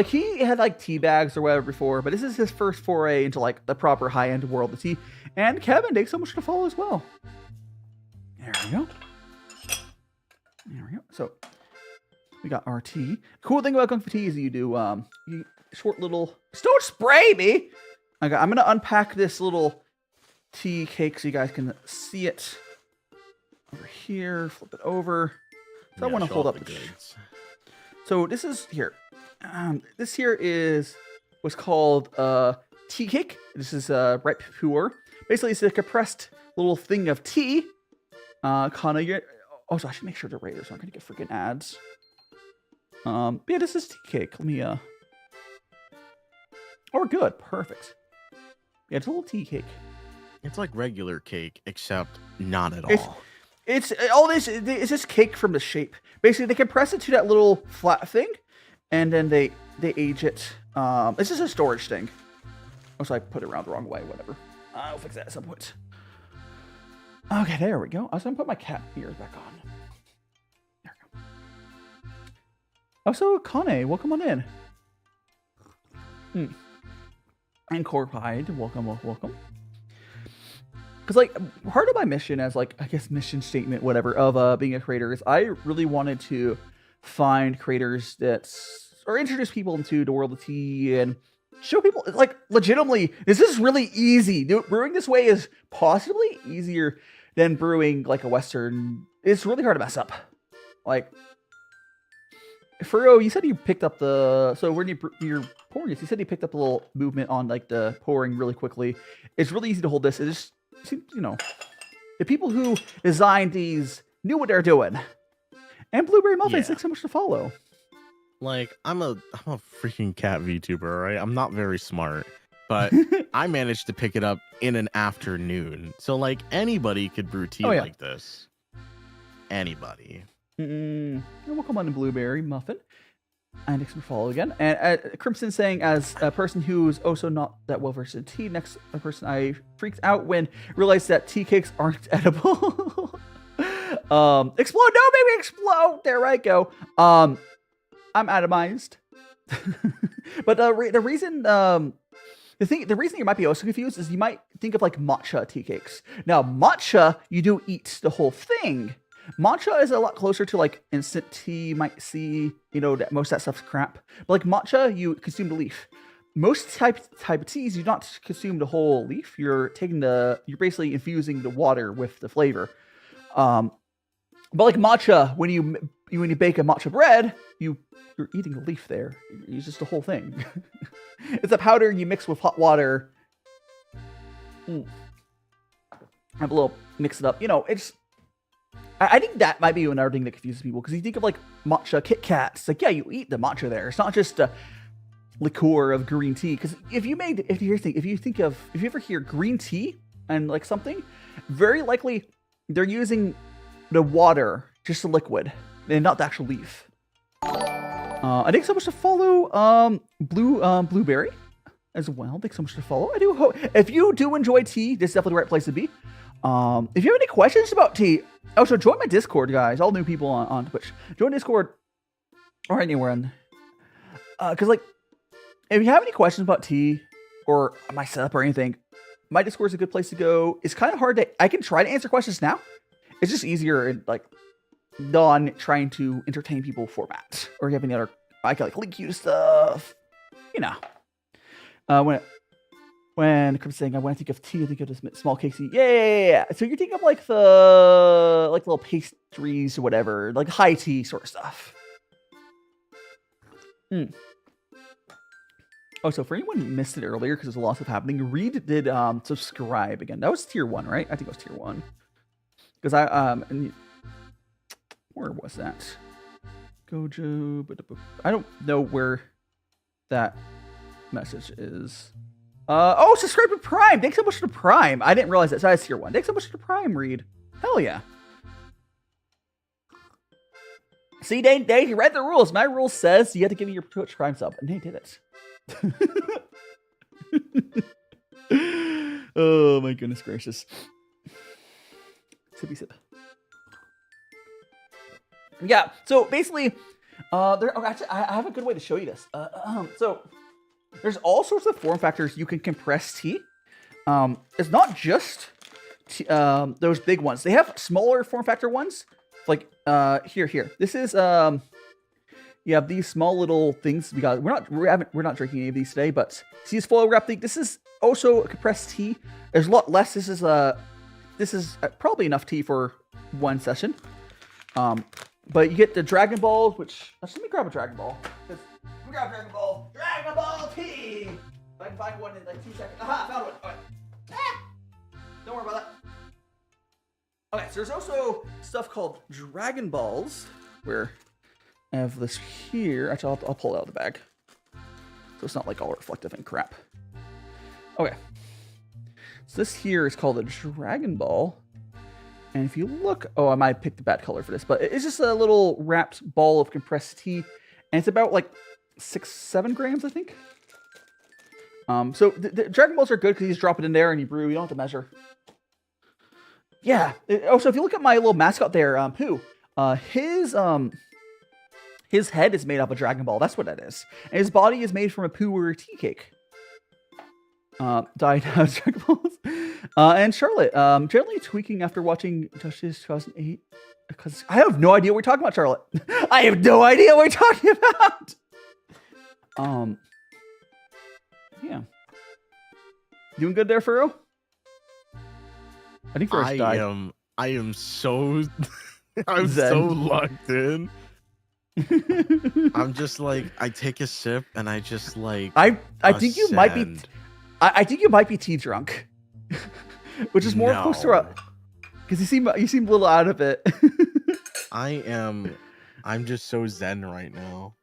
He had tea bags or whatever before, but this is his first foray into the proper high end world of tea. And Kevin, thanks so much for the follow as well. There we go. So we got our tea. Cool thing about gongfu tea is you do short little. Don't spray me. I'm gonna unpack this little tea cake so you guys can see it over here. Flip it over. So I want to hold up the goods. So this is here. This here is what's called tea cake. This is ripe Pu'er. Basically, it's a compressed little thing of tea. Kind of. Oh, so I should make sure to rate it so I'm gonna get freaking ads. Yeah, this is tea cake. Let me Oh, we're good. Perfect. Yeah, it's a little tea cake. It's like regular cake, except not at It's- all. It's all this. It's just cake from the shape. Basically, they compress it to that little flat thing, and then they age it. It's just a storage thing. Oh, so I put it around the wrong way. Whatever. I'll fix that at some point. Okay, there we go. I was gonna put my cat ears back on. There we go. Oh, so Kane, welcome on in. And Corpide, welcome. Because, like, part of my mission as, like, I guess mission statement, whatever, of being a creator is I really wanted to find creators or introduce people into the world of tea and show people, like, legitimately, this is really easy. Brewing this way is possibly easier than brewing, like, a Western. It's really hard to mess up. Like, Furo, you said you picked up so when you're pouring this, you said you picked up a little movement on, like, the pouring really quickly. It's really easy to hold this. It just seems, the people who designed these knew what they're doing. And Blueberry Muffins, thanks so much to follow. Like, I'm a freaking cat VTuber, right? I'm not very smart, but I managed to pick it up in an afternoon. So, like, anybody could brew tea like this. Anybody. Welcome on to Blueberry Muffin. And thanks for follow again. And Crimson saying, as a person who's also not that well versed in tea, next person I freaked out when realized that tea cakes aren't edible. Explode! No, baby, explode! There I go. I'm atomized. But the reason the reason you might be also confused is you might think of like matcha tea cakes. Now matcha, you do eat the whole thing. Matcha is a lot closer to like instant tea. You might see, that most of that stuff's crap. But like matcha, you consume the leaf. Most type of teas, you not consume the whole leaf. You're basically infusing the water with the flavor. But like matcha, when you bake a matcha bread, you're eating the leaf there. You use just the whole thing. It's a powder you mix with hot water. Have a little mix it up. I think that might be another thing that confuses people, because you think of like matcha Kit Kats. Like, yeah, you eat the matcha there. It's not just a liqueur of green tea. Because if you ever hear green tea and like something, very likely they're using the water, just the liquid, and not the actual leaf. I think so much to follow Blueberry as well. Thanks so much to follow. I do hope if you do enjoy tea, this is definitely the right place to be. If you have any questions about tea, also join my Discord, guys. All new people on Twitch, join Discord or anywhere. Because like, if you have any questions about tea or my setup or anything, my Discord is a good place to go. It's kind of hard I can try to answer questions now. It's just easier and like non-trying to entertain people format, or you have any other. I can like link you to stuff. When Chris saying, when I think of tea, I think of this small cakes. Yeah. So you think of like the little pastries or whatever, like high tea sort of stuff. Oh, so for anyone who missed it earlier, because there's a lot of stuff happening, Reed did subscribe again. That was tier 1, right? I think it was tier 1. Because where was that? Gojo. I don't know where that message is. Subscribe to Prime. Thanks so much to Prime. I didn't realize that. So that's tier 1. Thanks so much to Prime, Reed. Hell yeah. See, they read the rules. My rule says you have to give me your Twitch Prime sub, and they did it. Oh my goodness gracious. Sippy sip. Yeah, so basically, actually, I have a good way to show you this. So there's all sorts of form factors you can compress tea. It's not just those big ones. They have smaller form factor ones. Like here. This is you have these small little things. We're not drinking any of these today, but see this foil wrap thing. This is also a compressed tea. There's a lot less. This is probably enough tea for one session. But you get the Dragon Balls, which let me grab a Dragon Ball. Let me grab a Dragon Ball. Dragon Ball T. If I can find one in like 2 seconds. Aha, found one. Okay. Don't worry about that. Okay, so there's also stuff called Dragon Balls, where I have this here. Actually, I'll pull it out of the bag, so it's not like all reflective and crap. Okay, so this here is called a Dragon Ball, and if you look, oh, I might pick the bad color for this, but it's just a little wrapped ball of compressed tea, and it's about like 6-7 grams, I think. So the Dragon Balls are good because you just drop it in there and you brew. You don't have to measure. Yeah. Also, if you look at my little mascot there, Pu-erh, his head is made up of Dragon Ball. That's what that is. And his body is made from a Pu-erh tea cake. Died out of Dragon Balls. And Charlotte, generally tweaking after watching Justice 2008. Because I have no idea what we're talking about, Charlotte. I have no idea what we're talking about. Yeah. Doing good there, Furrow? I think Furrow's died. I am so I'm so locked in. I'm just like, I take a sip and I just like I think you might be I think you might be tea drunk. Which is more close to because you seem a little out of it. I'm just so zen right now.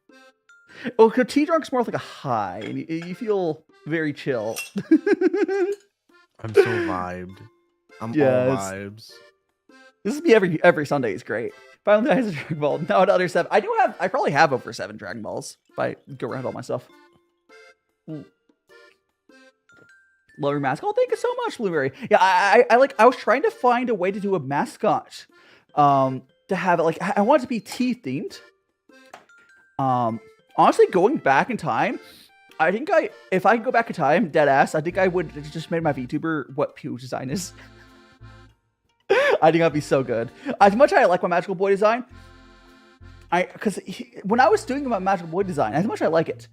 Well, because tea drunk's more like a high, and you feel very chill. I'm so vibed. I'm all vibes. This is me every Sunday. Is great. Finally, I have a Dragon Ball. Now another 7. I probably have over 7 Dragon Balls if I go around all my stuff. Love your mascot. Thank you so much, Blueberry. Yeah, I was trying to find a way to do a mascot, to have it like I want it to be tea themed. Honestly, going back in time, I think if I could go back in time, dead ass, I think I would have just made my VTuber what Pu-erh design is. I think that'd be so good. As much as I like my Magical Boy design, when I was doing my Magical Boy design, as much as I like it,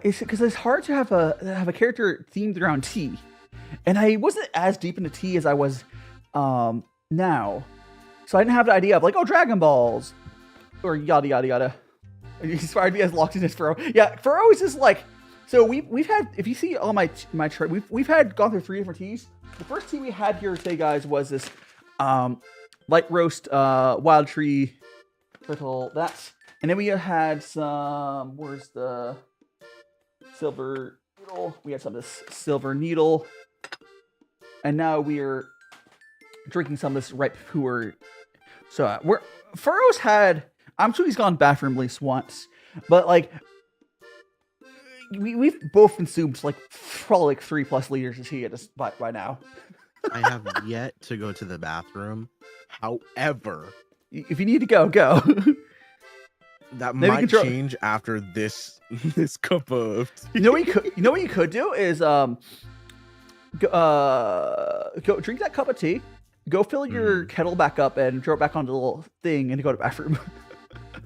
it's because it's hard to have a character themed around tea, and I wasn't as deep into tea as I was now, so I didn't have the idea of like, oh, Dragon Balls or yada yada yada. You inspired me as locked in as Furrow. Yeah, Furrow is just like. So we've had, if you see all my chart, we've gone through 3 different teas. The first tea we had here today, guys, was this light roast wild tree brittle. And then we had some. Where's the silver needle? We had some of this silver needle, and now we're drinking some of this ripe Pu'er. So Furrow's had. I'm sure he's gone bathroom at least once, but like. We've both consumed like probably like 3+ liters of tea at this by now. I have yet to go to the bathroom. However, if you need to go. That might change after this cup of tea. You know what you could do is go drink that cup of tea, go fill your kettle back up and throw it back on the little thing and go to the bathroom.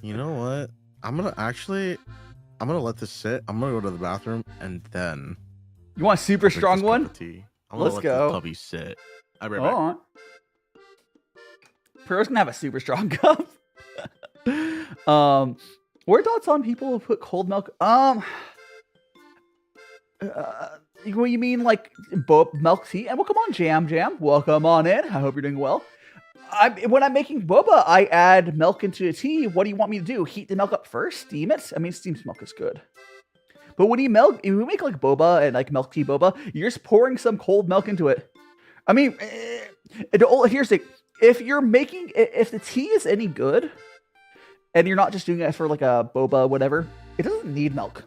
You know what? I'm gonna let this sit. I'm gonna go to the bathroom and then. You want a super strong one? Let's go. This puppy sit. I'll be right back. Pu'erh's gonna have a super strong cup. What are thoughts on people who put cold milk? What you mean like milk tea? And well, come on, Jam. Welcome on in. I hope you're doing well. When I'm making boba, I add milk into a tea. What do you want me to do? Heat the milk up first? Steam it? I mean, steamed milk is good. But when you make like boba and like milk tea boba, you're just pouring some cold milk into it. I mean, here's the thing. If the tea is any good, and you're not just doing it for like a boba, whatever, it doesn't need milk.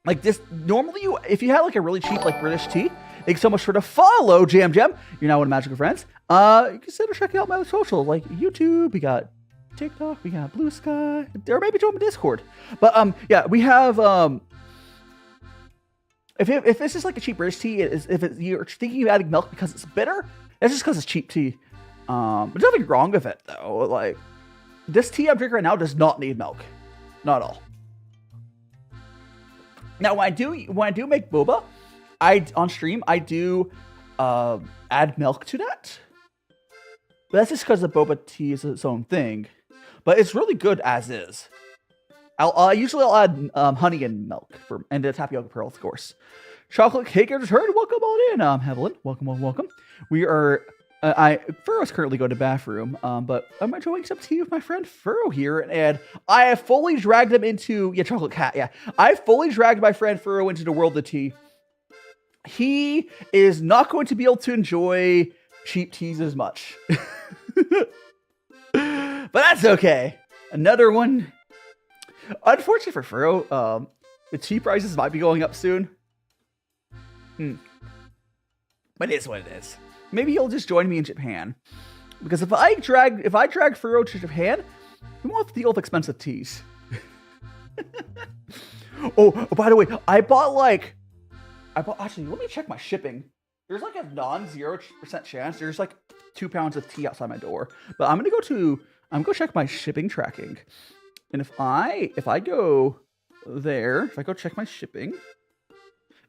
Like this, normally if you had like a really cheap like British tea, thanks so much for the follow, Jam. You're now one of Magical Friends. You consider checking out my social, like YouTube. We got TikTok. We got Blue Sky, or maybe join my Discord. But yeah, we have if this is like a cheap British tea, you're thinking of adding milk because it's bitter, that's just because it's cheap tea. There's nothing wrong with it though. Like this tea I'm drinking right now does not need milk, not at all. Now when I do make boba, on stream I do add milk to that. But that's just because the boba tea is its own thing. But it's really good as is. Usually I'll add honey and milk and the tapioca pearls, of course. Chocolate cake has returned. Welcome on in, Evelyn. Welcome. We are. Furrow's currently going to bathroom, but I'm enjoying some tea with my friend Furrow here, and I have fully dragged him into chocolate cat. Yeah, I fully dragged my friend Furrow into the world of tea. He is not going to be able to enjoy cheap teas as much. But that's okay. Another one. Unfortunately for Furrow, the tea prices might be going up soon. But it is what it is. Maybe he'll just join me in Japan. Because if I drag Furrow to Japan, he won't have to deal with expensive teas. Oh, by the way, actually, let me check my shipping. There's like a non-0% chance. There's like 2 pounds of tea outside my door. But I'm gonna go check my shipping tracking. And if I go there, if I go check my shipping,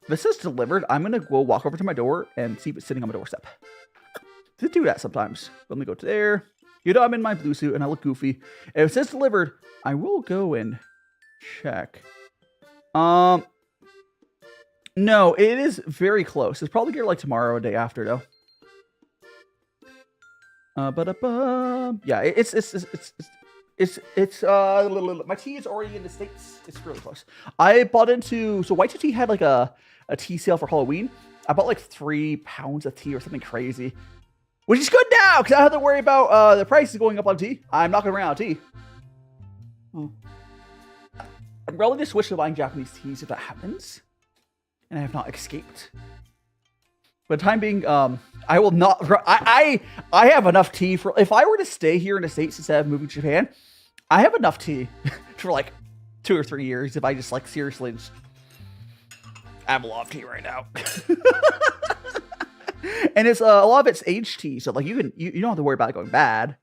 if it says delivered, I'm gonna go walk over to my door and see if it's sitting on my doorstep. To do that sometimes. Let me go to there. You know I'm in my blue suit and I look goofy. If it says delivered, I will go and check. No, it is very close. It's probably here like tomorrow or day after though. Yeah, my tea is already in the States. It's really close. I bought into, so White Tea had like a tea sale for Halloween. I bought like 3 pounds of tea or something crazy, which is good now because I don't have to worry about the prices going up on tea. I'm not gonna run out of tea. I'm probably just switch to buying Japanese teas if that happens, and I have not escaped. For the time being, I will not. I have enough tea for if I were to stay here in the States instead of moving to Japan. I have enough tea for like 2 or 3 years if I just like seriously. I have a lot of tea right now, and it's a lot of it's aged tea, so like you don't have to worry about it going bad.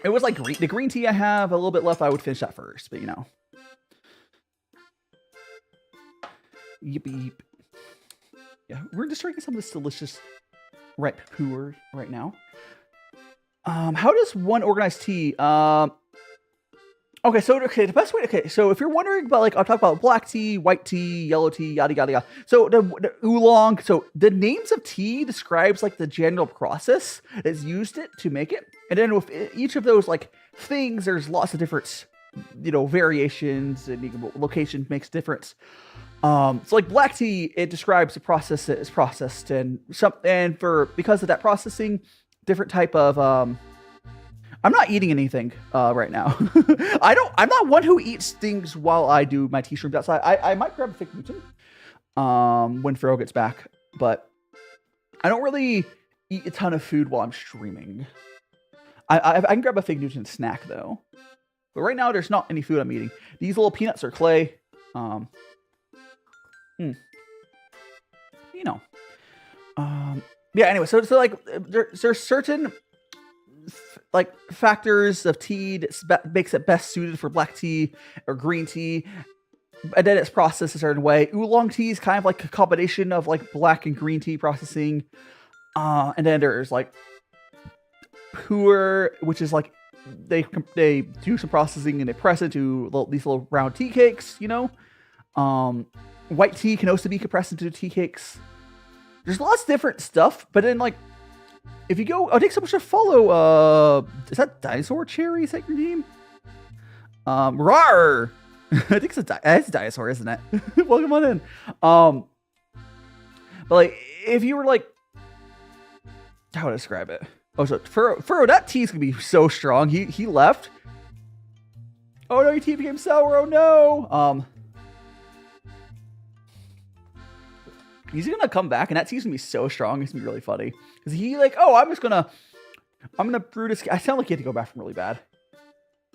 It was like the green tea I have a little bit left. I would finish that first, but you know. Yep. Yeah, we're just drinking some of this delicious ripe Pu'er right now. How does one organize tea? The best way. Okay, so if you're wondering about I'll talk about black tea, white tea, yellow tea, yada yada yada. So the oolong. So the names of tea describes like the general process that's used to make it, and then with each of those things, there's lots of different, variations, and location makes difference. So like black tea, it describes the process that is processed because of that processing, different type of, I'm not eating anything, right now. I'm not one who eats things while I do my tea streams outside. I might grab a fig Newton, when Furrow gets back, but I don't really eat a ton of food while I'm streaming. I can grab a fig Newton snack though, but right now there's not any food I'm eating. These little peanuts are clay. Yeah, anyway, so there's certain factors of tea that makes it best suited for black tea or green tea, and then it's processed a certain way. Oolong tea is kind of like a combination of black and green tea processing, and then there's Pu'er, which is they do some processing and they press it into these little round tea cakes, White tea can also be compressed into tea cakes. There's lots of different stuff, but then if you go, I think someone should follow. Is that Dinosaur Cherry? Is that your name? Rawr! I think it's a dinosaur, isn't it? Welcome on in. But if you were how would I describe it? Oh, so Furrow, that tea's gonna be so strong. He left. Oh no, your tea became sour. Oh no. He's gonna come back, and that tea's gonna be so strong. It's gonna be really funny because I'm gonna brew this. I sound like you had to go back from really bad.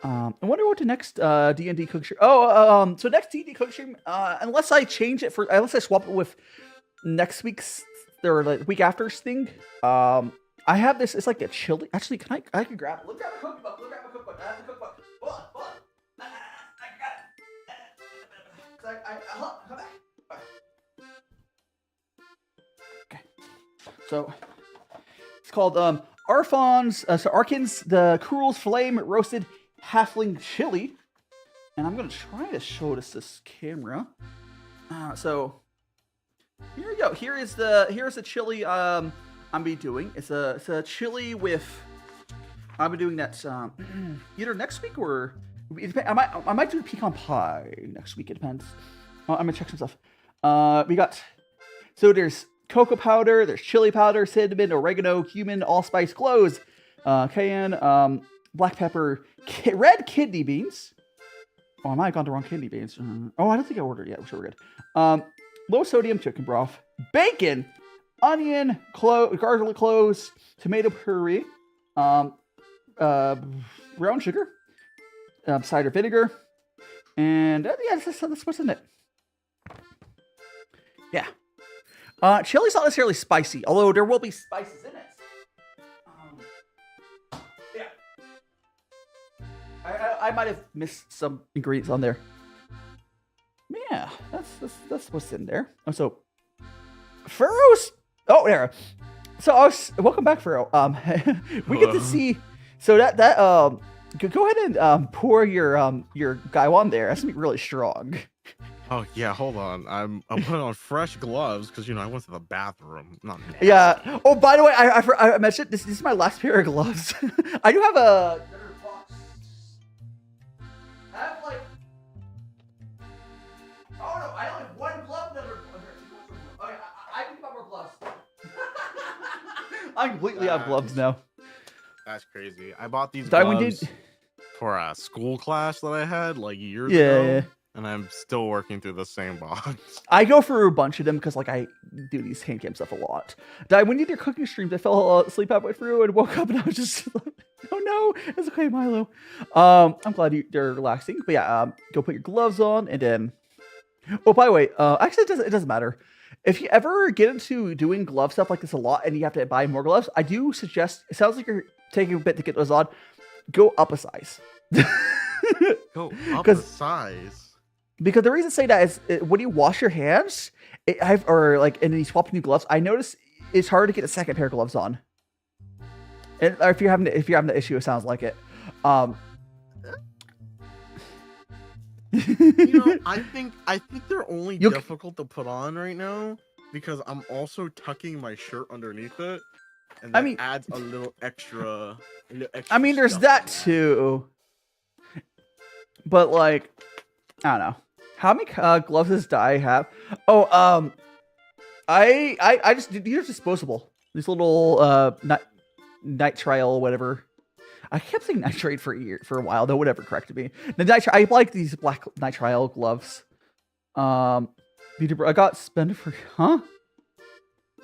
I wonder what the next D&D cook stream. So next D&D cook stream, unless I swap it with next week's or the week after's thing. I have this. It's like a chili. Actually, I can grab it. Look at the cookbook. I have the cookbook. Hold on. I got it. Come back. So it's called Arkin's the Cruel's Flame Roasted Halfling Chili. And I'm gonna try to show this camera. So here we go. Here's the chili I'm be doing. It's a chili with. I'll be doing that either next week or I might do pecan pie next week. It depends. I'm gonna check some stuff. We got there's cocoa powder, there's chili powder, cinnamon, oregano, cumin, allspice, cloves, cayenne, black pepper, red kidney beans. Oh, I might have gone the wrong kidney beans. I don't think I ordered yet. We're good. Low sodium chicken broth, bacon, onion, garlic cloves, tomato puree, brown sugar, cider vinegar, and that's what's in it. Yeah. Chili's not necessarily spicy, although there will be spices in it. Yeah. I might have missed some ingredients on there. Yeah, that's what's in there. Oh, so Furrow's. Oh, there. So welcome back, Furrow. We get to see. So that go ahead and pour your guy on there. That's gonna be really strong. Oh yeah, hold on. I'm putting on fresh gloves because I went to the bathroom. Not nasty. Yeah. Oh, by the way, I mentioned this is my last pair of gloves. I do have a box. I have like. Oh no, I only have one glove number. Okay, I can buy more gloves. I'm completely out of gloves now. That's crazy. I bought these That gloves for a school class that I had like years ago. And I'm still working through the same box. I go through a bunch of them because, like, I do these hand cam stuff a lot. When you did your cooking streams, I fell asleep halfway through and woke up and I was just like, oh no, it's okay, Milo. I'm glad you're relaxing. But yeah, go put your gloves on and then. Oh, by the way, actually, it doesn't matter. If you ever get into doing glove stuff like this a lot and you have to buy more gloves, I do suggest. It sounds like you're taking a bit to get those on. Go up a size. Go up a size. Because the reason I say that is when you wash your hands, and then you swap new gloves, I notice it's hard to get a second pair of gloves on. And or if you're having the issue, it sounds like it. I think they're only difficult to put on right now because I'm also tucking my shirt underneath it, and that adds a little extra. I mean, there's that too. But like, I don't know. How many gloves does Dai have? Oh, I just these are disposable. These little nitrile whatever. I kept saying nitrate for a while, though. Whatever corrected me. I like these black nitrile gloves. VTuber, I got spent for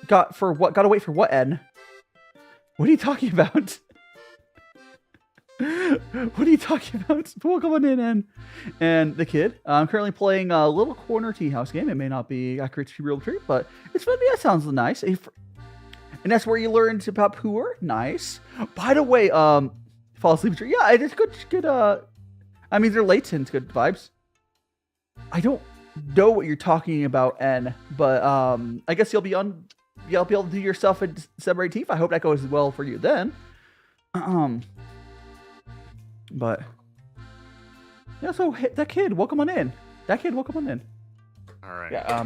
Got for what? Gotta wait for what? N. What are you talking about? What are you talking about? Welcome on in, N. And the kid. I'm currently playing a little corner tea house game. It may not be accurate to real tree, but it's fun. That sounds nice. And that's where you learned about Pu'er. Nice. By the way, fall asleep. Yeah, it is good. I mean, they're latent. Good vibes. I don't know what you're talking about, N. But I guess you'll be able to do your stuff in December 18th. I hope that goes well for you then. But yeah, so that kid, welcome on in. All right. Yeah.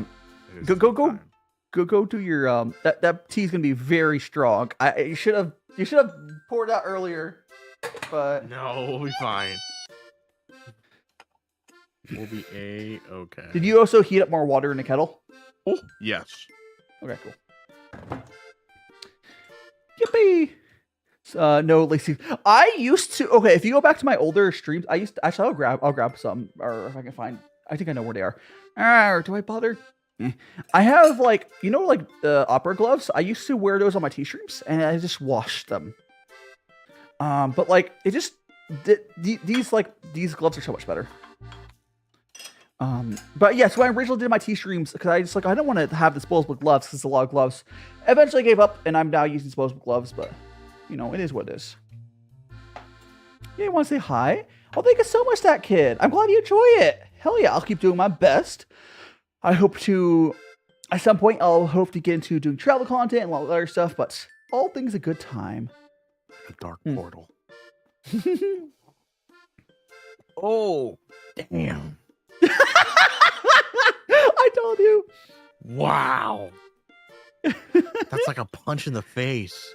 Go do your that tea's gonna be very strong. You should have poured out earlier, but no, we'll be fine. We'll be okay. Did you also heat up more water in the kettle? Oh yes. Okay, cool. Yippee! No, Lacey. I used to. Okay, if you go back to my older streams, I'll grab some, or if I can find. I think I know where they are. Do I bother? I have opera gloves. I used to wear those on my tea streams, and I just washed them. But like it just these gloves are so much better. But yeah, so I originally did my tea streams because I just I don't want to have disposable gloves because it's a lot of gloves. Eventually gave up, and I'm now using disposable gloves, but. It is what it is. Yeah, you want to say hi? Oh, thank you so much, that kid. I'm glad you enjoy it. Hell yeah, I'll keep doing my best. I hope to at some point, I'll hope to get into doing travel content and a lot of other stuff, but all things a good time. A dark portal. Oh, damn. I told you. Wow. That's like a punch in the face.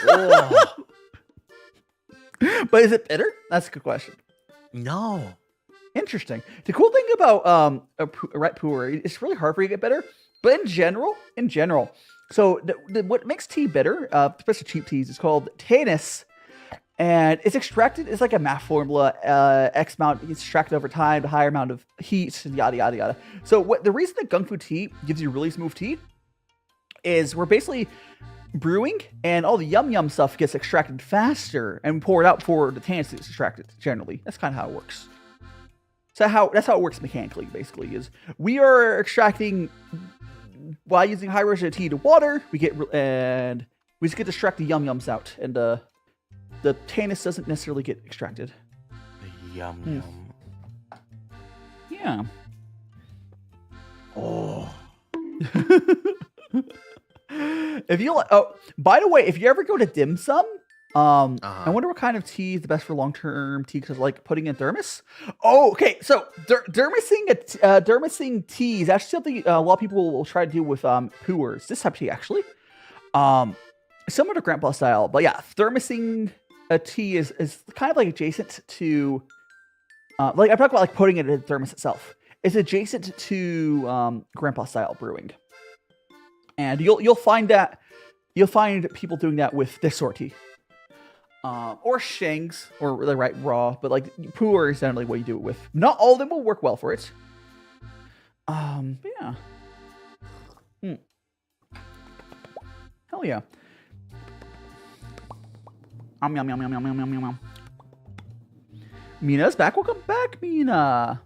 Oh. But is it bitter? That's a good question. No. Interesting. The cool thing about Pu'er, it's really hard for you to get bitter, but in general, so what makes tea bitter, especially cheap teas, is called tannins, and it's extracted. It's like a math formula. X amount gets extracted over time, the higher amount of heat, yada yada yada. So the reason that gongfu tea gives you really smooth tea is we're basically brewing, and all the yum stuff gets extracted faster and poured out before the tannins gets extracted. Generally, that's kind of how it works. So that's how it works mechanically. Basically, is we are extracting while using high ratio tea to water. We just get to extract the yums out, and the tannins doesn't necessarily get extracted. The yum. Yeah. Oh. If you by the way, if you ever go to dim sum, I wonder what kind of tea is the best for long-term tea, because like putting in thermos. Oh, okay. So thermosing tea is actually something a lot of people will try to do with Pu'ers. This type of tea actually, similar to grandpa style, but yeah, thermosing a tea is kind of like adjacent to, like I'm talking about like putting it in a thermos itself. It's adjacent to grandpa style brewing. And you'll find people doing that with this sort of tea, or shangs, or the right raw. But like Pu'er is generally what you do it with. Not all of them will work well for it. Yeah. Hell yeah. Yum yum yum yum yum yum yum yum. Mina's back. Welcome back, Mina.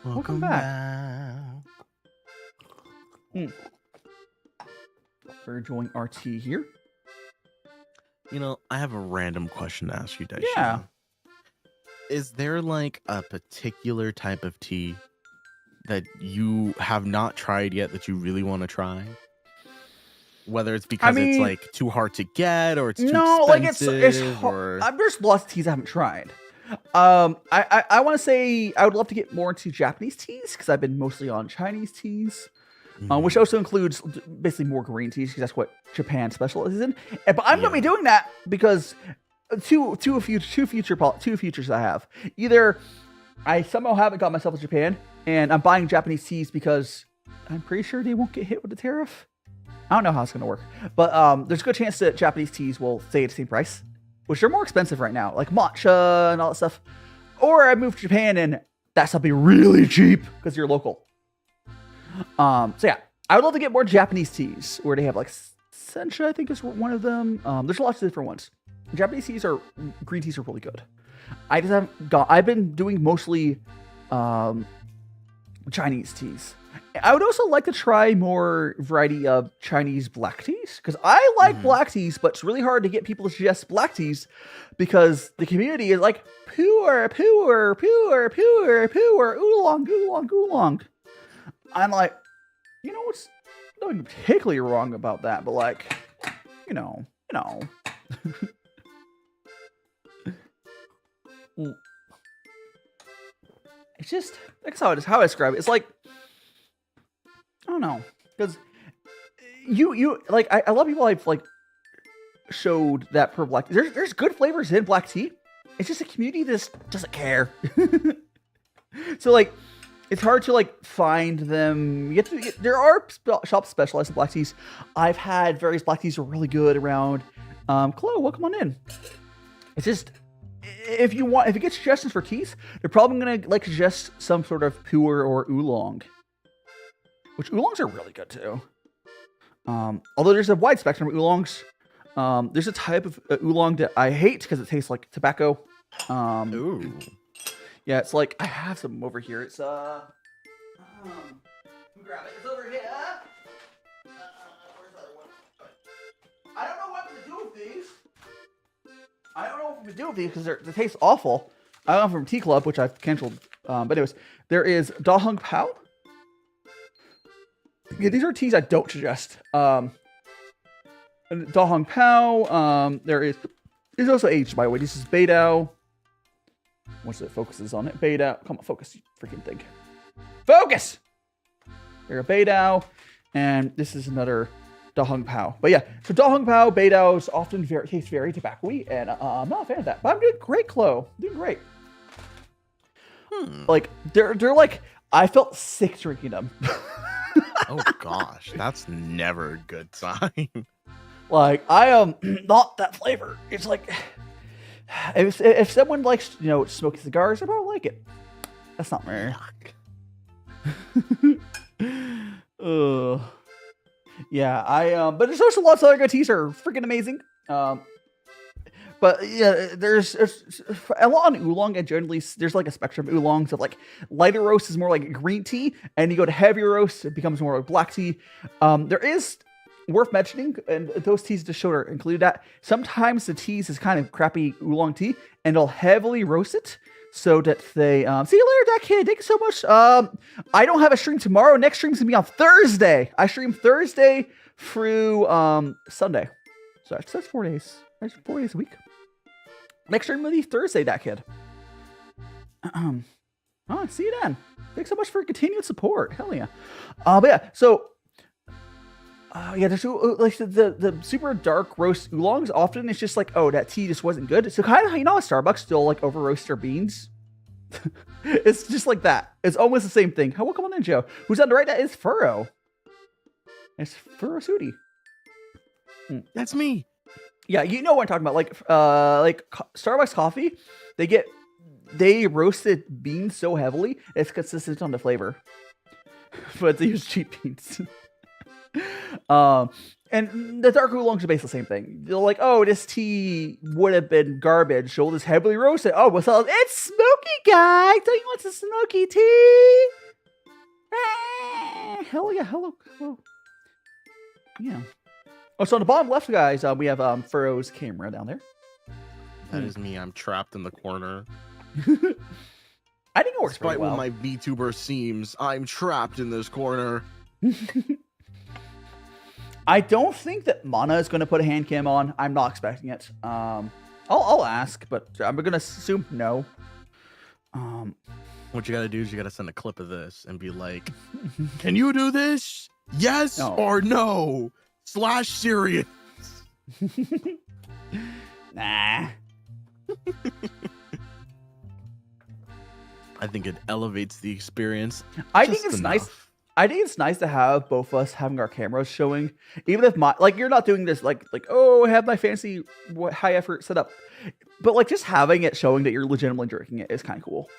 Welcome back. We're enjoying our tea here. You know, I have a random question to ask you, Daishima. Yeah. Is there like a particular type of tea that you have not tried yet that you really want to try? Whether it's because it's like too hard to get, or it's too expensive, it's hard. There's lots of teas I haven't tried. I want to say I would love to get more into Japanese teas, because I've been mostly on Chinese teas. Which also includes basically more green teas, because that's what Japan specializes in. But I'm going to be doing that because two futures I have. Either I somehow haven't got myself to Japan, and I'm buying Japanese teas because I'm pretty sure they won't get hit with the tariff. I don't know how it's going to work, but there's a good chance that Japanese teas will stay at the same price, which are more expensive right now, like matcha and all that stuff. Or I move to Japan and that stuff be really cheap because you're local. So yeah, I would love to get more Japanese teas where they have like sencha, I think is one of them. There's lots of different ones. Japanese teas green teas are really good. I've been doing mostly Chinese teas. I would also like to try more variety of Chinese black teas, because I like black teas, but it's really hard to get people to suggest black teas because the community is like Pu'er, oolong, oolong, oolong. I'm like, what's nothing particularly wrong about that, but like, you know. It's just, that's how I describe it. It's like, I don't know, because you like, I love people I've like showed that for black. There's good flavors in black tea. It's just a community that just doesn't care. So like, it's hard to like find them. There are shops specialized in black teas. I've had various black teas that are really good around. Chloe, welcome on in. It's just, if you get suggestions for teas, they're probably gonna like suggest some sort of Pu'er or oolong, which oolongs are really good too. Although there's a wide spectrum of oolongs. There's a type of oolong that I hate because it tastes like tobacco. Ooh. Yeah, it's like, I have some over here. It's let me grab it. It's over here. Where's the other one? I don't know what to do with these. Because they taste awful. I got them from Tea Club, which I've canceled. But anyways, there is Dehong Pao. yeah, these are teas I don't suggest. And Dehong Pao. There's also aged, by the way. This is Beidao. Once it focuses on it, Beidao. Come on, focus, you freaking thing. Focus! There's a Beidao, and this is another Dehong Pao. But yeah, so Dehong Pao, Beidaos often taste very tobacco-y, and I'm not a fan of that. But I'm doing great, Chloe. I'm doing great. Like, they're like, I felt sick drinking them. Oh gosh, that's never a good sign. Like, I am not that flavor. It's like, if someone likes, smoking cigars, I don't like it. That's not me. Yeah, but there's also lots of other good teas that are freaking amazing. But yeah, there's a lot on oolong, and generally there's like a spectrum of oolongs of like lighter roast is more like green tea, and you go to heavier roast, it becomes more like black tea. There is worth mentioning, and those teas to show are included that sometimes the teas is kind of crappy oolong tea, and they'll heavily roast it so that they see you later, that kid. Thank you so much. I don't have a stream tomorrow. Next stream's gonna be on Thursday. I stream Thursday through Sunday, so that's 4 days. That's 4 days a week. Next stream will be Thursday, that kid. See you then. Thanks so much for continued support. Hell yeah. But yeah, so yeah, there's like the super dark roast oolongs. Often it's just like, oh, that tea just wasn't good. So kind of, at Starbucks still like over roast their beans. It's just like that. It's almost the same thing. Welcome on in, Joe. Who's on the right? That is Furrow. It's Furrow Sudi. That's me. Yeah, you know what I'm talking about. Like Starbucks coffee, they roasted beans so heavily it's consistent on the flavor, but they use cheap beans. And the dark oolongs are basically the same thing. They're like, oh, this tea would have been garbage, so this heavily roasted. Oh, what's all? It's smoky, guys. Don't you want some smoky tea? Hell yeah, hello. Yeah. Oh, so on the bottom left, guys, we have Furrow's camera down there. That is me. I'm trapped in the corner. I think it works pretty Despite well. what my VTuber seems, I'm trapped in this corner. I don't think that Mana is going to put a hand cam on. I'm not expecting it. I'll ask, but I'm going to assume no. What you gotta do is you gotta send a clip of this and be like, can you do this? Yes or no? / serious. Nah. I think it elevates the experience. I think it's nice. I think it's nice to have both of us having our cameras showing, even if you're not doing this like oh, I have my fancy high effort setup, but like just having it showing that you're legitimately drinking it is kind of cool.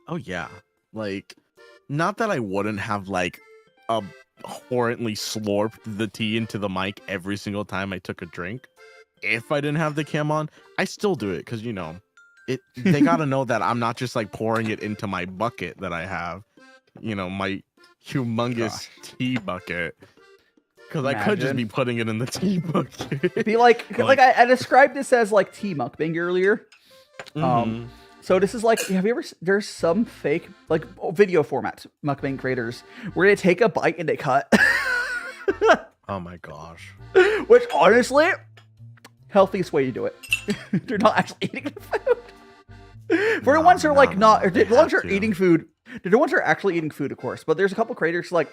Oh yeah, like not that I wouldn't have like a horribly slurped the tea into the mic every single time I took a drink. If I didn't have the cam on, I still do it because they gotta know that I'm not just like pouring it into my bucket that I have, my humongous tea bucket, because I could just be putting it in the tea bucket. Be like I described this as like tea mukbang earlier. So this is like, have you ever? There's some fake like video format mukbang creators where they take a bite and they cut. Oh my gosh! Which honestly, healthiest way to do it. They're not actually eating the food. For the ones who are like not, or the ones who are eating food. They're the ones who are actually eating food, of course. But there's a couple creators like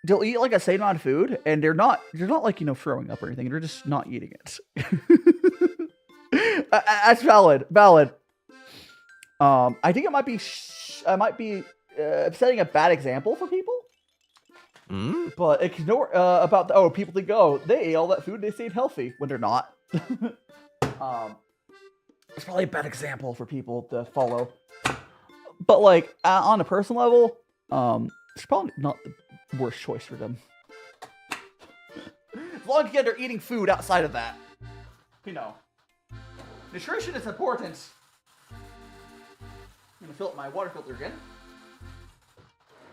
they'll eat like a same amount of food, and they're not like throwing up or anything. They're just not eating it. That's valid. I think it might be setting a bad example for people. But ignore about people think they ate all that food, they stayed healthy when they're not. It's probably a bad example for people to follow. But like on a personal level, it's probably not the worst choice for them. As long as they're eating food outside of that, nutrition is important. I'm gonna fill up my water filter again.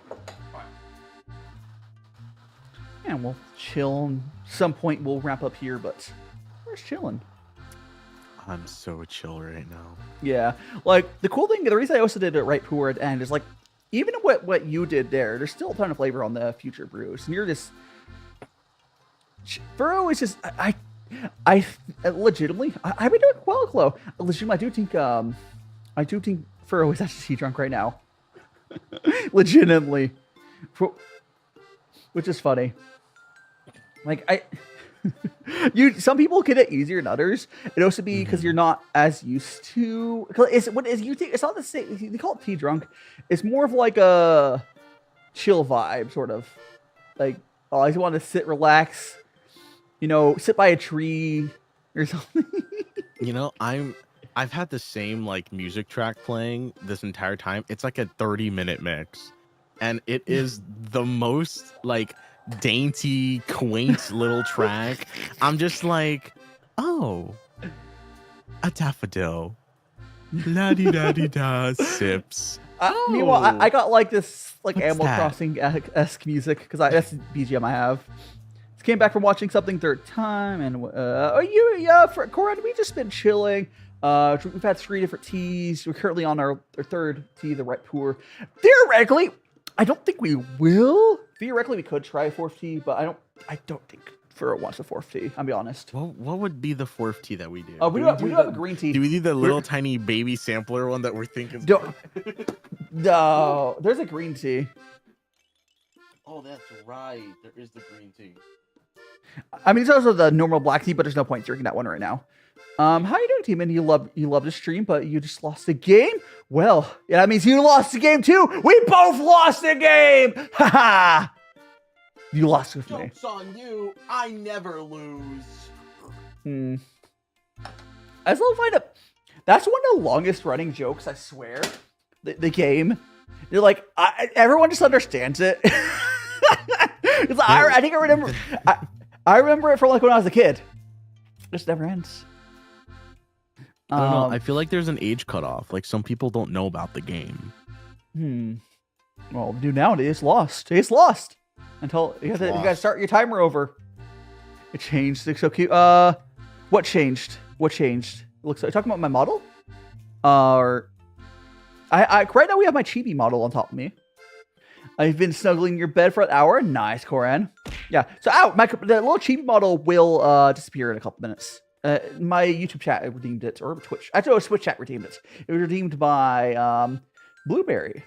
Alright. And we'll chill. Some point we'll wrap up here, but we're chilling. I'm so chill right now. Yeah, like the cool thing, the reason I also did it right Pu'er at the end is like, even what you did there, there's still a ton of flavor on the future brews, and you're just Furrow is just I legitimately I've been doing well, Chloe. Legitimately, I do think Furrow is actually tea drunk right now. Legitimately, which is funny. Like some people get it easier than others. It also be because you're not as used to. It's not the same. They call it tea drunk. It's more of like a chill vibe, sort of. Like, oh, I just want to sit, relax. Sit by a tree or something. I've had the same like music track playing this entire time. It's like a 30-minute mix, and it is the most like dainty, quaint little track. I'm just like, oh, a daffodil, la di da di da, sips. Meanwhile, I got like this like What's Animal that? Crossing-esque music because that's the BGM I have. Came back from watching something third time, and for Corin, we just been chilling. We've had 3 different teas. We're currently on our third tea, the Red Pu'er. Theoretically, I don't think we will. Theoretically, we could try a 4th tea, but I don't think Furrow wants a 4th tea. I'll be honest. What would be the 4th tea that we do? We do have a green tea. Do we do the little tiny baby sampler one that we're thinking? No, there's a green tea. Oh, that's right. There is the green tea. I mean, it's also the normal black tea, but there's no point drinking that one right now. How you doing, team? And you love the stream, but you just lost the game? Well, yeah, that means you lost the game too. We both lost the game. Ha ha! You lost with me. Joke's on you. I never lose. I still find it. That's one of the longest running jokes, I swear. The game. You're like, everyone just understands it. It's like, I think I remember. I remember it from like when I was a kid. It just never ends. I don't know. I feel like there's an age cutoff. Like some people don't know about the game. Well, do nowadays lost. It's lost until you gotta start your timer over. It changed. It's so cute. What changed? What changed? It looks like talking about my model. Or I right now we have my chibi model on top of me. I've been snuggling in your bed for an hour. Nice, Coran. Yeah. So, the little chibi model will disappear in a couple minutes. My YouTube chat redeemed it, or Twitch. Actually, no, Twitch chat redeemed it. It was redeemed by Blueberry.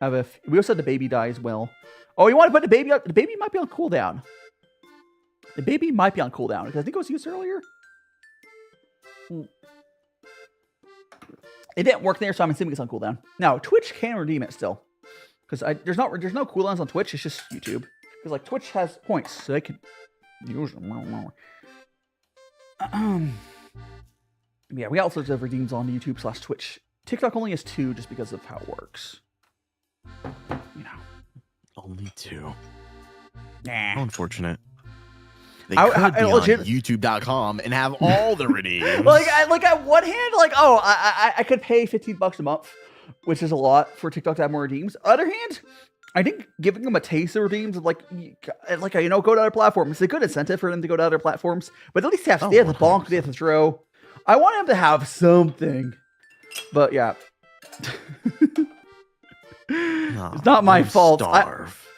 We also had the baby die as well. Oh, you want to put the baby on? The baby might be on cooldown. The baby might be on cooldown because I think it was used earlier. It didn't work there, so I'm assuming it's on cooldown. Now, Twitch can redeem it still. Because there's no cooldowns on Twitch. It's just YouTube. Because like Twitch has points, so they can use them. Yeah, we also have redeems on YouTube/Twitch. TikTok only has 2 just because of how it works. Only 2. Nah. How unfortunate. They could be on YouTube.com and have all the redeems. like at one hand, like I could pay $15 a month, which is a lot for TikTok to have more redeems. Other hand, I think giving them a taste of redeems of go to other platforms. It's a good incentive for them to go to other platforms, but at least they have to bonk, they have to throw. I want them to have something, but yeah, it's not my fault.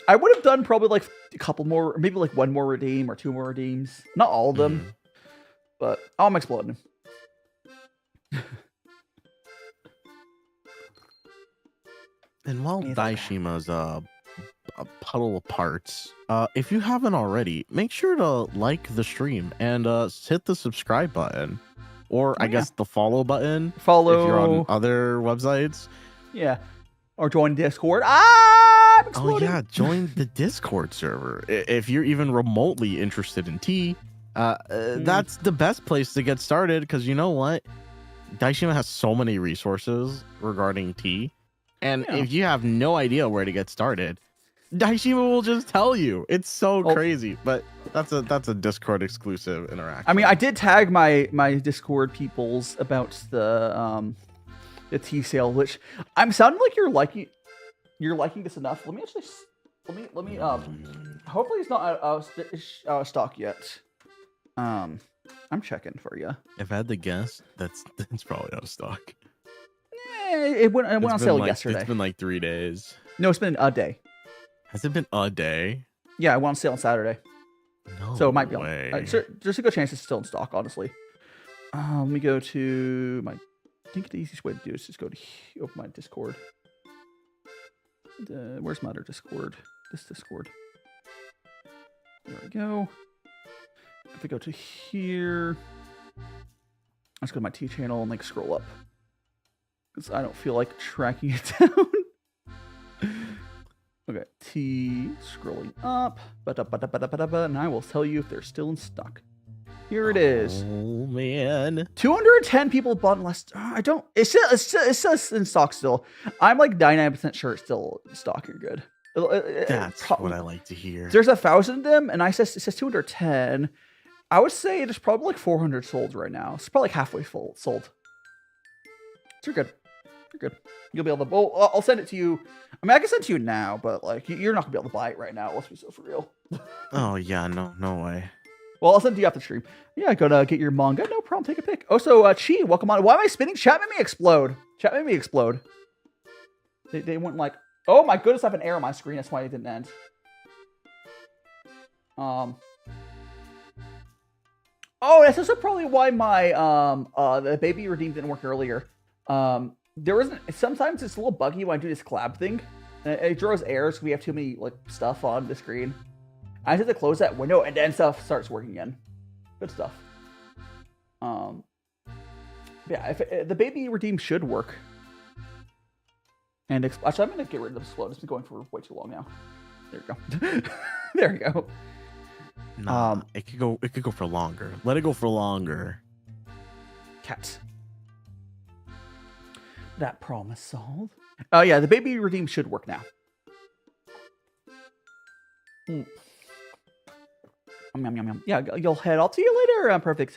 I would have done probably like a couple more, maybe like 1 more redeem or 2 more redeems. Not all of them, but I'm exploding. And while Daishima's a puddle of parts, if you haven't already, make sure to like the stream and hit the subscribe button, or I guess the follow button. Follow if you're on other websites. Yeah, or join Discord. I'm exploding. Oh yeah, join the Discord server if you're even remotely interested in tea. That's the best place to get started because you know what, Daishima has so many resources regarding tea. And if you have no idea where to get started, Daishima will just tell you. It's so crazy, but that's a Discord exclusive interaction. I mean, I did tag my Discord peoples about the tea sale, which I'm sounding like you're liking this enough. Let me hopefully it's not out of stock yet. I'm checking for you. If I had to guess, that's probably out of stock. It went on It's sale been yesterday. It's been like 3 days. No, it's been a day. Has it been a day? Yeah, it went on sale on Saturday. No So it might be way. on. There's a good chance it's still in stock, honestly. Let me go to my. I think the easiest way to do it is just go to open my Discord. Where's my other Discord? This Discord. There we go. If I go to here, let's go to my T channel and like scroll up because I don't feel like tracking it down. Okay, T scrolling up, and I will tell you if they're still in stock. Here it is. Oh man. 210 people bought last. I don't. It says in stock still. I'm like 99% sure it's still in stock. You're good. That's what I like to hear. There's 1,000 of them, and it says 210. I would say there's probably like 400 sold right now. It's probably like halfway full sold. So you're good. You're good. You'll be able to. Well, I'll send it to you. I mean, I can send it to you now, but like you're not gonna be able to buy it right now. Let's be so for real. Oh yeah, no way. Well, I'll send it to you after the stream. Yeah, go to get your manga. No problem. Take a pic. Oh, so Chi, welcome on. Why am I spinning? Chat made me explode. Chat made me explode. They went like, oh my goodness, I have an error on my screen. That's why it didn't end. Oh, that's also probably why my the baby redeem didn't work earlier. There wasn't. Sometimes it's a little buggy when I do this collab thing. And it draws errors. We have too many like stuff on the screen. I just have to close that window and then stuff starts working again. Good stuff. Yeah, if the baby redeem should work. And actually, I'm gonna get rid of the explode. It's been going for way too long now. There we go. There we go. Nah, it could go for longer. Let it go for longer. Cats. That promise solved. Oh yeah, the baby redeem should work now. Yum, yum, yum. Yeah, you'll head. I'll see you later. Perfect.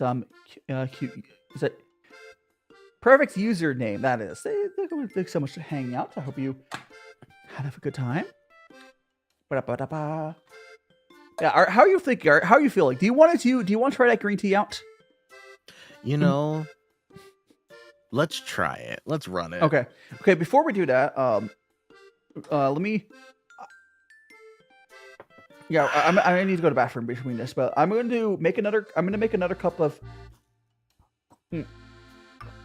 Cute. Is it perfect username? That is. Thanks so much for hanging out. I hope you had a good time. Ba-da-ba-da-ba. Yeah. How are you thinking? How are you feeling? Do you want to try that green tea out? You know, let's try it. Let's run it. Okay. Okay. Before we do that, let me. Yeah, I need to go to the bathroom between this, but I'm going to make another cup of.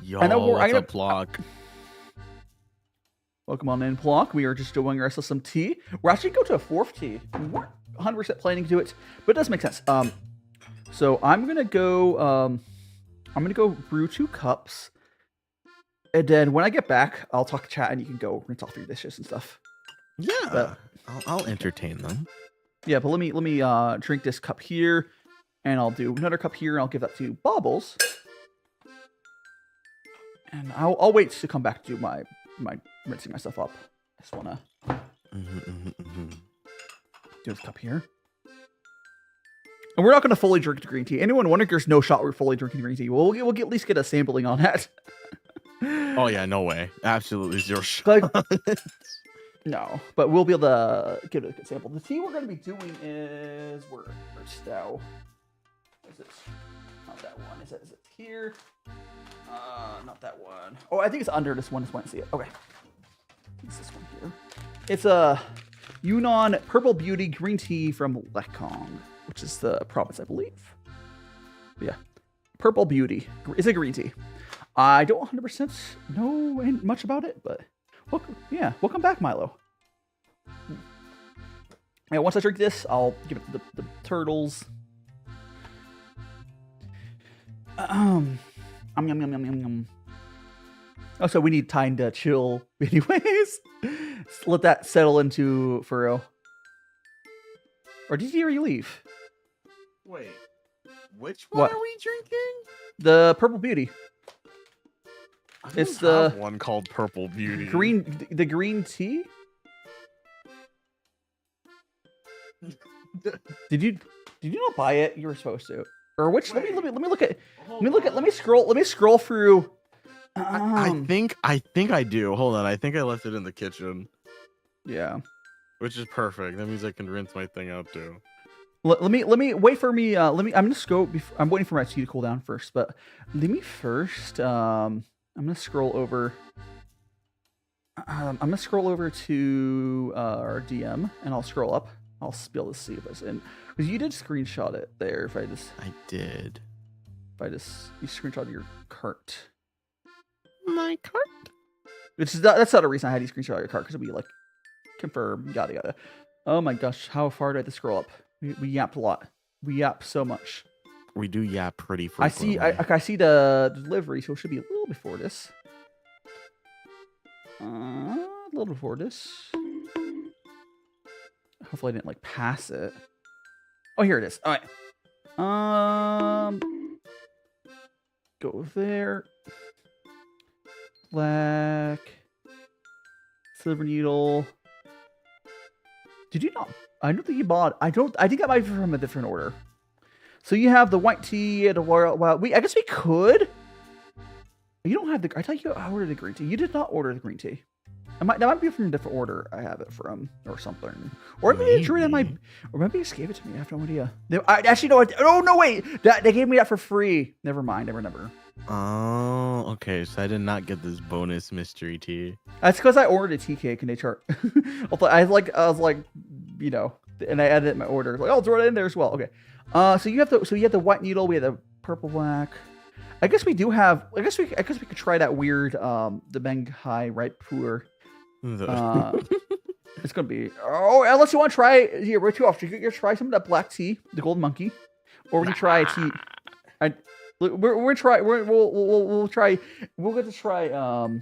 Yo, I know what's up, Plock? Welcome on in, Plock. We are just doing ourselves some tea. We're actually going to a fourth tea. We weren't 100% planning to do it, but it does make sense. So I'm gonna go. I'm gonna go brew 2 cups, and then when I get back, I'll talk to chat, and you can go rinse off your dishes and stuff. Yeah, But- I'll entertain them. Yeah, but let me drink this cup here, and I'll do another cup here, and I'll give that to Bobbles. And I'll wait to come back to do my rinsing myself up. I just wanna do this cup here. And we're not gonna fully drink the green tea. Anyone wondering there's no shot we're fully drinking green tea? We'll at least get a sampling on that. Oh yeah, no way. Absolutely zero shot. Like, no, but we'll be able to give it a good sample. The tea we're going to be doing is where's Stow? Is it not that one? Is it here? Not that one. Oh, I think it's under this one. This one. See it. Okay, it's this one here. It's a Yunnan Purple Beauty green tea from Lekong, which is the province, I believe. But yeah, Purple Beauty. It's a green tea. I don't 100% know much about it, but. Welcome back, Milo. Yeah, once I drink this, I'll give it the turtles. Yum, yum, yum, yum, yum. Oh, so we need time to chill anyways. Let that settle into Furrow. Or did you already leave? Wait, which one What? are we drinking? The Purple Beauty. It's the one called Purple Beauty. the green tea. Did you not buy it? You were supposed to. Or which? Let me look at. Let me scroll through. I think I do. Hold on. I think I left it in the kitchen, Yeah. which is perfect. That means I can rinse my thing out too. Let me wait for me. I'm gonna scroll. I'm waiting for my tea to cool down first. But let me first. I'm gonna scroll over. I'm gonna scroll over to our DM and I'll scroll up. I'll be able to see if it's in because you did screenshot it there. If I did. You screenshot your cart. My cart. Which is that's not a reason I had you screenshot your cart because it'll be like confirm yada yada. Oh my gosh, how far do I have to scroll up? We yapped a lot. We yap so much. We do yap pretty frequently. I see the delivery, so it should be a little before this. A little before this. Hopefully I didn't like pass it. Oh, here it is. All right. Go there. Black. Silver needle. Did you not? I don't think you bought. I think I might be from a different order. So you have the white tea and the royal. Well, I guess we could. You don't have the. I thought you ordered the green tea. You did not order the green tea. That might be from a different order. I have it from or something. Or maybe Drew might. Or maybe you just gave it to me. I have no idea. I actually no. Oh no! Wait. They gave me that for free. Never mind. Never. Oh, okay. So I did not get this bonus mystery tea. That's because I ordered a tea cake and they chart. I was like, you know, and I added it in my order. Like, I'll throw it in there as well. Okay. So you have the white needle. We have the purple black. I guess we do have. I guess we could try that weird the Menghai right Pu'er. It's gonna be unless you want to try here. We're too off. You could try some of that black tea, the golden monkey, or we can try a tea. We're gonna try. We'll try. We'll get to try. But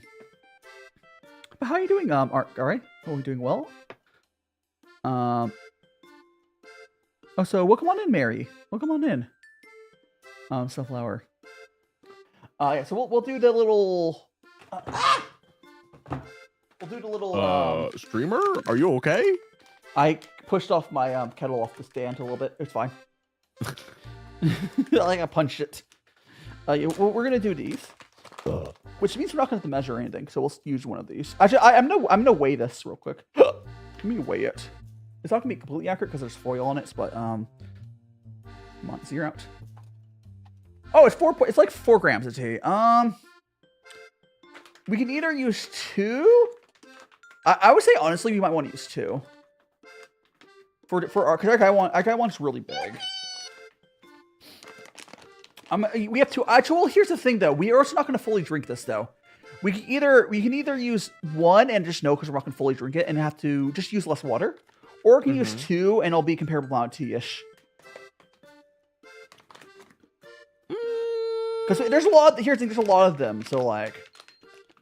how are you doing? Art. All right. Are we doing well? Oh, so welcome on in, Mary. Welcome on in. Sunflower. Yeah. So we'll do the little. We'll do the little. Streamer, are you okay? I pushed off my kettle off the stand a little bit. It's fine. Like I punched it. Yeah, we're gonna do these, which means we're not gonna have to measure anything. So we'll use one of these. Actually, I'm gonna weigh this real quick. Let me weigh it. It's not gonna be completely accurate because there's foil on it, but come on, zero out. Oh, it's like 4 grams of tea. We can either use 2. I would say honestly, we might want to use 2 for our because our guy wants really big. We have 2. Actually, well, here's the thing though. We are also not going to fully drink this though. We can either use 1 and just know because we're not going to fully drink it and have to just use less water, or we can use 2 and it'll be comparable amount of tea-ish. Because there's a lot. Here's the thing. There's a lot of them. So like,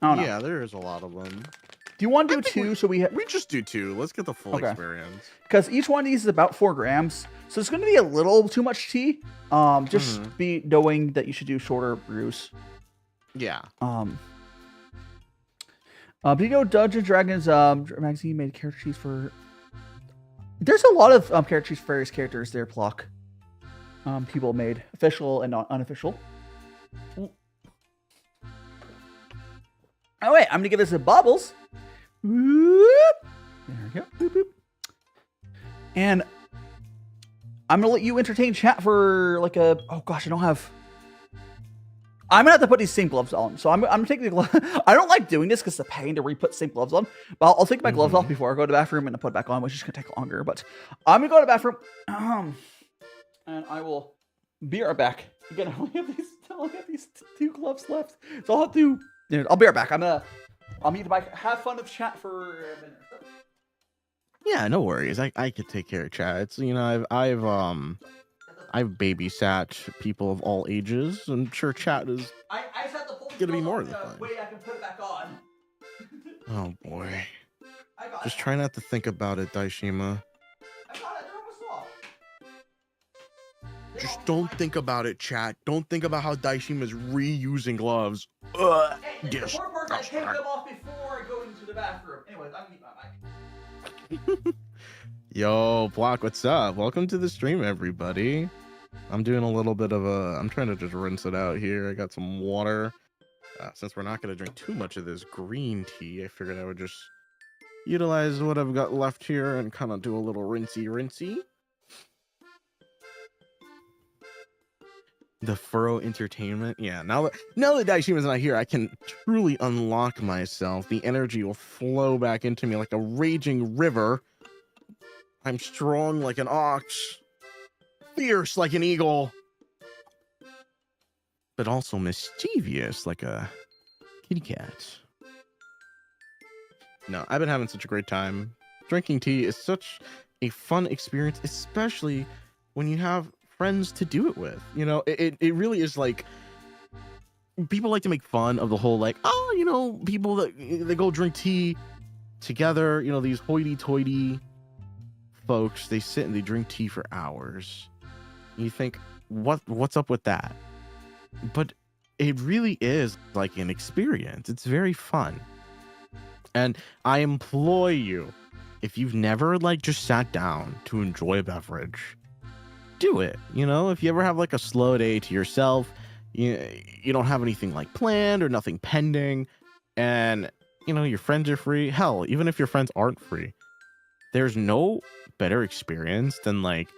I don't know. Yeah, there is a lot of them. Do you want to do 2? So we just do 2. Let's get the full experience. Because each one of these is about 4 grams, so it's going to be a little too much tea. Just be knowing that you should do shorter brews. Yeah. But you know, Dungeons & Dragons magazine made character sheets for. There's a lot of character sheets for various characters there, Plock. People made official and unofficial. Oh wait, I'm gonna give this a bubbles. Whoop. There we go. Boop, boop. And I'm gonna let you entertain chat for like a. Oh gosh, I don't have. I'm gonna have to put these same gloves on. So I'm taking the gloves. I don't like doing this because it's a pain to re-put the same gloves on. But I'll take my gloves off before I go to the bathroom and put it back on, which is gonna take longer. But I'm gonna go to the bathroom, and I will be right back. Again, I only have these 2 gloves left, so I'll have to. I'll be right back. I'll meet the bike. Have fun of chat for a minute. Yeah, no worries. I could take care of chat. It's, you know, I've babysat people of all ages. I'm sure chat is gonna be more than fun. Wait, I can put it back on. Oh boy. Just try not to think about it, Daishima. I got it. They're almost off. Just don't think about it, chat. Don't think about how Daishima's reusing gloves. Hey, the poor part, I take them off before I go into the bathroom. Anyways, I'm gonna mute my mic. Yo, Block, what's up? Welcome to the stream, everybody. I'm doing a little bit of I'm trying to just rinse it out here. I got some water. Since we're not going to drink too much of this green tea, I figured I would just utilize what I've got left here and kind of do a little rinsey. The furrow entertainment. Yeah, now that Daishima's not here, I can truly unlock myself. The energy will flow back into me like a raging river. I'm strong like an ox, fierce like an eagle, but also mischievous like a kitty cat. No, I've been having such a great time. Drinking tea is such a fun experience, especially when you have friends to do it with. You know, it really is like, people like to make fun of the whole like, oh, you know, people that they go drink tea together, you know, these hoity-toity folks, they sit and they drink tea for hours. And you think, what's up with that? But it really is like an experience. It's very fun. And I implore you, if you've never like just sat down to enjoy a beverage, do it. You know, if you ever have like a slow day to yourself, you don't have anything like planned or nothing pending, and you know your friends are free. Hell, even if your friends aren't free, there's no better experience than like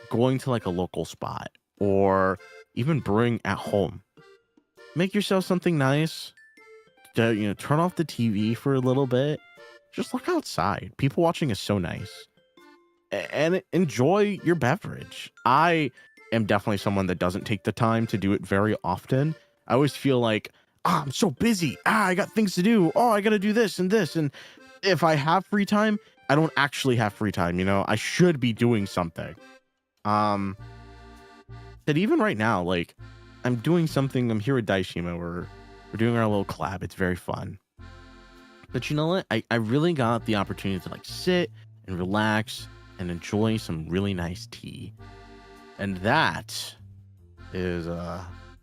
going to like a local spot or even brewing at home. Make yourself something nice. You know, turn off the TV for a little bit. Just look outside. People watching is so nice. And enjoy your beverage. I am definitely someone that doesn't take the time to do it very often. I always feel like, I'm so busy. I got things to do. Oh, I got to do this and this. And if I have free time, I don't actually have free time. You know, I should be doing something. That even right now, like, I'm doing something. I'm here with Daishima. We're doing our little collab. It's very fun. But you know what? I really got the opportunity to like sit and relax and enjoy some really nice tea. And that is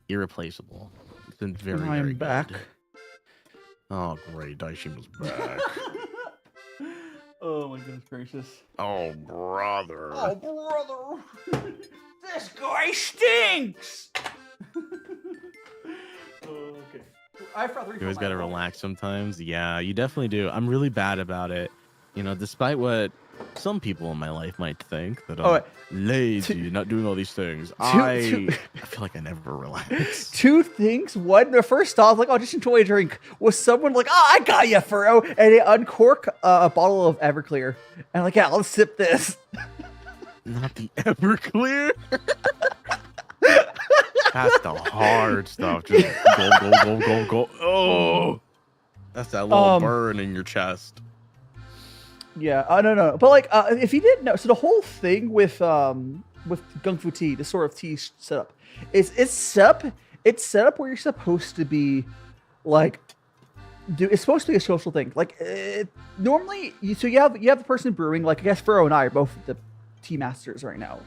irreplaceable. It's been very, I'm very back. good. Oh, great. Daishima's back. Oh my goodness gracious. Oh, brother. Oh, brother. This guy stinks. Okay. I've got You always got to relax sometimes. Yeah, you definitely do. I'm really bad about it. You know, despite what some people in my life might think, that I'm lazy, not doing all these things. I feel like I never relax. Two things. One, the first off, like, oh, just enjoy a drink. Was someone like, oh, I got you, Furrow, and they uncork a bottle of Everclear, and like, yeah, I'll sip this. Not the Everclear. That's the hard stuff. Just go. Oh, that's that little burn in your chest. Yeah, no. But like, if you didn't know, so the whole thing with gongfu tea, this sort of tea setup, it's set up where you're supposed to be, like, it's supposed to be a social thing. Like, normally, you have the person brewing. Like, I guess Furrow and I are both the tea masters right now,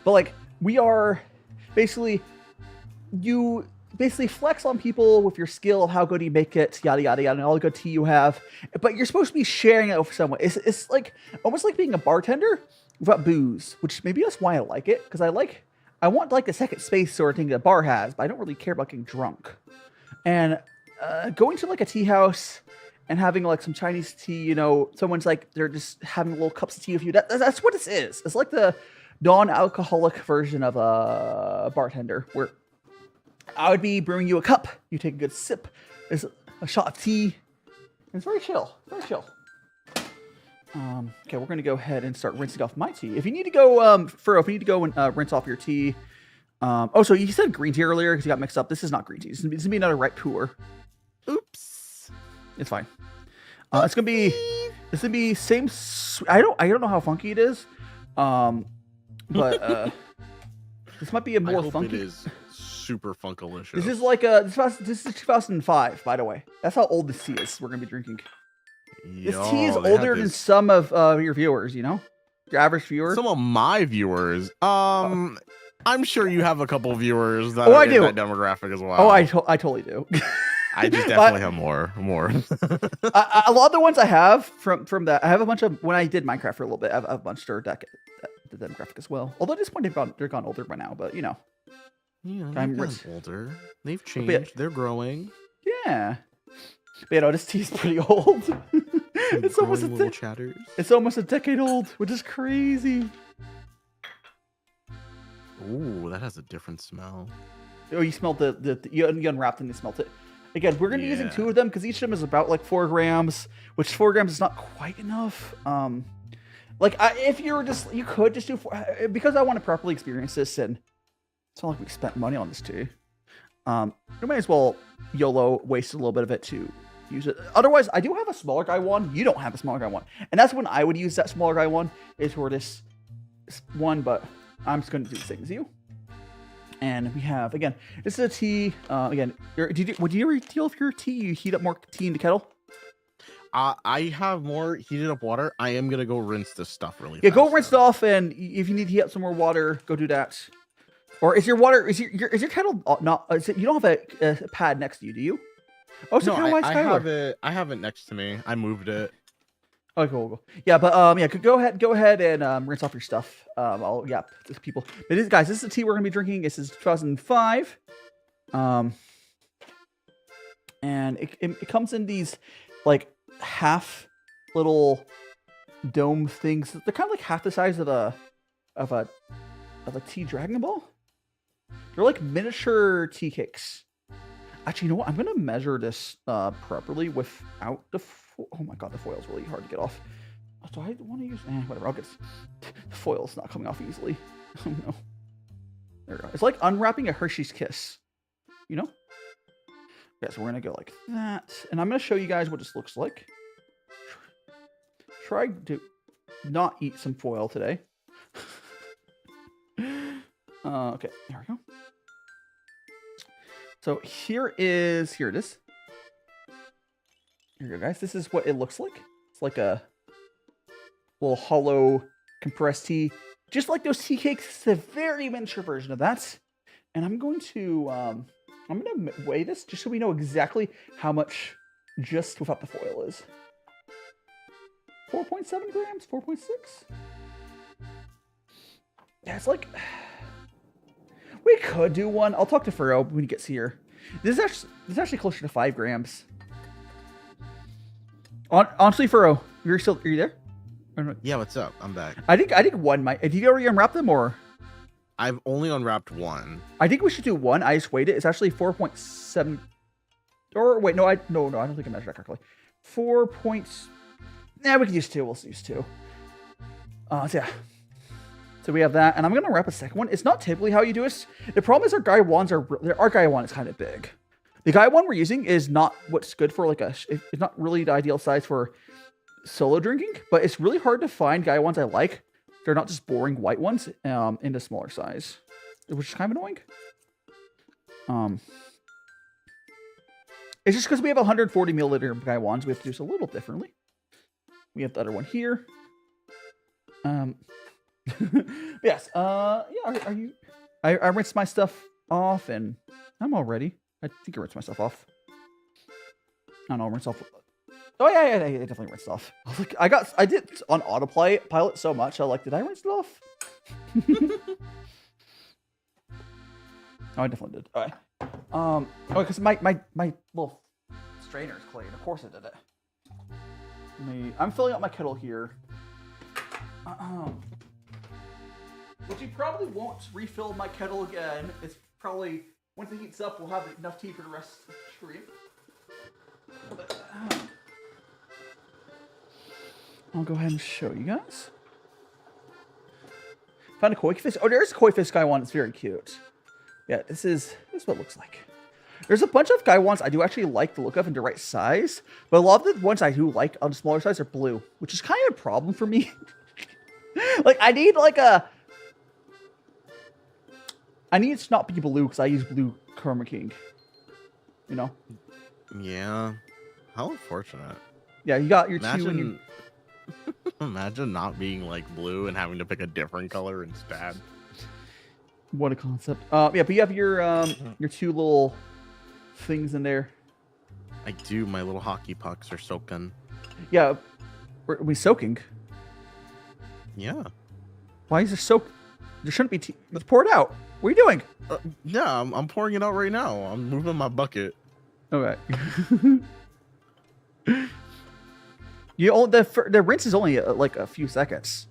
but like, we are basically. You basically flex on people with your skill of how good you make it, yada yada yada, and all the good tea you have. But you're supposed to be sharing it with someone. It's like almost like being a bartender without booze, which maybe that's why I like it, because I want like the second space sort of thing that a bar has, but I don't really care about getting drunk. And going to like a tea house and having like some Chinese tea, you know, someone's like they're just having little cups of tea with you. That's what this is. It's like the non-alcoholic version of a bartender where I would be brewing you a cup. You take a good sip. There's a shot of tea. It's very chill. Very chill. Okay, we're going to go ahead and start rinsing off my tea. If you need to go, Furrow, if you need to go and rinse off your tea. Oh, so you said green tea earlier because you got mixed up. This is not green tea. This is going to be another ripe Pu'er. Oops. It's fine. It's going to be same. I don't know how funky it is. But this might be a more funky. It is super funkalicious. This is like this is 2005, by the way. That's how old this tea is. We're gonna be drinking. This tea is older than some of your viewers. You know, your average viewer. Some of my viewers. I'm sure you have a couple viewers that are in that demographic as well. Oh, I totally do. I just definitely have more. A lot of the ones I have from that, I have a bunch of when I did Minecraft for a little bit. I have a bunch for the demographic as well. Although at this point they're gone older by now, but you know. Yeah, they've gotten older. They've changed. They're growing. Yeah. But you know, this tea's pretty old. It's almost a decade old, which is crazy. Ooh, that has a different smell. Oh, you smelled you unwrapped and you smelt it. Again, we're gonna be using Yeah. 2 of them because each of them is about like 4 grams, which 4 grams is not quite enough. Like if you were just, you could just do 4, because I want to properly experience this, and it's not like we spent money on this too. We might as well YOLO waste a little bit of it to use it. Otherwise, I do have a smaller guy one. You don't have a smaller guy one, and that's when I would use that smaller guy one, is for this one. But I'm just going to do the same as you. And we have, again, this is a tea. Again, would you ever deal with your tea? You heat up more tea in the kettle? I have more heated up water. I am gonna go rinse this stuff really Yeah, fast. go rinse it off, and if you need to heat up some more water, go do that. Or is your water, is your kettle not, you don't have a pad next to you, do you? Oh, so No, why I have it. I have it next to me. I moved it. Oh, cool. Yeah, but yeah, go ahead and rinse off your stuff. There's people. But guys, this is the tea we're gonna be drinking. This is 2005. And it comes in these like half little dome things. They're kind of like half the size of a tea Dragon Ball. They're like miniature tea cakes. Actually, you know what? I'm gonna measure this properly without the. Oh my god, the foil's really hard to get off. Do I want to use? Whatever. I'll get. The foil's not coming off easily. Oh no. There we go. It's like unwrapping a Hershey's Kiss. You know? Okay, so we're gonna go like that, and I'm gonna show you guys what this looks like. Try to not eat some foil today. Okay, there we go. So here it is. Here you go, guys. This is what it looks like. It's like a little hollow compressed tea, just like those tea cakes. It's a very miniature version of that. And I'm going to weigh this just so we know exactly how much just without the foil is. 4.7 grams, 4.6. Yeah, it's like, we could do one. I'll talk to Furrow when he gets here. This is actually closer to 5 grams. Honestly, Furrow, are you there? Yeah, what's up? I'm back. I think one might. Did you already unwrap them, or? I've only unwrapped one. I think we should do one. I just weighed it. It's actually 4.7. Or wait, no, I don't think I measured that correctly. 4 points. Nah, we can use 2. We'll use 2. So yeah. So we have that, and I'm gonna wrap a second one. It's not typically how you do it. The problem is our Guy one is kind of big. The Guy one we're using is not what's good for it's not really the ideal size for solo drinking, but it's really hard to find Guy ones I like. They're not just boring white ones in the smaller size, which is kind of annoying. It's just because we have 140 milliliter Guy ones, we have to do this a little differently. We have the other one here. Yes. Yeah. Are you? I rinsed my stuff off, and I'm all ready. I think I rinsed myself off. I don't know. Rinse off. Oh yeah, I definitely rinsed off. I did on autopilot so much. I did I rinse it off? Oh, I definitely did. All right. Oh, because my little strainer is clean. Of course I did it. I'm filling up my kettle here. Which you probably won't refill my kettle again. It's probably, once it heats up, we'll have enough tea for the rest of the stream. I'll go ahead and show you guys. Found a koi fish. Oh, there's a koi fish Guy one. It's very cute. Yeah, this is what it looks like. There's a bunch of Guy ones I do actually like the look of in the right size, but a lot of the ones I do like on the smaller size are blue, which is kind of a problem for me. I need I need it to not be blue because I use blue Chroma King. You know? Yeah. How unfortunate. Yeah, you got your two. Imagine, imagine not being blue and having to pick a different color instead. What a concept. Yeah, but you have your 2 little things in there. I do. My little hockey pucks are soaking. Yeah. Are we soaking? Yeah. Why is there soak? There shouldn't be tea. Let's pour it out. What are you doing? Yeah, I'm pouring it out right now. I'm moving my bucket. Okay. The rinse is only a few seconds.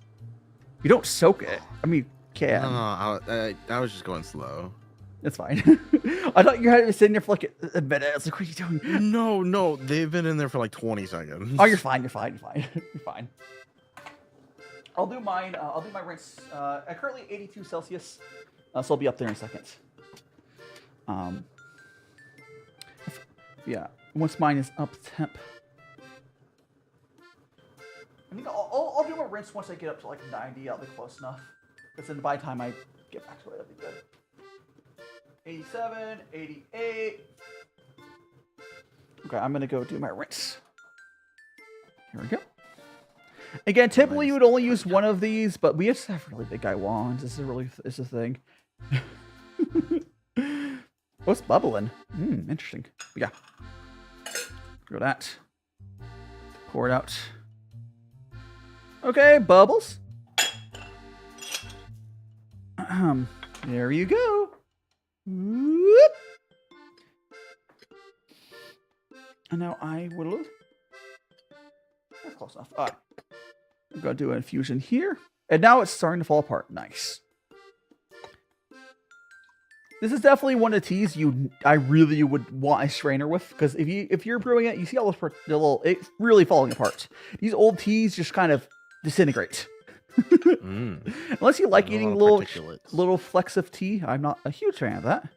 You don't soak it. I mean, can. No, I was just going slow. It's fine. I thought you had to be sitting there for like a minute. I was like, what are you doing? No, they've been in there for like 20 seconds. Oh, you're fine. You're fine. You're fine. I'll do mine. I'll do my rinse. At currently 82 Celsius, so I'll be up there in a second. Yeah. Once mine is up temp, I think I'll do my rinse once I get up to like 90. I'll be close enough. Because then by the time I get back to it, that'll be good. 87, 88. Okay, I'm gonna go do my rinse. Here we go. Again, typically you would only use one of these, but we just have really big guy wands. This is a thing. What's bubbling? Interesting. Yeah. Go that. Pour it out. Okay, bubbles. There you go. Whoop. And now I will. That's close enough. All right. I'm gonna do an infusion here, and now it's starting to fall apart. Nice. This is definitely one of the teas I really would want a strainer with, because if you're brewing it, you see all those it's really falling apart. These old teas just kind of disintegrate. Unless you like eating little flecks of tea, I'm not a huge fan of that.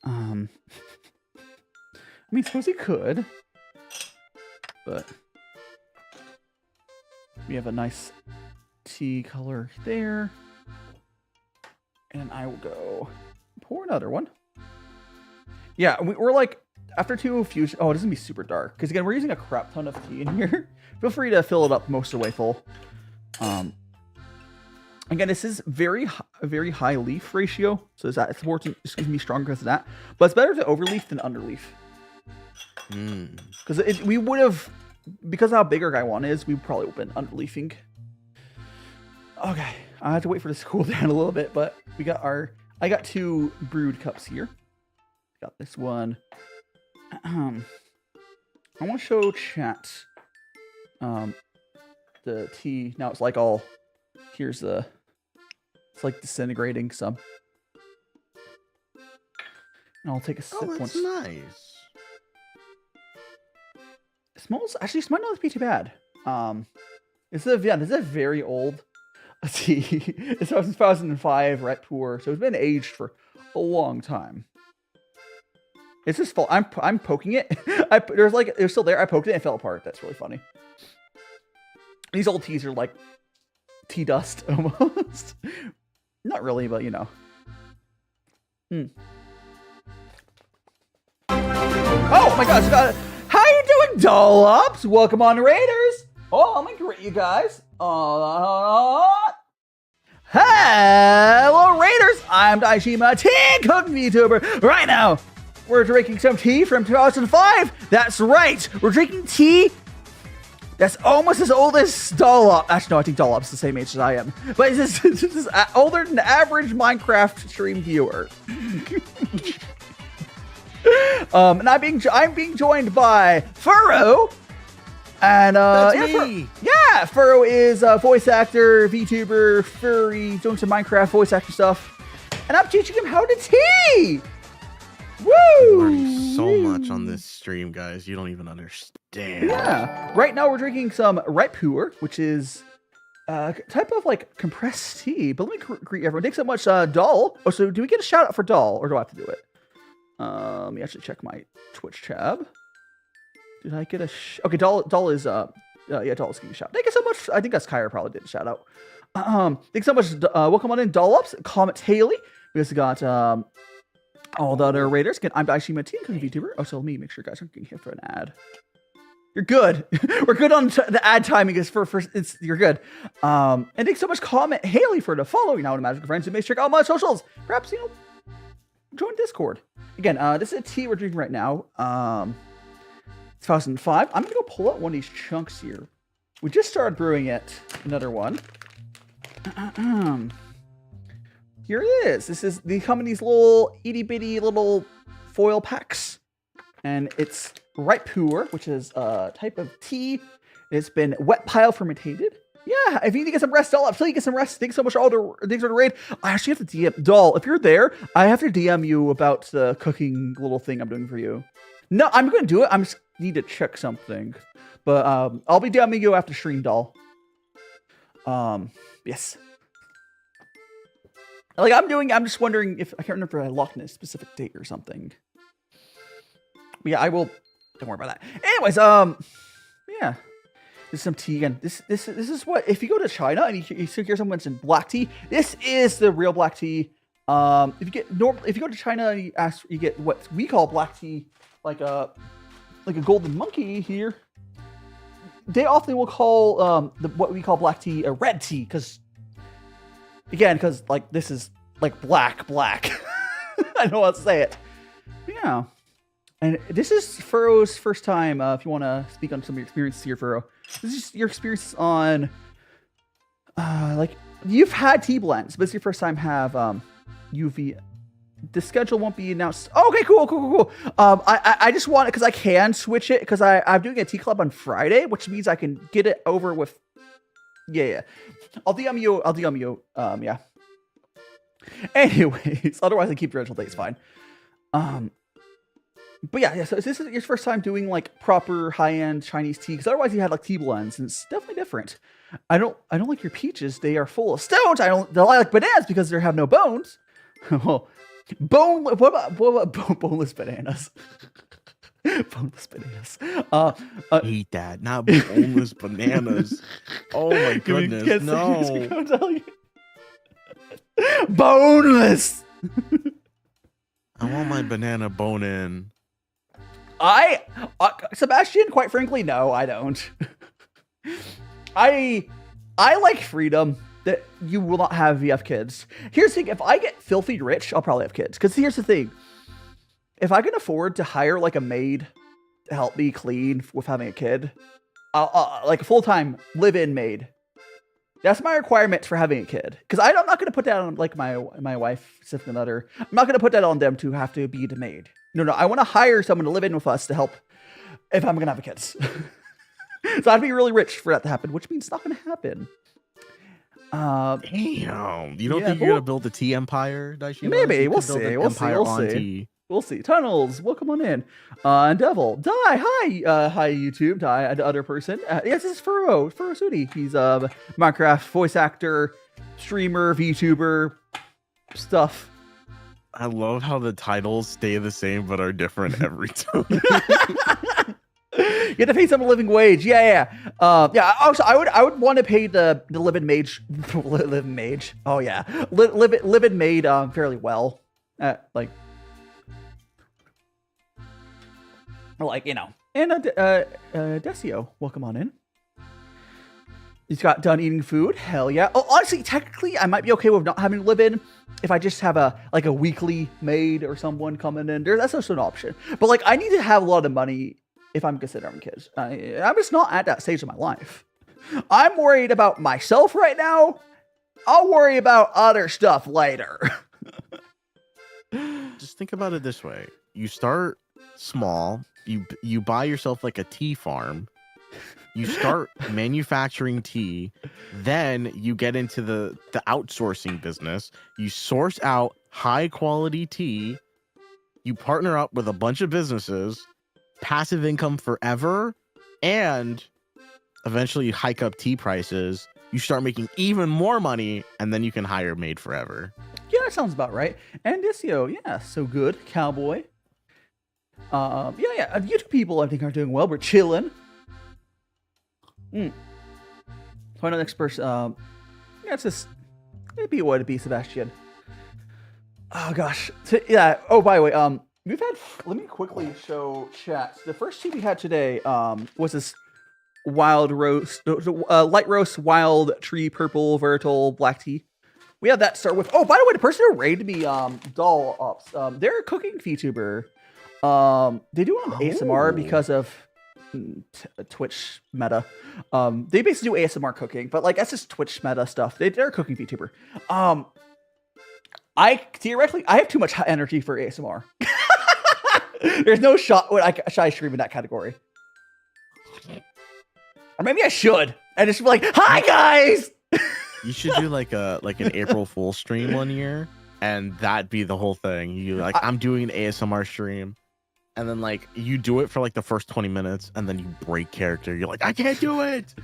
I mean, suppose you could, but we have a nice tea color there, and I will go pour another one. Yeah, we're like after 2 infusions. Oh, it doesn't be super dark because again we're using a crap ton of tea in here. Feel free to fill it up most of the way full. Again, this is a very high leaf ratio, so it's important. It's going to be stronger because of that. But it's better to overleaf than underleaf. Because we would have, because of how big our guy one is, we probably would have been underleafing. Okay, I have to wait for this to cool down a little bit, but we got I got 2 brewed cups here. Got this one. I want to show chat the tea. Now it's like all, here's the, it's like disintegrating some. And I'll take a sip that's once. Nice. It smells, actually, it might not be too bad. This is a very old tea. It's from 2005, right? Pu'er. So it's been aged for a long time. It's just full. I'm poking it. It was still there. I poked it and it fell apart. That's really funny. These old teas are like tea dust almost. Not really, but you know. Oh my gosh! How you doing, Dollops? Welcome on, Raiders. Oh, I'm gonna greet you guys. Hello, Raiders. I'm DaiShimaVT, cooking VTuber. Right now, we're drinking some tea from 2005. That's right. We're drinking tea that's almost as old as Dollop. Actually, no, I think Dollop's the same age as I am. But this is older than the average Minecraft stream viewer. And I'm being joined by Furrow. And That's me. Furrow is a voice actor, VTuber, furry, doing some Minecraft voice actor stuff. And I'm teaching him how to tea. Woo! I'm learning so much on this stream, guys. You don't even understand. Yeah. Right now we're drinking some Pu'er, which is a type of like compressed tea. But let me greet everyone. Thanks so much, Doll. Oh, so do we get a shout out for Doll, or do I have to do it? Let me actually check my Twitch tab. Did I get a okay? Doll is yeah, Doll's giving a shout. Thank you so much. I think that's Kyra probably did a shout out. Thanks so much. Welcome on in, Dollops. Comet Haley. We also got all the other raiders. Again, I'm DaiShimaVT, VTuber. Oh, so let me make sure guys aren't getting hit for an ad. You're good. We're good on the ad timing. Is you're good. And thanks so much, Comet Haley, for the follow. You're now in Magic Friends, and make sure to check out my socials. Perhaps join Discord. Again, this is a tea we're drinking right now. 2005. I'm gonna go pull out one of these chunks here. We just started brewing it. Another one. Here it is. They come in these little itty bitty little foil packs, and it's Pu'er, which is a type of tea. It's been wet pile fermented. Yeah, if you need to get some rest, doll, until you get some rest. Thanks so much for all the things for the raid. I actually have to DM doll. If you're there, I have to DM you about the cooking little thing I'm doing for you. No, I'm gonna do it. I just need to check something, but I'll be DMing you after stream, doll. Yes. Like I'm just wondering if I can't remember if I locked in a specific date or something. But yeah, I will. Don't worry about that. Anyways, yeah. This is some tea again. This is what if you go to China and you hear someone mention black tea. This is the real black tea. If you go to China and you get what we call black tea, like a golden monkey here. They often will call what we call black tea a red tea because like this is like black. I know how to say it. Yeah. And this is Furrow's first time, if you want to speak on some of your experiences here, Furrow. This is your experience on, like, you've had tea blends, but it's your first time have UV. The schedule won't be announced. Oh, okay, cool. I just want it because I can switch it because I'm doing a tea club on Friday, which means I can get it over with. Yeah. I'll DM you. Yeah. Anyways, otherwise I keep your original dates fine. But yeah, so this is your first time doing like proper high-end Chinese tea, because otherwise you had like tea blends, and it's definitely different. I don't like your peaches. They are full of stones. I like bananas because they have no bones. Well, what about boneless bananas? Boneless bananas. Hate that. Not boneless bananas. Oh my goodness. No. Boneless. I want my banana bone in. Sebastian, quite frankly, no, I don't. I like freedom that you will not have VF kids. Here's the thing, if I get filthy rich, I'll probably have kids. Because here's the thing. If I can afford to hire like a maid to help me clean with having a kid, like a full-time live-in maid. That's my requirement for having a kid. Because I'm not going to put that on like my wife, significant other. I'm not going to put that on them to have to be the maid. No. I want to hire someone to live in with us to help if I'm going to have kids. So I'd be really rich for that to happen, which means it's not going to happen. Damn. You don't think you're going to build a tea empire, Daishima? Maybe. We'll see. We'll see. Tunnels, welcome on in. And Devil, hi YouTube, the other person. Yes, this is Furrow Sudi. He's a Minecraft voice actor, streamer, VTuber, stuff. I love how the titles stay the same but are different every time. You have to pay some living wage. Yeah. Also, I would want to pay the live-in mage. Live-in mage. Oh yeah, live-in maid fairly well. Like you know. And Decio, welcome on in. He's got done eating food. Hell yeah. Oh, honestly, technically, I might be okay with not having to live in if I just have a weekly maid or someone coming in. That's also an option. But like, I need to have a lot of money if I'm considering kids. I'm just not at that stage of my life. I'm worried about myself right now. I'll worry about other stuff later. Just think about it this way. You start small. You buy yourself like a tea farm. You start manufacturing tea. Then you get into the outsourcing business. You source out high quality tea. You partner up with a bunch of businesses. Passive income forever, and eventually you hike up tea prices. You start making even more money, and then you can hire maid forever. Yeah, that sounds about right. And Disio, yeah, so good. Cowboy. Yeah. YouTube people, I think, are doing well. We're chilling. Find the next person. Yeah, it's just it'd be a way to be Sebastian. Oh gosh. Yeah. Oh, by the way, we've had. Let me quickly show chat. The first tea we had today was this wild roast, light roast, wild tree, purple, Varietal, black tea. We had that to start with. Oh, by the way, the person who raided me, Doll Ops, they're a cooking VTuber. They do it on ASMR because of Twitch meta. They basically do ASMR cooking, but like that's just Twitch meta stuff. They're a cooking VTuber. I have too much energy for ASMR. There's no shot when I stream in that category. Or maybe I should. and it's like, "Hi guys." You should do like an April Fool stream one year, and that'd be the whole thing. You like, I'm doing an ASMR stream, and then like you do it for like the first 20 minutes, and then you break character. You're like, I can't do it.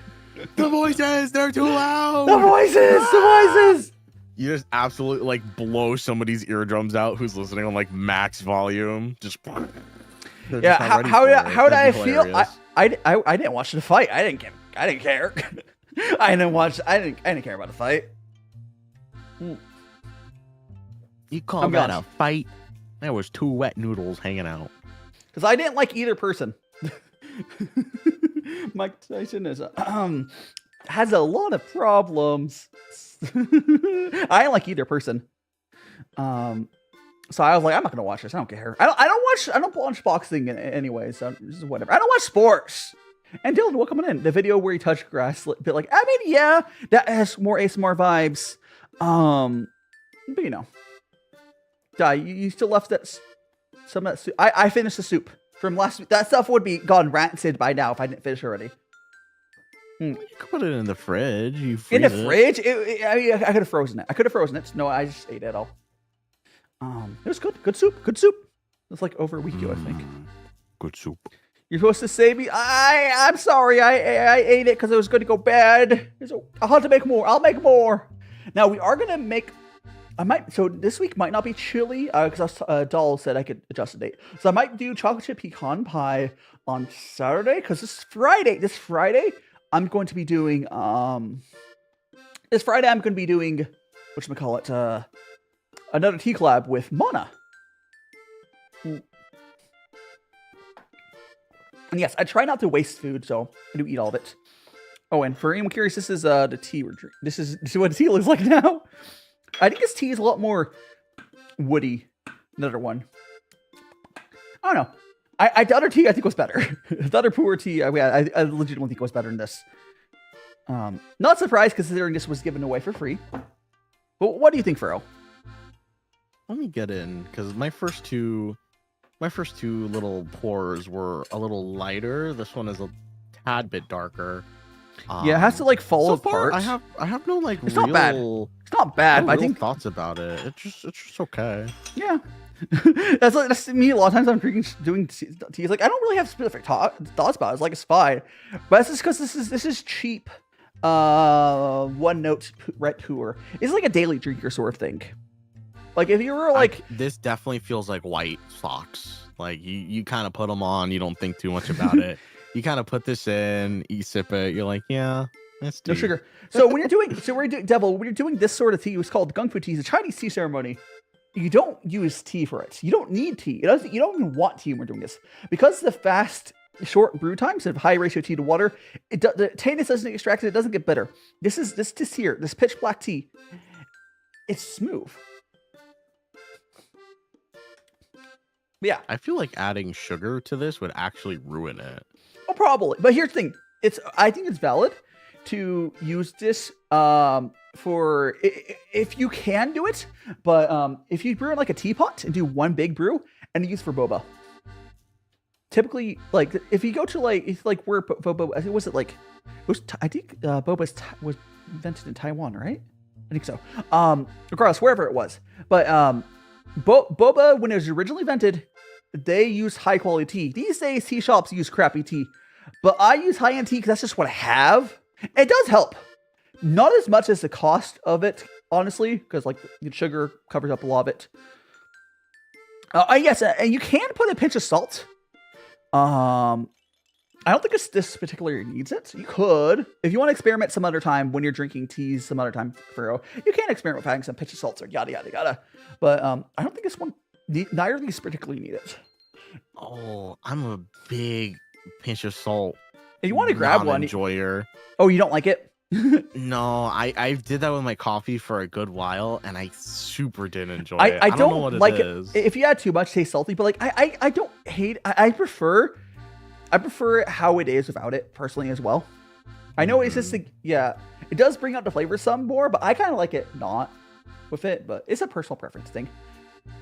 The voices, they're too loud. The voices. You just absolutely like blow somebody's eardrums out who's listening on like max volume. Just Yeah. How did I feel? I didn't watch the fight. I didn't care. I didn't care about the fight. You call that a fight? There was 2 wet noodles hanging out. Because I didn't like either person. Mike Tyson has a lot of problems. I didn't like either person. So I was like, I'm not gonna watch this. I don't care. I don't watch boxing anyway. So this is whatever. I don't watch sports. And Dylan, what coming in? The video where he touched grass, but like, I mean, yeah, that has more ASMR vibes. But you know, you still left some of that soup. I finished the soup from last week. That stuff would be gone rancid by now if I didn't finish already. You could put it in the fridge. In the fridge? I mean, I could have frozen it. No, I just ate it all. It was good. Good soup. It was like over a week ago, I think. Good soup. You're supposed to save me. I'm sorry. I ate it because it was going to go bad. I'll have to make more. I'll make more. Now we are gonna make. So this week might not be chili because Doll said I could adjust the date. So I might do chocolate chip pecan pie on Saturday because this Friday I'm going to be doing whatchamacallit, another tea collab with Mana. And yes, I try not to waste food, so I do eat all of it. Oh, and for anyone curious, this is the tea we're drinking. This is what the tea looks like now. I think this tea is a lot more woody. Another one. I don't know. The other tea I think was better. The other Pu'er tea, I legitimately think was better than this. Not surprised considering this was given away for free. But what do you think, Furrow? Let me get in because my first two little pours were a little lighter. This one is a tad bit darker. Yeah, it has to like fall so apart. Far, I have no like. It's not bad. It's not bad, but I think thoughts about it. It's just okay. Yeah. that's me. A lot of times I'm doing teas. Like I don't really have specific thoughts about it. It's like it's fine, but it's just because this is cheap. One note red Pu'er. It's like a daily drinker sort of thing. Like if you were like, this definitely feels like white socks. Like you kind of put them on, you don't think too much about it. You kind of put this in, you sip it, you're like, yeah, that's tea. No sugar. So when you're doing, when you're doing this sort of tea, it's called gongfu tea. It's a Chinese tea ceremony. You don't use tea for it. You don't need tea. You don't even want tea when we're doing this because the fast, short brew times of high ratio tea to water. The tannins doesn't get extracted. It doesn't get bitter. This here, this pitch black tea. It's smooth. Yeah, I feel like adding sugar to this would actually ruin it. Oh, probably. But here's the thing. I think it's valid to use this for if you can do it. But if you brew in like a teapot and do one big brew and use for boba. Typically, like if you go to like where boba, I think boba was invented in Taiwan, right? I think so. Regardless, wherever it was. But boba, when it was originally invented, they used high quality tea. These days, tea shops use crappy tea, but I use high end tea because that's just what I have. It does help, not as much as the cost of it, honestly, because like the sugar covers up a lot of it. Yes, and you can put a pinch of salt. I don't think this particularly needs it. You could, if you want to experiment some other time when you're drinking teas, some other time, Furrow, you can experiment with adding some pinch of salt or yada yada yada. But I don't think this one, neither of these particularly need it. Oh, I'm a big pinch of salt. If you want to grab one, enjoyer. Oh, you don't like it? No, I did that with my coffee for a good while, and I super didn't enjoy it. I don't know what like it is. If you add too much, it tastes salty. But like I don't hate. I prefer it how it is without it personally as well. I know it's just it does bring out the flavor some more, but I kind of like it not with it. But it's a personal preference thing.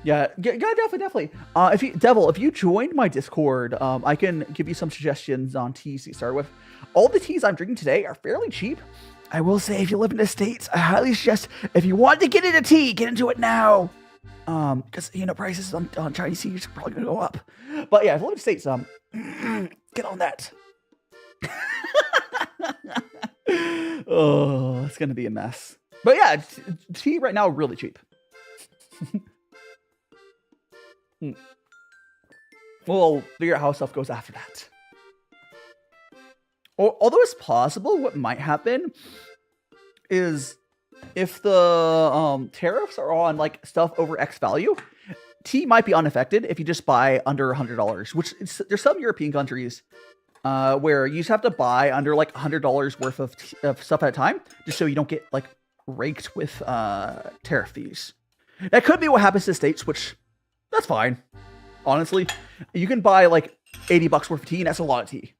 Yeah, definitely. If you joined my Discord, I can give you some suggestions on teas to start with. All the teas I'm drinking today are fairly cheap. I will say, if you live in the States, I highly suggest if you want to get into tea, get into it now. Because prices on Chinese teas are probably gonna go up. But yeah, if you live in the States, get on that. Oh, it's gonna be a mess. But yeah, tea right now really cheap. We'll figure out how stuff goes after that. Although it's possible, what might happen is if the tariffs are on like stuff over X value, tea might be unaffected if you just buy under $100. Which there's some European countries where you just have to buy under like $100 worth of stuff at a time, just so you don't get like raked with tariff fees. That could be what happens to the States, which that's fine. Honestly, you can buy like $80 worth of tea, and that's a lot of tea.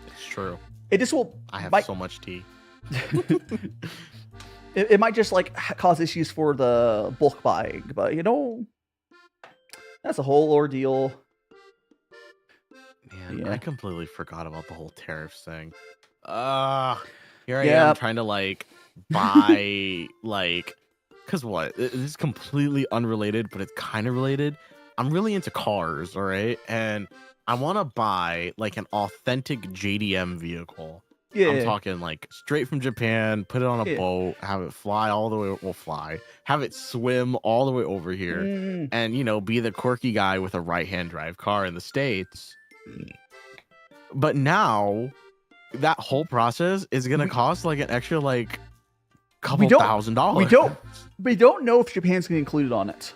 It's true. It just will. I have so much tea. it might just like cause issues for the bulk buying, but that's a whole ordeal. Man, Yeah. I completely forgot about the whole tariffs thing. Here I am trying to like buy like, cause what? This is completely unrelated, but it's kind of related. I'm really into cars, all right, and I want to buy like an authentic JDM vehicle. Yeah, I'm talking like straight from Japan. Put it on a boat, have it fly all the way. Well, have it swim all the way over here, and be the quirky guy with a right-hand drive car in the States. But now that whole process is gonna cost like an extra like couple $1,000. We don't know if Japan's gonna include it on it.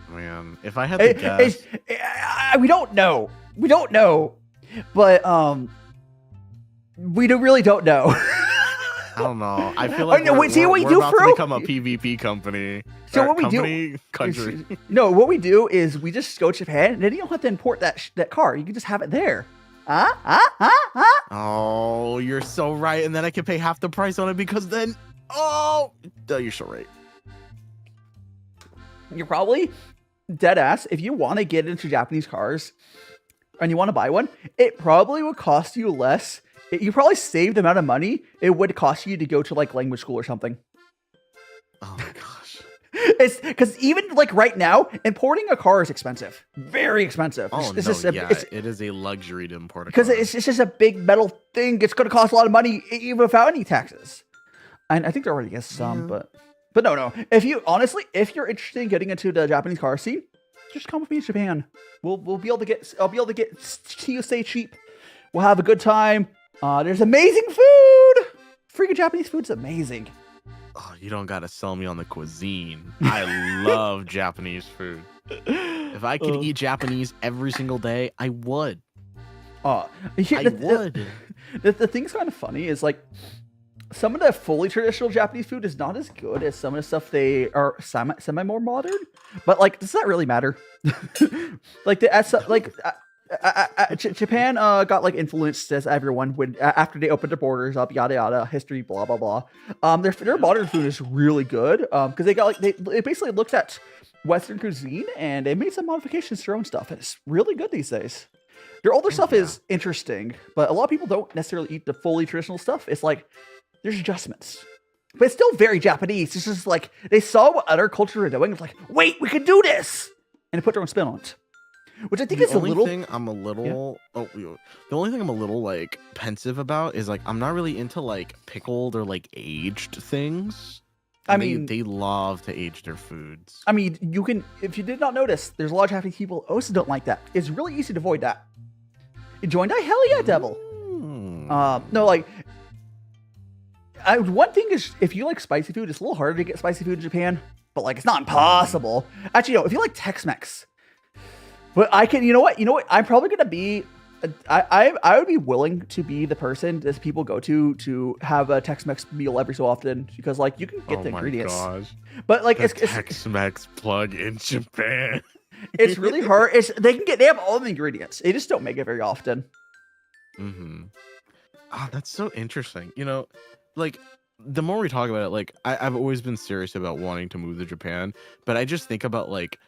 Man, if I had to guess, we don't know. But we really don't know. I don't know. I feel like we're about to become a PvP company. So what we do, country. No, what we do is we just go to Japan, and then you don't have to import that car. You can just have it there. Oh, you're so right. And then I can pay half the price on it because then, you're so right. You're probably dead ass. If you want to get into Japanese cars and you want to buy one, it probably would cost you less. You probably saved the amount of money it would cost you to go to like language school or something. Oh my gosh. It's because even like right now, importing a car is expensive, very expensive. It is a luxury to import a car. Because it's just a big metal thing. It's going to cost a lot of money even without any taxes. And I think there already is some, but no. If you're interested in getting into the Japanese car scene, just come with me to Japan. I'll be able to get tea stay cheap. We'll have a good time. There's amazing food. Freaking Japanese food's amazing. Oh, you don't gotta sell me on the cuisine. I love Japanese food. If I could eat Japanese every single day, I would. I would. The thing's kind of funny is like some of the fully traditional Japanese food is not as good as some of the stuff they are semi more modern. But like, does that really matter? Japan got like influenced as everyone when after they opened their borders up, yada yada, history, blah blah blah. Their modern food is really good because they got like they basically looked at Western cuisine and they made some modifications to their own stuff, and it's really good these days. Their older stuff is interesting, but a lot of people don't necessarily eat the fully traditional stuff. It's like there's adjustments, but it's still very Japanese. It's just like they saw what other cultures were doing. It's like, wait, we can do this, and they put their own spin on it. Which I think is a little. The only thing I'm a little like pensive about is like I'm not really into like pickled or like aged things. They love to age their foods. I mean, you can, if you did not notice, there's a lot of Japanese people also don't like that. It's really easy to avoid that. You joined? Hell yeah, devil. No, like. One thing is, if you like spicy food, it's a little harder to get spicy food in Japan, but like it's not impossible. Actually, no, if you like Tex-Mex. But I can, you know what? I'm probably going to be, I would be willing to be the person that people go to have a Tex-Mex meal every so often because like you can get the ingredients. Gosh. But like it's Tex-Mex plug in Japan. It's really hard. They have all the ingredients. They just don't make it very often. Mm-hmm. Oh, that's so interesting. Like the more we talk about it, like I've always been serious about wanting to move to Japan, but I just think about like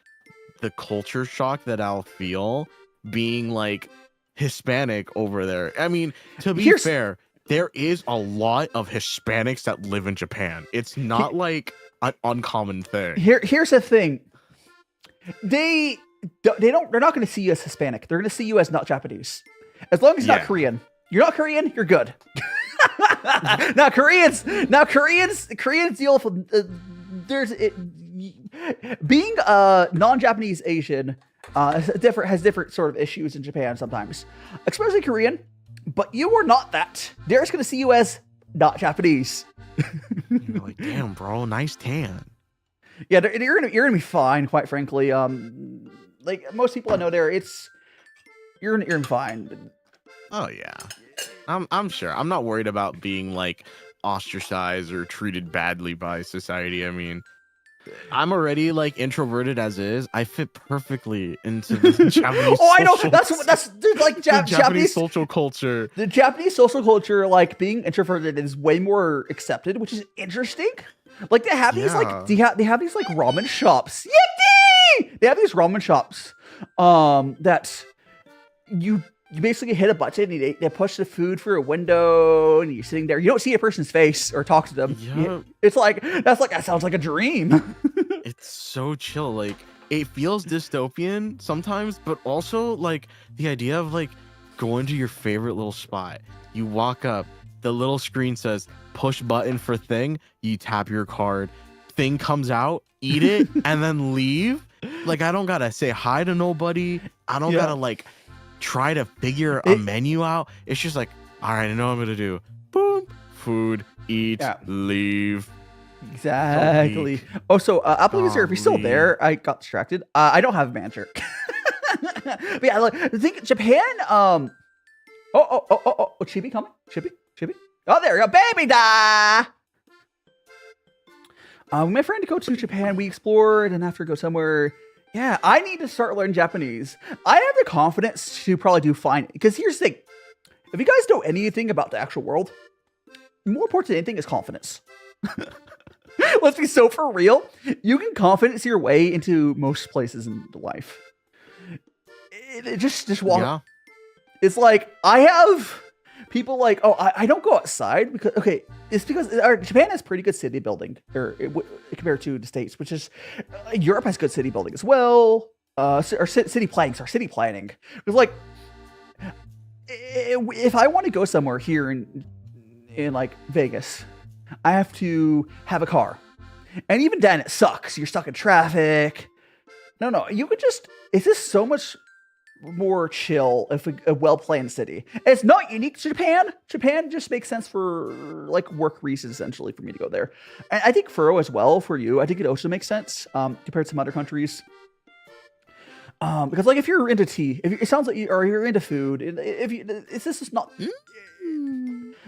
the culture shock that I'll feel being like Hispanic over there. I mean, to be fair, there is a lot of Hispanics that live in Japan. It's not like an uncommon thing. Here's the thing. They're not going to see you as Hispanic. They're going to see you as not Japanese. As long as you're not Korean. You're not Korean, you're good. Now Koreans deal with being a non-Japanese Asian has different sort of issues in Japan sometimes, especially Korean. But you are not that. They're just gonna see you as not Japanese. You're like, damn, bro, nice tan. Yeah, you're gonna be fine. Quite frankly, like most people I know there, you're gonna be fine. Oh yeah, I'm sure. I'm not worried about being like ostracized or treated badly by society. I mean, I'm already like introverted as is. I fit perfectly into the Japanese. I know. That's like Japanese social culture. The Japanese social culture, like being introverted, is way more accepted, which is interesting. Like they have these like they have these like ramen shops. Yippee! They have these ramen shops that you basically hit a button and they push the food through a window and you're sitting there. You don't see a person's face or talk to them. Yeah. It's like that sounds like a dream. It's so chill. Like it feels dystopian sometimes, but also like the idea of like going to your favorite little spot. You walk up, the little screen says push button for thing, you tap your card, thing comes out, eat it, and then leave. Like I don't gotta say hi to nobody. I don't gotta like try to figure a menu out. It's just like, all right, I know what I'm gonna do. Boom, food, eat, leave. Exactly. Oh, so Apple user, if you're still there, I got distracted. I don't have a manager. But yeah, like I think Japan. Oh, Chibi coming? Chibi. Oh, there you go, baby da. My friend to go to Japan, we explored, and after go somewhere. Yeah, I need to start learning Japanese. I have the confidence to probably do fine. Because here's the thing. If you guys know anything about the actual world, more important than anything is confidence. Let's be so for real. You can confidence your way into most places in life. Just walk. Yeah. It's like, I have people like, oh, I don't go outside because, okay, it's because Japan has pretty good city building compared to the States, which is, Europe has good city building as well. Or city planning. It's like, if I want to go somewhere here in like Vegas, I have to have a car. And even then it sucks. You're stuck in traffic. No, you could just, it's just so much more chill if a well-planned city. It's not unique to Japan. Japan just makes sense for like work reasons essentially for me to go there. And I think Furrow as well for you. I think it also makes sense compared to some other countries. Because like if you're into tea, it sounds like you're into food. This is not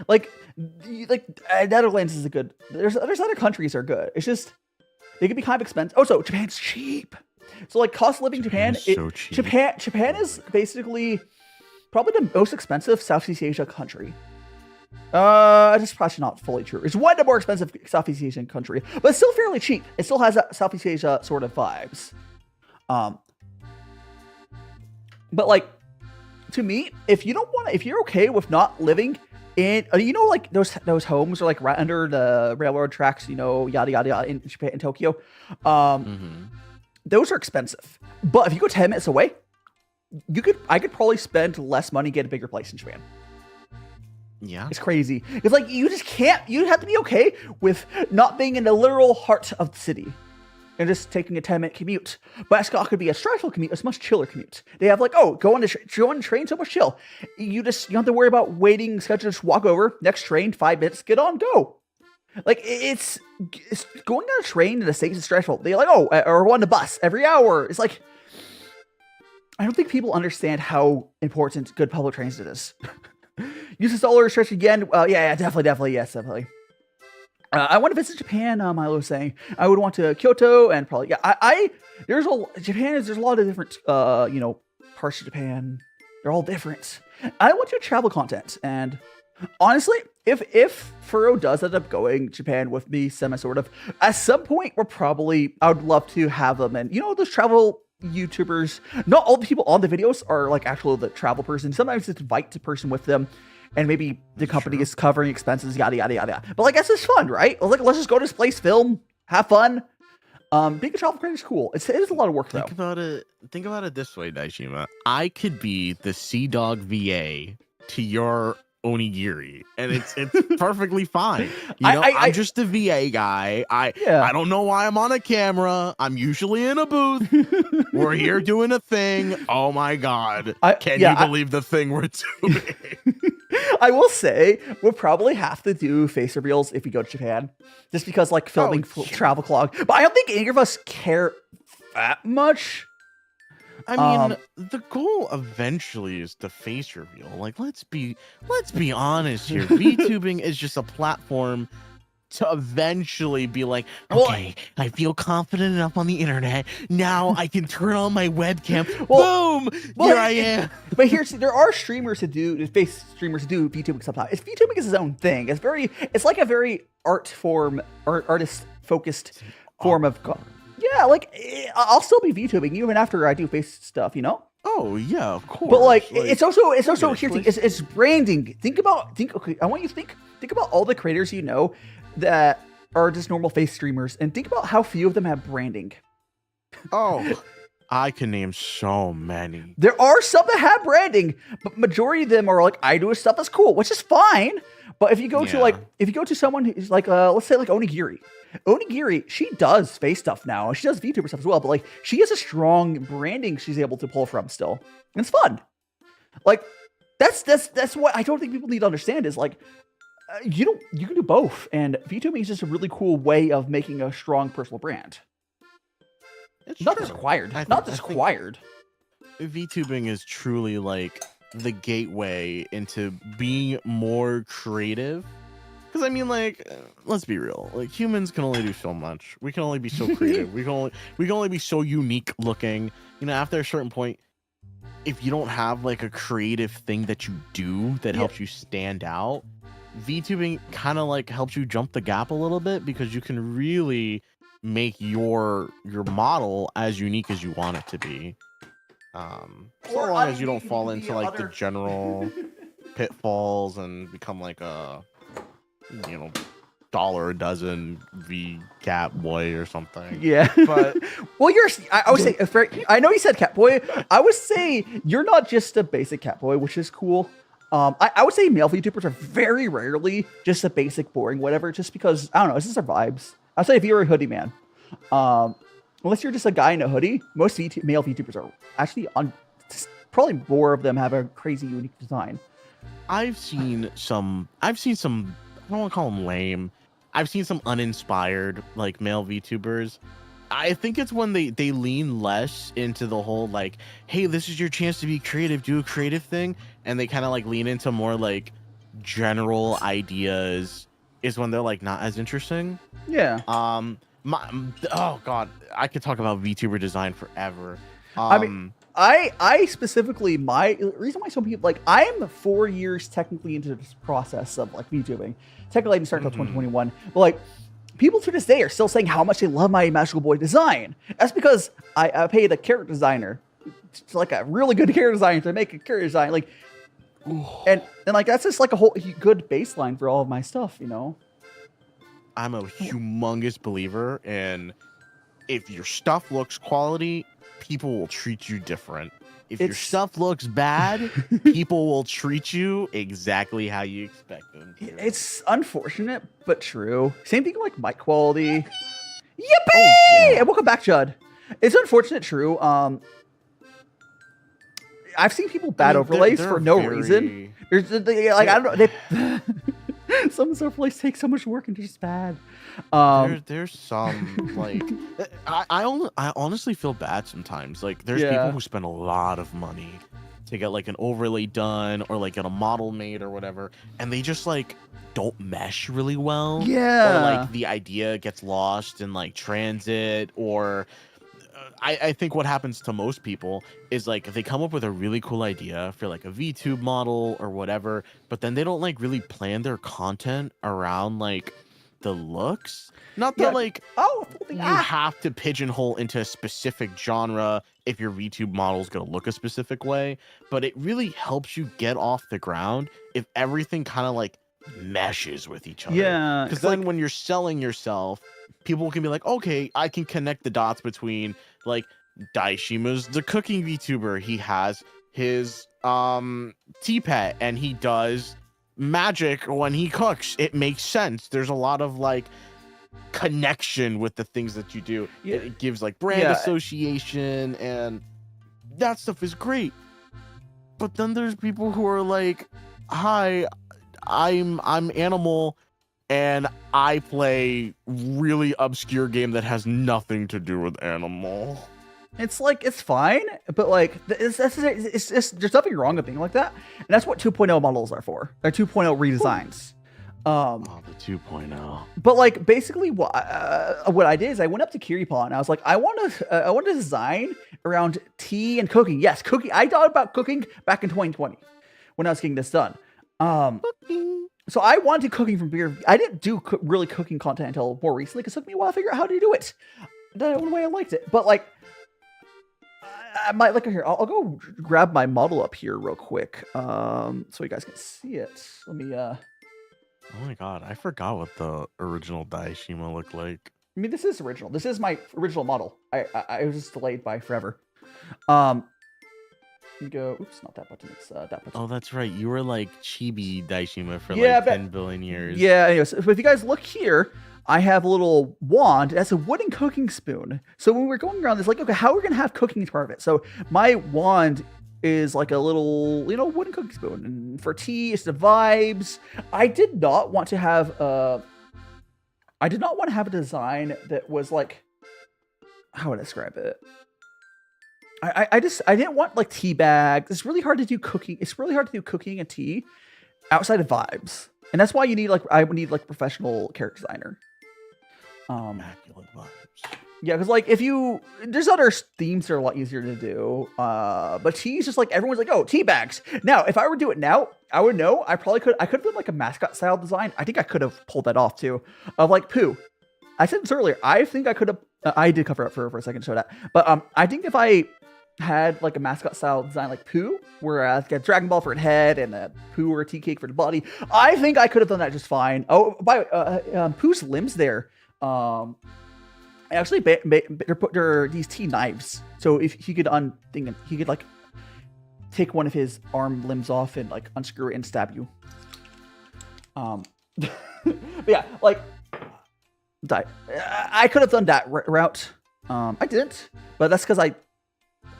like Netherlands is a good. There's other countries are good. It's just they can be kind of expensive. Oh, so Japan's cheap. So like cost of living Japan is basically probably the most expensive Southeast Asia country. That's probably not fully true. It's one of the more expensive Southeast Asian country, but it's still fairly cheap. It still has that Southeast Asia sort of vibes. But like to me, if you're okay with not living in, like those homes are like right under the railroad tracks, yada yada yada in Japan, in Tokyo. Those are expensive. But if you go 10 minutes away, I could probably spend less money, get a bigger place in Japan. Yeah. It's crazy. It's like you just can't, you have to be okay with not being in the literal heart of the city and just taking a 10-minute commute. But it's not going to be a stressful commute. It's a much chiller commute. They have like, go on the train, so much chill. You don't have to worry about waiting, schedule, just walk over, next train, 5 minutes, get on, go. Like, it's going on a train in the States is stressful. They're like, or on the bus every hour. It's like, I don't think people understand how important good public transit is. Use the solar stretch again. Yeah, definitely. Yes, definitely. I want to visit Japan. Milo was saying I would want to Kyoto and probably, there's a lot of different, parts of Japan. They're all different. I want to travel content and honestly, if Furrow does end up going to Japan with me, sort of, at some point I would love to have them. And those travel YouTubers, not all the people on the videos are like actually the travel person. Sometimes it's invite the person with them, and maybe the company is covering expenses, yada yada yada. But like that's just fun, right? Like let's just go to this place, film, have fun. Being a travel creator is cool. It is a lot of work though. Think about it this way, Daishima. I could be the Sea Dog VA to your onigiri, and it's perfectly fine. I'm just a VA guy. I don't know why I'm on a camera. I'm usually in a booth. We're here doing a thing. Oh my god. Can you believe the thing we're doing? I will say we'll probably have to do face reveals if we go to Japan, just because like filming travel vlog. But I don't think any of us care that much. I mean, the goal eventually is the face reveal. Like, let's be honest here. VTubing is just a platform to eventually be like, okay, I feel confident enough on the internet. Now I can turn on my webcam. Boom! Here I am. But there are streamers who do VTubing sometimes. VTubing is his own thing. It's like a very artist focused form of. Yeah, like I'll still be VTubing even after I do face stuff, Oh yeah, of course. But like it's also it's branding. I want you to think about all the creators that are just normal face streamers, and think about how few of them have branding. Oh, I can name so many. There are some that have branding, but majority of them are like, I do stuff that's cool, which is fine. But if you go to someone who's like, let's say like Onigiri, she does face stuff now. She does VTuber stuff as well, but like she has a strong branding she's able to pull from still. And it's fun. Like that's what I don't think people need to understand is like, you can do both. And VTubing is just a really cool way of making a strong personal brand. It's not true. just acquired. Not just acquired. VTubing is truly like the gateway into being more creative. Because I mean, like, let's be real. Like, humans can only do so much. We can only be so creative. we can only be so unique looking. After a certain point, if you don't have like a creative thing that you do that helps you stand out, VTubing kind of like helps you jump the gap a little bit, because you can really make your model as unique as you want it to be. So long as you don't fall into like the general pitfalls and become like a dollar a dozen V cat boy or something. Yeah. But well, I would say, I know you said cat boy. I would say you're not just a basic cat boy, which is cool. I would say male VTubers are very rarely just a basic, boring, whatever, just because, I don't know, it's just our vibes. I'd say if you're a hoodie man, unless you're just a guy in a hoodie, most male VTubers are actually probably more of them have a crazy, unique design. I've seen some, I don't want to call them lame. I've seen some uninspired like male VTubers. I think it's when they lean less into the whole like, hey, this is your chance to be creative, do a creative thing, and they kind of like lean into more like general ideas, is when they're like not as interesting. Yeah. Oh god, I could talk about VTuber design forever. I mean, I specifically, my reason why some people, like, I'm 4 years technically into this process of like VTubing. Technically, I didn't start until 2021, but like, people to this day are still saying how much they love my Magical Boy design. That's because I paid a character designer, like a really good character designer, to make a character design. Like, and like that's just like a whole good baseline for all of my stuff, I'm a humongous believer in, if your stuff looks quality, people will treat you different. If your stuff looks bad, people will treat you exactly how you expect them to. It's unfortunate, but true. Same thing like mic quality. Yippee! Oh, yeah. And welcome back, Judd. It's unfortunate, true. I've seen people bad overlays for no reason. There's like, I don't know. Some overlays take so much work and they're just bad. There's some like I honestly feel bad sometimes. Like there's people who spend a lot of money to get like an overlay done or like get a model made or whatever, and they just like don't mesh really well. Yeah. Or like the idea gets lost in like transit, or I think what happens to most people is like they come up with a really cool idea for like a VTube model or whatever, but then they don't like really plan their content around like the looks. Not that like you have to pigeonhole into a specific genre if your VTube model is going to look a specific way, but it really helps you get off the ground if everything kind of like meshes with each other. Yeah, because then when you're selling yourself, people can be like, okay, I can connect the dots between like DaiShima's the cooking VTuber. He has his tea pet and he does magic when he cooks. It makes sense. There's a lot of like connection with the things that you do. Yeah. It gives like brand association, and that stuff is great. But then there's people who are like, hi, I'm Animal and I play really obscure game that has nothing to do with Animal. It's like, it's fine, but like, it's there's nothing wrong with being like that. And that's what 2.0 models are for. They're 2.0 redesigns. The 2.0. But like, basically what I did is I went up to Kiripon and I was like, I want to design around tea and cooking. Yes, cooking. I thought about cooking back in 2020 when I was getting this done. So I wanted cooking from beer. I didn't do really cooking content until more recently because it took me a while to figure out how to do it. The one way I liked it. But like, I might look here. I'll go grab my model up here real quick, so you guys can see it. Let me. Oh my god, I forgot what the original Daishima looked like. I mean, this is original. This is my original model. I was just delayed by forever. Let me go. Oops, not that button. It's that button. Oh, that's right. You were like Chibi Daishima for like 10 billion years. Yeah. Anyways, so if you guys look here, I have a little wand. That's a wooden cooking spoon. So when we're going around this, like, okay, how are we gonna have cooking as part of it? So my wand is like a little, wooden cooking spoon, and for tea, it's the vibes. I did not want to have a design that was like, how would I describe it? I didn't want like tea bags. It's really hard to do cooking. It's really hard to do cooking and tea outside of vibes, and that's why you need I would need like a professional character designer. Immaculate vibes. Yeah, because like there's other themes that are a lot easier to do. But tea's just like everyone's like, oh, tea bags. Now, if I were to do it now, I would know. I could have done like a mascot style design. I think I could have pulled that off too, of like Pu. I said this earlier. I think I could have. I did cover up for a second to show that, but I think if I had like a mascot style design like Pu, where I get a Dragon Ball for a head and a Pu or a tea cake for the body, I think I could have done that just fine. Oh, by Pu's limbs there. Actually, they're these tea knives. So if he could he could like take one of his arm limbs off and like unscrew it and stab you. But yeah, like I could have done that route. I didn't, but that's because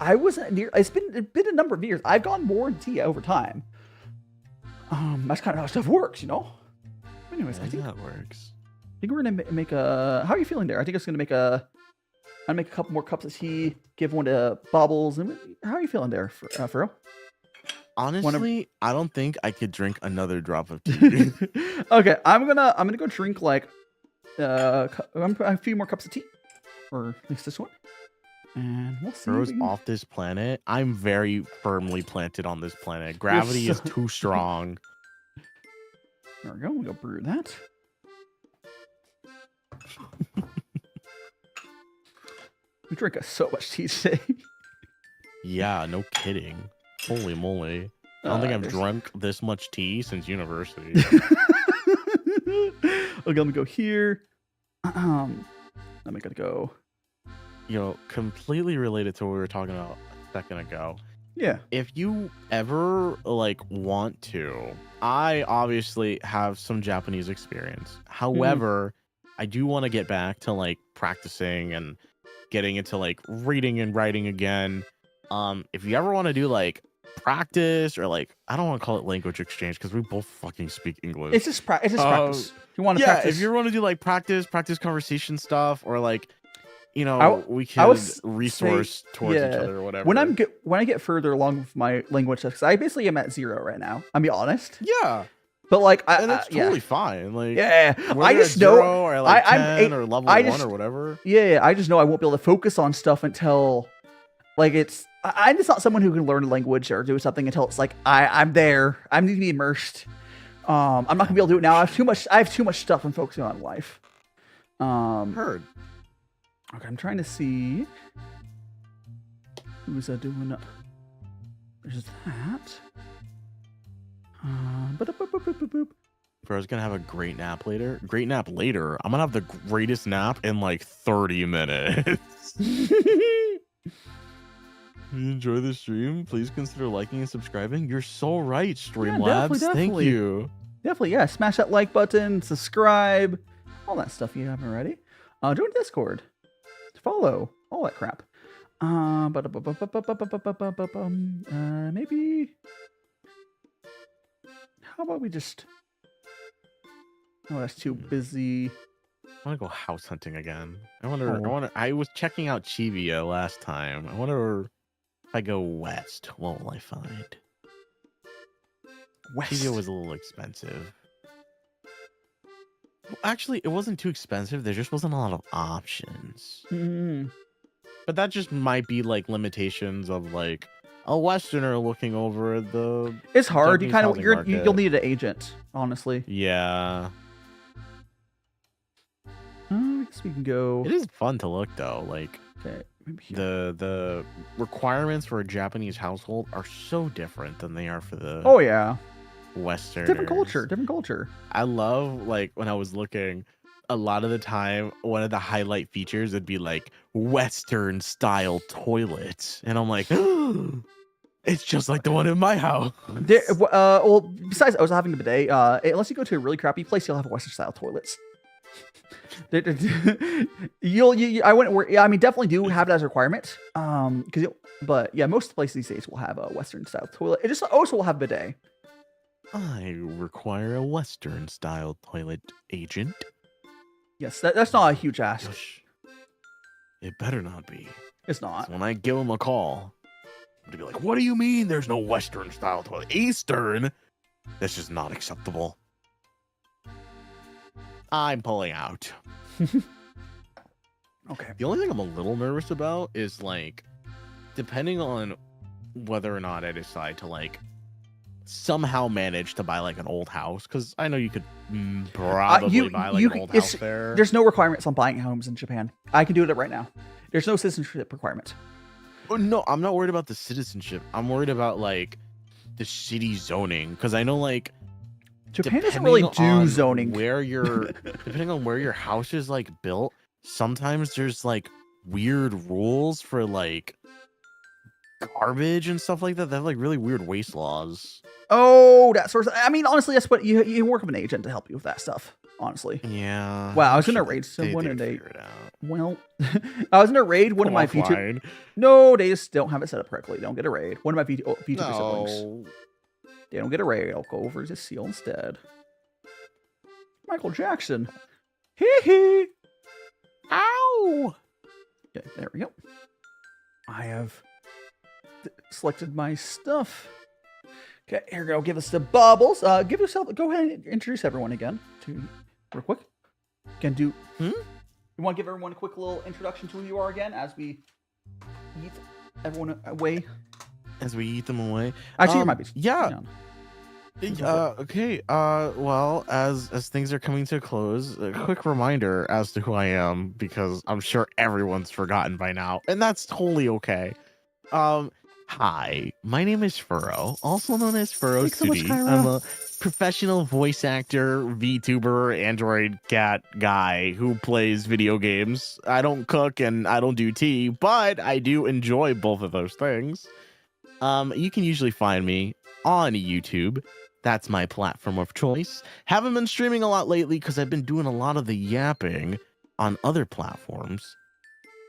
I wasn't near. It's been a number of years. I've gone more in tea over time. That's kind of how stuff works, Anyways, I think that works. I think we're gonna make a. How are you feeling there? I think it's gonna make a. I'll make a couple more cups of tea. Give one to Bobbles. And how are you feeling there, Furrow? Honestly, I don't think I could drink another drop of tea. Okay, I'm gonna go drink like a few more cups of tea, or at least this one, and we'll see. Furrow's off this planet. I'm very firmly planted on this planet. Gravity is too strong. There we go. We'll go brew that. We drink so much tea today. Yeah, no kidding. Holy moly. I don't think I've drunk this much tea since university. Okay, let me go here. I'm gonna go. Completely related to what we were talking about a second ago. Yeah. If you ever want to, I obviously have some Japanese experience. However, I do want to get back to practicing and getting into reading and writing again. If you ever want to do practice or I don't want to call it language exchange because we both fucking speak English. It's just practice. If you want to practice. If you want to do practice conversation stuff or we can resource towards each other or whatever. When I get further along with my language, because I basically am at 0 right now. I'll be honest. Yeah. But like, And it's totally fine. Like, yeah. whether I it's just know 0 or like I'm 10 or level I 1 just- or whatever. Yeah, I just know I won't be able to focus on stuff until like I'm just not someone who can learn a language or do something until it's like I'm there. I need to be immersed. I'm not gonna be able to do it now. I have too much stuff I'm focusing on in life. Heard. Okay, I'm trying to see who's doing. There's that. Boop. Bro's gonna have a great nap later. Great nap later. I'm gonna have the greatest nap in like 30 minutes. You enjoy the stream? Please consider liking and subscribing. You're so right, Streamlabs. definitely. Thank you. Definitely, yeah. Smash that like button, subscribe, all that stuff you haven't already. Join Discord, follow, all that crap. Maybe. How about we just? Oh, that's too busy. I want to go house hunting again. I was checking out Chivia last time. I wonder if I go west, what will I find? West. Chivia was a little expensive. Well, actually, it wasn't too expensive. There just wasn't a lot of options. Mm. But that just might be like limitations of like a Westerner looking over the. It's hard. You Japanese kind of housing you'll market. need an agent, honestly. Yeah. I guess we can go. It is fun to look though. Like Okay, maybe here. the requirements for a Japanese household are so different than they are for the Oh yeah, Western. different culture. I love like when I was looking, a lot of the time one of the highlight features would be like Western style toilets, and I'm like, it's just like the one in my house. Well, besides, I was having a bidet. Unless you go to a really crappy place, you'll have Western style toilets. I wouldn't worry. Yeah, I mean, definitely do have it as a requirement. But yeah, most places these days will have a Western style toilet. It just also will have bidet. I require a Western style toilet, agent. Yes, that's not a huge ask. Gosh, it better not be. It's not. So when I give him a call, I'm gonna be like, "What do you mean? There's no Western style toilet? Eastern? That's just not acceptable." I'm pulling out. Okay. The only thing I'm a little nervous about is like, depending on whether or not I decide to like somehow manage to buy like an old house, because I know you could probably buy like an old house there. There's no requirements on buying homes in Japan. I can do it right now. There's no citizenship requirement. Oh, no, I'm not worried about the citizenship. I'm worried about like the city zoning, because I know like Japan doesn't really do zoning. Depending on where your house is like built, sometimes there's like weird rules for like garbage and stuff like that. They have like really weird waste laws. Oh, that sort of. I mean, honestly, that's what you work with an agent to help you with that stuff. Honestly. Yeah. Wow, I was gonna Sure, raid someone and they. figure it out. Well, I was gonna raid one of my VTubers. Offline. No, they just don't have it set up correctly. They don't get a raid. One of my VTuber siblings. No. They don't get a raid. I'll go over to Seal instead. Michael Jackson. Hee hee. Ow! Okay, there we go. I have selected my stuff. Okay, here we go. Give us the bubbles. Give yourself. Go ahead and introduce everyone again. Real quick. Can do. You want to give everyone a quick little introduction to who you are again as we eat everyone away? As we eat them away. Actually, it might be. Yeah. Okay. Well, as things are coming to a close, a quick reminder as to who I am, because I'm sure everyone's forgotten by now, and that's totally okay. Hi, my name is Furrow, also known as Furrow2D. I'm a professional voice actor, VTuber, Android cat guy who plays video games. I don't cook and I don't do tea, but I do enjoy both of those things. You can usually find me on YouTube. That's my platform of choice. Haven't been streaming a lot lately because I've been doing a lot of the yapping on other platforms.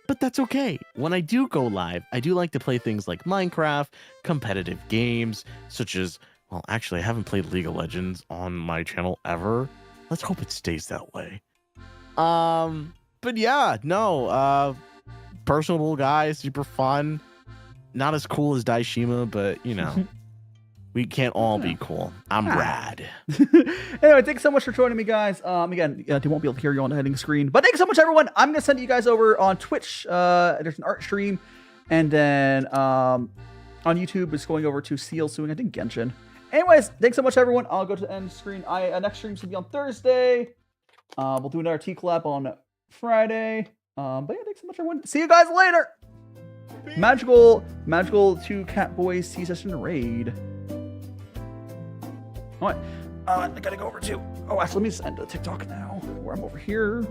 But that's okay. When I do go live, I do like to play things like Minecraft, competitive games, such as, well, actually, I haven't played League of Legends on my channel ever. Let's hope it stays that way. But yeah, no, personable guy, super fun. Not as cool as Daishima, but you know, We can't all be cool. I'm rad. Anyway, thanks so much for joining me, guys. Again, they won't be able to hear you on the heading screen, but thanks so much, everyone. I'm gonna send you guys over on Twitch. There's an art stream, and then on YouTube, it's going over to Seal soon. I think Genshin. Anyways, thanks so much, everyone. I'll go to the end screen. Next stream's gonna be on Thursday. We'll do another T collab on Friday. But yeah, thanks so much, everyone. See you guys later. Magical 2 Cat Boys Tea Session Raid. All right, I gotta go over to. Oh, actually, let me just end the TikTok now. Where I'm over here.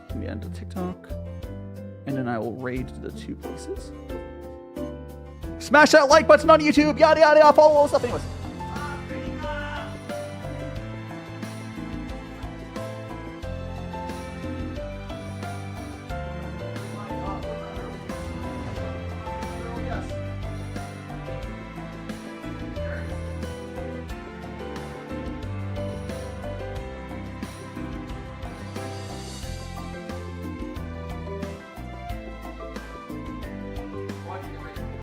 Let me end the TikTok, and then I will raid the 2 places. Smash that like button on YouTube. Yada yada. Follow all the stuff. Anyways.